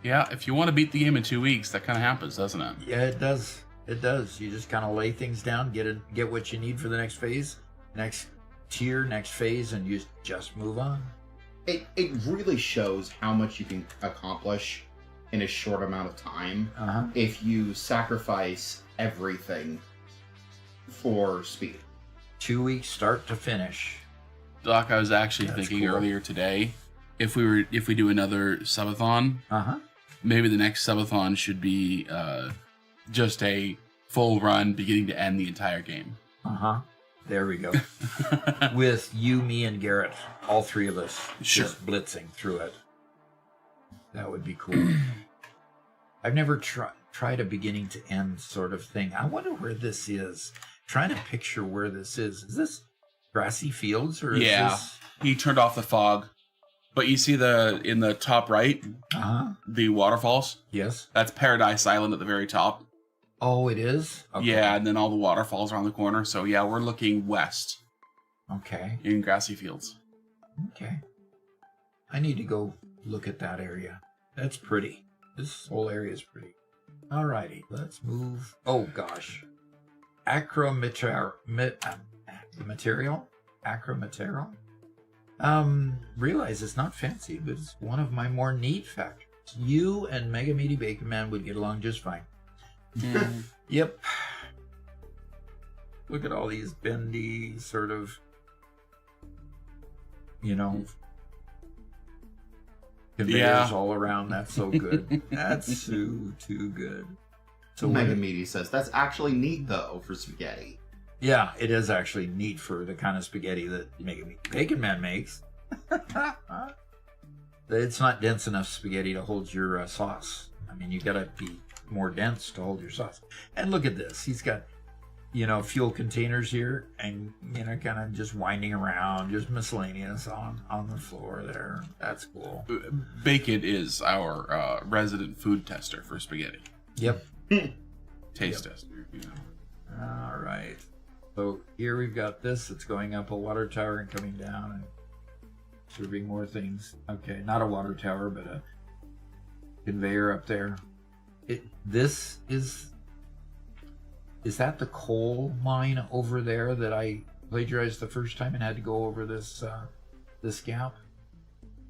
Speaker 2: yeah, if you want to beat the game in 2 weeks, that kind of happens, doesn't it?
Speaker 1: Yeah, it does. It does. You just kind of lay things down, get what you need for the next phase, next tier, next phase, and you just move on.
Speaker 3: It really shows how much you can accomplish in a short amount of time
Speaker 1: Uh-huh.
Speaker 3: if you sacrifice everything for speed.
Speaker 1: 2 weeks start to finish.
Speaker 2: Doc, I was actually
Speaker 1: That's
Speaker 2: thinking
Speaker 1: cool.
Speaker 2: earlier today, if we do another subathon,
Speaker 1: Uh-huh.
Speaker 2: maybe the next subathon should be just a full run, beginning to end, the entire game.
Speaker 1: Uh-huh. There we go. With you, me, and Garrett, all three of us,
Speaker 2: Sure.
Speaker 1: just blitzing through it. That would be cool. I've never tried. tried a beginning to end sort of thing. I wonder where this is. Trying to picture where this is. Is this grassy fields or is this...
Speaker 2: He turned off the fog. But you see in the top right, the waterfalls?
Speaker 1: Yes.
Speaker 2: That's Paradise Island at the very top.
Speaker 1: Oh, it is? Okay.
Speaker 2: Yeah, and then all the waterfalls are on the corner. So yeah, we're looking west.
Speaker 1: Okay.
Speaker 2: In grassy fields.
Speaker 1: Okay. I need to go look at that area. That's pretty. This whole area is pretty. Alrighty, let's move. Oh gosh. Acromaterial. Realize it's not fancy, but it's one of my more neat factors. You and Mega Meaty Bacon Man would get along just fine. Yep. Look at all these bendy sort of, conveyors all around. That's so good. That's too good. So
Speaker 3: Mega Meaty says, that's actually neat, though, for spaghetti.
Speaker 1: Yeah, it is actually neat for the kind of spaghetti that Mega Meaty Bacon Man makes. It's not dense enough spaghetti to hold your sauce. I mean, you got to be more dense to hold your sauce. And look at this. He's got, fuel containers here and, kind of just winding around, just miscellaneous on the floor there. That's cool.
Speaker 2: Bacon is our resident food tester for spaghetti.
Speaker 1: Yep.
Speaker 2: Taste tester,
Speaker 1: All right. So here we've got this. It's going up a water tower and coming down and serving more things. Okay, not a water tower, but a conveyor up there. This is that the coal mine over there that I plagiarized the first time and had to go over this gap?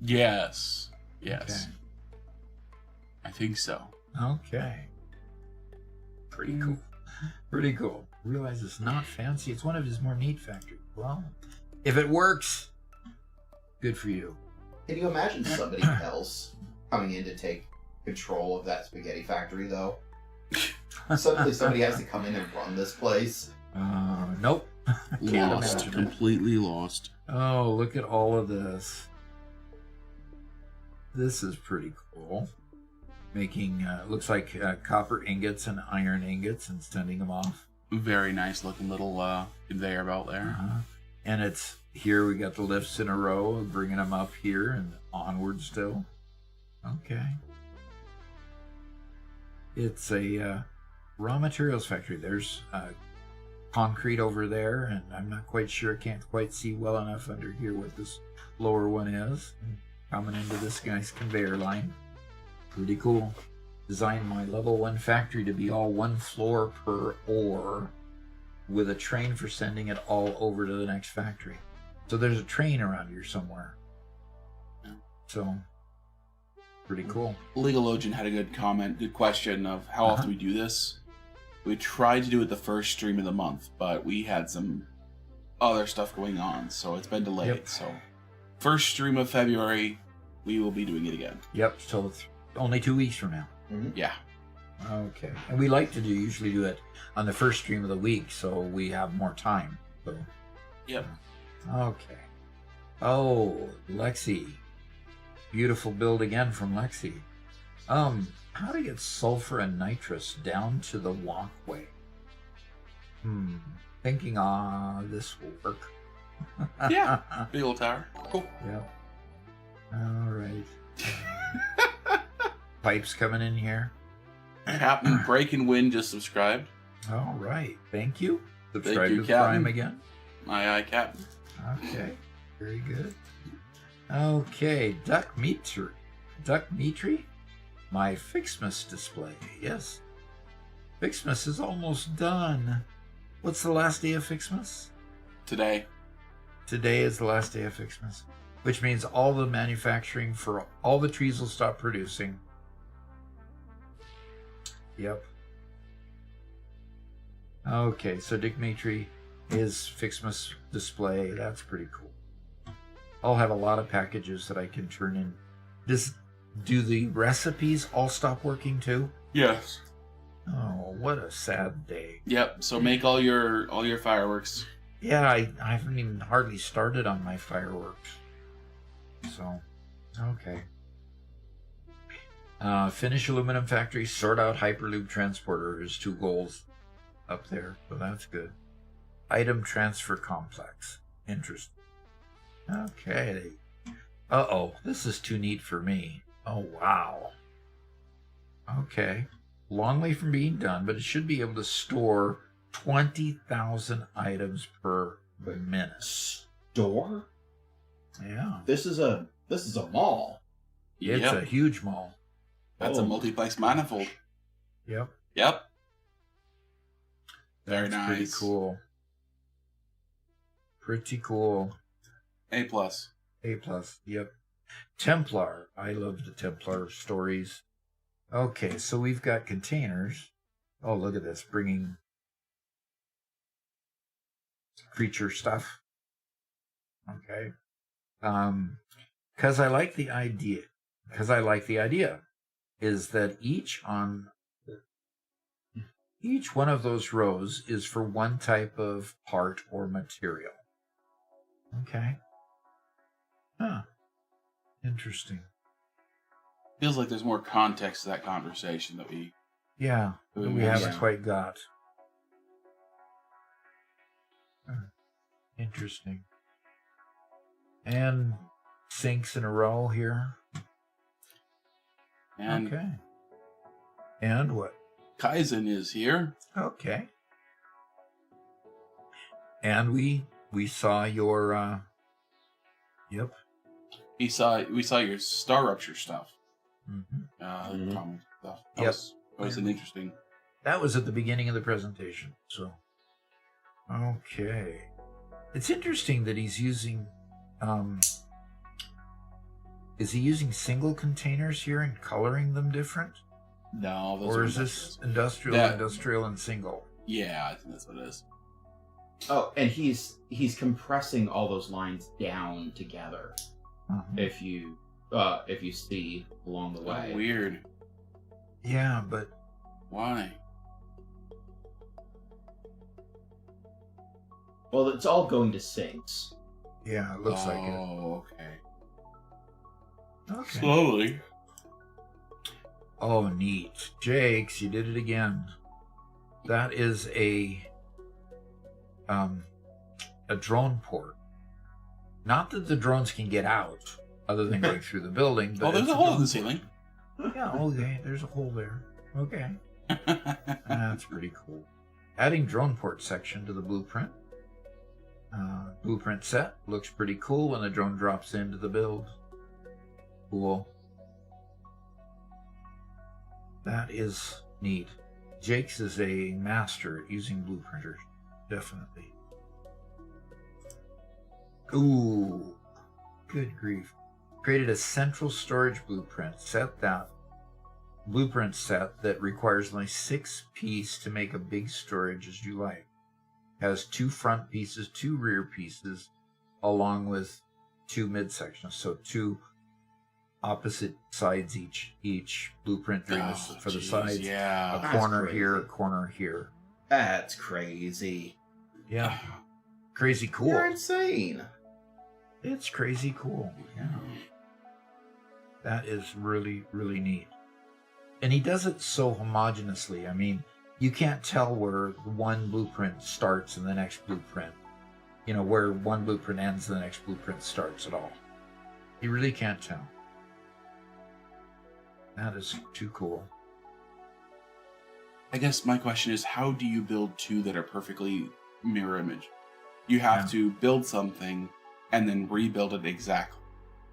Speaker 2: Yes.
Speaker 1: Okay.
Speaker 2: I think so.
Speaker 1: Okay. Pretty cool. Pretty cool. Realize it's not fancy. It's one of his more neat factories. Well, if it works, good for you.
Speaker 3: Can you imagine somebody else coming in to take control of that spaghetti factory, though? Suddenly somebody has to come in and run this place.
Speaker 1: Nope. Can't
Speaker 2: Lost.
Speaker 1: imagine it.
Speaker 2: Completely lost.
Speaker 1: Oh, look at all of this. This is pretty cool. Making, looks like copper ingots and iron ingots and sending them off.
Speaker 2: Very nice looking little conveyor belt there.
Speaker 1: And it's here we got the lifts in a row, bringing them up here and onward still. Okay. It's a raw materials factory. There's concrete over there, and I'm not quite sure. I can't quite see well enough under here what this lower one is. Coming into this guy's conveyor line. Pretty cool. Designed my level 1 factory to be all one floor per ore with a train for sending it all over to the next factory. So there's a train around here somewhere. So, pretty cool.
Speaker 2: Legalogian had a good comment, good question of how often we do this. We tried to do it the first stream of the month, but we had some other stuff going on, so it's been delayed.
Speaker 1: Yep.
Speaker 2: So, first stream of February, we will be doing it again.
Speaker 1: Yep, so it's only 2 weeks from now.
Speaker 2: Yeah.
Speaker 1: Okay. And we like to usually do it on the first stream of the week, so we have more time. So.
Speaker 2: Yep.
Speaker 1: Okay. Oh, Lexi. Beautiful build again from Lexi. How to get sulfur and nitrous down to the walkway? Thinking, this will work.
Speaker 2: Yeah. Big old tower. Cool.
Speaker 1: Yep. All right. Pipes coming in here.
Speaker 2: Captain Break and Win just subscribed.
Speaker 1: All right. Thank you. Subscribe
Speaker 2: Thank you,
Speaker 1: to the
Speaker 2: Captain.
Speaker 1: Prime again.
Speaker 2: Aye, Captain.
Speaker 1: Okay. Very good. Okay. Duck Mitri? My Fixmas display. Yes. Fixmas is almost done. What's the last day of Fixmas?
Speaker 2: Today.
Speaker 1: Today is the last day of Fixmas, which means all the manufacturing for all the trees will stop producing. Yep. Okay, so Dick Matry is Fixmas display. That's pretty cool. I'll have a lot of packages that I can turn in. Do the recipes all stop working too?
Speaker 2: Yes.
Speaker 1: Oh, what a sad day.
Speaker 2: Yep. So make all your fireworks.
Speaker 1: Yeah, I haven't even hardly started on my fireworks. So, okay. Finish aluminum factory, sort out Hyperloop transporter. There's 2 goals up there, so that's good. Item transfer complex. Interesting. Okay. Uh-oh, this is too neat for me. Oh, wow. Okay. Long way from being done, but it should be able to store 20,000 items per minute.
Speaker 3: Store?
Speaker 1: Yeah.
Speaker 3: This is a mall.
Speaker 1: It's a huge mall.
Speaker 2: That's a multiplex manifold.
Speaker 1: Yep.
Speaker 2: Yep. Very
Speaker 1: That's
Speaker 2: nice.
Speaker 1: pretty cool. Pretty cool.
Speaker 2: A+.
Speaker 1: A+. Yep. Templar. I love the Templar stories. Okay, so we've got containers. Oh, look at this. Bringing creature stuff. Okay. Because I like the idea. Is that each one of those rows is for one type of part or material. Okay. Huh. Interesting.
Speaker 2: Feels like there's more context to that conversation that we...
Speaker 1: Yeah,
Speaker 2: that
Speaker 1: we haven't
Speaker 3: Yeah.
Speaker 1: quite got. Interesting. And sinks in a row here.
Speaker 2: And
Speaker 1: Okay. And what?
Speaker 2: Kaizen is here.
Speaker 1: Okay. And we saw your yep.
Speaker 2: We saw your Star Rupture stuff.
Speaker 1: Mm-hmm.
Speaker 3: Mhm.
Speaker 2: Comic stuff.
Speaker 1: Yep.
Speaker 2: That was an interesting...
Speaker 1: That was at the beginning of the presentation. So okay. It's interesting that he's using is he using single containers here and coloring them different?
Speaker 2: No, those
Speaker 1: Or
Speaker 2: are
Speaker 1: is this
Speaker 2: That-
Speaker 1: industrial, and single?
Speaker 2: Yeah, I think that's what it is.
Speaker 3: Oh, and he's compressing all those lines down together.
Speaker 1: Mhm.
Speaker 3: If you see along the way.
Speaker 2: Oh, weird.
Speaker 1: Yeah, but
Speaker 2: Why?
Speaker 3: Well, it's all going to sinks.
Speaker 1: yeah, it looks like it.
Speaker 2: Oh, okay.
Speaker 1: Okay.
Speaker 2: Slowly.
Speaker 1: Oh, neat. Jakes, you did it again. That is a drone port. Not that the drones can get out, other than going through the building. But
Speaker 2: Oh, there's
Speaker 1: it's
Speaker 2: a hole in
Speaker 1: drone
Speaker 2: the ceiling.
Speaker 1: port. Yeah, okay. There's a hole there. Okay. That's pretty cool. Adding drone port section to the blueprint. Blueprint set. Looks pretty cool when the drone drops into the build. Cool. That is neat. Jakes is a master at using blueprinters. Definitely. Ooh. Good grief. Created a central storage blueprint set that requires only 6 pieces to make a big storage as you like. Has 2 front pieces, 2 rear pieces, along with 2 midsections. So 2 opposite sides each blueprint doing this for the
Speaker 2: jeez,
Speaker 1: sides.
Speaker 2: Yeah.
Speaker 1: A
Speaker 3: That's
Speaker 1: corner
Speaker 3: crazy.
Speaker 1: here, a corner here.
Speaker 3: That's crazy.
Speaker 1: Yeah. Crazy cool.
Speaker 3: You're insane.
Speaker 1: It's crazy cool.
Speaker 2: Yeah.
Speaker 1: That is really, really neat. And he does it so homogeneously. I mean, you can't tell where one blueprint starts and the next blueprint, where one blueprint ends and the next blueprint starts at all. You really can't tell. That is too cool.
Speaker 2: I guess my question is, how do you build 2 that are perfectly mirror image? You have to build something and then rebuild it exactly.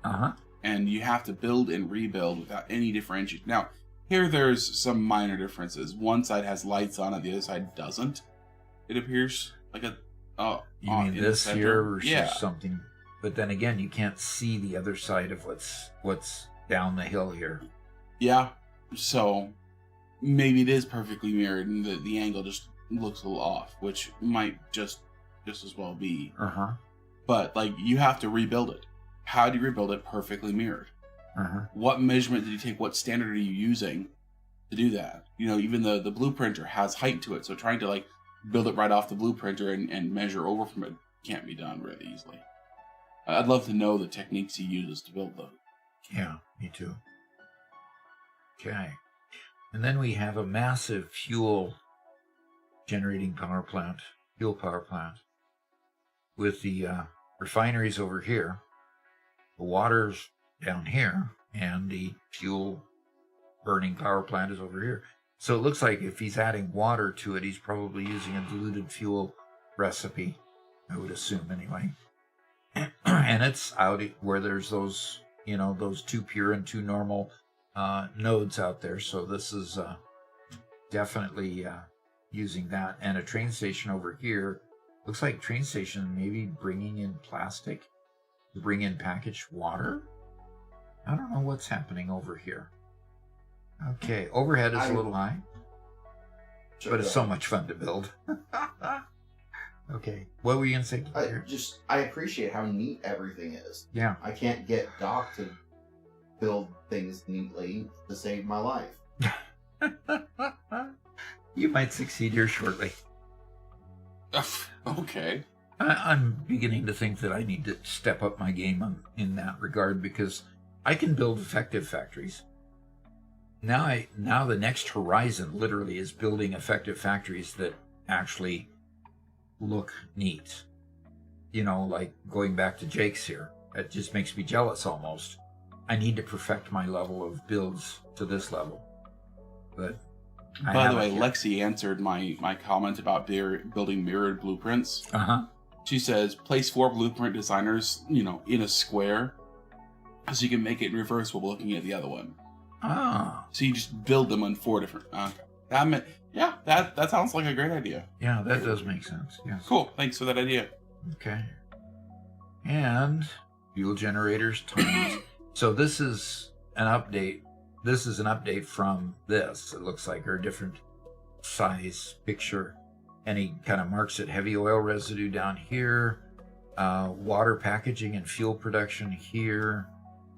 Speaker 1: Uh-huh.
Speaker 2: And you have to build and rebuild without any differentiation. Now, here there's some minor differences. One side has lights on it, the other side doesn't. It appears like a...
Speaker 1: You mean
Speaker 2: in the
Speaker 1: this
Speaker 2: center.
Speaker 1: here versus
Speaker 2: Yeah.
Speaker 1: something? But then again, you can't see the other side of what's down the hill here.
Speaker 2: Yeah. So, maybe it is perfectly mirrored and the angle just looks a little off, which might just as well be.
Speaker 1: Uh-huh.
Speaker 2: But, you have to rebuild it. How do you rebuild it perfectly mirrored?
Speaker 1: Uh-huh.
Speaker 2: What measurement did you take? What standard are you using to do that? Even the blueprinter has height to it, so trying to build it right off the blueprinter and measure over from it can't be done really easily. I'd love to know the techniques he uses to build those.
Speaker 1: Yeah, me too. Okay. And then we have a massive fuel generating power plant, fuel power plant, with the refineries over here, the water's down here, and the fuel burning power plant is over here. So it looks like if he's adding water to it, he's probably using a diluted fuel recipe, I would assume anyway. And it's out where there's those, those 2 pure and 2 normal nodes out there. So this is definitely using that. And a train station over here. Looks like train station maybe bringing in plastic to bring in packaged water. I don't know what's happening over here. Okay, overhead is a little high, but it's so much fun to build. Okay, what were you going to say?
Speaker 3: I appreciate how neat everything is.
Speaker 1: Yeah.
Speaker 3: I can't get Doc to build things neatly to save my life.
Speaker 1: You might succeed here shortly.
Speaker 2: Okay.
Speaker 1: I'm beginning to think that I need to step up my game in that regard, because I can build effective factories. Now the next horizon literally is building effective factories that actually look neat. Like going back to Jake's here. It just makes me jealous almost. I need to perfect my level of builds to this level. But
Speaker 2: by the way, Lexi answered my comment about building mirrored blueprints. She says, place 4 blueprint designers, in a square, so you can make it in reverse while looking at the other one. So you just build them on 4 different. That sounds like a great idea.
Speaker 1: Yeah, that does make sense. Yes.
Speaker 2: Cool. Thanks for that idea.
Speaker 1: Okay. And fuel generators times. So this is an update. This is an update from this. It looks like a different size picture. And he kind of marks it: heavy oil residue down here, water packaging and fuel production here,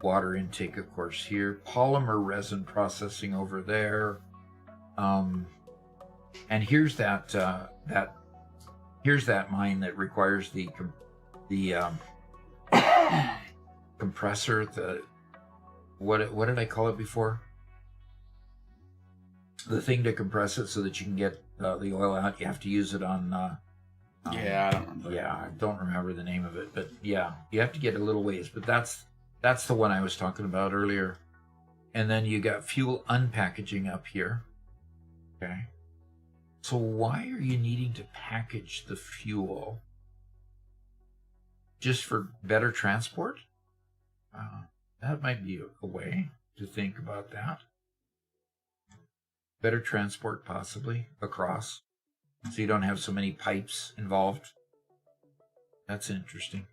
Speaker 1: water intake, of course, here, polymer resin processing over there. And here's that mine that requires the compressor. What did I call it before? The thing to compress it so that you can get the oil out. You have to use it on.
Speaker 2: I don't remember.
Speaker 1: Yeah, I don't remember the name of it, but yeah, you have to get a little ways. But that's the one I was talking about earlier. And then you got fuel unpackaging up here. Okay. So why are you needing to package the fuel? Just for better transport? That might be a way to think about that. Better transport, possibly, across. So you don't have so many pipes involved. That's interesting.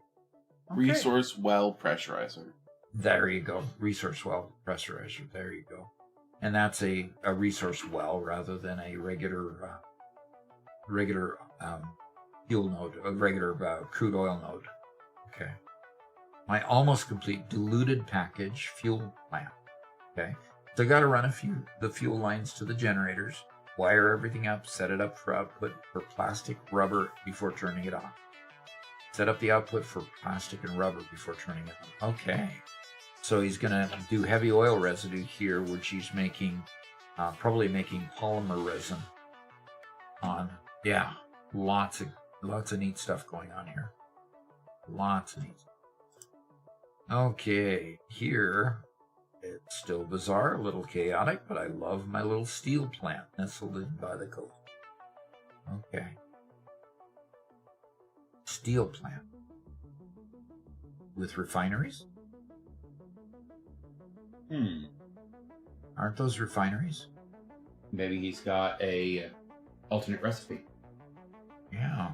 Speaker 1: Okay.
Speaker 2: Resource well pressurizer.
Speaker 1: There you go. Resource well pressurizer. There you go. And that's a resource well rather than a regular fuel node, a regular crude oil node. Okay. My almost complete diluted package fuel plant. Okay. So I got to run the fuel lines to the generators, wire everything up, set it up for output for plastic, rubber before turning it on. Set up the output for plastic and rubber before turning it on. Okay. So he's going to do heavy oil residue here, which he's making, probably making polymer resin on. Yeah, lots of neat stuff going on here. Lots of neat stuff. Okay, here it's still bizarre, a little chaotic, but I love my little steel plant nestled in by the coast. Okay. Steel plant. With refineries? Aren't those refineries?
Speaker 3: Maybe he's got a alternate recipe.
Speaker 1: Yeah.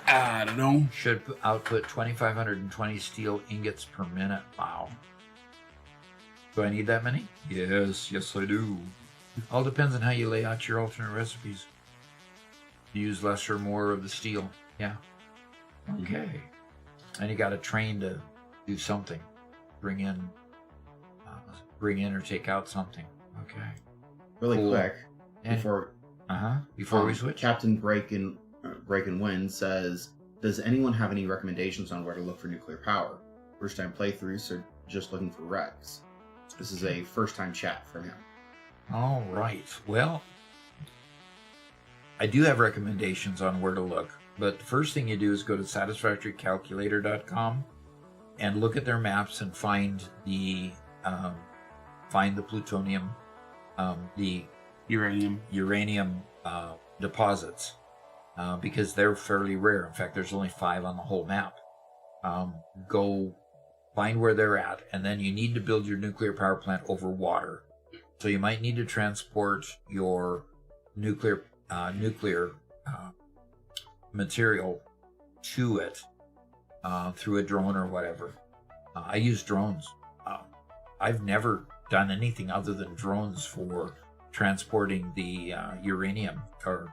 Speaker 2: I don't know.
Speaker 1: Should output 2,520 steel ingots per minute. Wow. Do I need that many? Yes, I do. All depends on how you lay out your alternate recipes. You use less or more of the steel. Yeah. Okay. And you got to train to do something. Bring in or take out something. Okay.
Speaker 3: Really
Speaker 1: Cool.
Speaker 3: quick,
Speaker 1: And- Before we switch.
Speaker 3: Captain Break and Win says, does anyone have any recommendations on where to look for nuclear power? First time playthroughs just looking for Rex. This is a first-time chat from him.
Speaker 1: All right. Well, I do have recommendations on where to look, but the first thing you do is go to satisfactorycalculator.com and look at their maps and find the plutonium, the uranium deposits, because they're fairly rare. In fact, there's only 5 on the whole map. Go find where they're at, and then you need to build your nuclear power plant over water. So you might need to transport your nuclear material to it through a drone or whatever. I use drones. I've never done anything other than drones for transporting the uranium, the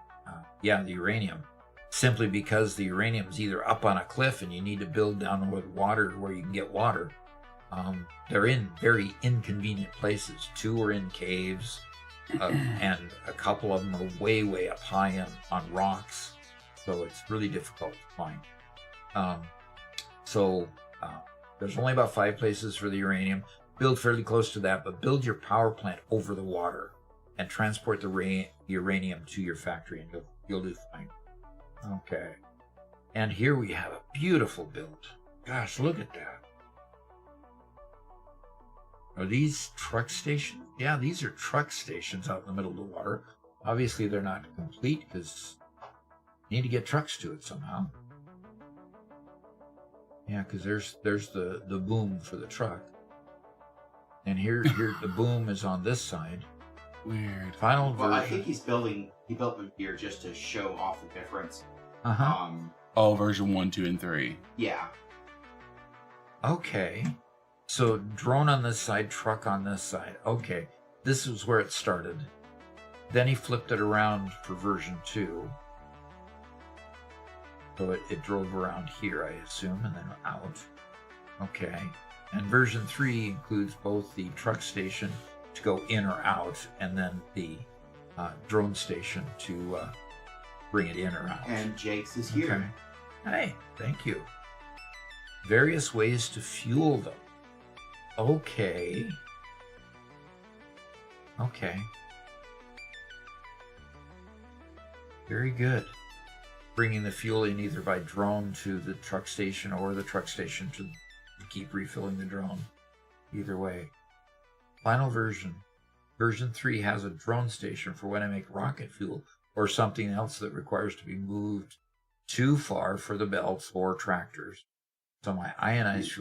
Speaker 1: uranium, simply because the uranium's either up on a cliff and you need to build down with water where you can get water. They're in very inconvenient places. 2 are in caves, and a couple of them are way, way up high on rocks. So it's really difficult to find. There's only about 5 places for the uranium. Build fairly close to that, but build your power plant over the water and transport the uranium to your factory, and you'll do fine. Okay. And here we have a beautiful build. Gosh, look at that. Are these truck stations? Yeah, these are truck stations out in the middle of the water. Obviously, they're not complete because you need to get trucks to it somehow. Yeah, because there's the boom for the truck. And here the boom is on this side.
Speaker 2: Weird.
Speaker 1: Final version.
Speaker 3: Well, I think he built them here just to show off the difference.
Speaker 2: Oh, version 1, 2, and 3.
Speaker 3: Yeah.
Speaker 1: Okay. So drone on this side, truck on this side. Okay. This is where it started. Then he flipped it around for version 2. So it drove around here, I assume, and then out. Okay. And version 3 includes both the truck station to go in or out, and then the drone station to bring it in or out.
Speaker 3: And Jake's is here.
Speaker 1: Okay. Hey, thank you. Various ways to fuel them. Okay. Very good. Bringing the fuel in either by drone to the truck station or the truck station to keep refilling the drone. Either way. Final version. Version 3 has a drone station for when I make rocket fuel or something else that requires to be moved too far for the belts or tractors. So my ionized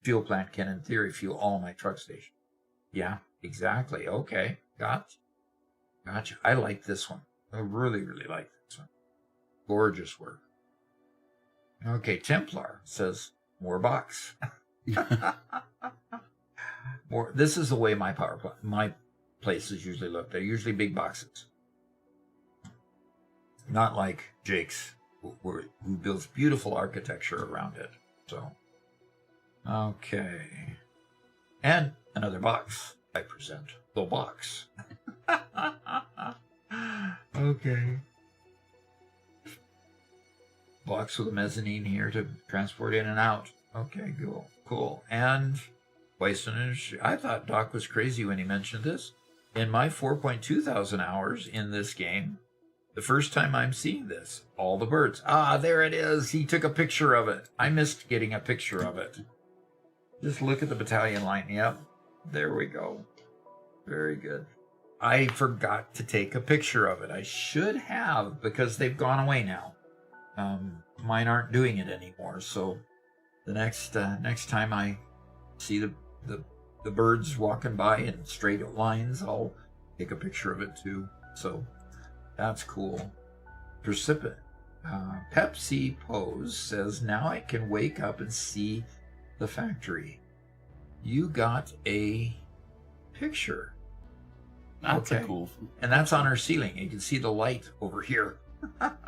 Speaker 1: fuel plant can, in theory, fuel all my truck stations. Yeah, exactly. Okay, gotcha. I like this one. I really, really like this one. Gorgeous work. Okay, Templar says, more box. More. This is the way my places usually look. They're usually big boxes. Not like Jake's, who builds beautiful architecture around it. So, okay. And another box. I present the box. Okay. Box with a mezzanine here to transport in and out. Okay, cool. And waste and industry. I thought Doc was crazy when he mentioned this. In my 4.2 thousand hours in this game, the first time I'm seeing this, all the birds. There it is. He took a picture of it. I missed getting a picture of it. Just look at the battalion line. Yep. There we go. Very good. I forgot to take a picture of it. I should have, because they've gone away now. Mine aren't doing it anymore. So the next time I see the birds walking by in straight lines, I'll take a picture of it too. So that's cool. Pepsi Pose says, now I can wake up and see the factory. You got a picture.
Speaker 2: That's a cool.
Speaker 1: And that's on our ceiling. You can see the light over here.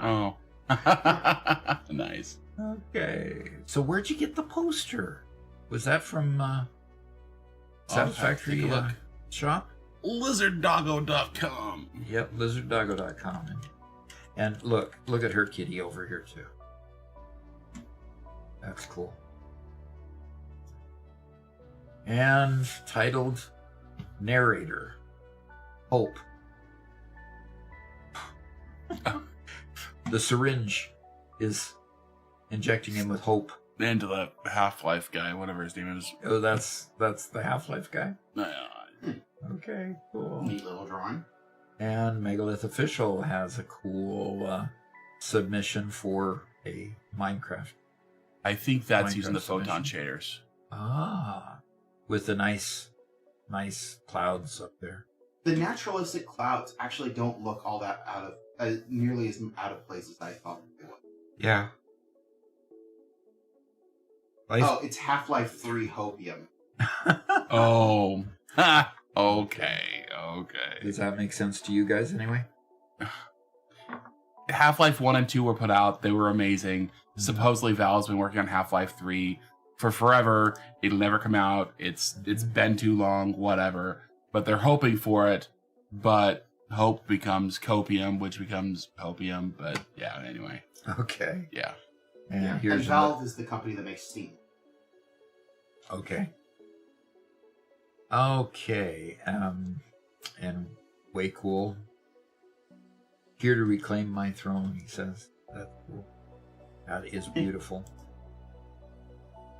Speaker 2: Oh. Nice.
Speaker 1: Okay. So where'd you get the poster? Was that from Satisfactory shop?
Speaker 2: Lizarddoggo.com.
Speaker 1: Yep, lizarddoggo.com. And look at her kitty over here too. That's cool. And titled Narrator. Hope. The syringe is injecting him with hope.
Speaker 2: And to the Half-Life guy, whatever his name is.
Speaker 1: Oh, that's the Half-Life guy?
Speaker 2: Uh,
Speaker 1: Okay, cool.
Speaker 3: Neat little drawing.
Speaker 1: And Megalith Official has a cool submission for a Minecraft.
Speaker 2: I think that's
Speaker 1: Minecraft
Speaker 2: using the photon
Speaker 1: submission.
Speaker 2: shaders.
Speaker 1: Ah, with the nice clouds up there.
Speaker 3: The naturalistic clouds actually don't look all that out of nearly as out of place as I thought they would.
Speaker 1: Yeah.
Speaker 3: Oh, it's Half-Life 3 Hopium.
Speaker 2: Oh. Ha! Okay.
Speaker 1: Does that make sense to you guys anyway?
Speaker 2: Half-Life 1 and 2 were put out. They were amazing. Supposedly Valve's been working on Half-Life 3 for forever. It'll never come out. It's been too long, whatever. But they're hoping for it. But hope becomes copium, which becomes hopium. But yeah, anyway.
Speaker 1: Okay.
Speaker 2: Yeah.
Speaker 1: And
Speaker 3: And
Speaker 1: here's
Speaker 3: Valve is the company that makes Steam.
Speaker 1: Okay. Okay. And way cool. Here to reclaim my throne, he says. That's cool. That is beautiful.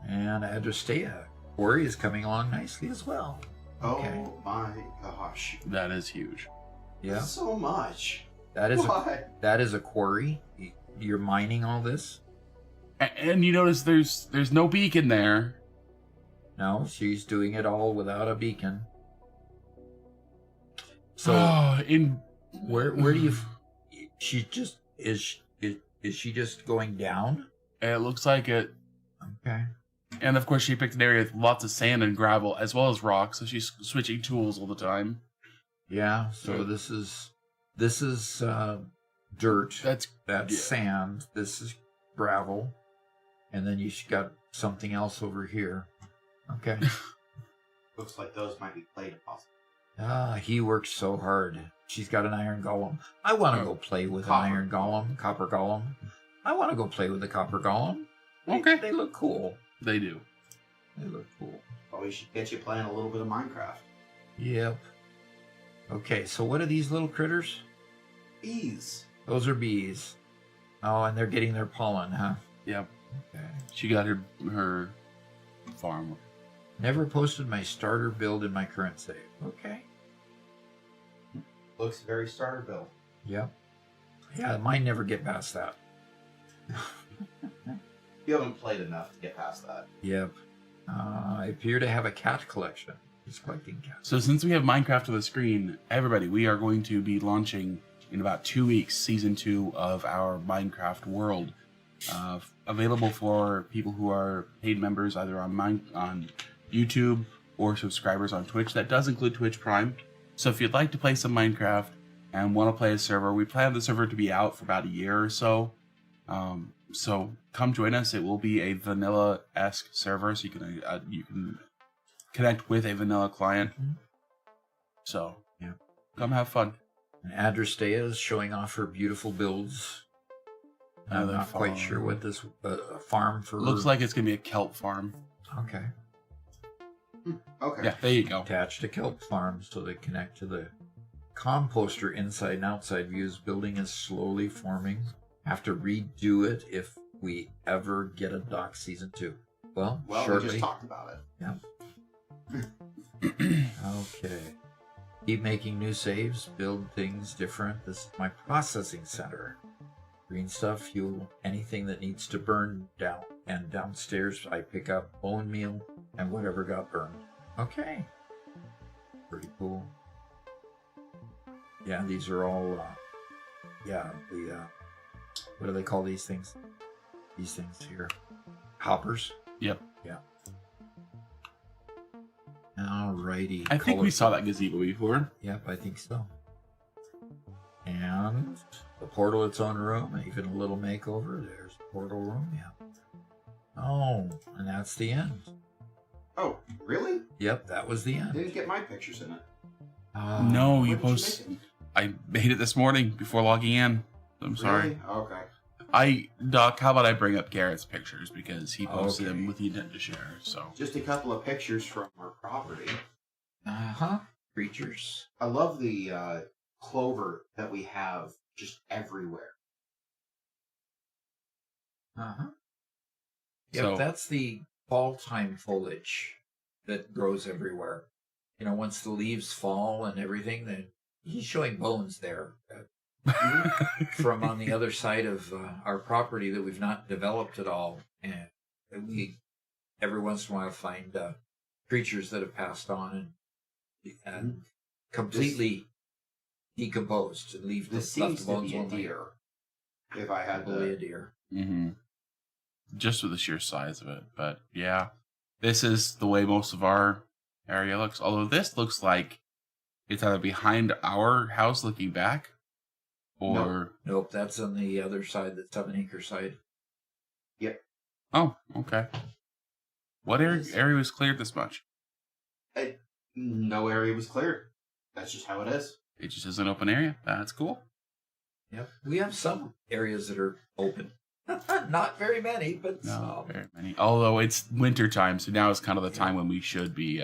Speaker 1: And Adrastea. Corey is coming along nicely as well. Okay.
Speaker 3: Oh my gosh.
Speaker 2: That is huge.
Speaker 1: Yeah.
Speaker 3: So much.
Speaker 1: That is
Speaker 3: Why?
Speaker 1: that is a quarry. You're mining all this?
Speaker 2: And you notice there's no beacon there.
Speaker 1: No, she's doing it all without a beacon. So where do you? She just is she just going down?
Speaker 2: It looks like it.
Speaker 1: Okay.
Speaker 2: And of course, she picked an area with lots of sand and gravel as well as rock, so she's switching tools all the time.
Speaker 1: Yeah. So this is dirt. That's
Speaker 2: yeah.
Speaker 1: sand. This is gravel, and then you got something else over here. Okay.
Speaker 3: Looks like those might be play deposits.
Speaker 1: He works so hard. She's got an iron golem. I want to go play with an iron golem, copper golem. I want to go play with the copper golem.
Speaker 2: Okay.
Speaker 1: They look cool.
Speaker 2: They do.
Speaker 1: They look cool.
Speaker 3: Well, we should get you playing a little bit of Minecraft.
Speaker 1: Yep. Okay, so what are these little critters?
Speaker 3: Bees.
Speaker 1: Those are bees. Oh, and they're getting their pollen, huh?
Speaker 2: Yep.
Speaker 1: Okay.
Speaker 2: She got her farm.
Speaker 1: Never posted my starter build in my current save. Okay.
Speaker 3: Looks very starter build.
Speaker 1: Yep. Yeah, mine never get past that.
Speaker 3: You haven't played enough to get past that.
Speaker 1: Yep. I appear to have a cat collection. He's collecting cats.
Speaker 2: So since we have Minecraft on the screen, everybody, we are going to be launching in about 2 weeks Season 2 of our Minecraft world. Available for people who are paid members either on YouTube or subscribers on Twitch. That does include Twitch Prime. So if you'd like to play some Minecraft and want to play a server, we plan the server to be out for about a year or so. So come join us. It will be a vanilla-esque server, so you can connect with a vanilla client. So
Speaker 1: yeah,
Speaker 2: come have fun.
Speaker 1: And Adrastea is showing off her beautiful builds. I'm
Speaker 2: Another
Speaker 1: not quite
Speaker 2: farm.
Speaker 1: sure what this farm for.
Speaker 2: Looks like it's gonna be a kelp farm.
Speaker 1: Okay.
Speaker 3: Okay.
Speaker 2: Yeah, there you go.
Speaker 1: Attached to kelp farm, so they connect to the composter inside and outside views. Building is slowly forming. Have to redo it if we ever get a dock season 2. Well, shortly.
Speaker 3: We just talked about it.
Speaker 1: Yeah. Okay. Keep making new saves, build things different. This is my processing center. Green stuff, fuel, anything that needs to burn down. And downstairs I pick up bone meal and whatever got burned. Okay. Pretty cool. Yeah, these are all, what do they call these things? These things here. Hoppers?
Speaker 2: Yep.
Speaker 1: Yeah. Alrighty.
Speaker 2: I think we saw that gazebo before.
Speaker 1: Yep, I think so. And the portal, its own room, even a little makeover. There's the portal room, yeah. Oh, and that's the end.
Speaker 3: Oh, really?
Speaker 1: Yep, that was the end.
Speaker 3: Didn't get my pictures in it.
Speaker 2: No,
Speaker 3: What
Speaker 2: you
Speaker 3: did
Speaker 2: post.
Speaker 3: make it?
Speaker 2: I made it this morning before logging in. I'm sorry.
Speaker 3: Really? Okay.
Speaker 2: Doc, how about I bring up Garrett's pictures because he posted
Speaker 1: Okay.
Speaker 2: them with the intent to share. So
Speaker 3: Just a couple of pictures from our property.
Speaker 1: Creatures.
Speaker 3: I love the clover that we have just everywhere.
Speaker 1: Yep,
Speaker 2: So-
Speaker 1: that's the fall time foliage that grows everywhere. You know, once the leaves fall and everything, then he's showing bones there from on the other side of our property that we've not developed at all, and we every once in a while find creatures that have passed on and completely decomposed and leave
Speaker 3: This
Speaker 1: left
Speaker 3: seems
Speaker 1: the
Speaker 3: to
Speaker 1: bones
Speaker 3: be a
Speaker 1: only.
Speaker 3: deer. If I had
Speaker 1: Probably a
Speaker 3: to...
Speaker 1: deer.
Speaker 2: just with the sheer size of it, but yeah, this is the way most of our area looks. Although this looks like it's either behind our house looking back, or
Speaker 1: Nope, that's on the other side, the 7-acre side.
Speaker 2: oh, okay. What area was cleared this much?
Speaker 3: No area was cleared. That's just how it is.
Speaker 2: It just is an open area. That's cool.
Speaker 1: Yep. We have some areas that are open. Not very many, but
Speaker 2: No,
Speaker 1: some.
Speaker 2: very many. Although it's winter time, so now is kind of the time when we should be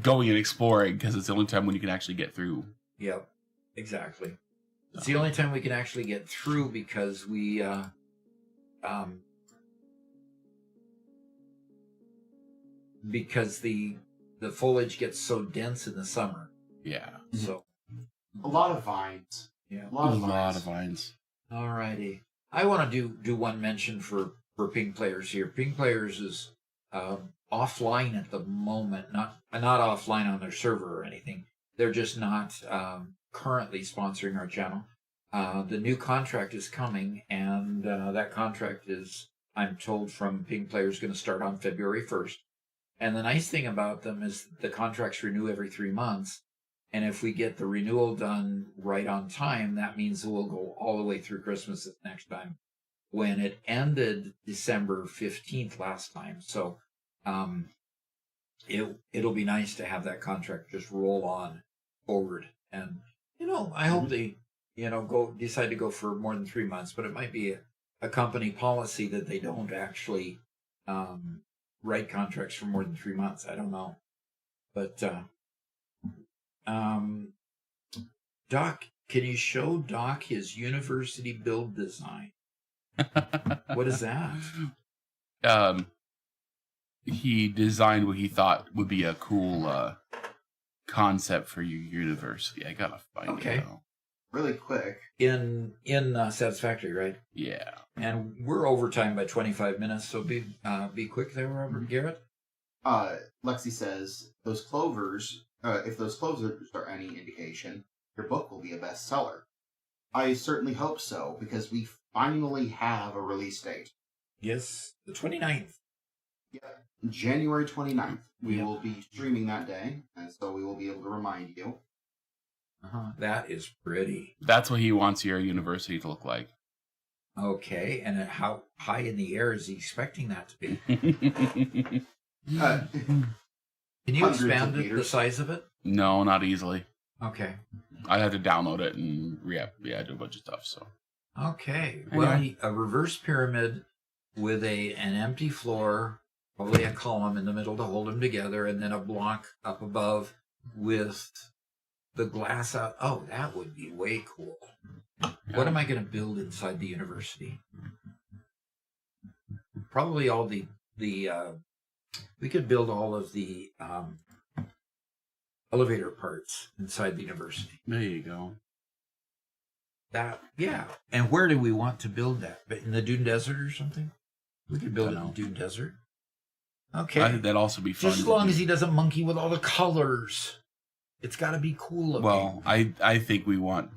Speaker 2: going and exploring because it's the only time when you can actually get through.
Speaker 1: Yep, exactly. It's the only time we can actually get through because we because the foliage gets so dense in the summer.
Speaker 2: Yeah,
Speaker 1: So
Speaker 3: A lot of vines.
Speaker 1: yeah.
Speaker 3: A lot of
Speaker 2: a lot
Speaker 3: vines.
Speaker 2: of vines.
Speaker 1: Alrighty. I want to do one mention for Ping Players here. Ping Players is offline at the moment, not offline on their server or anything. They're just not currently sponsoring our channel. The new contract is coming, and that contract is, I'm told from Ping Players, going to start on February 1st. And the nice thing about them is the contracts renew every 3 months. And if we get the renewal done right on time, that means we'll go all the way through Christmas this next time. When it ended December 15th last time. So it'll be nice to have that contract just roll on forward. And, I hope they, decide to go for more than 3 months, but it might be a company policy that they don't actually write contracts for more than 3 months. I don't know. But Doc, can you show Doc his university build design? What is that?
Speaker 2: He designed what he thought would be a cool concept for your university. I gotta find
Speaker 1: Okay.
Speaker 2: it now.
Speaker 3: Really quick.
Speaker 1: In Satisfactory, right?
Speaker 2: Yeah.
Speaker 1: And we're overtime by 25 minutes, so be quick there, Robert Garrett.
Speaker 3: Lexi says, those clovers, if those clovers are any indication, your book will be a bestseller. I certainly hope so, because we finally have a release date.
Speaker 1: Yes, the 29th.
Speaker 3: Yeah, January 29th. We
Speaker 1: Yep.
Speaker 3: will be streaming that day, and so we will be able to remind you.
Speaker 1: That is pretty.
Speaker 2: That's what he wants your university to look like.
Speaker 1: Okay, and how high in the air is he expecting that to be? Can you
Speaker 3: Hundreds
Speaker 1: expand
Speaker 3: of
Speaker 1: it, the
Speaker 3: meters.
Speaker 1: size of it?
Speaker 2: No, not easily.
Speaker 1: Okay.
Speaker 2: I'd have to download it and do a bunch of stuff. So
Speaker 1: Okay.
Speaker 2: Anyway.
Speaker 1: Well, a reverse pyramid with an empty floor, probably a column in the middle to hold them together, and then a block up above with the glass out. Oh, that would be way cool. What am I going to build inside the university? Probably all the we could build all of the elevator parts inside the university.
Speaker 2: there you go.
Speaker 1: Yeah. And where do we want to build that? In the Dune Desert or something? We could build it in
Speaker 2: Dunno.
Speaker 1: the Dune Desert.
Speaker 2: I
Speaker 1: Okay.
Speaker 2: think that'd also be fun.
Speaker 1: Just as
Speaker 2: to
Speaker 1: long
Speaker 2: do.
Speaker 1: as he doesn't monkey with all the colors. It's got to be cool looking.
Speaker 2: Well, I think we want.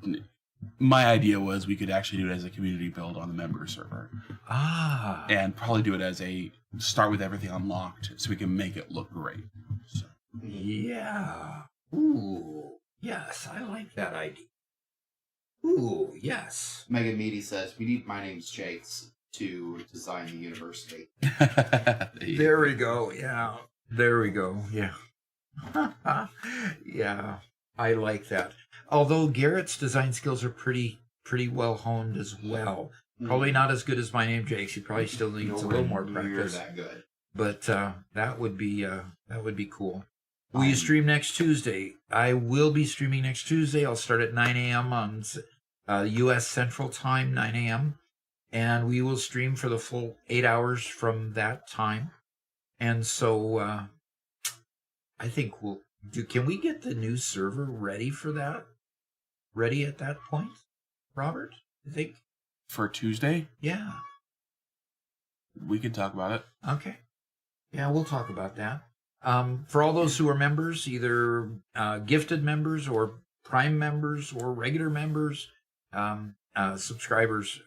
Speaker 2: My idea was we could actually do it as a community build on the member server, and probably do it as a start with everything unlocked, so we can make it look great. So.
Speaker 1: Yeah. Ooh. Yes, I like that idea. Ooh, yes.
Speaker 3: Megan Meady says, we need My Name's Jakes to design the university.
Speaker 1: There we go. Yeah. There we go. Yeah. Yeah. I like that. Although Garrett's design skills are pretty well honed as well. Probably not as good as My Name Jake. She probably still needs a little more
Speaker 3: Nowhere near
Speaker 1: practice.
Speaker 3: that good.
Speaker 1: But that would be cool. Will you stream next Tuesday? I will be streaming next Tuesday. I'll start at 9 a.m. on U.S. Central Time, 9 a.m. And we will stream for the full 8 hours from that time. And so I think we'll do. Can we get the new server ready for that? Ready at that point, Robert? I think.
Speaker 2: For Tuesday,
Speaker 1: Yeah.
Speaker 2: we can talk about it.
Speaker 1: Okay. Yeah, we'll talk about that. For all those who are members, either gifted members or Prime members or regular members, subscribers,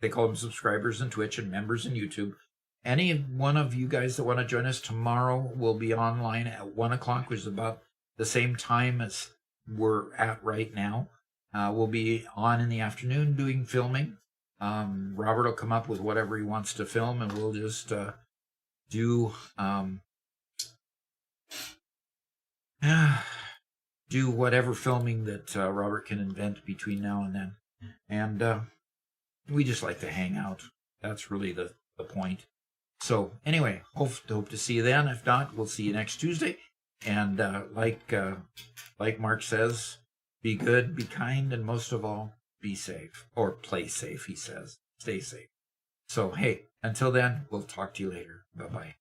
Speaker 1: they call them subscribers in Twitch and members in YouTube. Any one of you guys that want to join us tomorrow will be online at 1 o'clock, which is about the same time as we're at right now. We'll be on in the afternoon doing filming. Robert will come up with whatever he wants to film, and we'll just do whatever filming that Robert can invent between now and then. And we just like to hang out. That's really the point. So anyway, hope to see you then. If not, we'll see you next Tuesday. And like Mark says, be good, be kind, and most of all, be safe. Or play safe, he says. Stay safe. So hey, until then, we'll talk to you later. Bye-bye.